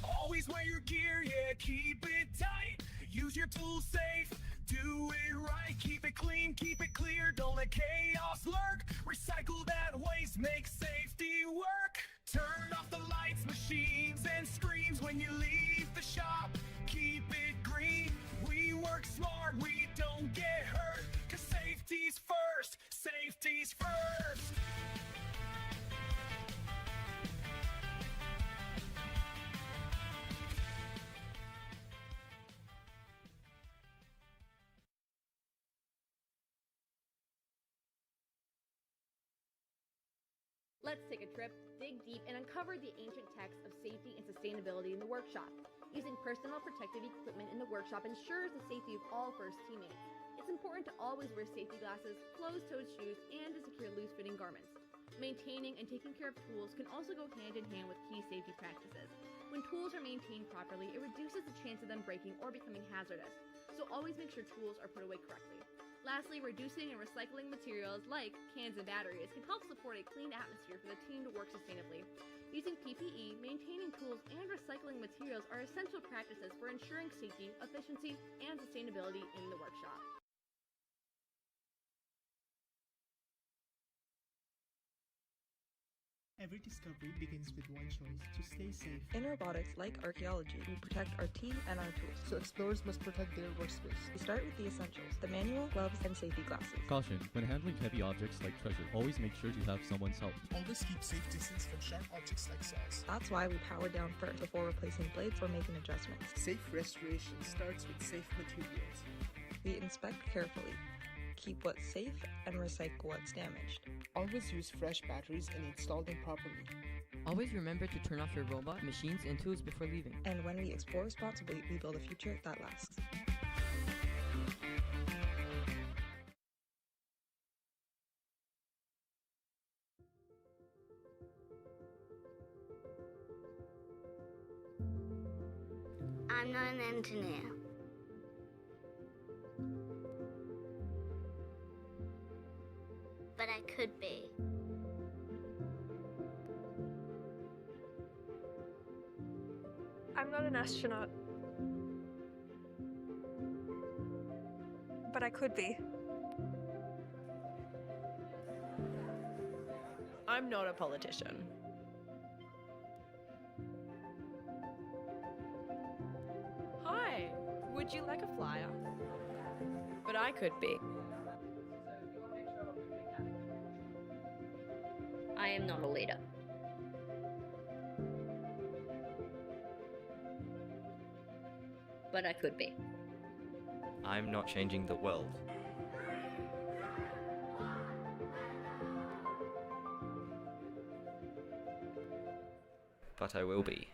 Always wear your gear, yeah, keep it tight. Use your tools safe, do it right. Keep it clean, keep it clear, don't let chaos lurk. Recycle that waste, make safety work. Turn off the lights, machines, and screens when you leave the shop. Keep it green, we work smart, we don't get hurt. 'Cause safety's first, safety's first. Let's take a trip, dig deep, and uncover the ancient texts of safety and sustainability in the workshop. Using personal protective equipment in the workshop ensures the safety of all first teammates. It's important to always wear safety glasses, closed-toed shoes, and to secure loose-fitting garments. Maintaining and taking care of tools can also go hand in hand with key safety practices. When tools are maintained properly, it reduces the chance of them breaking or becoming hazardous. So always make sure tools are put away correctly. Lastly, reducing and recycling materials like cans and batteries can help support a clean atmosphere for the team to work sustainably. Using PPE, maintaining tools, and recycling materials are essential practices for ensuring safety, efficiency, and sustainability in the workshop. Every discovery begins with one choice: to stay safe. In robotics, like archaeology, we protect our team and our tools. So explorers must protect their workspace. We start with the essentials: the manual, gloves, and safety glasses. Caution: when handling heavy objects like treasure, always make sure to have someone's help. Always keep safe distance from sharp objects like saws. That's why we power down first before replacing blades or making adjustments. Safe restoration starts with safe materials. We inspect carefully, keep what's safe, and recycle what's damaged. Always use fresh batteries and install them properly. Always remember to turn off your robot, machines, and tools before leaving. And when we explore responsibly, we build a future that lasts. I'm not an engineer. But I could be. I'm not an astronaut. But I could be. I'm not a politician. Hi, would you like a flyer? But I could be. I am not a leader. But I could be. I'm not changing the world. But I will be.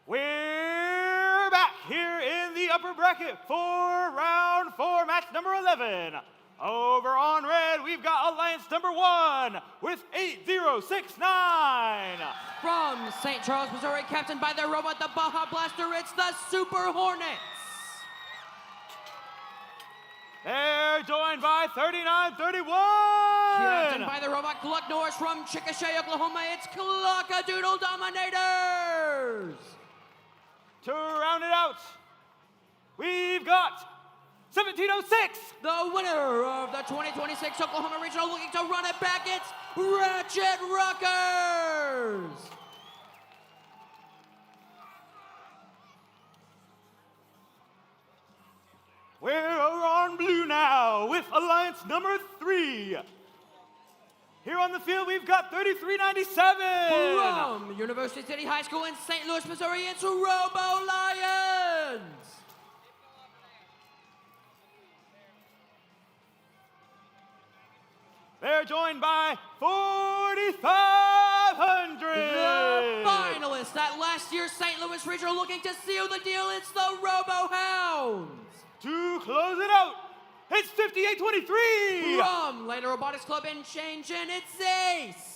We're back here in the upper bracket for round 4, match number 11. Over on red, we've got Alliance number 1 with 8069. From St. Charles, Missouri, captained by their robot, the Baja Blaster, it's the Super Hornets. They're joined by 3931. Captained by the robot Gluck Norris from Chickasha, Oklahoma, it's Cluckadoodle Dominators. To round it out, we've got 1706. The winner of the 2026 Oklahoma Regional, looking to run it back, it's Ratchet Rockers. We're over on blue now with Alliance number 3. Here on the field, we've got 3397. From University City High School in St. Louis, Missouri, it's Robo Lions. They're joined by 4500. The finalists at last year's St. Louis Regional, looking to seal the deal, it's the Robo Hounds. To close it out, it's 5823. From Later Robotics Club in Shenzhen, it's Ace.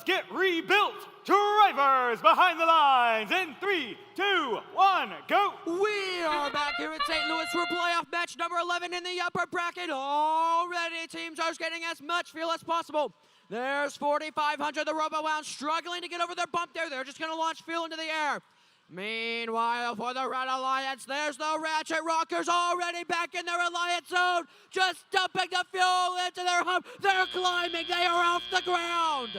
get rebuilt. Drivers behind the lines in 3, 2, 1, go. We are back here in St. Louis for playoff match number 11 in the upper bracket. Already teams are getting as much fuel as possible. There's 4,500, the Robo-Hounds struggling to get over their bump there. They're just going to launch fuel into the air. Meanwhile, for the Red Alliance, there's the Ratchet Rockers already back in their Alliance zone, just dumping the fuel into their hub. They're climbing. They are off the ground.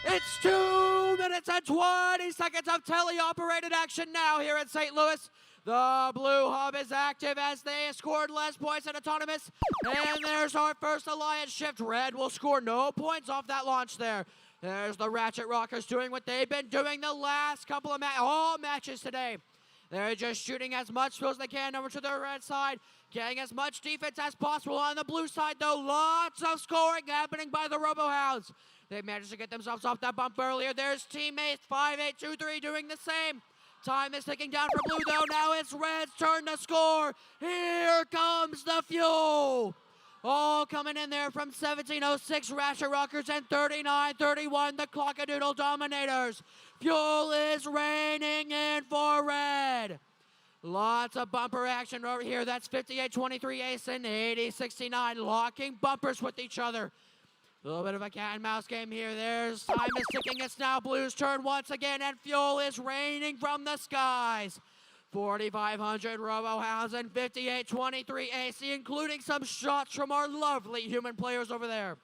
It's 2 minutes and 20 seconds of teleoperated action now here in St. Louis. The blue hub is active as they scored less points at Autonomous. And there's our first Alliance shift. Red will score no points off that launch there. There's the Ratchet Rockers doing what they've been doing the last couple of all matches today. They're just shooting as much fuel as they can over to the red side, getting as much defense as possible. On the blue side, though, lots of scoring happening by the Robo-Hounds. They managed to get themselves off that bump earlier. There's teammates 5823 doing the same. Time is ticking down for blue, though. Now it's red's turn to score. Here comes the fuel. All coming in there from 1706 Ratchet Rockers and 3931 the Clockadoodle Dominators. Fuel is raining in for red. Lots of bumper action over here. That's 5823 Ace and 8069 locking bumpers with each other. A little bit of a cat and mouse game here. There's time is ticking. It's now blue's turn once again, and fuel is raining from the skies. 4,500 Robo-Hounds and 5823 AC, including some shots from our lovely human players over there.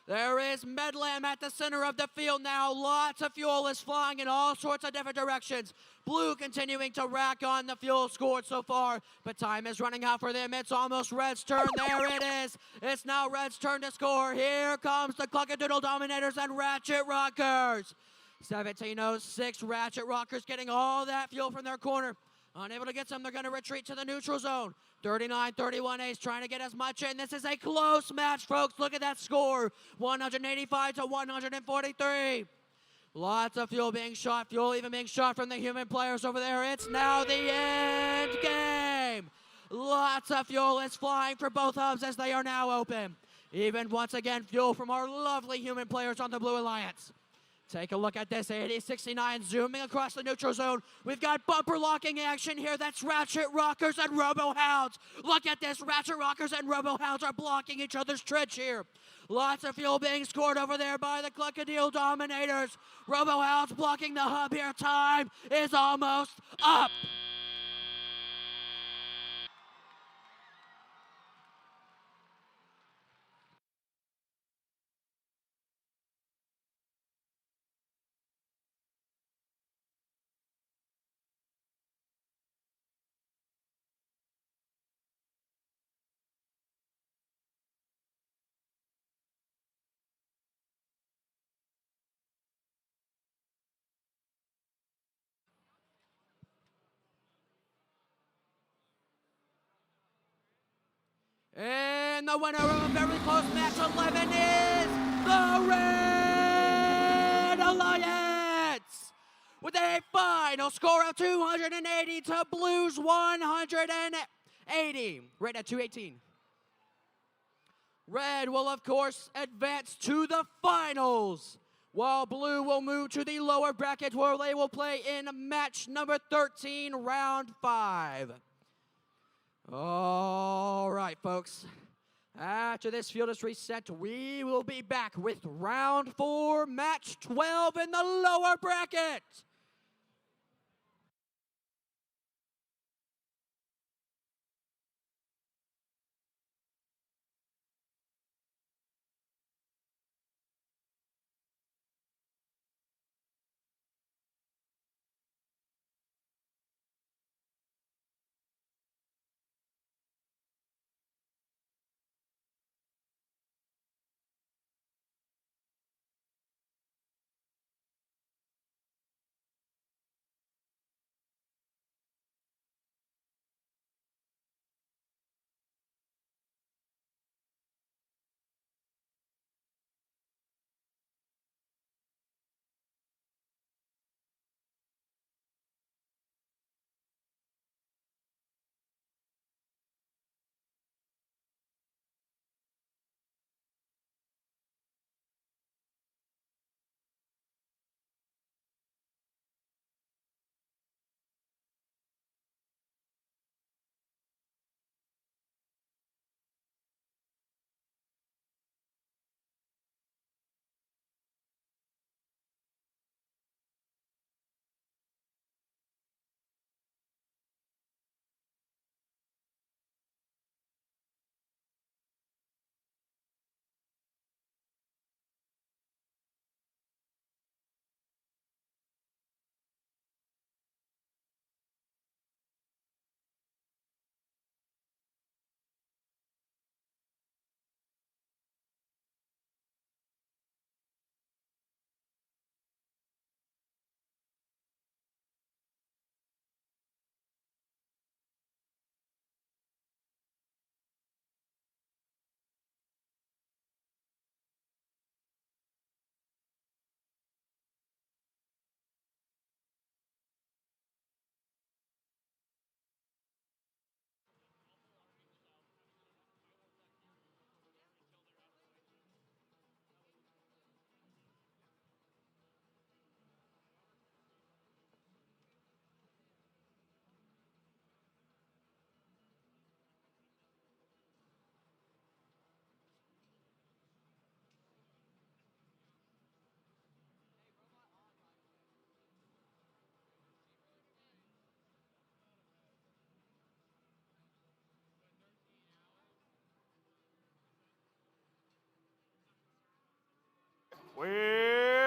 There is Medlam at the center of the field now. Lots of fuel is flying in all sorts of different directions. Blue continuing to rack on the fuel scored so far, but time is running out for them. It's almost red's turn. There it is. It's now red's turn to score. Here comes the Clockadoodle Dominators and Ratchet Rockers. 1706 Ratchet Rockers getting all that fuel from their corner. Unable to get some, they're going to retreat to the neutral zone. 39-31 Ace trying to get as much in. This is a close match, folks. Look at that score. 185 to 143. Lots of fuel being shot. Fuel even being shot from the human players over there. It's now the end game. Lots of fuel is flying for both hubs as they are now open. Even once again, fuel from our lovely human players on the Blue Alliance. Take a look at this, 8069 zooming across the neutral zone. We've got bumper locking action here. That's Ratchet Rockers and Robo-Hounds. Look at this, Ratchet Rockers and Robo-Hounds are blocking each other's trench here. Lots of fuel being scored over there by the Clockadoodle Dominators. Robo-Hounds blocking the hub here. Time is almost up. And the winner of a very close match 11 is the Red Alliance with a final score of 280 to Blue's 180. Right at 218. Red will, of course, advance to the finals, while Blue will move to the lower bracket where they will play in match number 13, round 5. All right, folks. After this field is reset, we will be back with round 4, match 12 in the lower bracket.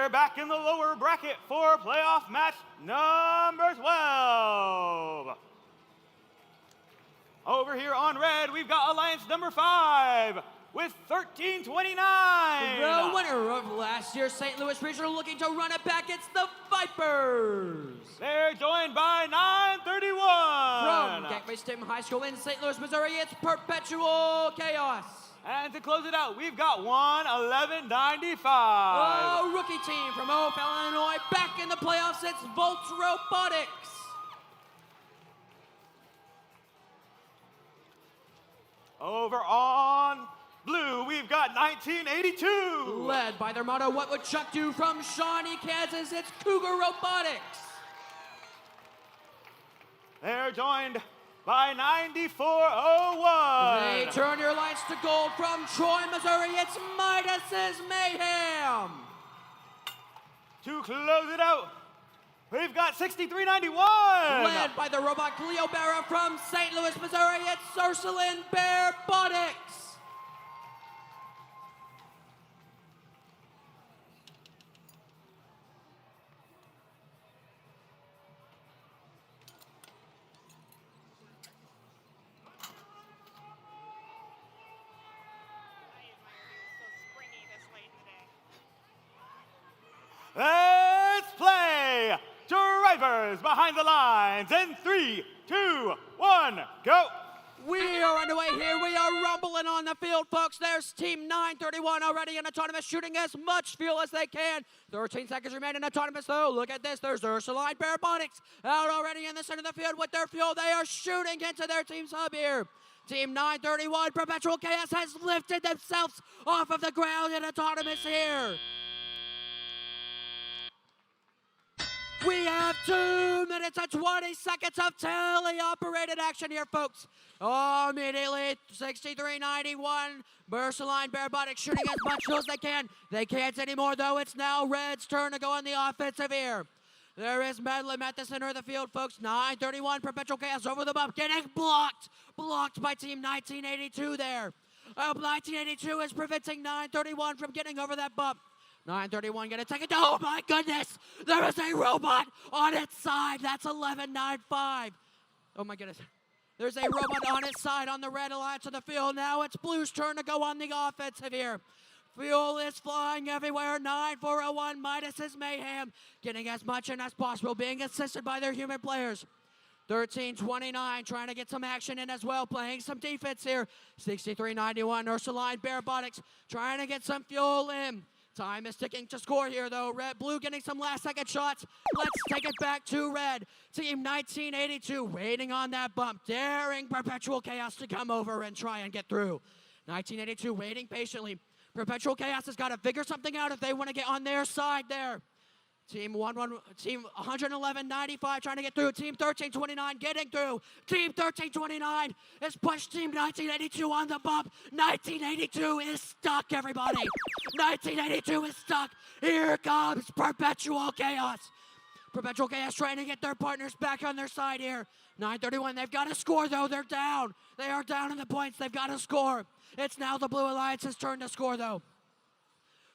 We're back in the lower bracket for playoff match number 12. Over here on red, we've got alliance number 5 with 1329. The winner of last year's St. Louis Regional looking to run it back, it's the Vipers. They're joined by 931. From Gateway State High School in St. Louis, Missouri, it's Perpetual Chaos. And to close it out, we've got 1195. A rookie team from Oakville, Illinois, back in the playoffs, it's Volt Robotics. Over on blue, we've got 1982. Led by their motto, what would Chuck do, from Shawnee, Kansas, it's Cougar Robotics. They're joined by 9401. They turn your lights to gold from Troy, Missouri, it's Midas's Mayhem. To close it out, we've got 6391. Led by the robot Cleo Barra from St. Louis, Missouri, it's Ursuline Bearbotics. Let's play! Drivers behind the lines in 3, 2, 1, go! We are underway here. We are rumbling on the field, folks. There's Team 931 already in autonomous, shooting as much fuel as they can. 13 seconds remain in autonomous, though. Look at this. There's Ursuline Bearbotics out already in the center of the field with their fuel. They are shooting into their team's hub here. Team 931, Perpetual Chaos, has lifted themselves off of the ground in autonomous here. We have 2 minutes and 20 seconds of tele-operated action here, folks. Oh, immediately, 6391, Ursuline Bearbotics shooting as much fuel as they can. They can't anymore, though. It's now Red's turn to go on the offensive here. There is Medlem at the center of the field, folks. 931, Perpetual Chaos over the bump, getting blocked. Blocked by Team 1982 there. 1982 is preventing 931 from getting over that bump. 931 gonna take it. Oh my goodness! There is a robot on its side. That's 1195. Oh my goodness. There's a robot on its side on the red alliance of the field. Now it's Blue's turn to go on the offensive here. Fuel is flying everywhere. 9401 Midas's Mayhem getting as much in as possible, being assisted by their human players. 1329 trying to get some action in as well, playing some defense here. 6391 Ursuline Bearbotics trying to get some fuel in. Time is ticking to score here, though. Blue getting some last-second shots. Let's take it back to red. Team 1982 waiting on that bump, daring Perpetual Chaos to come over and try and get through. 1982 waiting patiently. Perpetual Chaos has got to figure something out if they want to get on their side there. Team 111.95 trying to get through. Team 1329 getting through. Team 1329 has pushed Team 1982 on the bump. 1982 is stuck, everybody. 1982 is stuck. Here comes Perpetual Chaos. Perpetual Chaos trying to get their partners back on their side here. 931, they've got to score, though. They're down. They are down in the points. They've got to score. It's now the Blue Alliance's turn to score, though.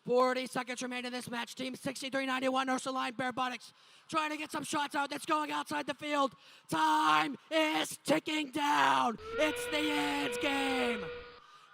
40 seconds remain in this match. Team 6391 Ursuline Bearbotics trying to get some shots out. That's going outside the field. Time is ticking down. It's the end game.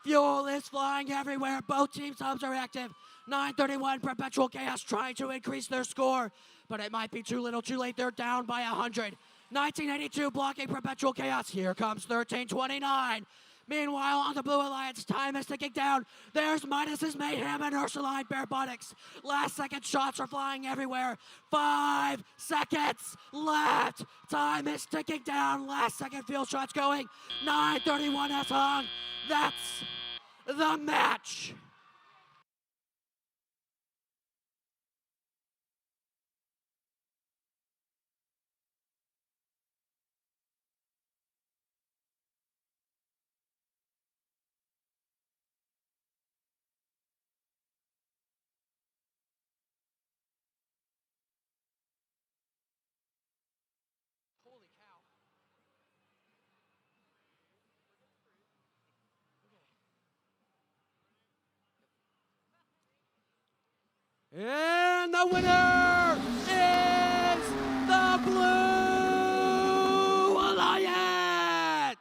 Fuel is flying everywhere. Both teams' hubs are active. 931 Perpetual Chaos trying to increase their score, but it might be too little too late. They're down by 100. 1982 blocking Perpetual Chaos. Here comes 1329. Meanwhile, on the Blue Alliance, time is ticking down. There's Midas's Mayhem and Ursuline Bearbotics. Last-second shots are flying everywhere. 5 seconds left. Time is ticking down. Last-second field shots going. 931 has hung. That's the match. And the winner is the Blue Alliance!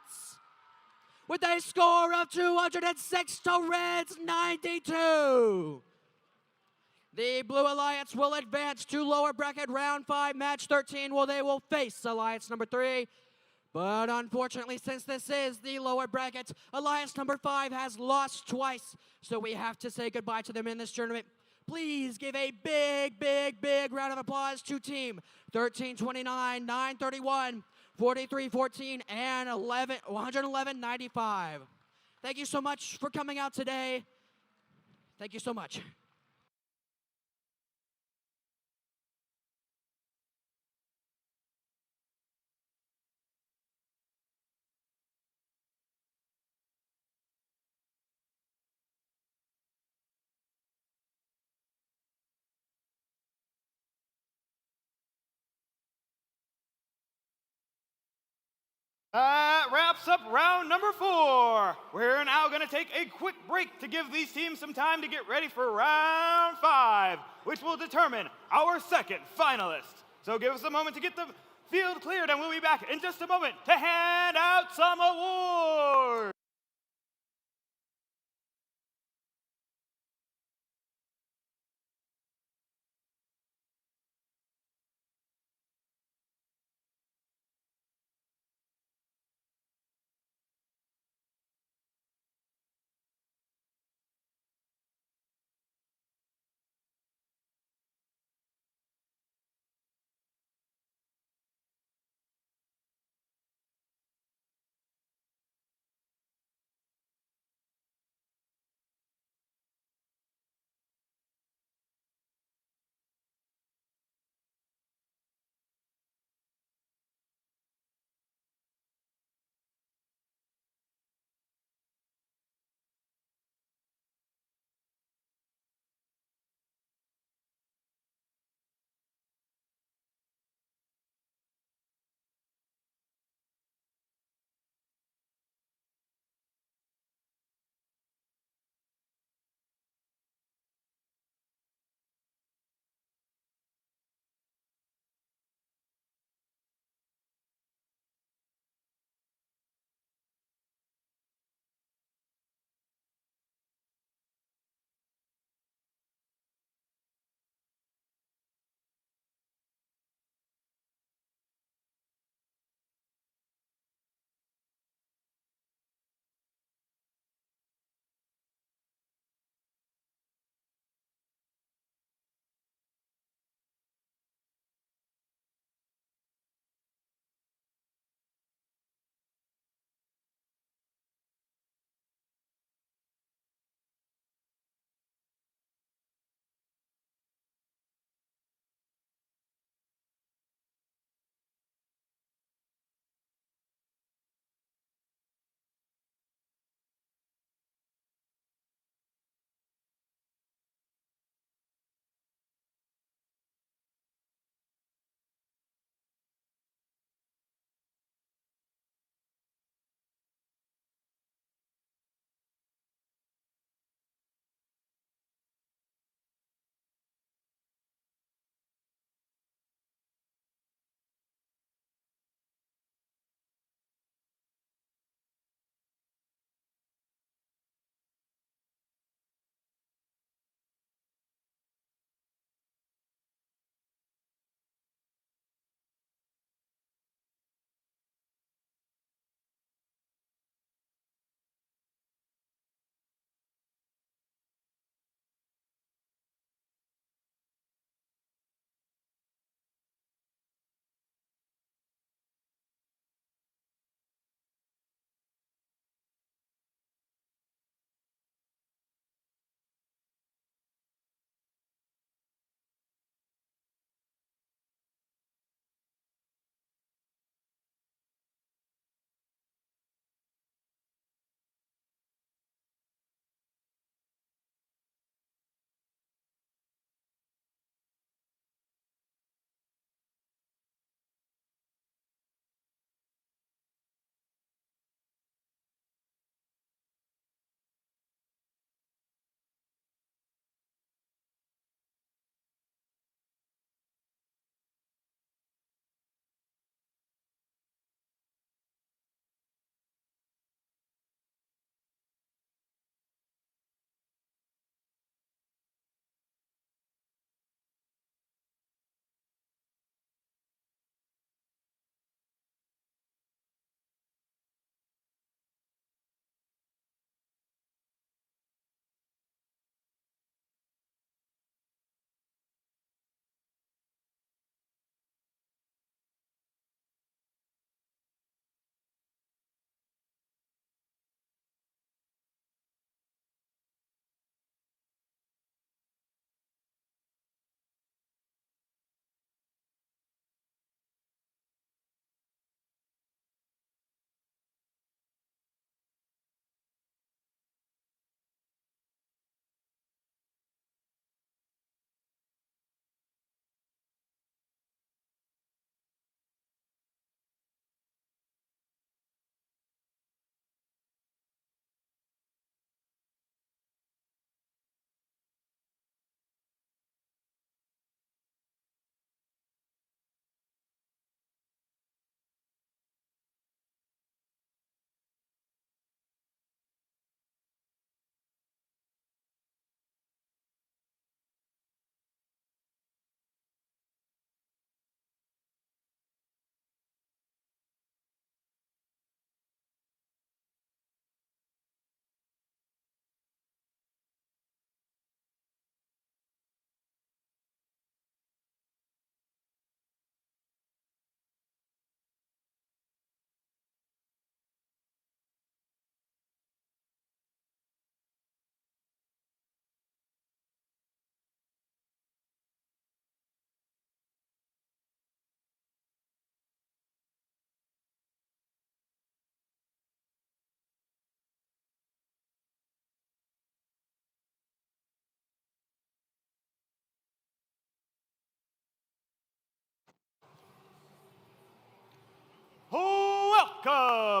With a score of 206 to Red's 92. The Blue Alliance will advance to lower bracket round 5, match 13, where they will face Alliance number 3. But unfortunately, since this is the lower bracket, Alliance number 5 has lost twice, so we have to say goodbye to them in this tournament. Please give a big, big, big round of applause to Team 1329, 931, 4314, and 111.95. Thank you so much for coming out today. Thank you so much. That wraps up round number 4. We're now going to take a quick break to give these teams some time to get ready for round 5, which will determine our second finalist. So give us a moment to get the field cleared, and we'll be back in just a moment to hand out some awards.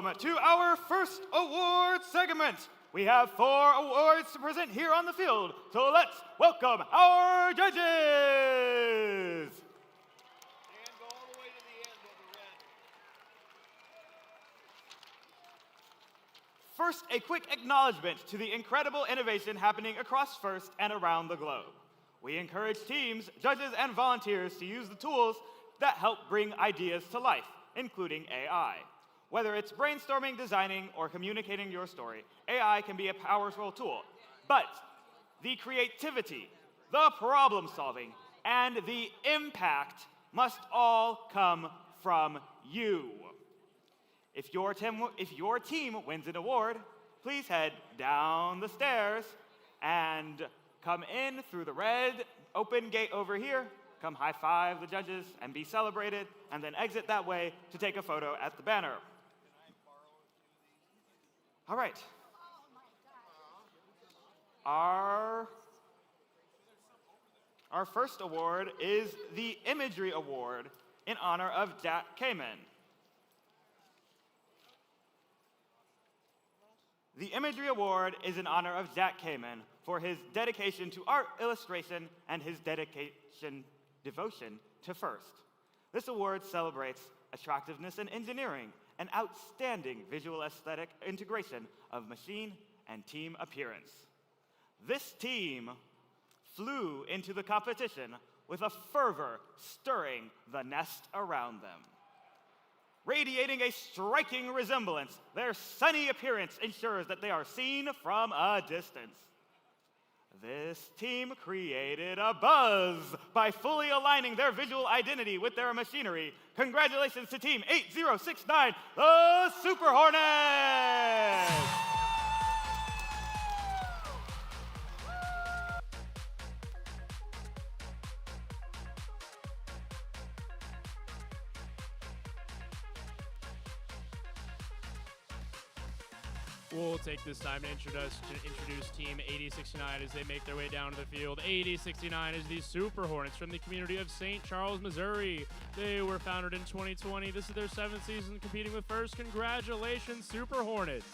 welcome to our first award segment. We have 4 awards to present here on the field, so let's welcome our judges. First, a quick acknowledgement to the incredible innovation happening across First and around the globe. We encourage teams, judges, and volunteers to use the tools that help bring ideas to life, including AI. Whether it's brainstorming, designing, or communicating your story, AI can be a powerful tool. But the creativity, the problem solving, and the impact must all come from you. If your team wins an award, please head down the stairs and come in through the red open gate over here. Come high five the judges and be celebrated, and then exit that way to take a photo at the banner. All right. Our first award is the Imagery Award in honor of Jack Kamen. The Imagery Award is in honor of Jack Kamen for his dedication to art illustration and his devotion to First. This award celebrates attractiveness in engineering and outstanding visual aesthetic integration of machine and team appearance. This team flew into the competition with a fervor stirring the nest around them. Radiating a striking resemblance, their sunny appearance ensures that they are seen from a distance. This team created a buzz by fully aligning their visual identity with their machinery. Congratulations to Team 8069, the Super Hornets! We'll take this time to introduce Team 8069 as they make their way down to the field. 8069 is the Super Hornets from the community of St. Charles, Missouri. They were founded in 2020. This is their 7th season competing with First. Congratulations, Super Hornets.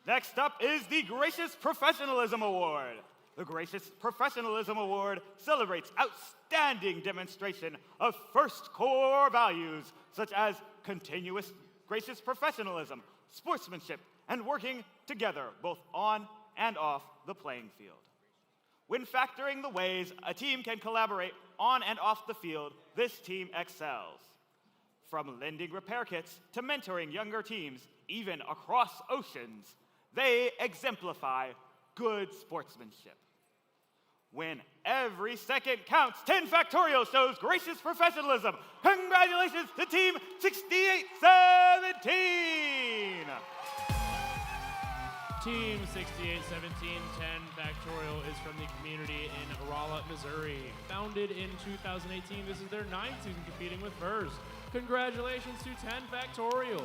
Next up is the Gracious Professionalism Award. The Gracious Professionalism Award celebrates outstanding demonstration of First core values, such as continuous gracious professionalism, sportsmanship, and working together both on and off the playing field. When factoring the ways a team can collaborate on and off the field, this team excels. From lending repair kits to mentoring younger teams, even across oceans, they exemplify good sportsmanship. When every second counts, 10 factorial shows gracious professionalism. Congratulations to Team 6817! Team 6817 10 Factorial is from the community in Rolla, Missouri. Founded in 2018, this is their 9th season competing with FIRST. Congratulations to 10 Factorial.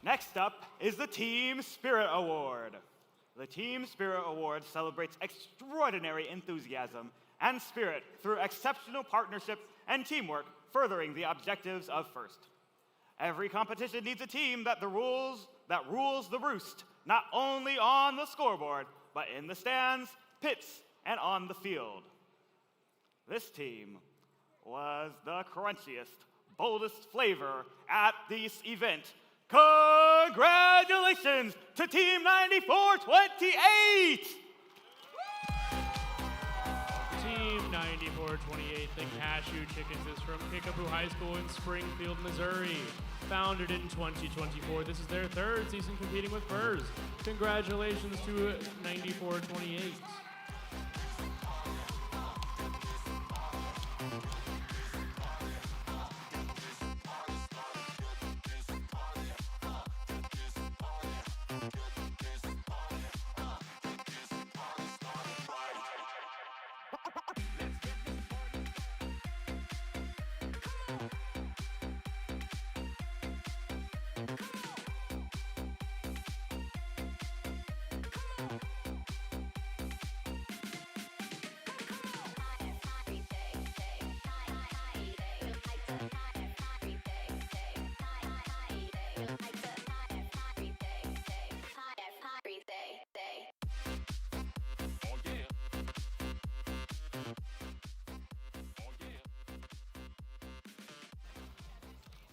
Next up is the Team Spirit Award. The Team Spirit Award celebrates extraordinary enthusiasm and spirit through exceptional partnership and teamwork, furthering the objectives of FIRST. Every competition needs a team that rules the roost, not only on the scoreboard, but in the stands, pits, and on the field. This team was the crunchiest, boldest flavor at this event. Congratulations to Team 9428! Team 9428, the Cashew Chickens, is from Kickapoo High School in Springfield, Missouri. Founded in 2024, this is their 3rd season competing with FIRST. Congratulations to 9428.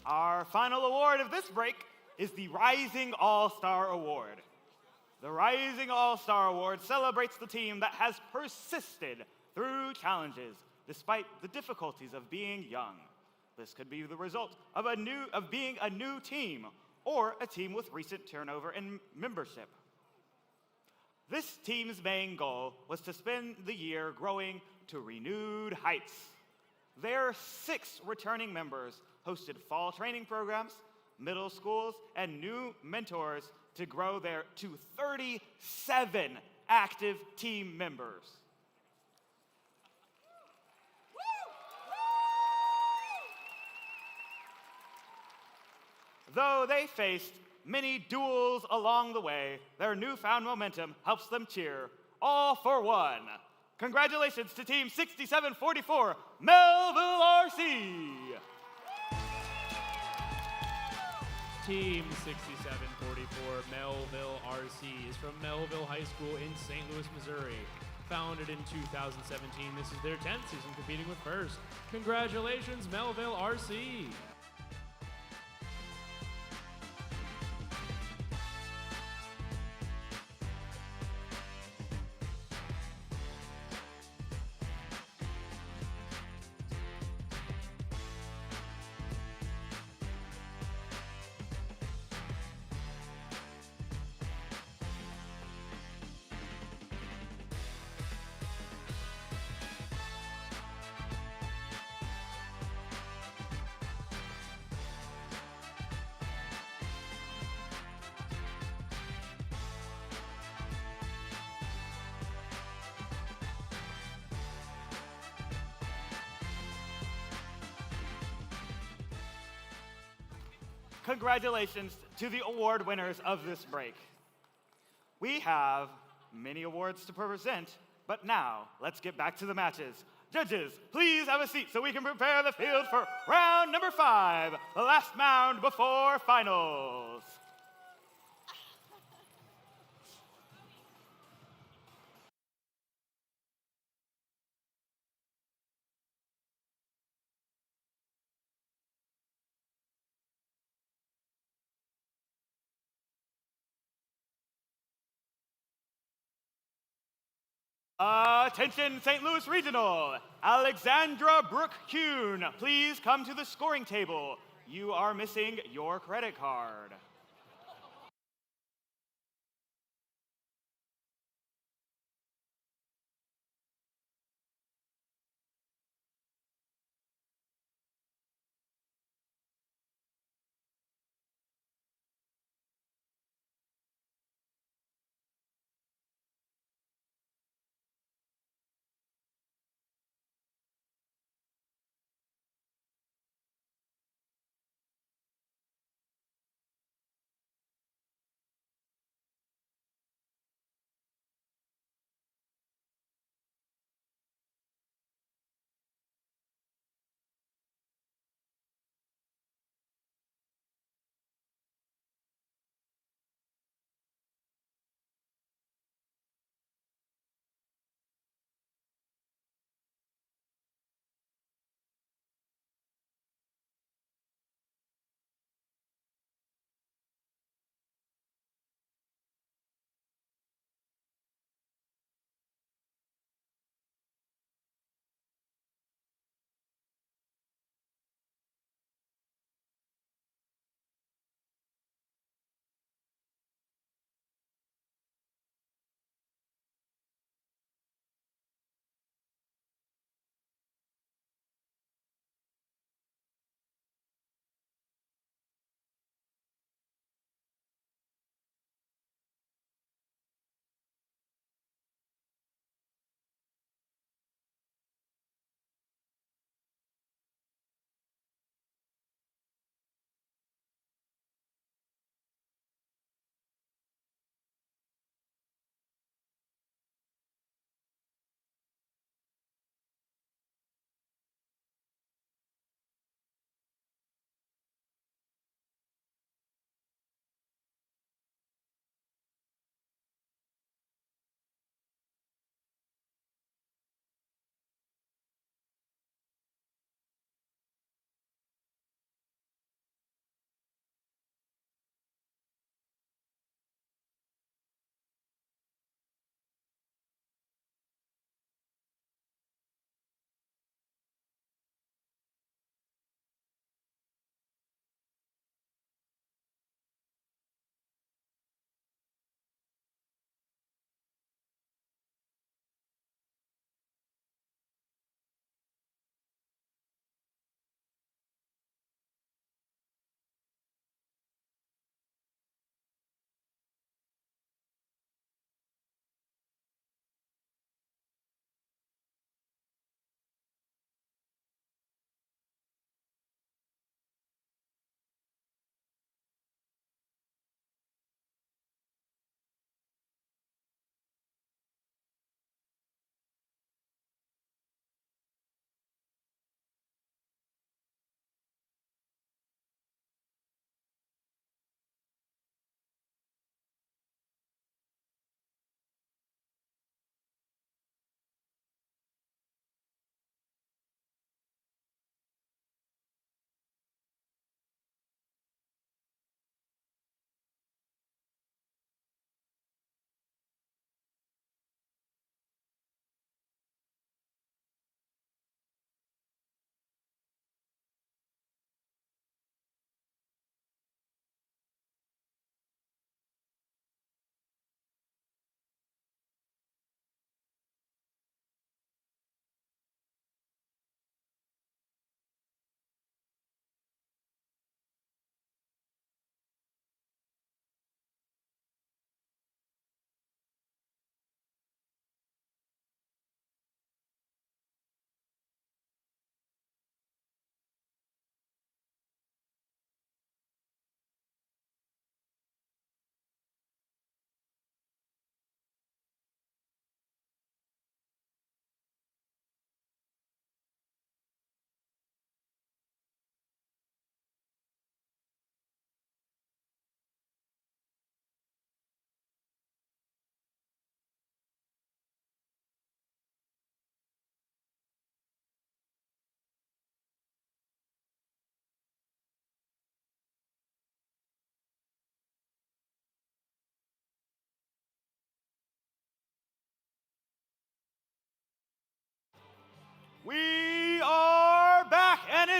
Our final award of this break is the Rising All-Star Award. The Rising All-Star Award celebrates the team that has persisted through challenges despite the difficulties of being young. This could be the result of being a new team or a team with recent turnover in membership. This team's main goal was to spend the year growing to renewed heights. Their 6 returning members hosted fall training programs, middle schools, and new mentors to grow to 37 active team members. Though they faced many duels along the way, their newfound momentum helps them cheer all for one. Congratulations to Team 6744, Melville RC. Team 6744, Melville RC, is from Melville High School in St. Louis, Missouri. Founded in 2017, this is their 10th season competing with FIRST. Congratulations, Melville RC. Congratulations to the award winners of this break. We have many awards to present, but now let's get back to the matches. Judges, please have a seat so we can prepare the field for round number 5, the last mound before finals. Attention, St. Louis Regional. Alexandra Brooke Kuhn, please come to the scoring table. You are missing your credit card.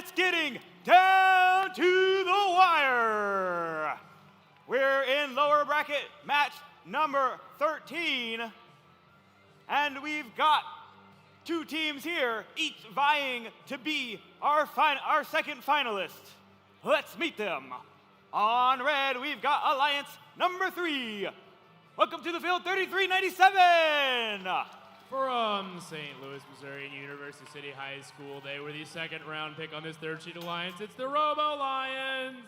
it's getting down to the wire. We're in lower bracket match number 13, and we've got two teams here, each vying to be our second finalist. Let's meet them. On red, we've got Alliance number 3. Welcome to the field, 3397. From St. Louis, Missouri, University City High School, they were the second round pick on this third seed alliance. It's the Robo Lions.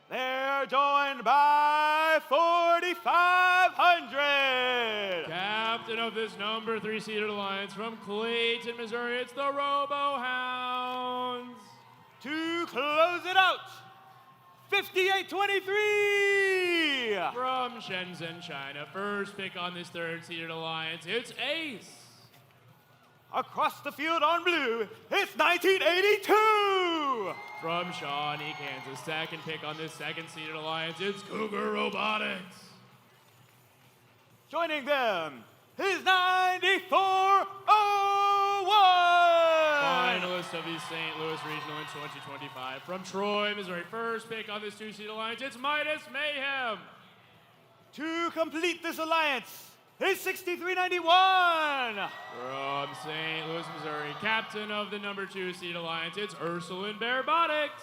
They're joined by 4,500. Captain of this number 3 seeded alliance from Clayton, Missouri, it's the Robo Hounds. To close it out, 5823. From Shenzhen, China, first pick on this third seeded alliance, it's Ace. Across the field on blue, it's 1982. From Shawnee, Kansas, second pick on this second seeded alliance, it's Cougar Robotics. Joining them is 9401. Finalist of the St. Louis Regional in 2025. From Troy, Missouri, first pick on this 2-seed alliance, it's Midas Mayhem. To complete this alliance is 6391. From St. Louis, Missouri, captain of the number 2-seed alliance, it's Ursuline Robotics.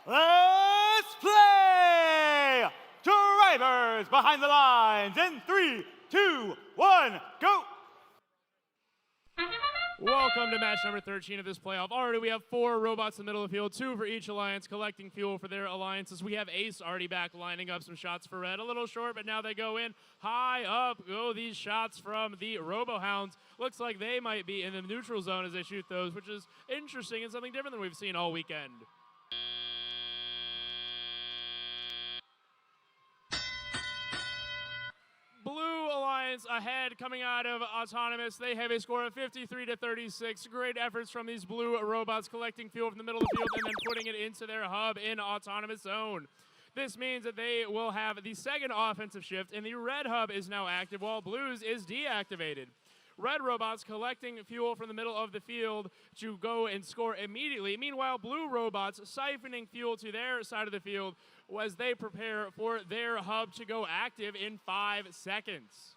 Let's play! Drivers behind the lines in 3, 2, 1, go! Welcome to match number 13 of this playoff. Already we have 4 robots in the middle of the field, 2 for each alliance, collecting fuel for their alliances. We have Ace already back lining up some shots for red. A little short, but now they go in. High up go these shots from the Robohounds. Looks like they might be in the neutral zone as they shoot those, which is interesting and something different than we've seen all weekend. Blue Alliance ahead coming out of Autonomous. They have a score of 53-36. Great efforts from these blue robots collecting fuel from the middle of the field and then putting it into their hub in Autonomous Zone. This means that they will have the second offensive shift, and the red hub is now active while blues is deactivated. Red robots collecting fuel from the middle of the field to go and score immediately. Meanwhile, blue robots siphoning fuel to their side of the field as they prepare for their hub to go active in 5 seconds.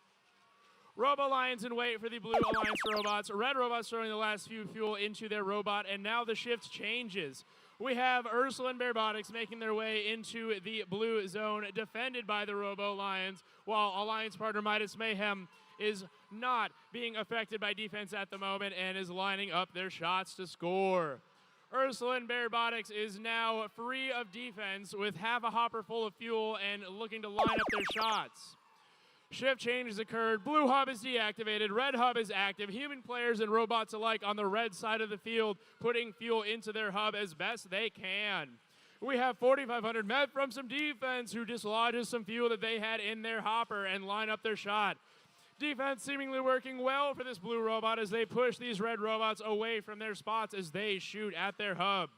Robo Lions in wait for the Blue Alliance robots. Red robots throwing the last few fuel into their robot, and now the shift changes. We have Ursuline Robotics making their way into the blue zone, defended by the Robo Lions, while Alliance partner Midas Mayhem is not being affected by defense at the moment and is lining up their shots to score. Ursuline Robotics is now free of defense with half a hopper full of fuel and looking to line up their shots. Shift changes occurred. Blue hub is deactivated. Red hub is active. Human players and robots alike on the red side of the field putting fuel into their hub as best they can. We have 4,500 met from some defense who dislodges some fuel that they had in their hopper and line up their shot. Defense seemingly working well for this blue robot as they push these red robots away from their spots as they shoot at their hub.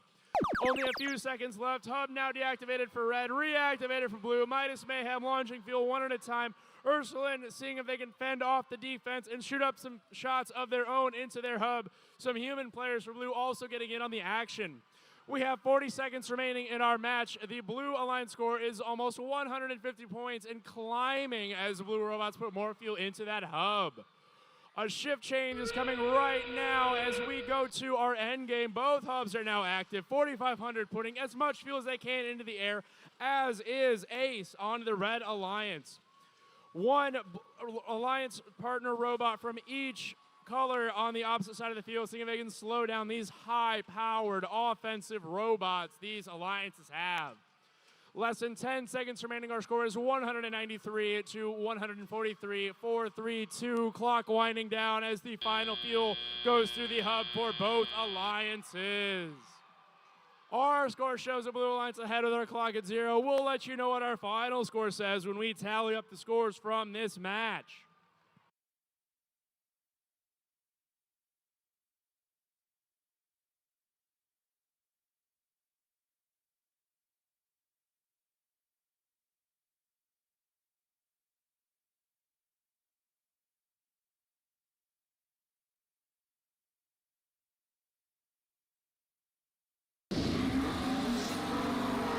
Only a few seconds left. Hub now deactivated for red, reactivated for blue. Midas Mayhem launching fuel one at a time. Ursuline seeing if they can fend off the defense and shoot up some shots of their own into their hub. Some human players for blue also getting in on the action. We have 40 seconds remaining in our match. The Blue Alliance score is almost 150 points and climbing as Blue Robots put more fuel into that hub. A shift change is coming right now as we go to our end game. Both hubs are now active. 4,500 putting as much fuel as they can into the air, as is Ace on the Red Alliance. One Alliance partner robot from each color on the opposite side of the field, seeing if they can slow down these high-powered offensive robots these alliances have. Less than 10 seconds remaining. Our score is 193 to 143. 4-3-2. Clock winding down as the final fuel goes through the hub for both alliances. Our score shows the Blue Alliance ahead of their clock at 0. We'll let you know what our final score says when we tally up the scores from this match.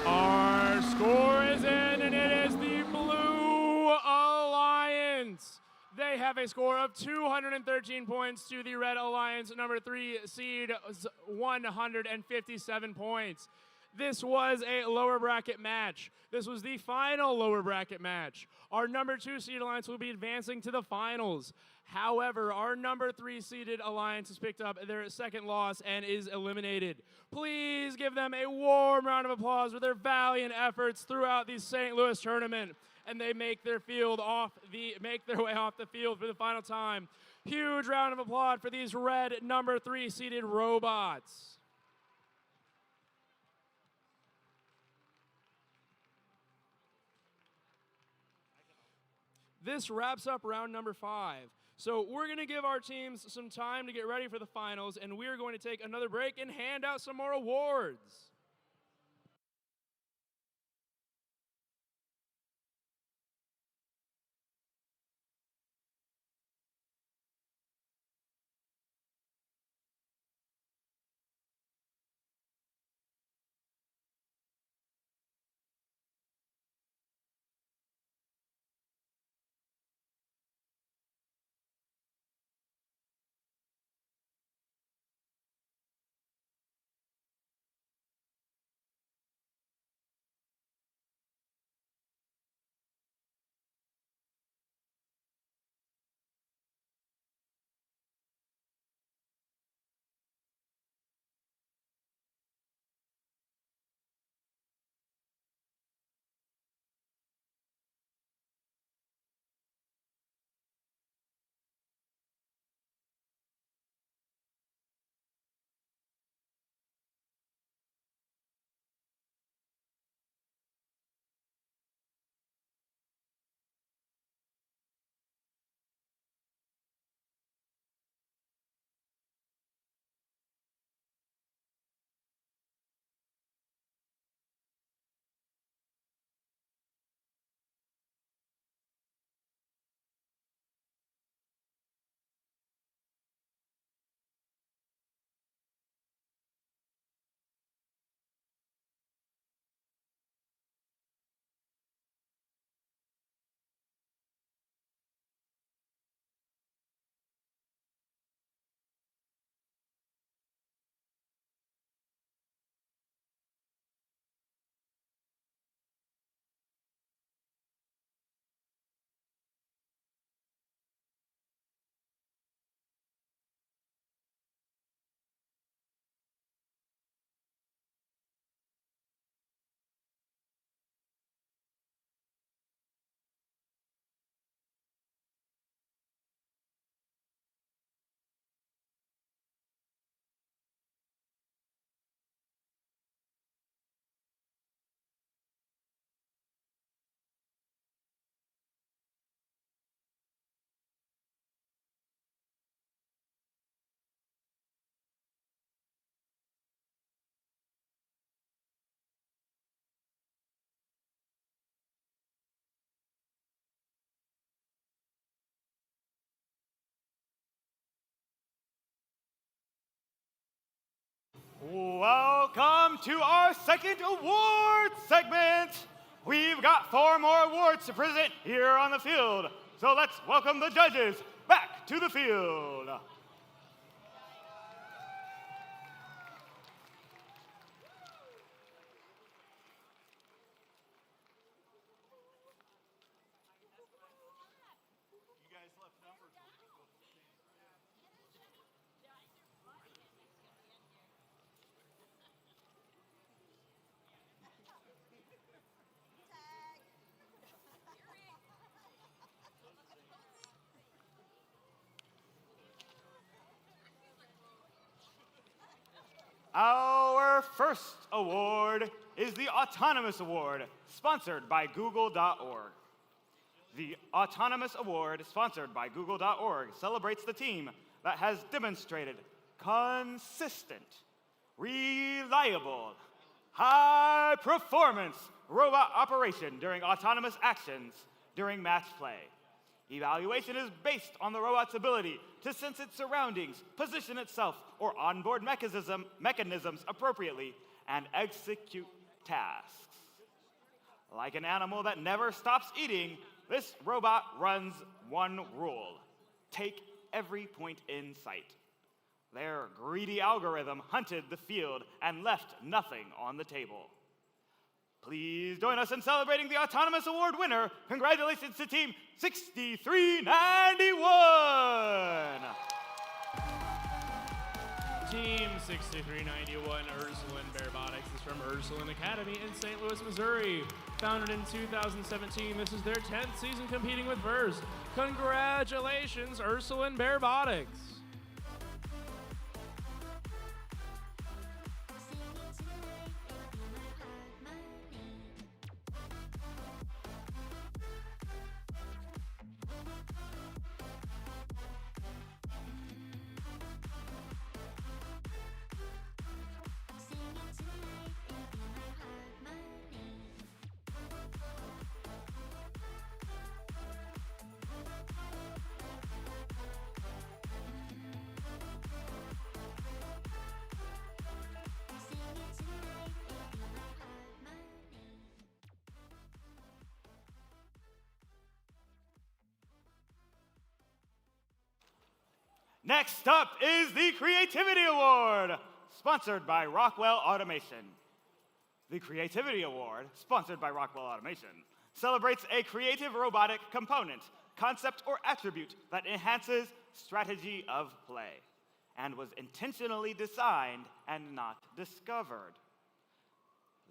Our score is in, and it is the Blue Alliance. They have a score of 213 points to the Red Alliance, number 3 seed, 157 points. This was a lower bracket match. This was the final lower bracket match. Our number 2 seed alliance will be advancing to the finals. However, our number 3 seeded alliance has picked up their second loss and is eliminated. Please give them a warm round of applause for their valiant efforts throughout the St. Louis tournament. And they make their way off the field for the final time. Huge round of applause for these red number 3 seeded robots. This wraps up round number 5. So we're going to give our teams some time to get ready for the finals, and we're going to take another break and hand out some more awards. welcome to our second award segment. We've got 4 more awards to present here on the field. So let's welcome the judges back to the field. Our first award is the Autonomous Award, sponsored by Google.org. The Autonomous Award, sponsored by Google.org, celebrates the team that has demonstrated consistent, reliable, high-performance robot operation during autonomous actions during match play. Evaluation is based on the robot's ability to sense its surroundings, position itself or onboard mechanisms appropriately, and execute tasks. Like an animal that never stops eating, this robot runs one rule: take every point in sight. Their greedy algorithm hunted the field and left nothing on the table. Please join us in celebrating the Autonomous Award winner. Congratulations to Team 6391! Team 6391 Ursuline Robotics is from Ursuline Academy in St. Louis, Missouri. Founded in 2017, this is their 10th season competing with VERS. Congratulations, Ursuline Robotics! Next up is the Creativity Award, sponsored by Rockwell Automation. The Creativity Award, sponsored by Rockwell Automation, celebrates a creative robotic component, concept, or attribute that enhances strategy of play and was intentionally designed and not discovered.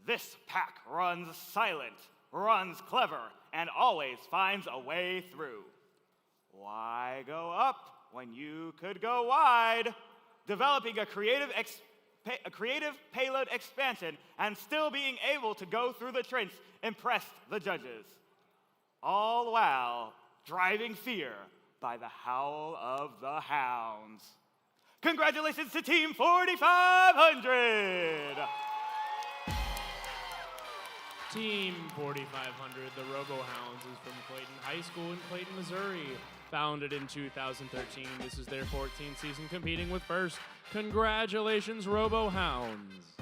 This pack runs silent, runs clever, and always finds a way through. Why go up when you could go wide? Developing a creative payload expansion and still being able to go through the trench impressed the judges. All while driving fear by the howl of the hounds. Congratulations to Team 4500! Team 4500, the RoboHounds, is from Clayton High School in Clayton, Missouri. Founded in 2013, this is their 14th season competing with VERS. Congratulations, RoboHounds!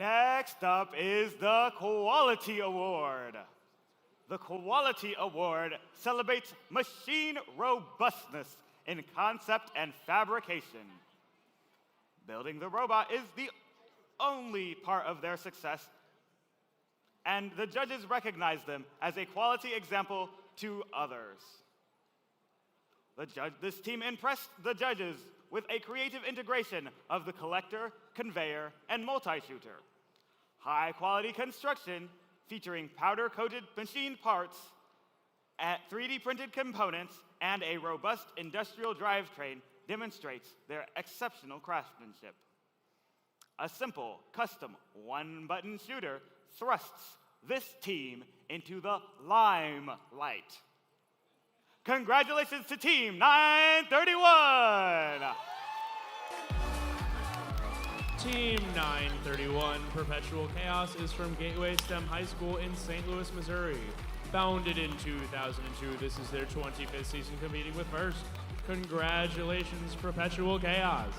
Next up is the Quality Award. The Quality Award celebrates machine robustness in concept and fabrication. Building the robot is the only part of their success, and the judges recognize them as a quality example to others. This team impressed the judges with a creative integration of the collector, conveyor, and multi-shooter. High-quality construction featuring powder-coated machine parts, 3D printed components, and a robust industrial drivetrain demonstrates their exceptional craftsmanship. A simple, custom, one-button shooter thrusts this team into the limelight. Congratulations to Team 931! Team 931, Perpetual Chaos, is from Gateway STEM High School in St. Louis, Missouri. Founded in 2002, this is their 25th season competing with First. Congratulations, Perpetual Chaos.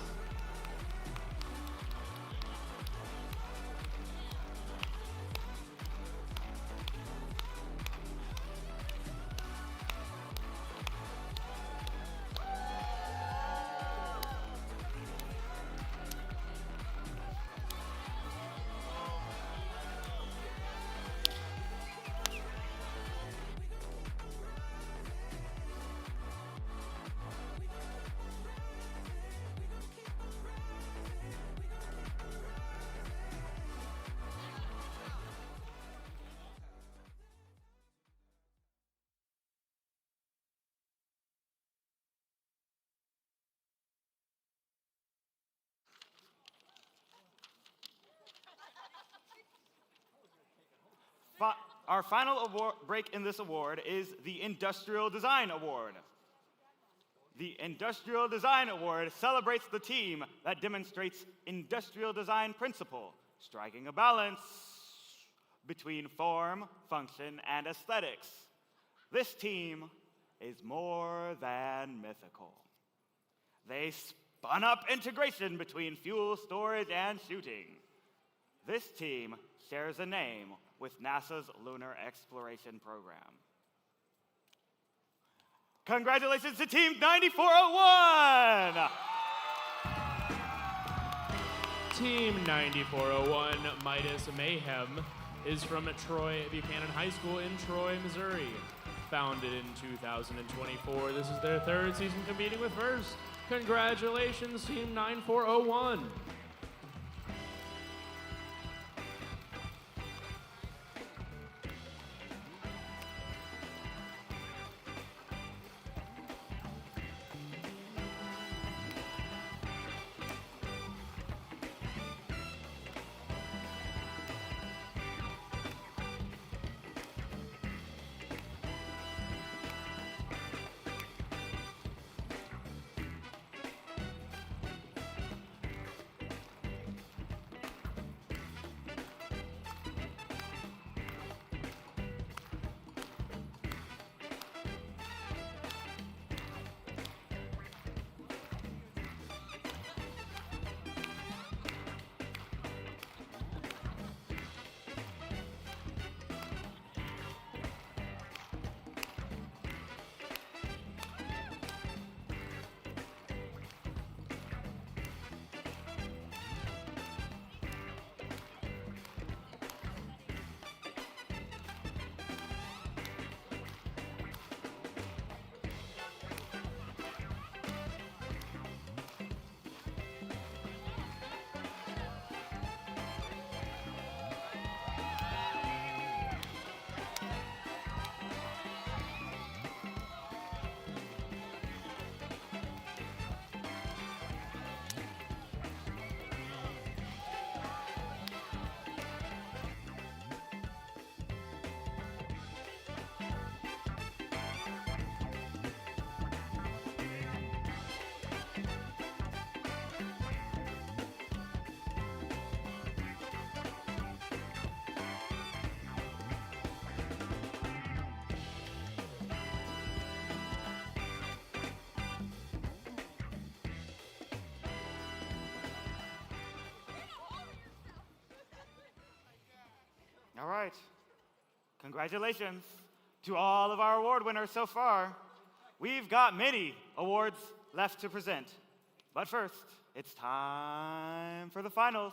Our final break in this award is the Industrial Design Award. The Industrial Design Award celebrates the team that demonstrates industrial design principle, striking a balance between form, function, and aesthetics. This team is more than mythical. They spun up integration between fuel storage and shooting. This team shares a name with NASA's Lunar Exploration Program. Congratulations to Team 9401! Team 9401, Midas Mayhem, is from Troy Buchanan High School in Troy, Missouri. Founded in 2024, this is their third season competing with First. Congratulations, Team 9401. All right. Congratulations to all of our award winners so far. We've got many awards left to present. But first, it's time for the finals.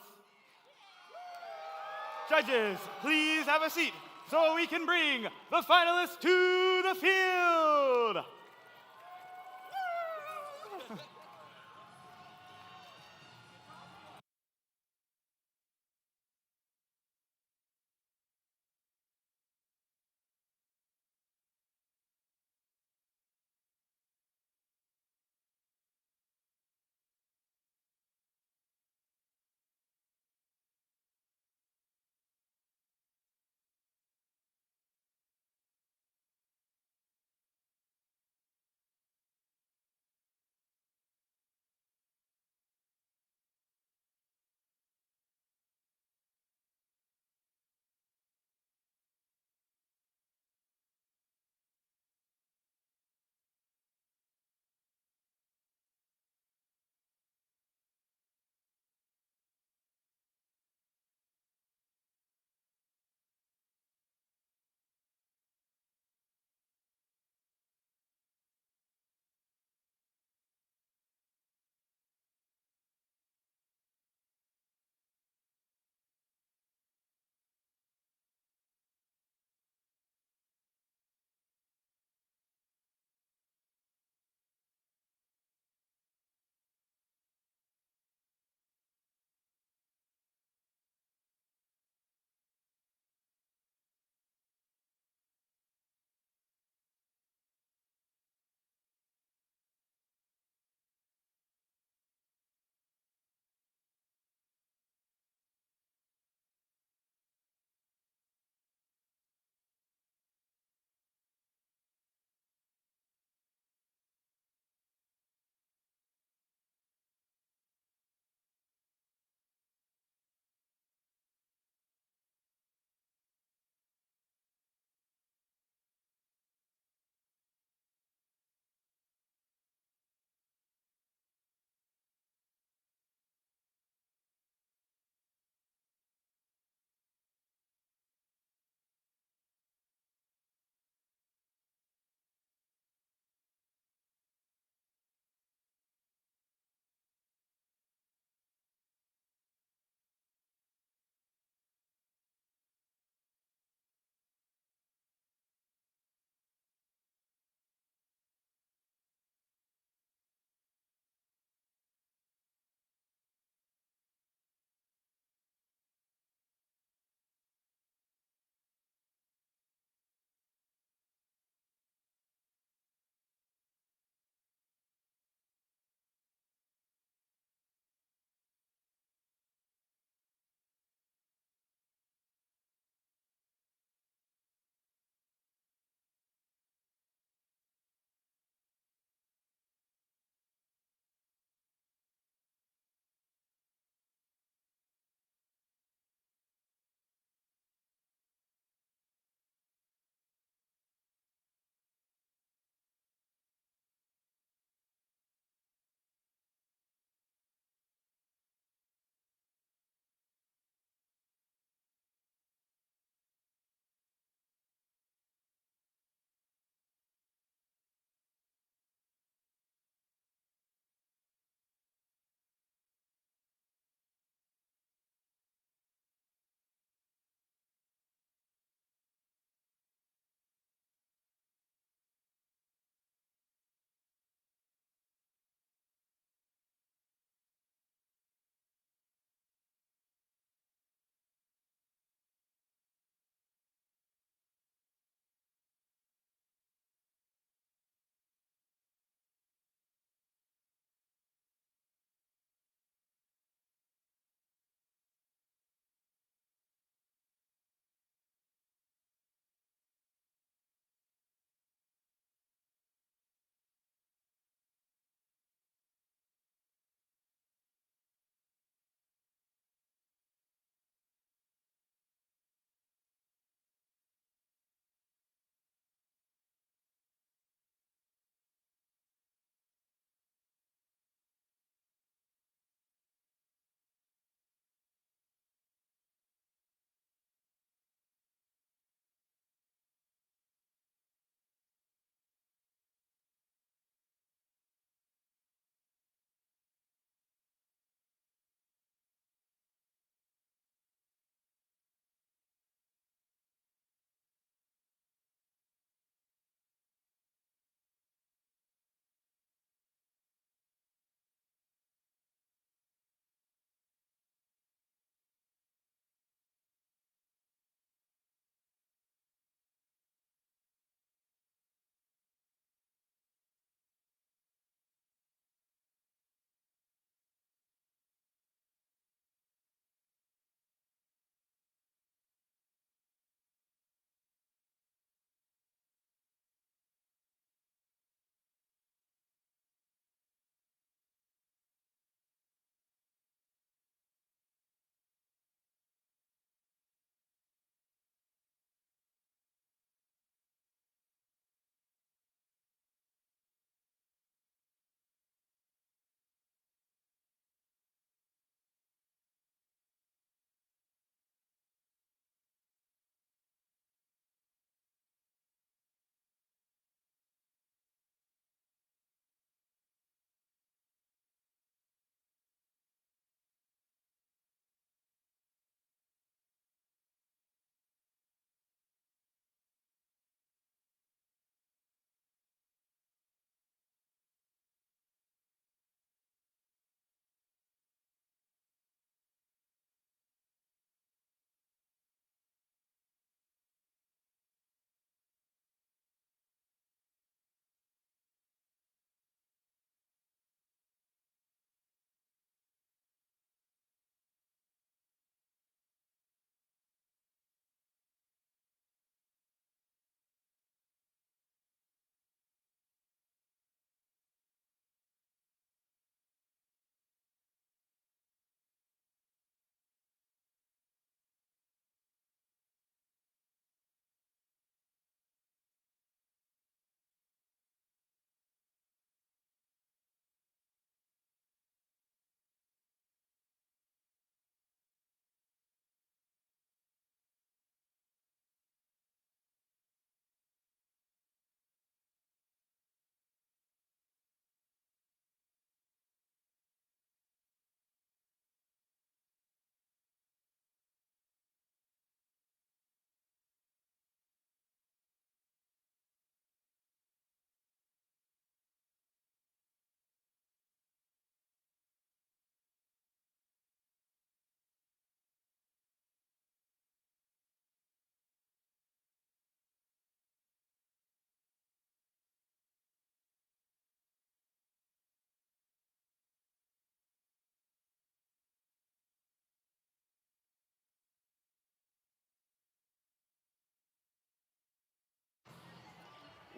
Judges, please have a seat so we can bring the finalists to the field.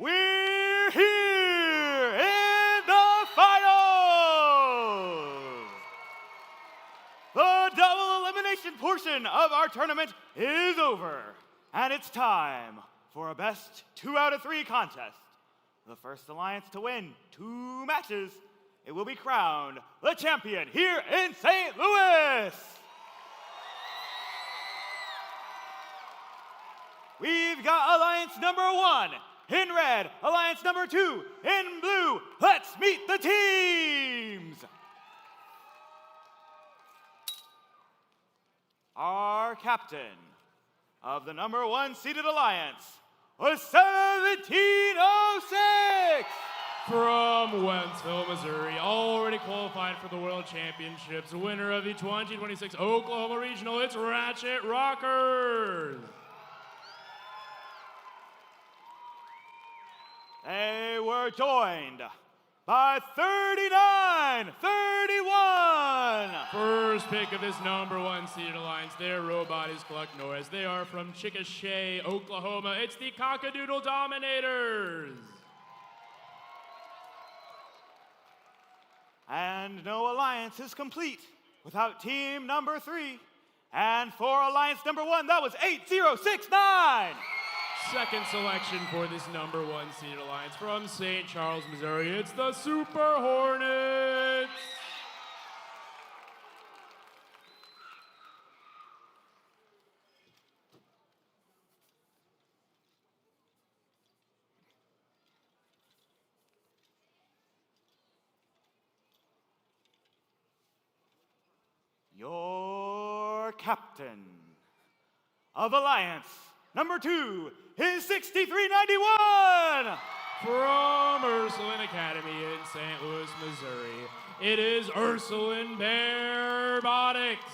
we're here in the finals. The double elimination portion of our tournament is over, and it's time for a best 2 out of 3 contest. The first alliance to win 2 matches, it will be crowned the champion here in St. Louis. We've got alliance number 1 in red, alliance number 2 in blue. Let's meet the teams. Our captain of the number 1 seeded alliance was 1706. From Wentzville, Missouri, already qualified for the World Championships, winner of the 2026 Oklahoma Regional, it's Ratchet Rockers. They were joined by 39-31. First pick of this number 1 seeded alliance, their Robotics Cluck Norris. They are from Chickasha, Oklahoma. It's the Cockadoodle Dominators. And no alliance is complete without team number 3. And for alliance number 1, that was 8069. Second selection for this number 1 seeded alliance from St. Charles, Missouri. It's the Super Hornets. Your captain of alliance number 2 is 6391. From Ursuline Academy in St. Louis, Missouri, it is Ursuline Robotics.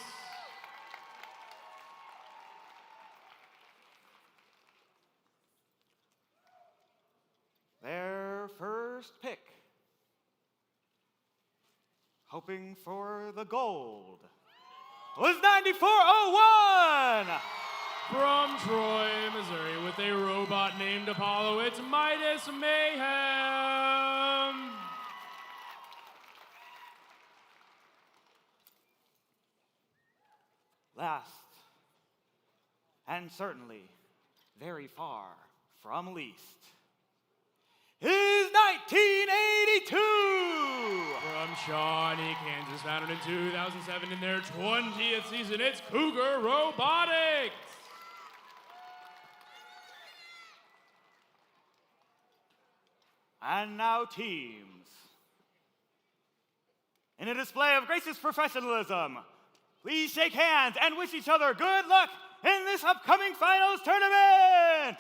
Their first pick, hoping for the gold, was 9401. From Troy, Missouri, with a robot named Apollo, it's Midas Mayhem. Last, and certainly very far from least, is 1982. From Shawnee, Kansas, founded in 2007 in their 20th season, it's Cougar Robotics. And now teams. In a display of gracious professionalism, please shake hands and wish each other good luck in this upcoming finals tournament.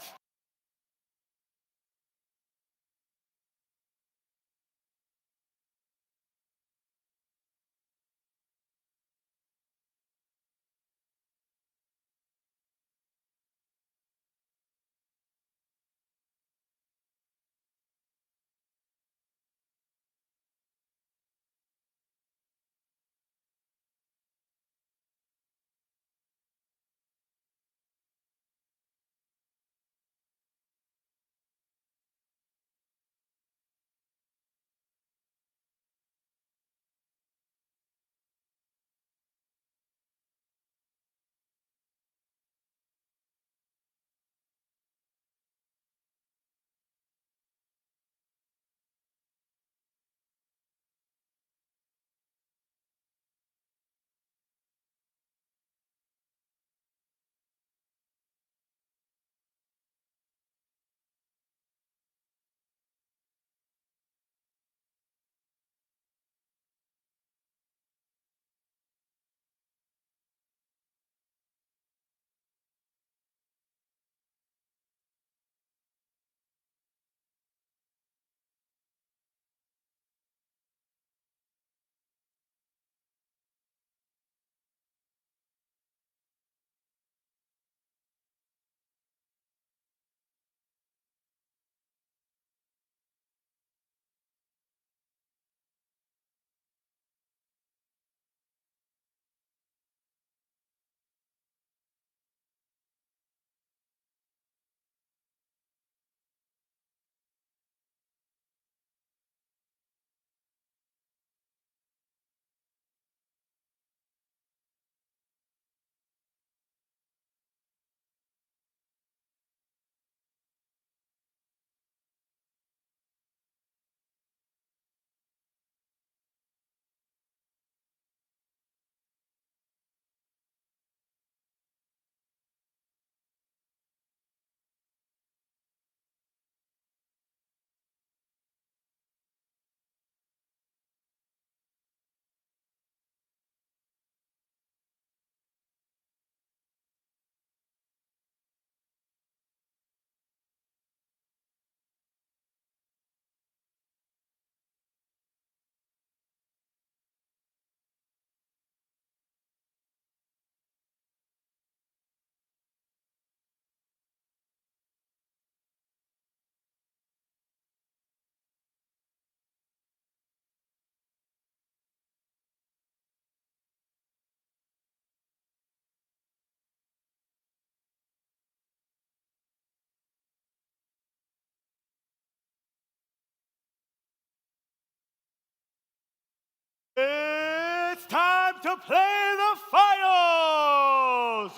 to play the finals.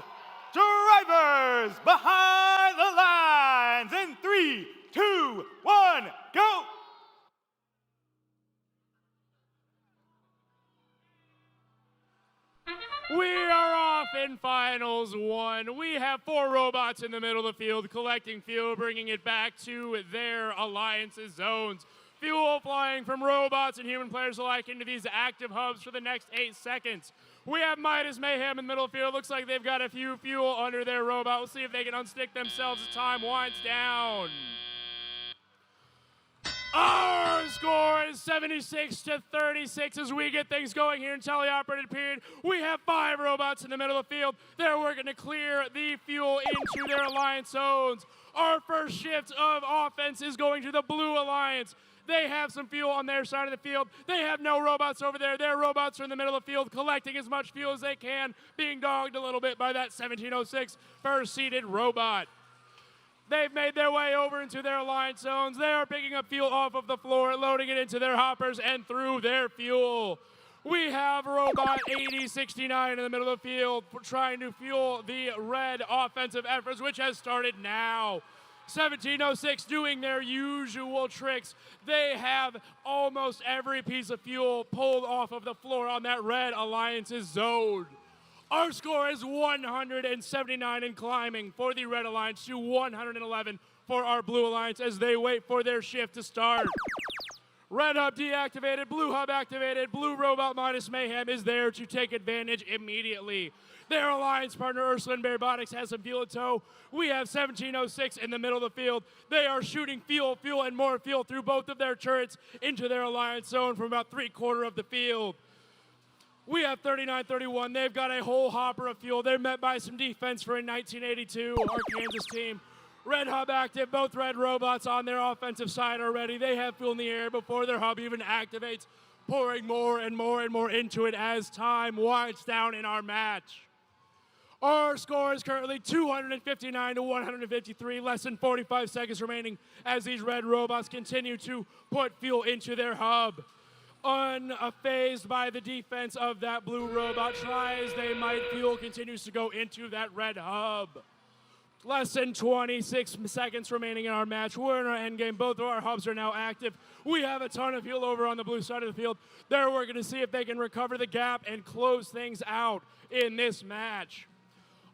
Drivers behind the lines in 3, 2, 1, go! We are off in Finals 1. We have 4 robots in the middle of the field collecting fuel, bringing it back to their alliance's zones. Fuel flying from robots and human players alike into these active hubs for the next 8 seconds. We have Midas Mayhem in the middle of the field. Looks like they've got a few fuel under their robot. We'll see if they can unstick themselves as time winds down. Our score is 76-36 as we get things going here in teleoperated period. We have 5 robots in the middle of the field. They're working to clear the fuel into their alliance zones. Our first shift of offense is going to the Blue Alliance. They have some fuel on their side of the field. They have no robots over there. Their robots are in the middle of the field collecting as much fuel as they can, being dogged a little bit by that 1706 first-seeded robot. They've made their way over into their alliance zones. They are picking up fuel off of the floor, loading it into their hoppers and through their fuel. We have robot 8069 in the middle of the field trying to fuel the red offensive efforts, which has started now. 1706 doing their usual tricks. They have almost every piece of fuel pulled off of the floor on that red alliance's zone. Our score is 179 and climbing for the Red Alliance to 111 for our Blue Alliance as they wait for their shift to start. Red Hub deactivated, Blue Hub activated, Blue Robot Midas Mayhem is there to take advantage immediately. Their alliance partner, Ursula and Robotics, has some fuel in tow. We have 1706 in the middle of the field. They are shooting fuel, and more fuel through both of their turrets into their alliance zone from about 3/4 of the field. We have 3931. They've got a whole hopper of fuel. They're met by some defense for a 1982, our Kansas team. Red Hub active. Both red robots on their offensive side are ready. They have fuel in the air before their hub even activates, pouring more and more and more into it as time winds down in our match. Our score is currently 259 to 153, less than 45 seconds remaining as these red robots continue to put fuel into their hub. Unfazed by the defense of that blue robot, try as they might, fuel continues to go into that red hub. Less than 26 seconds remaining in our match. We're in our end game. Both of our hubs are now active. We have a ton of fuel over on the blue side of the field. They're working to see if they can recover the gap and close things out in this match.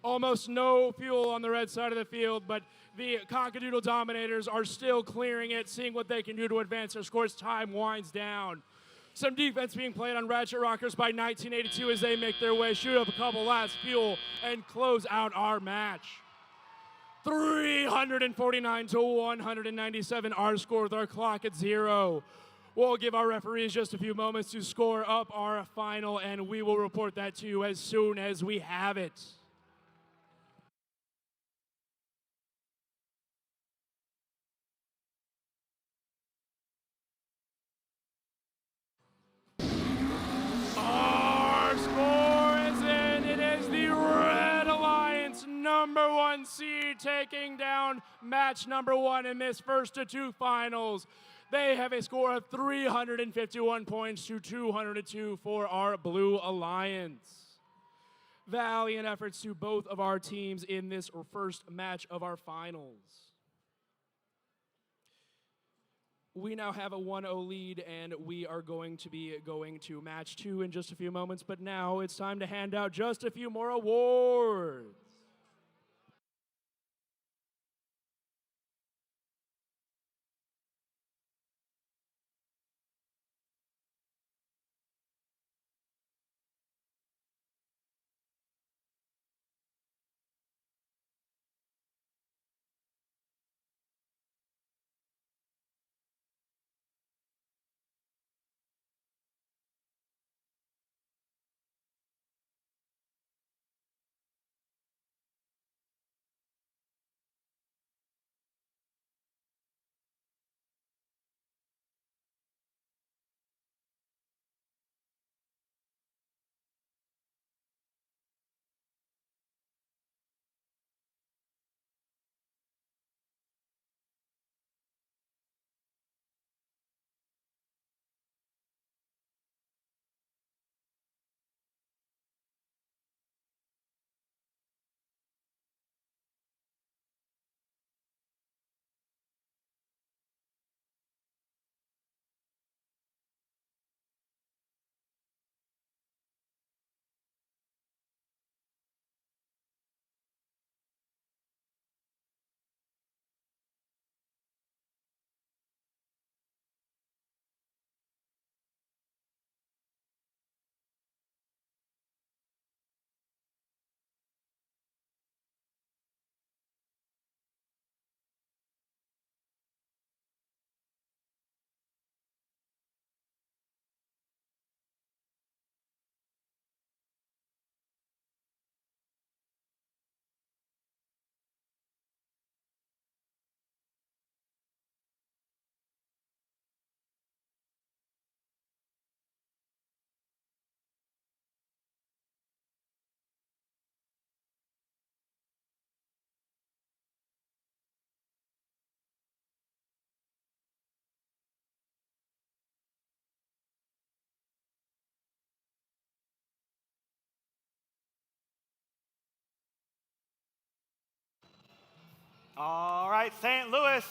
Almost no fuel on the red side of the field, but the Cockadoodle Dominators are still clearing it, seeing what they can do to advance their scores. Time winds down. Some defense being played on Ratchet Rockers by 1982 as they make their way, shoot up a couple last fuel, and close out our match. 349 to 197, our score with our clock at 0. We'll give our referees just a few moments to score up our final, and we will report that to you as soon as we have it. Our score is in. It is the Red Alliance #1 seed taking down match #1 in this first of 2 finals. They have a score of 351 points to 202 for our Blue Alliance. Valiant efforts to both of our teams in this first match of our finals. We now have a 1-0 lead, and we are going to be going to match 2 in just a few moments, but now it's time to hand out just a few more awards. All right, St. Louis,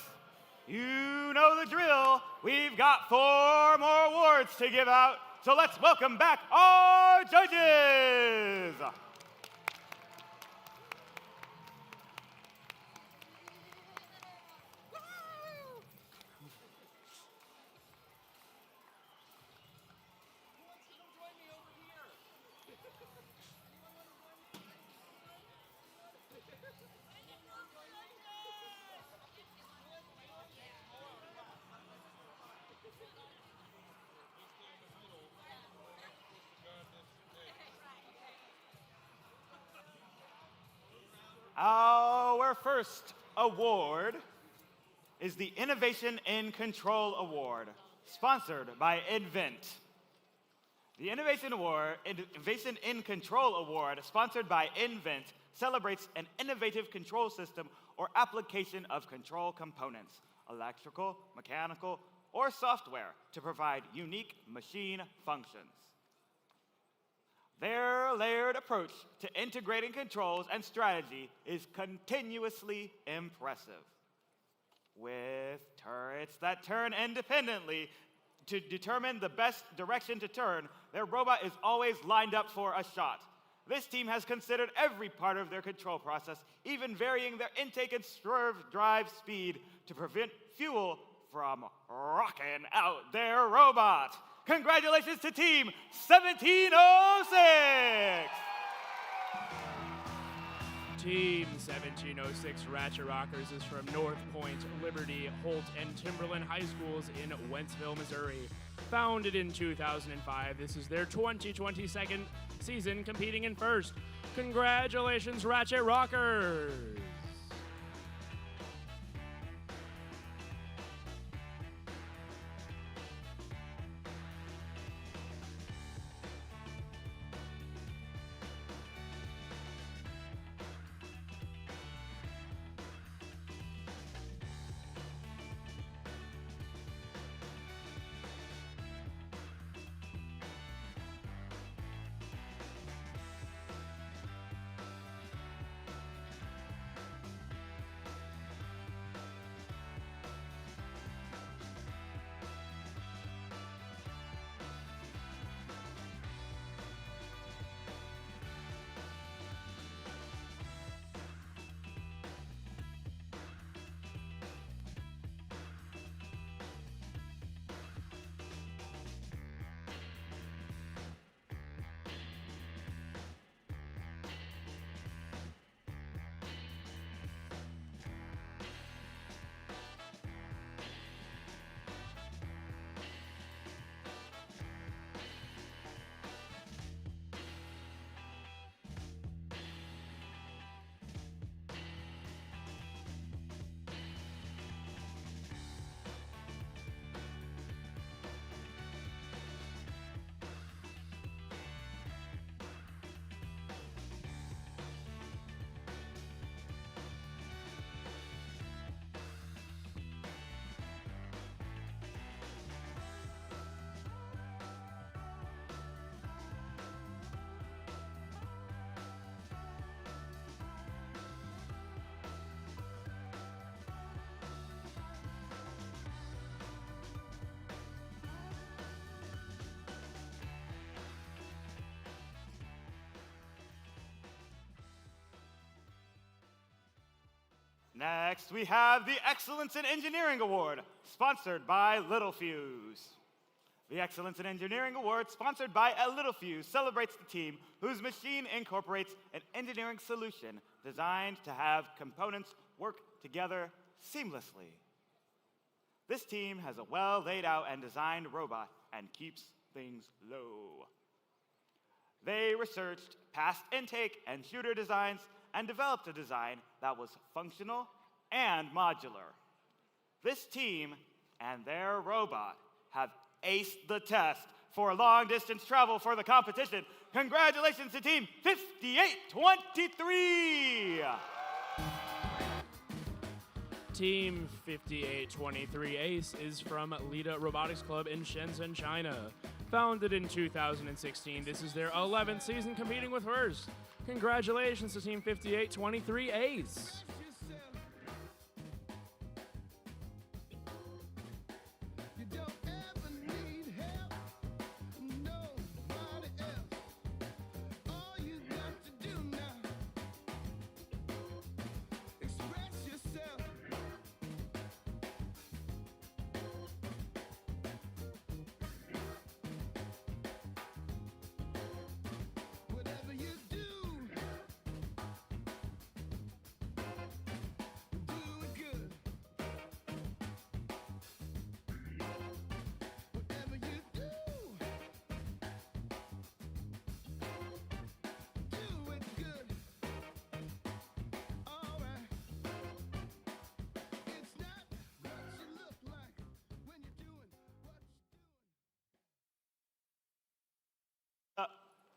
you know the drill. We've got 4 more awards to give out, so let's welcome back our judges. Our first award is the Innovation in Control Award, sponsored by Invent. The Innovation in Control Award, sponsored by Invent, celebrates an innovative control system or application of control components, electrical, mechanical, or software, to provide unique machine functions. Their layered approach to integrating controls and strategy is continuously impressive. With turrets that turn independently to determine the best direction to turn, their robot is always lined up for a shot. This team has considered every part of their control process, even varying their intake and swerve drive speed to prevent fuel from rocking out their robot. Congratulations to Team 1706! Team 1706 Ratchet Rockers is from North Point, Liberty, Holt, and Timberland High Schools in Wentzville, Missouri. Founded in 2005, this is their 2022nd season competing in first. Congratulations, Ratchet Rockers! Next, we have the Excellence in Engineering Award, sponsored by Littlefuse. The Excellence in Engineering Award, sponsored by Littlefuse, celebrates the team whose machine incorporates an engineering solution designed to have components work together seamlessly. This team has a well laid out and designed robot and keeps things low. They researched past intake and shooter designs and developed a design that was functional and modular. This team and their robot have aced the test for long-distance travel for the competition. Congratulations to Team 5823! Team 5823 Ace is from Lida Robotics Club in Shenzhen, China. Founded in 2016, this is their 11th season competing with first. Congratulations to Team 5823 Ace.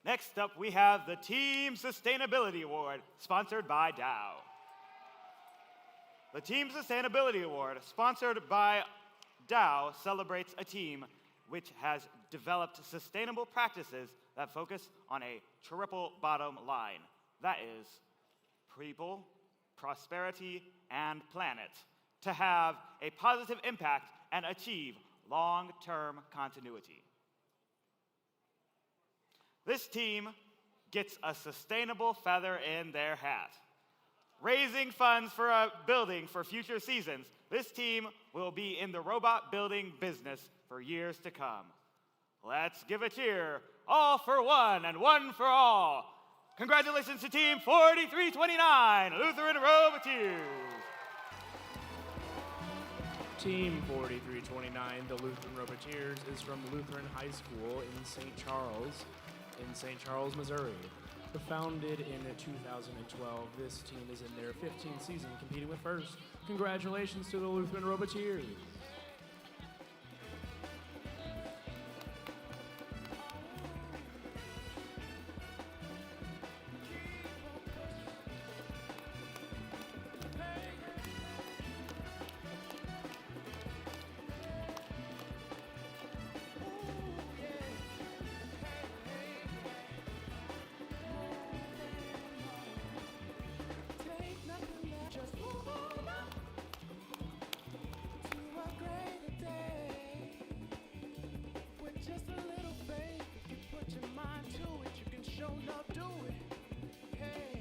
Next up, we have the Team Sustainability Award, sponsored by Dow. The Team Sustainability Award, sponsored by Dow, celebrates a team which has developed sustainable practices that focus on a triple bottom line. That is, people, prosperity, and planet, to have a positive impact and achieve long-term continuity. This team gets a sustainable feather in their hat. Raising funds for a building for future seasons, this team will be in the robot building business for years to come. Let's give a cheer, all for one and one for all. Congratulations to Team 4329, Lutheran Robotics. Team 4329, the Lutheran Roboteers, is from Lutheran High School in St. Charles, Missouri. Founded in 2012, this team is in their 15th season competing with First. Congratulations to the Lutheran Roboteers. Just a little faith, if you put your mind to it, you can show up, do it. Hey,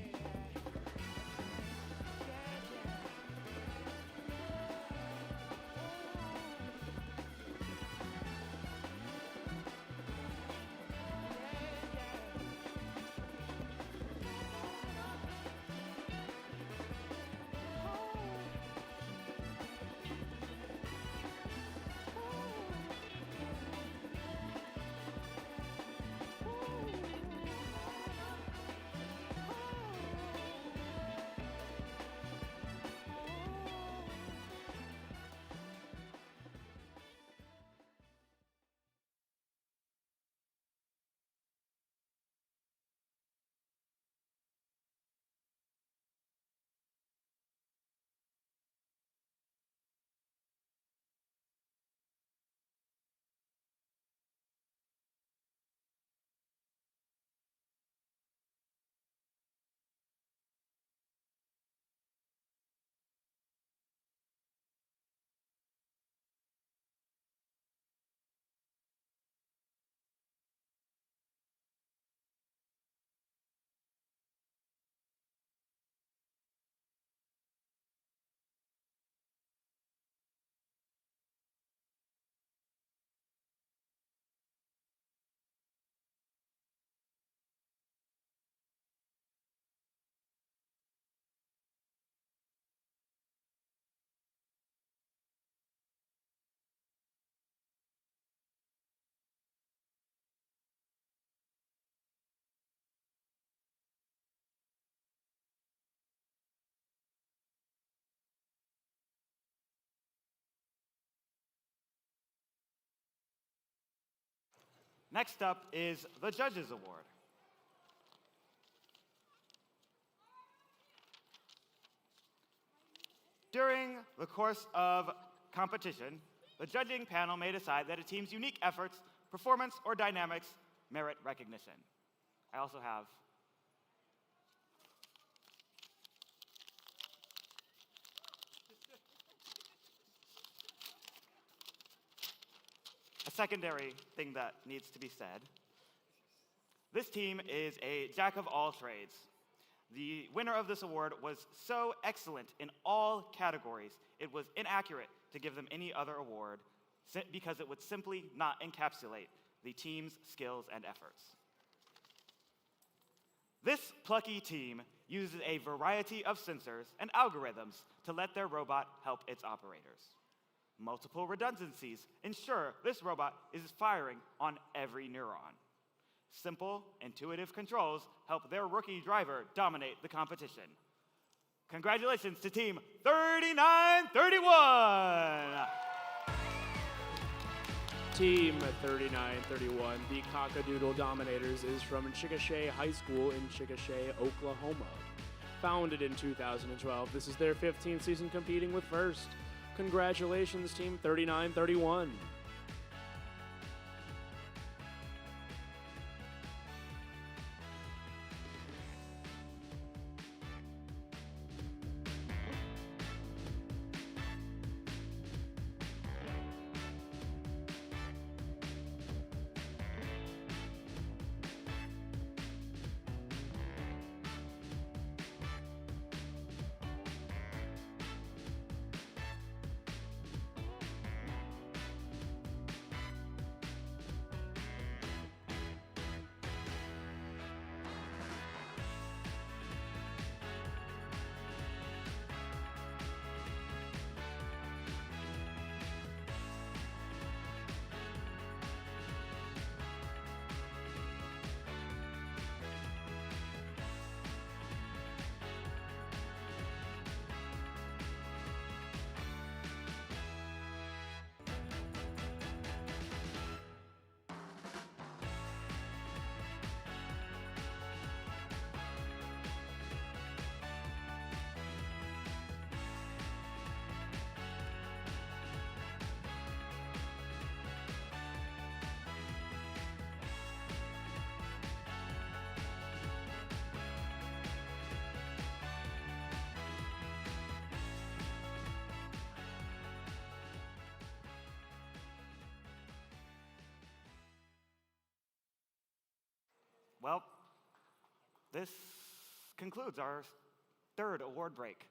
Next up is the Judges Award. During the course of competition, the judging panel may decide that a team's unique efforts, performance, or dynamics merit recognition. I also have a secondary thing that needs to be said. This team is a jack of all trades. The winner of this award was so excellent in all categories, it was inaccurate to give them any other award because it would simply not encapsulate the team's skills and efforts. This plucky team uses a variety of sensors and algorithms to let their robot help its operators. Multiple redundancies ensure this robot is firing on every neuron. Simple, intuitive controls help their rookie driver dominate the competition. Congratulations to Team 3931! Team 3931, the Cockadoodle Dominators, is from Chickasha High School in Chickasha, Oklahoma. Founded in 2012, this is their 15th season competing with First. Congratulations, Team 3931. Well, this concludes our third award break.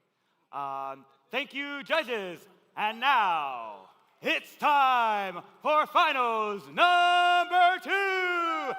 Thank you, judges. And now, it's time for finals number 2.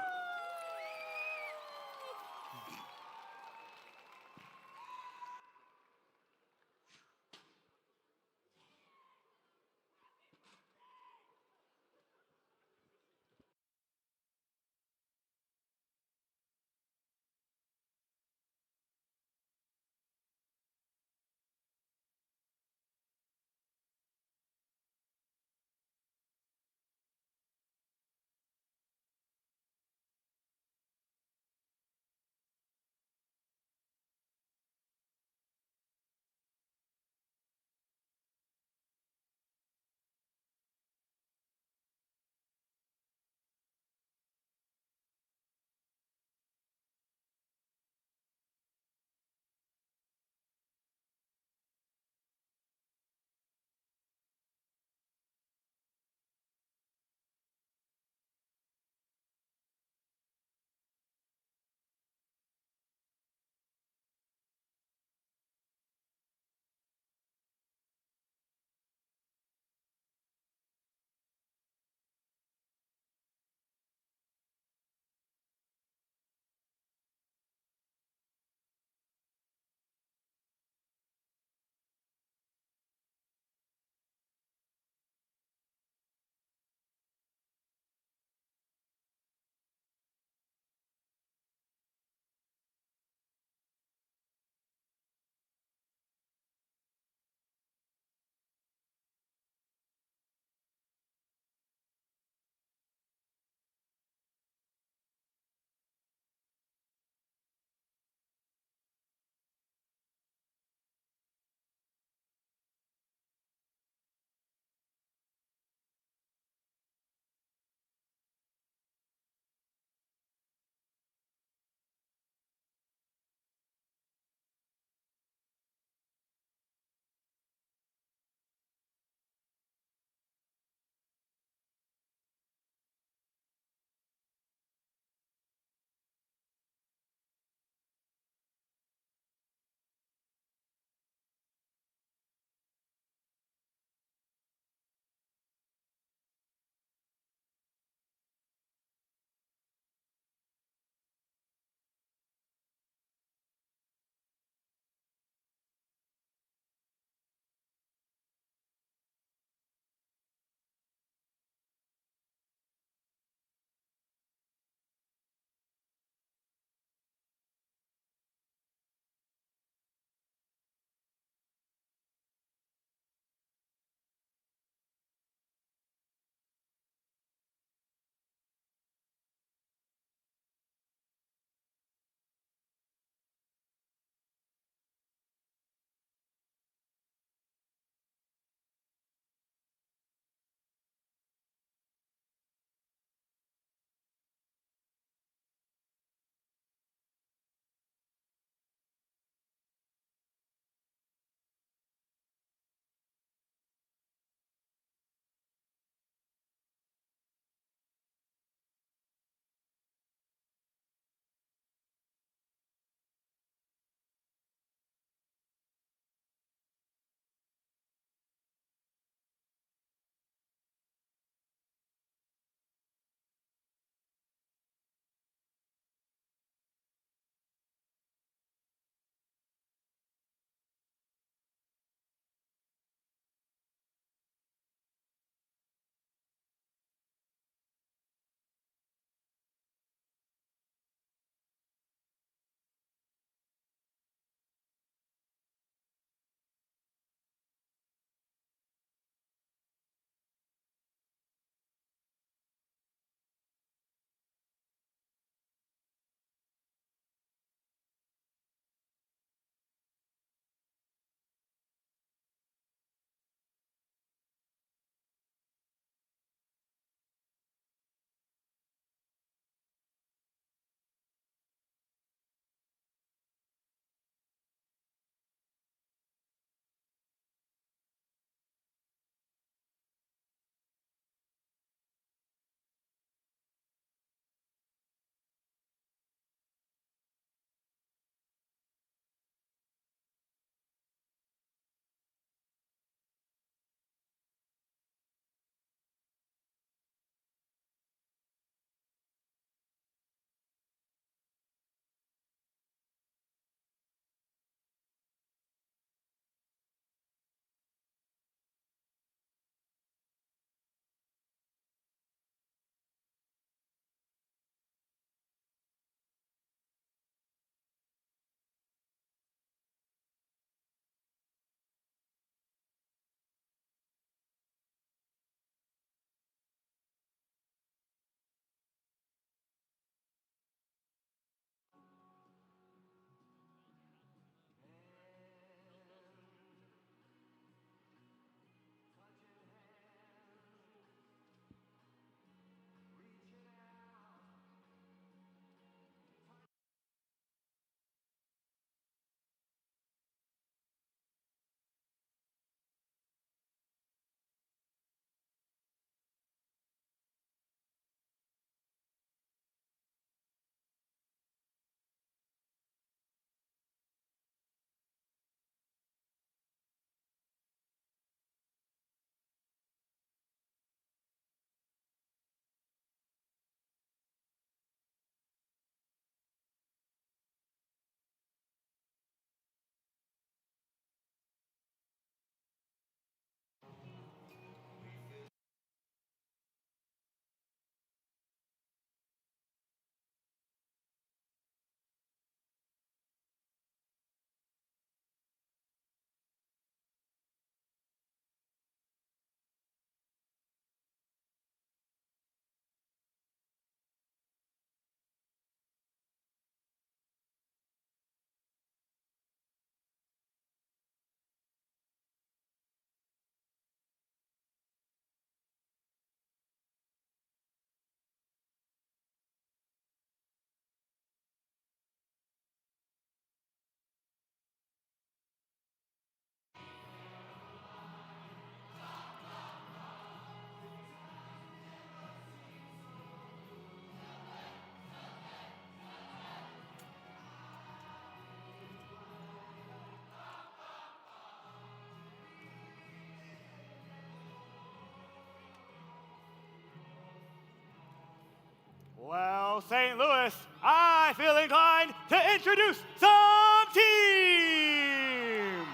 Well, St. Louis, I feel inclined to introduce some teams.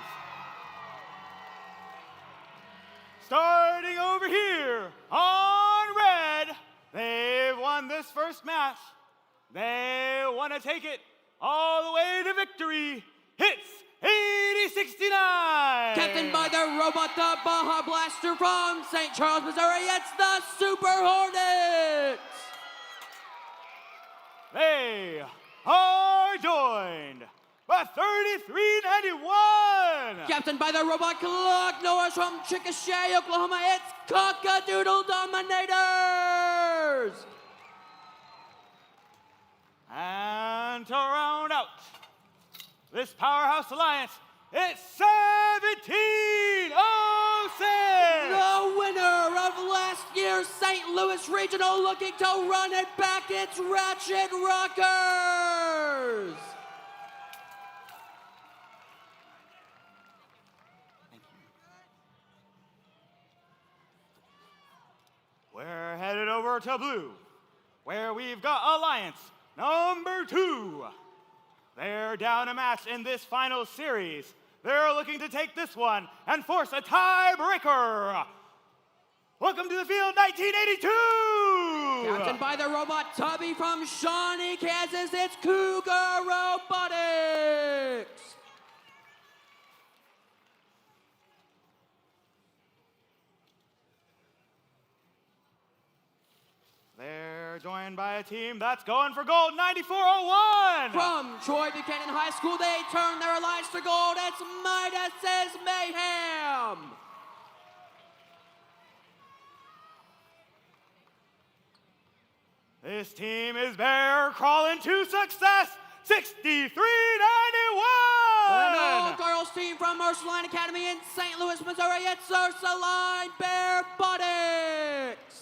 Starting over here on red, they've won this first match. They want to take it all the way to victory. It's 80-69. Captained by the robot, the Baja Blaster from St. Charles, Missouri. It's the Super Hornets. They are joined by 3391. Captained by the robot Clock Norris from Chickasha, Oklahoma. It's Cockadoodle Dominators. And to round out this powerhouse alliance, it's 1706. The winner of last year's St. Louis Regional, looking to run it back, it's Ratchet Rockers. We're headed over to blue, where we've got alliance number 2. They're down a match in this final series. They're looking to take this one and force a tiebreaker. Welcome to the field, 1982. Captained by the robot Tubby from Shawnee, Kansas, it's Cougar Robotics. They're joined by a team that's going for gold, 9401. From Troy Buchanan High School, they turn their alliance to gold. It's Midas's Mayhem. This team is bear crawling to success, 6391. An all-girls team from Ursuline Academy in St. Louis, Missouri, it's Ursuline Bear Robotics.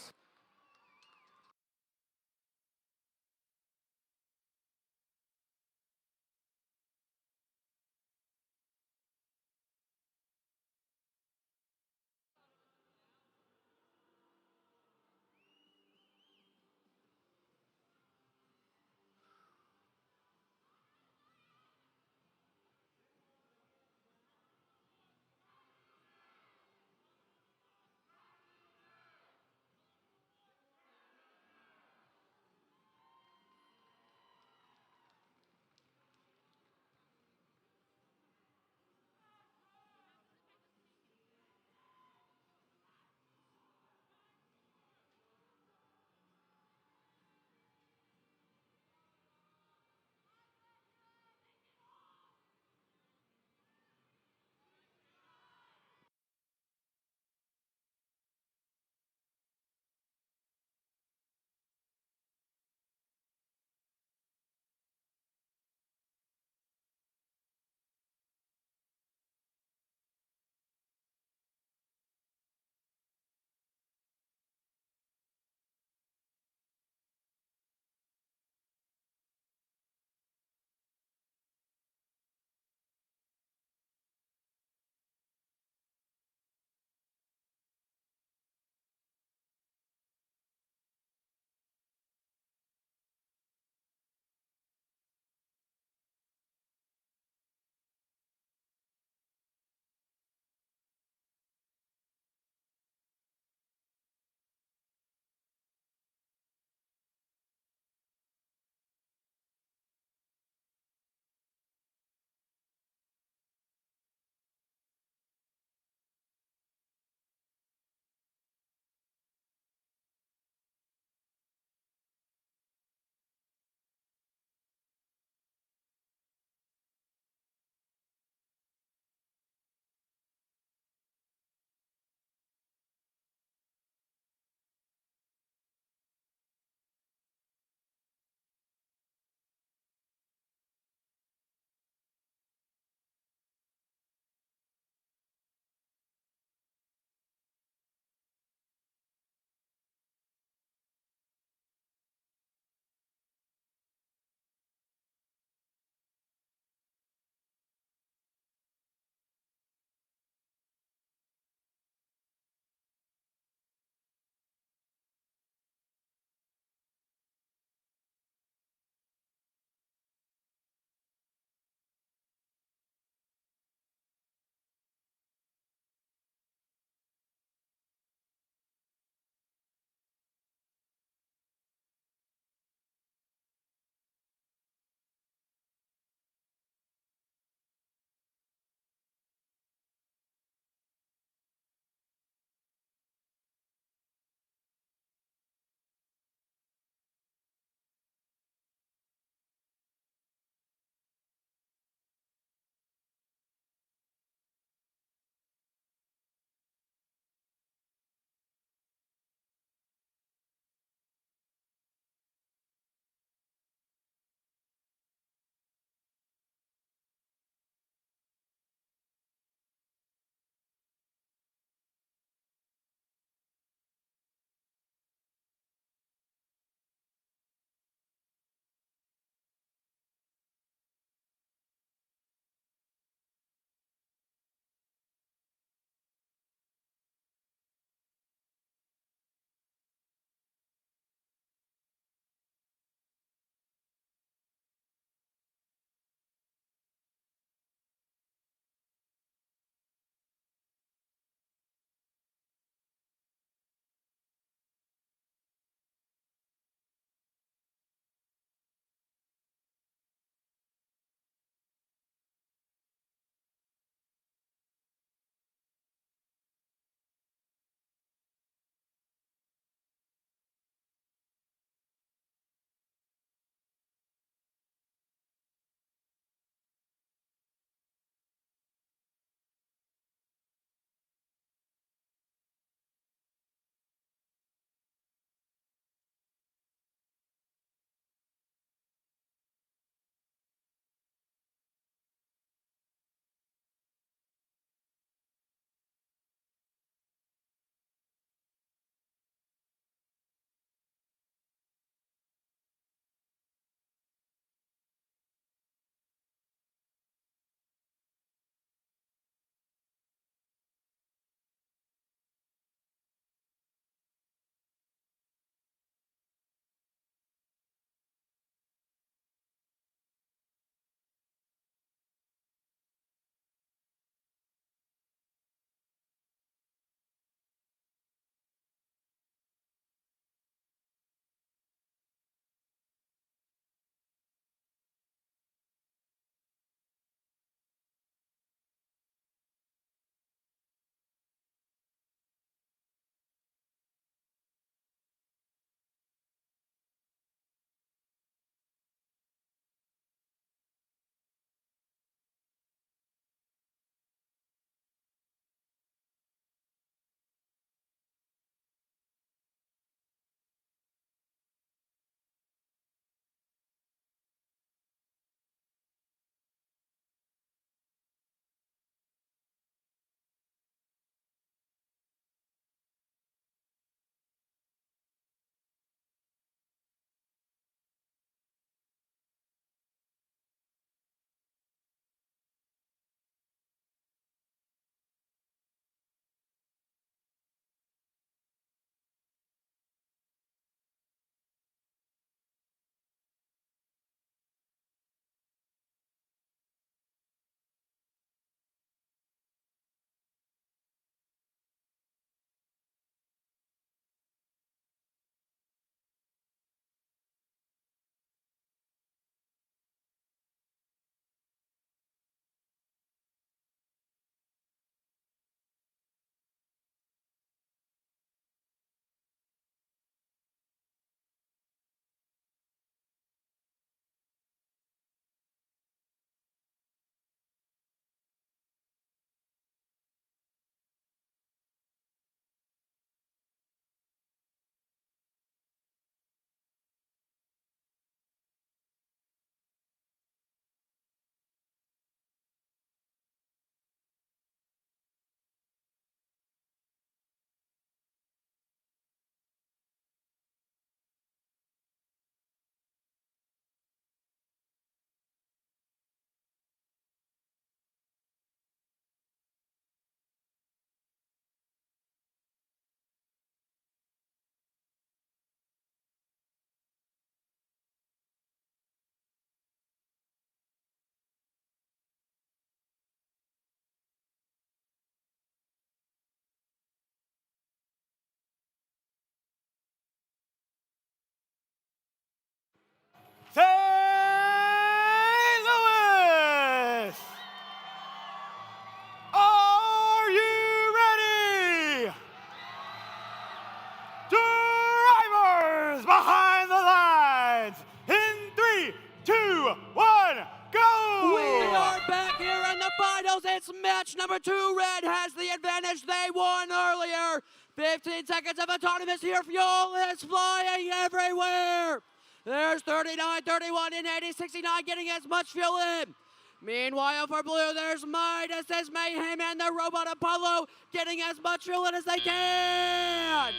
semifinals. It's match number 2. Red has the advantage. They won earlier. 15 seconds of autonomous here. Fuel is flying everywhere. There's 39, 31, and 80, 69 getting as much fuel in. Meanwhile, for blue, there's Midas, there's Mayhem, and the Robot Apollo getting as much fuel in as they can.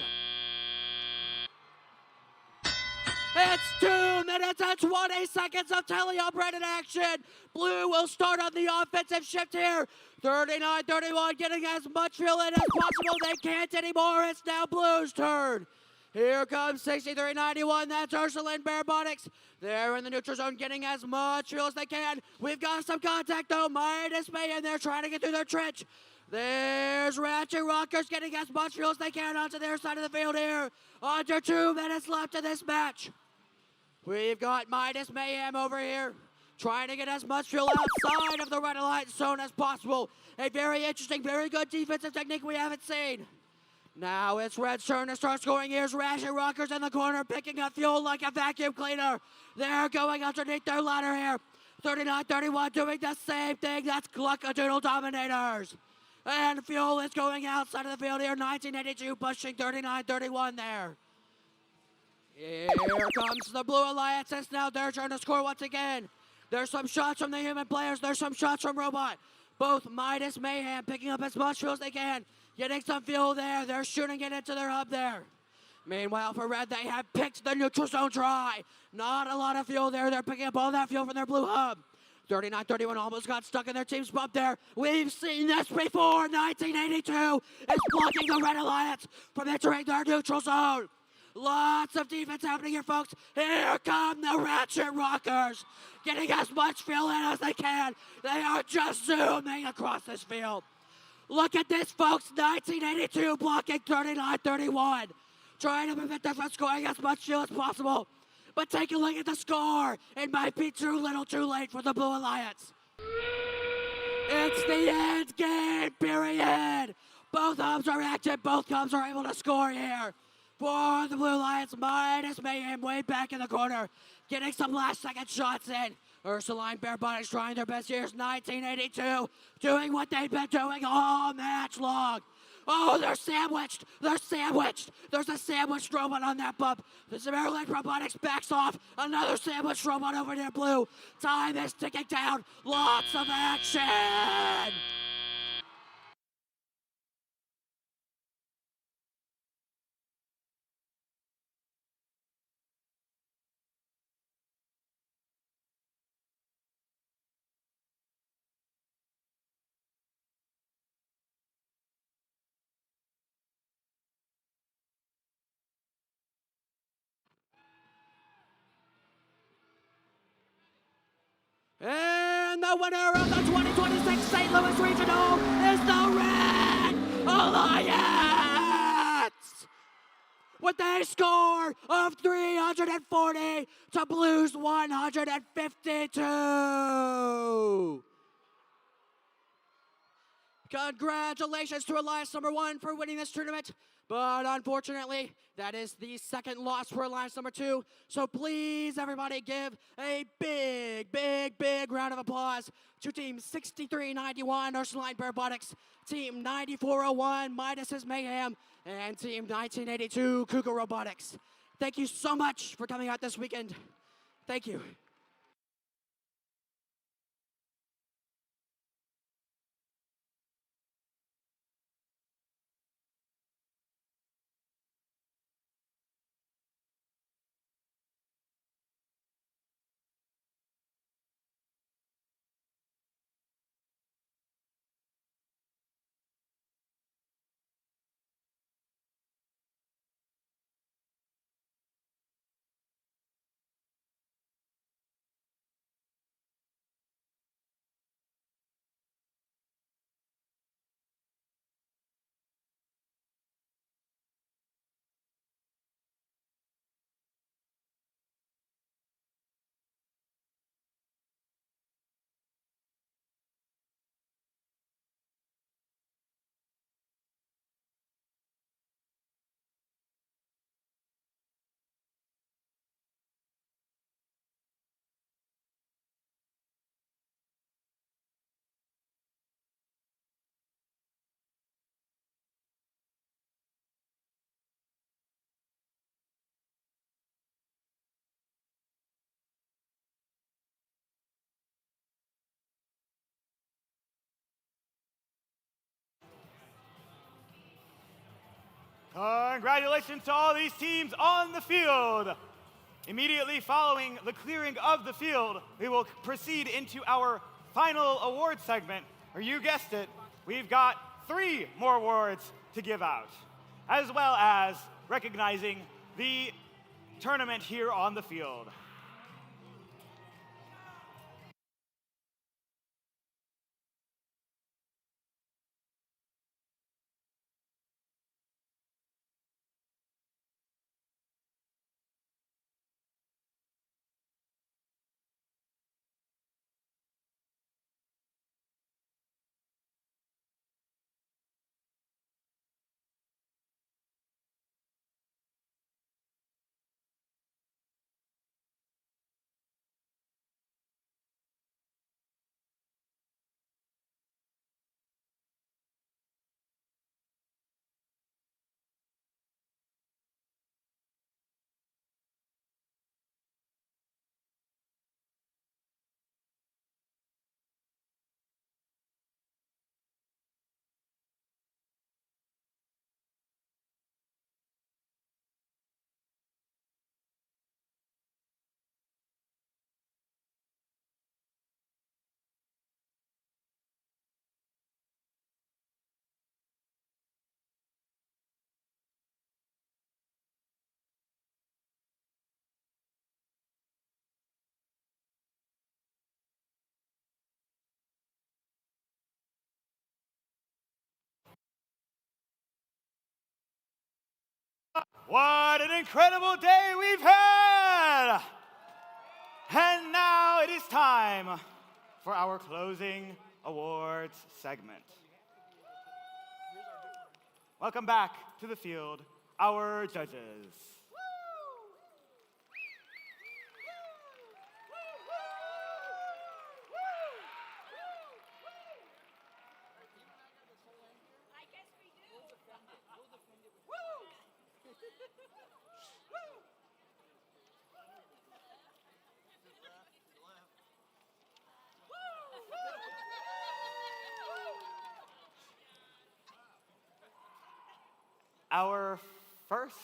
It's 2 minutes and 20 seconds of teleoperated action. Blue will start on the offensive shift here. 39, 31 getting as much fuel in as possible. They can't anymore. It's now Blue's turn. Here comes 6391, that's Ursula and Robotics. They're in the neutral zone getting as much fuel as they can. We've got some contact though, Midas May, and they're trying to get through their trench. There's Ratchet Rockers getting as much fuel as they can onto their side of the field here. Under 2 minutes left in this match. We've got Midas Mayhem over here, trying to get as much fuel outside of the Red Alliance zone as possible. A very interesting, very good defensive technique we haven't seen. Now it's Red's turn to start scoring. Here's Ratchet Rockers in the corner, picking up fuel like a vacuum cleaner. They're going underneath their ladder here. 39-31 doing the same thing. That's Gluckadoodle Dominators. And fuel is going outside of the field here. 1982 pushing 39-31 there. Here comes the Blue Alliance. It's now their turn to score once again. There's some shots from the human players. There's some shots from Robot. Both Midas Mayhem picking up as much fuel as they can. Getting some fuel there. They're shooting it into their hub there. Meanwhile, for Red, they have picked the neutral zone dry. Not a lot of fuel there. They're picking up all that fuel from their blue hub. 39-31 almost got stuck in their team's bump there. We've seen this before. 1982 is blocking the Red Alliance from entering their neutral zone. Lots of defense happening here, folks. Here come the Ratchet Rockers. Getting as much fuel in as they can. They are just zooming across this field. Look at this, folks. 1982 blocking 39-31. Trying to prevent them from scoring as much fuel as possible. But take a look at the score. It might be too little too late for the Blue Alliance. It's the end game, period. Both hubs are active. Both hubs are able to score here. For the Blue Alliance, Midas Mayhem way back in the corner. Getting some last-second shots in. Ursuline Robotics trying their best. Here's 1982, doing what they've been doing all match long. Oh, they're sandwiched. They're sandwiched. There's a sandwiched robot on that bump. The Maryland Robotics backs off. Another sandwiched robot over near Blue. Time is ticking down. Lots of action. And the winner of the 2026 St. Louis Regional is the Red Alliance! With a score of 340 to Blue's 152. Congratulations to Alliance number 1 for winning this tournament. But unfortunately, that is the second loss for Alliance number 2. So please, everybody, give a big, big, big round of applause to Team 6391, Ursuline Robotics, Team 9401, Midas's Mayhem, and Team 1982, Cougar Robotics. Thank you so much for coming out this weekend. Thank you. Congratulations to all these teams on the field. Immediately following the clearing of the field, we will proceed into our final award segment, where you guessed it, we've got 3 more awards to give out, as well as recognizing the tournament here on the field. What an incredible day we've had! And now it is time for our closing awards segment. Welcome back to the field, our judges. Our first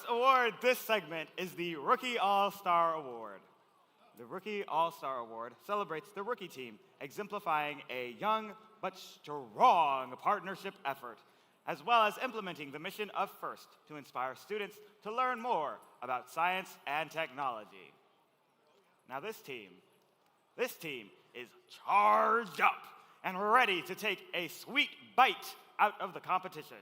award this segment is the Rookie All-Star Award. The Rookie All-Star Award celebrates the rookie team, exemplifying a young but strong partnership effort, as well as implementing the mission of FIRST to inspire students to learn more about science and technology. Now this team is charged up and ready to take a sweet bite out of the competition.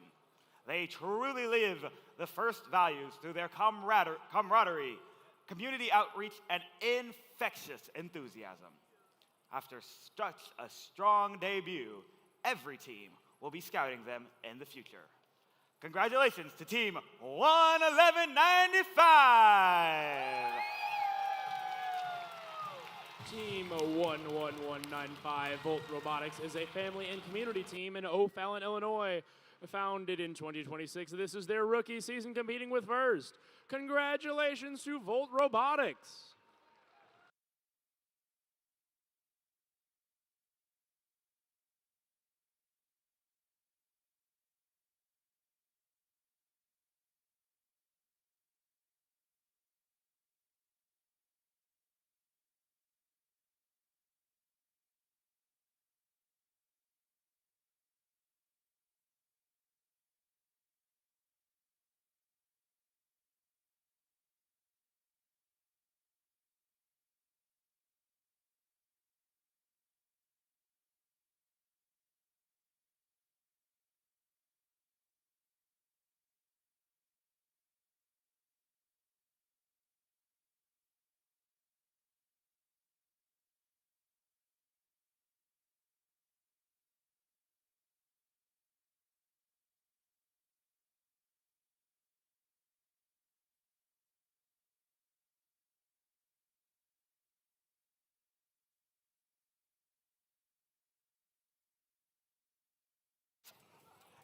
They truly live the FIRST values through their camaraderie, community outreach, and infectious enthusiasm. After such a strong debut, every team will be scouting them in the future. Congratulations to Team 11195! Team 11195 Volt Robotics is a family and community team in O'Fallon, Illinois. Founded in 2026, this is their rookie season competing with FIRST. Congratulations to Volt Robotics.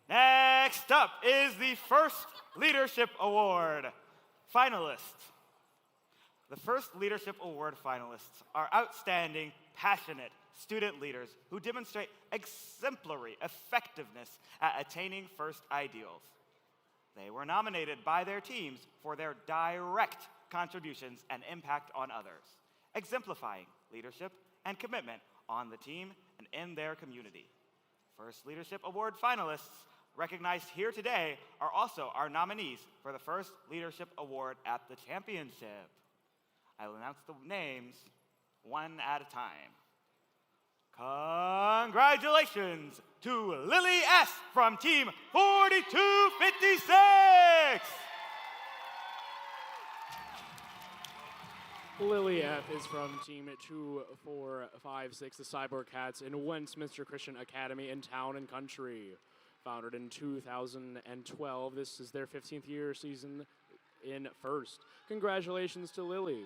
Next up is the FIRST Leadership Award finalists. The FIRST Leadership Award finalists are outstanding, passionate, student leaders who demonstrate exemplary effectiveness at attaining first ideals. They were nominated by their teams for their direct contributions and impact on others, exemplifying leadership and commitment on the team and in their community. First Leadership Award finalists recognized here today are also our nominees for the First Leadership Award at the championship. I will announce the names one at a time. Congratulations to Lily S. from Team 4256! Lily F. is from Team 2456, the Cyborg Cats in Westminster Christian Academy in Town and Country. Founded in 2012, this is their 15th year season in first. Congratulations to Lily.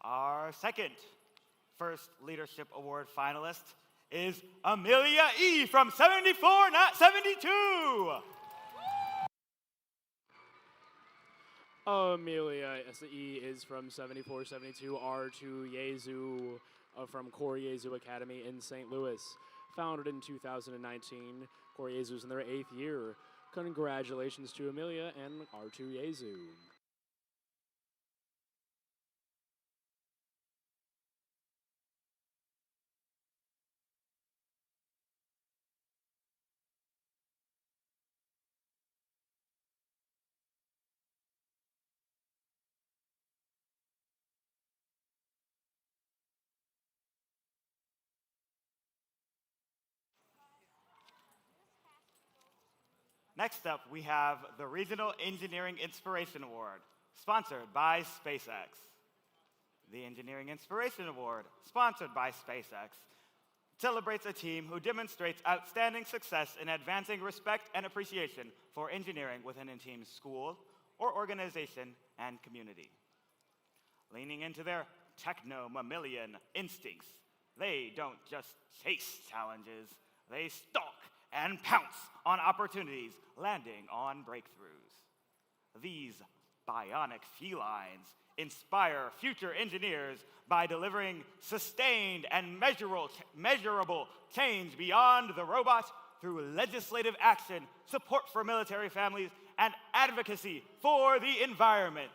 Our second First Leadership Award finalist is Amelia E. from 7472. Amelia E. is from 7472. R2 Yezu from Core Yezu Academy in St. Louis. Founded in 2019, Core Yezu is in their 8th year. Congratulations to Amelia and R2 Yezu. Next up, we have the Regional Engineering Inspiration Award, sponsored by SpaceX. The Engineering Inspiration Award, sponsored by SpaceX, celebrates a team who demonstrates outstanding success in advancing respect and appreciation for engineering within a team's school or organization and community. Leaning into their techno-mammalian instincts, they don't just chase challenges, they stalk and pounce on opportunities, landing on breakthroughs. These bionic felines inspire future engineers by delivering sustained and measurable change beyond the robot through legislative action, support for military families, and advocacy for the environment.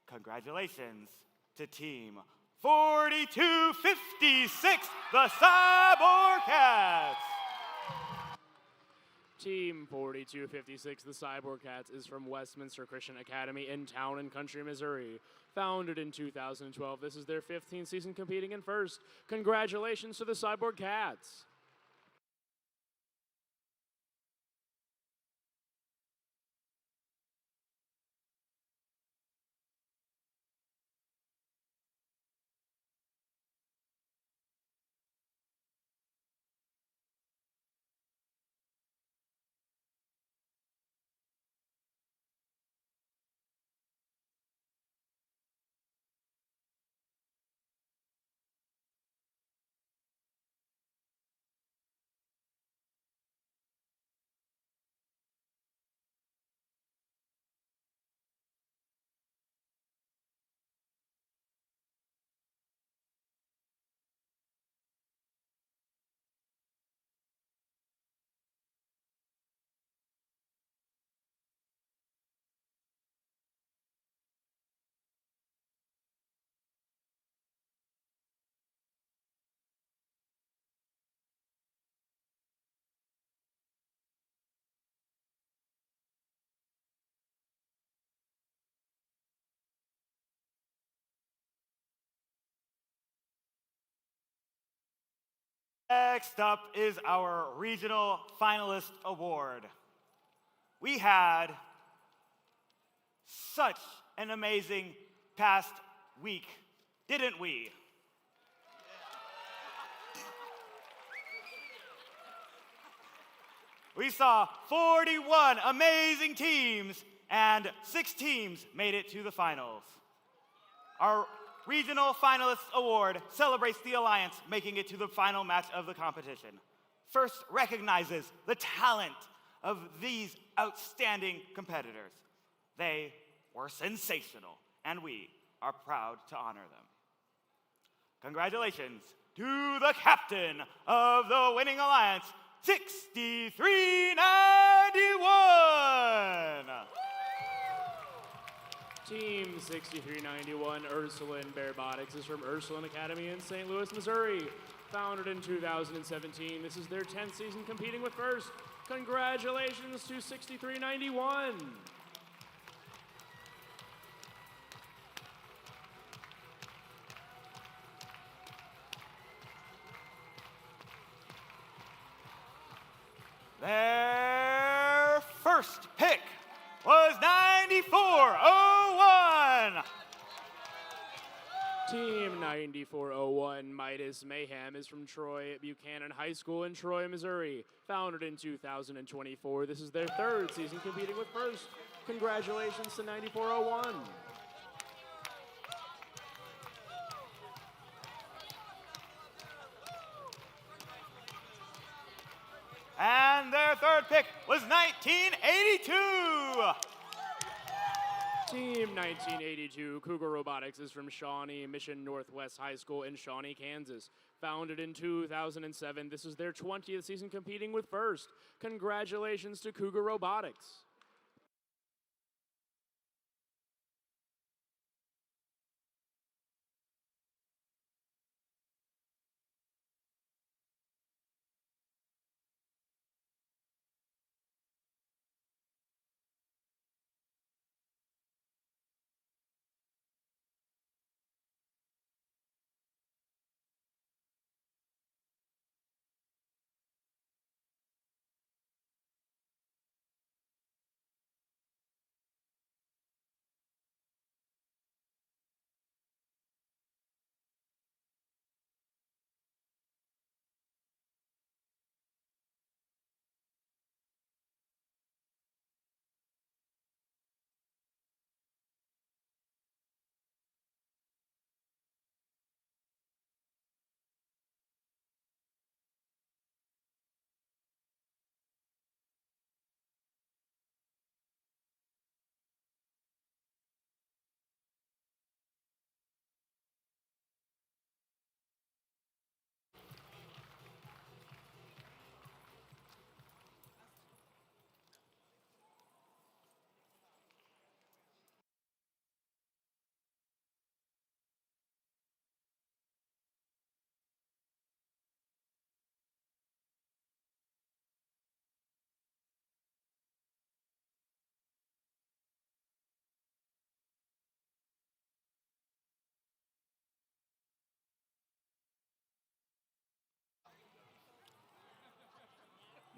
Congratulations to Team 4256, the Cyborg Cats! Team 4256, the Cyborg Cats, is from Westminster Christian Academy in Town and Country, Missouri. Founded in 2012, this is their 15th season competing in first. Congratulations to the Cyborg Cats. Next up is our Regional Finalist Award. We had such an amazing past week, didn't we? we saw 41 amazing teams, and 6 teams made it to the finals. Our Regional Finalists Award celebrates the Alliance making it to the final match of the competition. First recognizes the talent of these outstanding competitors. They were sensational, and we are proud to honor them. Congratulations to the captain of the winning alliance, 6391! Team 6391 Ursuline Robotics is from Ursuline Academy in St. Louis, Missouri. Founded in 2017, this is their 10th season competing with First. Congratulations to 6391. Their first pick was 9401. Team 9401 Midas Mayhem is from Troy Buchanan High School in Troy, Missouri. Founded in 2024, this is their 3rd season competing with First. Congratulations to 9401. And their 3rd pick was 1982. Team 1982 Cougar Robotics is from Shawnee Mission Northwest High School in Shawnee, Kansas. Founded in 2007, this is their 20th season competing with First. Congratulations to Cougar Robotics.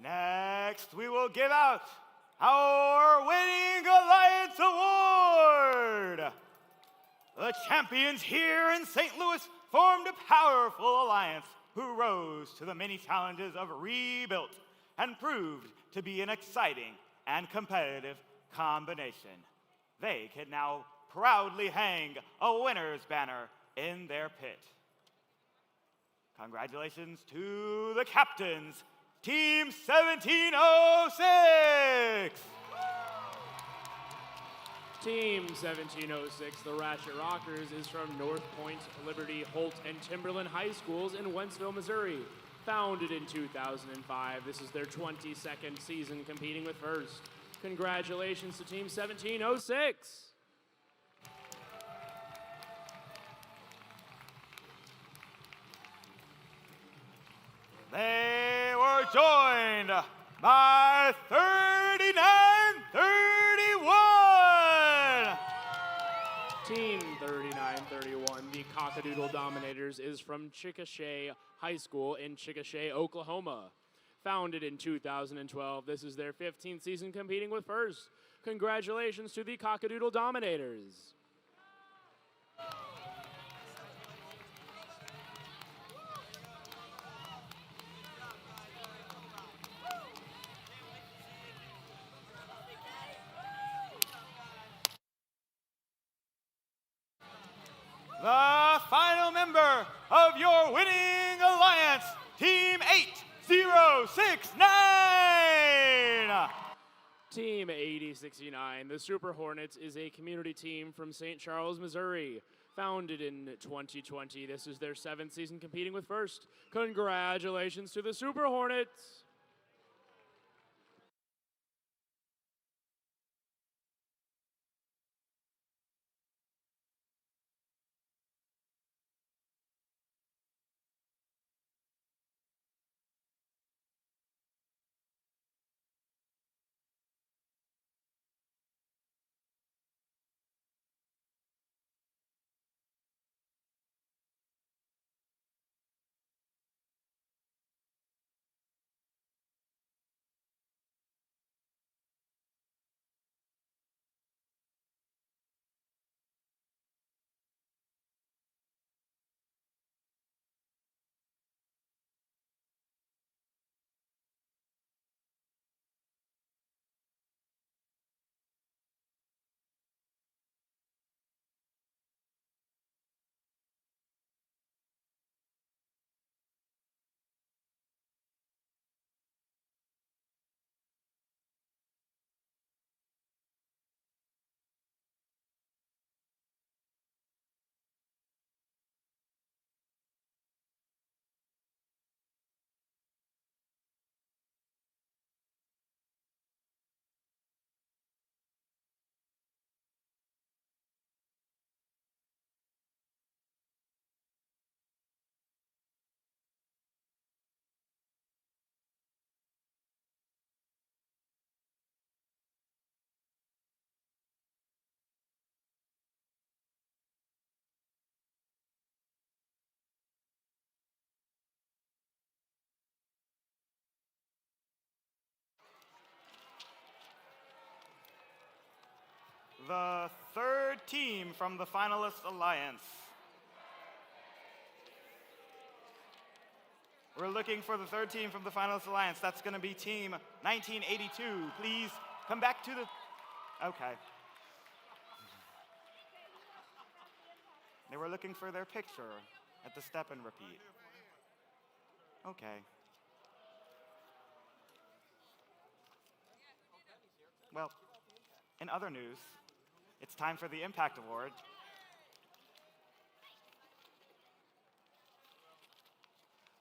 Next, we will give out our Winning Alliance Award. The champions here in St. Louis formed a powerful alliance who rose to the many challenges of Rebuilt and proved to be an exciting and competitive combination. They can now proudly hang a winner's banner in their pit. Congratulations to the captains, Team 1706! Team 1706, the Ratchet Rockers, is from North Point, Liberty, Holt, and Timberland High Schools in Wentzville, Missouri. Founded in 2005, this is their 22nd season competing with First. Congratulations to Team 1706. They were joined by 3931. Team 3931, the Cockadoodle Dominators, is from Chickasha High School in Chickasha, Oklahoma. Founded in 2012, this is their 15th season competing with First. Congratulations to the Cockadoodle Dominators. Team 8069, the Super Hornets, is a community team from St. Charles, Missouri. Founded in 2020, this is their 7th season competing with First. Congratulations to the Super Hornets! The third team from the finalist alliance. We're looking for the third team from the finalist alliance. That's going to be team 1982. Please come back to the... Okay. They were looking for their picture at the step and repeat. Okay. Well, in other news, it's time for the Impact Award.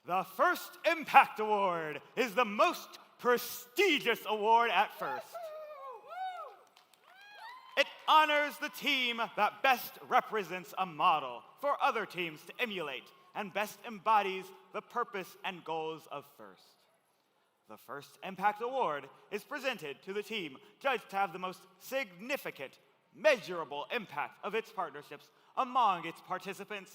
The first Impact Award is the most prestigious award at First. It honors the team that best represents a model for other teams to emulate and best embodies the purpose and goals of First. The first Impact Award is presented to the team judged to have the most significant, measurable impact of its partnerships among its participants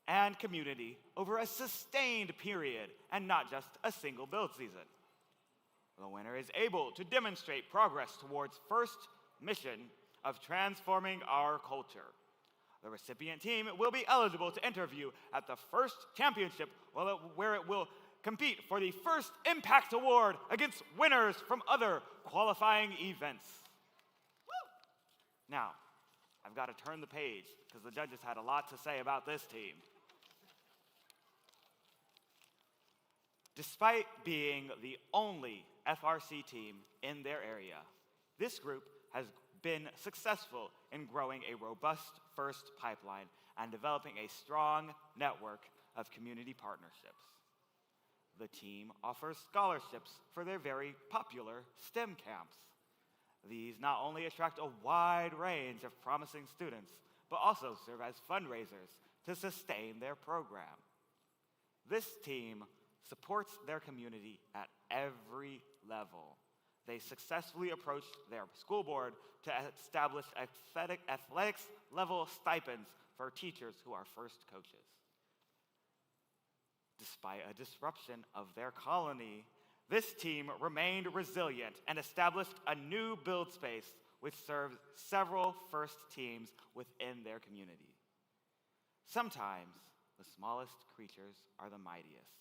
and community over a sustained period and not just a single build season. The winner is able to demonstrate progress towards First's mission of transforming our culture. The recipient team will be eligible to interview at the First Championship, where it will compete for the first Impact Award against winners from other qualifying events. Now, I've got to turn the page because the judges had a lot to say about this team. Despite being the only FRC team in their area, this group has been successful in growing a robust First pipeline and developing a strong network of community partnerships. The team offers scholarships for their very popular STEM camps. These not only attract a wide range of promising students, but also serve as fundraisers to sustain their program. This team supports their community at every level. They successfully approached their school board to establish athletics level stipends for teachers who are First coaches. Despite a disruption of their colony, this team remained resilient and established a new build space which serves several First teams within their community. Sometimes the smallest creatures are the mightiest.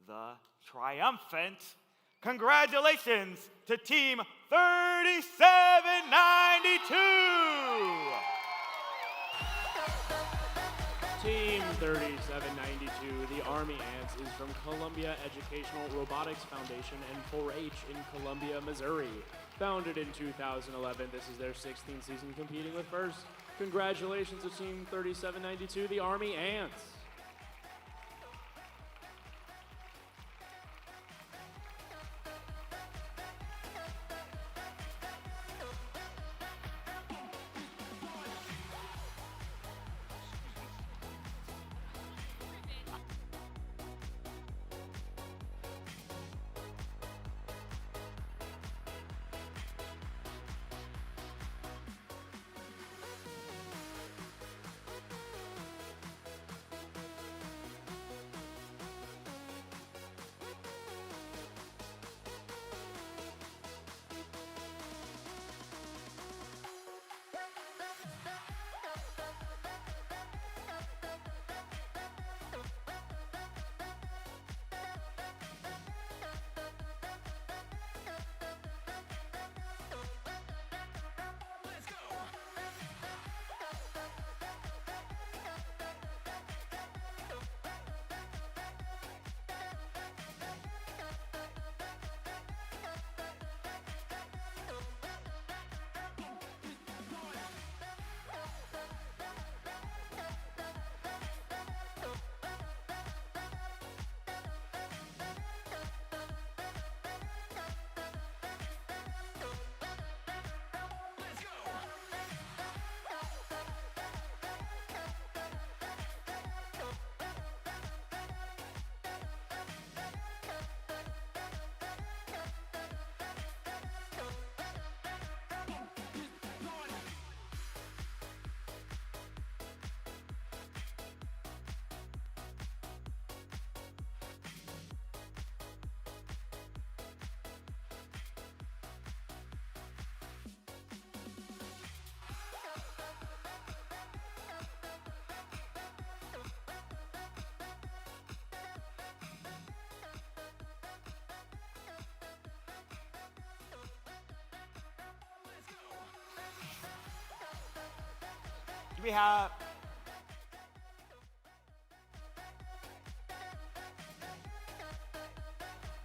The triumphant congratulations to Team 3792! Team 3792, the Army Ants, is from Columbia Educational Robotics Foundation and 4-H in Columbia, Missouri. Founded in 2011, this is their 16th season competing with First. Congratulations to Team 3792, the Army Ants. We have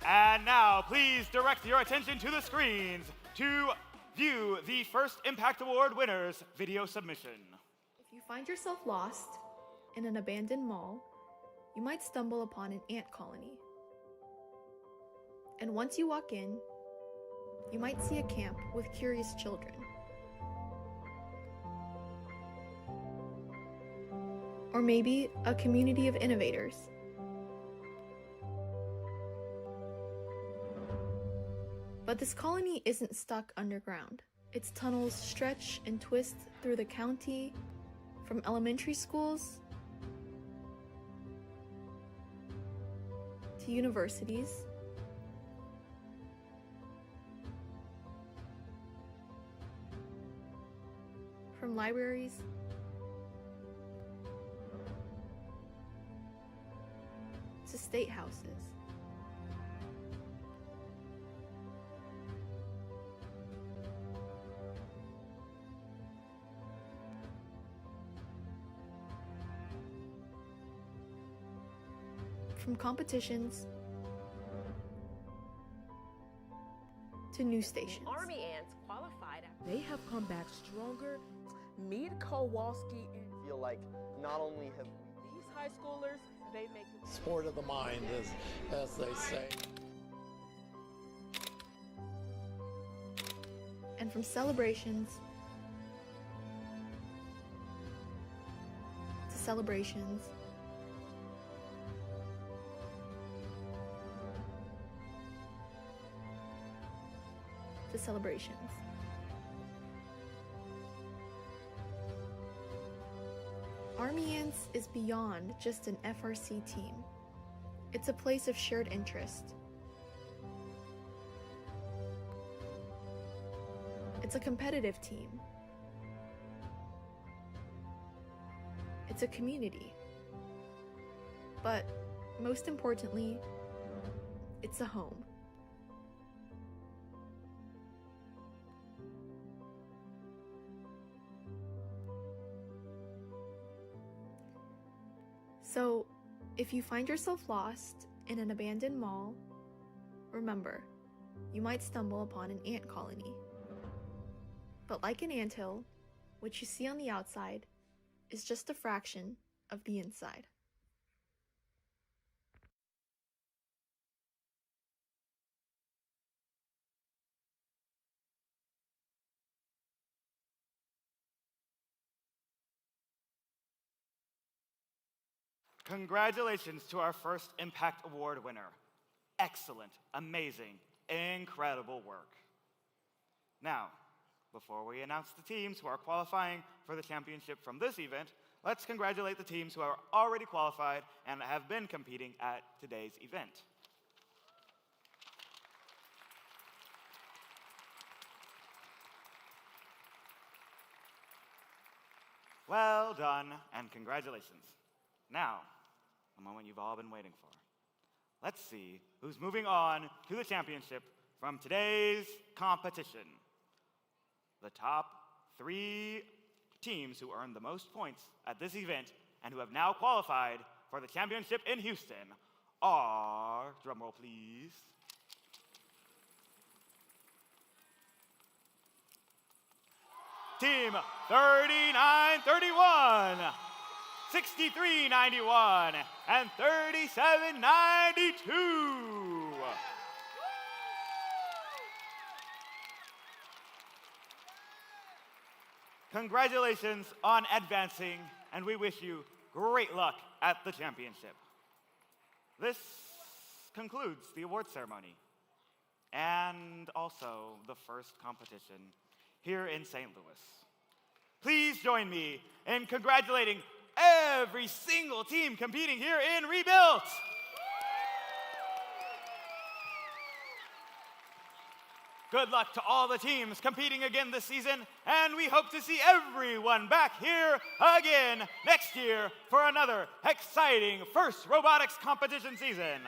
and now please direct your attention to the screens to view the first Impact Award winners video submission. If you find yourself lost in an abandoned mall, you might stumble upon an ant colony. And once you walk in, you might see a camp with curious children. Or maybe a community of innovators. But this colony isn't stuck underground. Its tunnels stretch and twist through the county, from elementary schools to universities, from libraries to state houses. From competitions to news stations. Army ants qualified. They have come back stronger. Meet Kowalski and feel like not only have these high schoolers, they make it sport of the mind, as they say. And from celebrations to celebrations to celebrations. Army Ants is beyond just an FRC team. It's a place of shared interest. It's a competitive team. It's a community. But most importantly, it's a home. So, if you find yourself lost in an abandoned mall, remember, you might stumble upon an ant colony. But like an anthill, what you see on the outside is just a fraction of the inside. Congratulations to our first Impact Award winner. Excellent, amazing, incredible work. Now, before we announce the teams who are qualifying for the championship from this event, let's congratulate the teams who are already qualified and have been competing at today's event. Well done, and congratulations. Now, the moment you've all been waiting for. Let's see who's moving on to the championship from today's competition. The top 3 teams who earned the most points at this event and who have now qualified for the championship in Houston are, drumroll please, Team 3931, 6391, and 3792. Congratulations on advancing, and we wish you great luck at the championship. This concludes the award ceremony and also the first competition here in St. Louis. Please join me in congratulating every single team competing here in Rebuilt. Good luck to all the teams competing again this season, and we hope to see everyone back here again next year for another exciting first robotics competition season.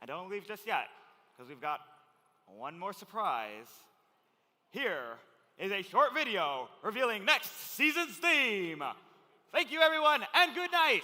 And don't leave just yet, because we've got one more surprise. Here is a short video revealing next season's theme. Thank you, everyone, and good night.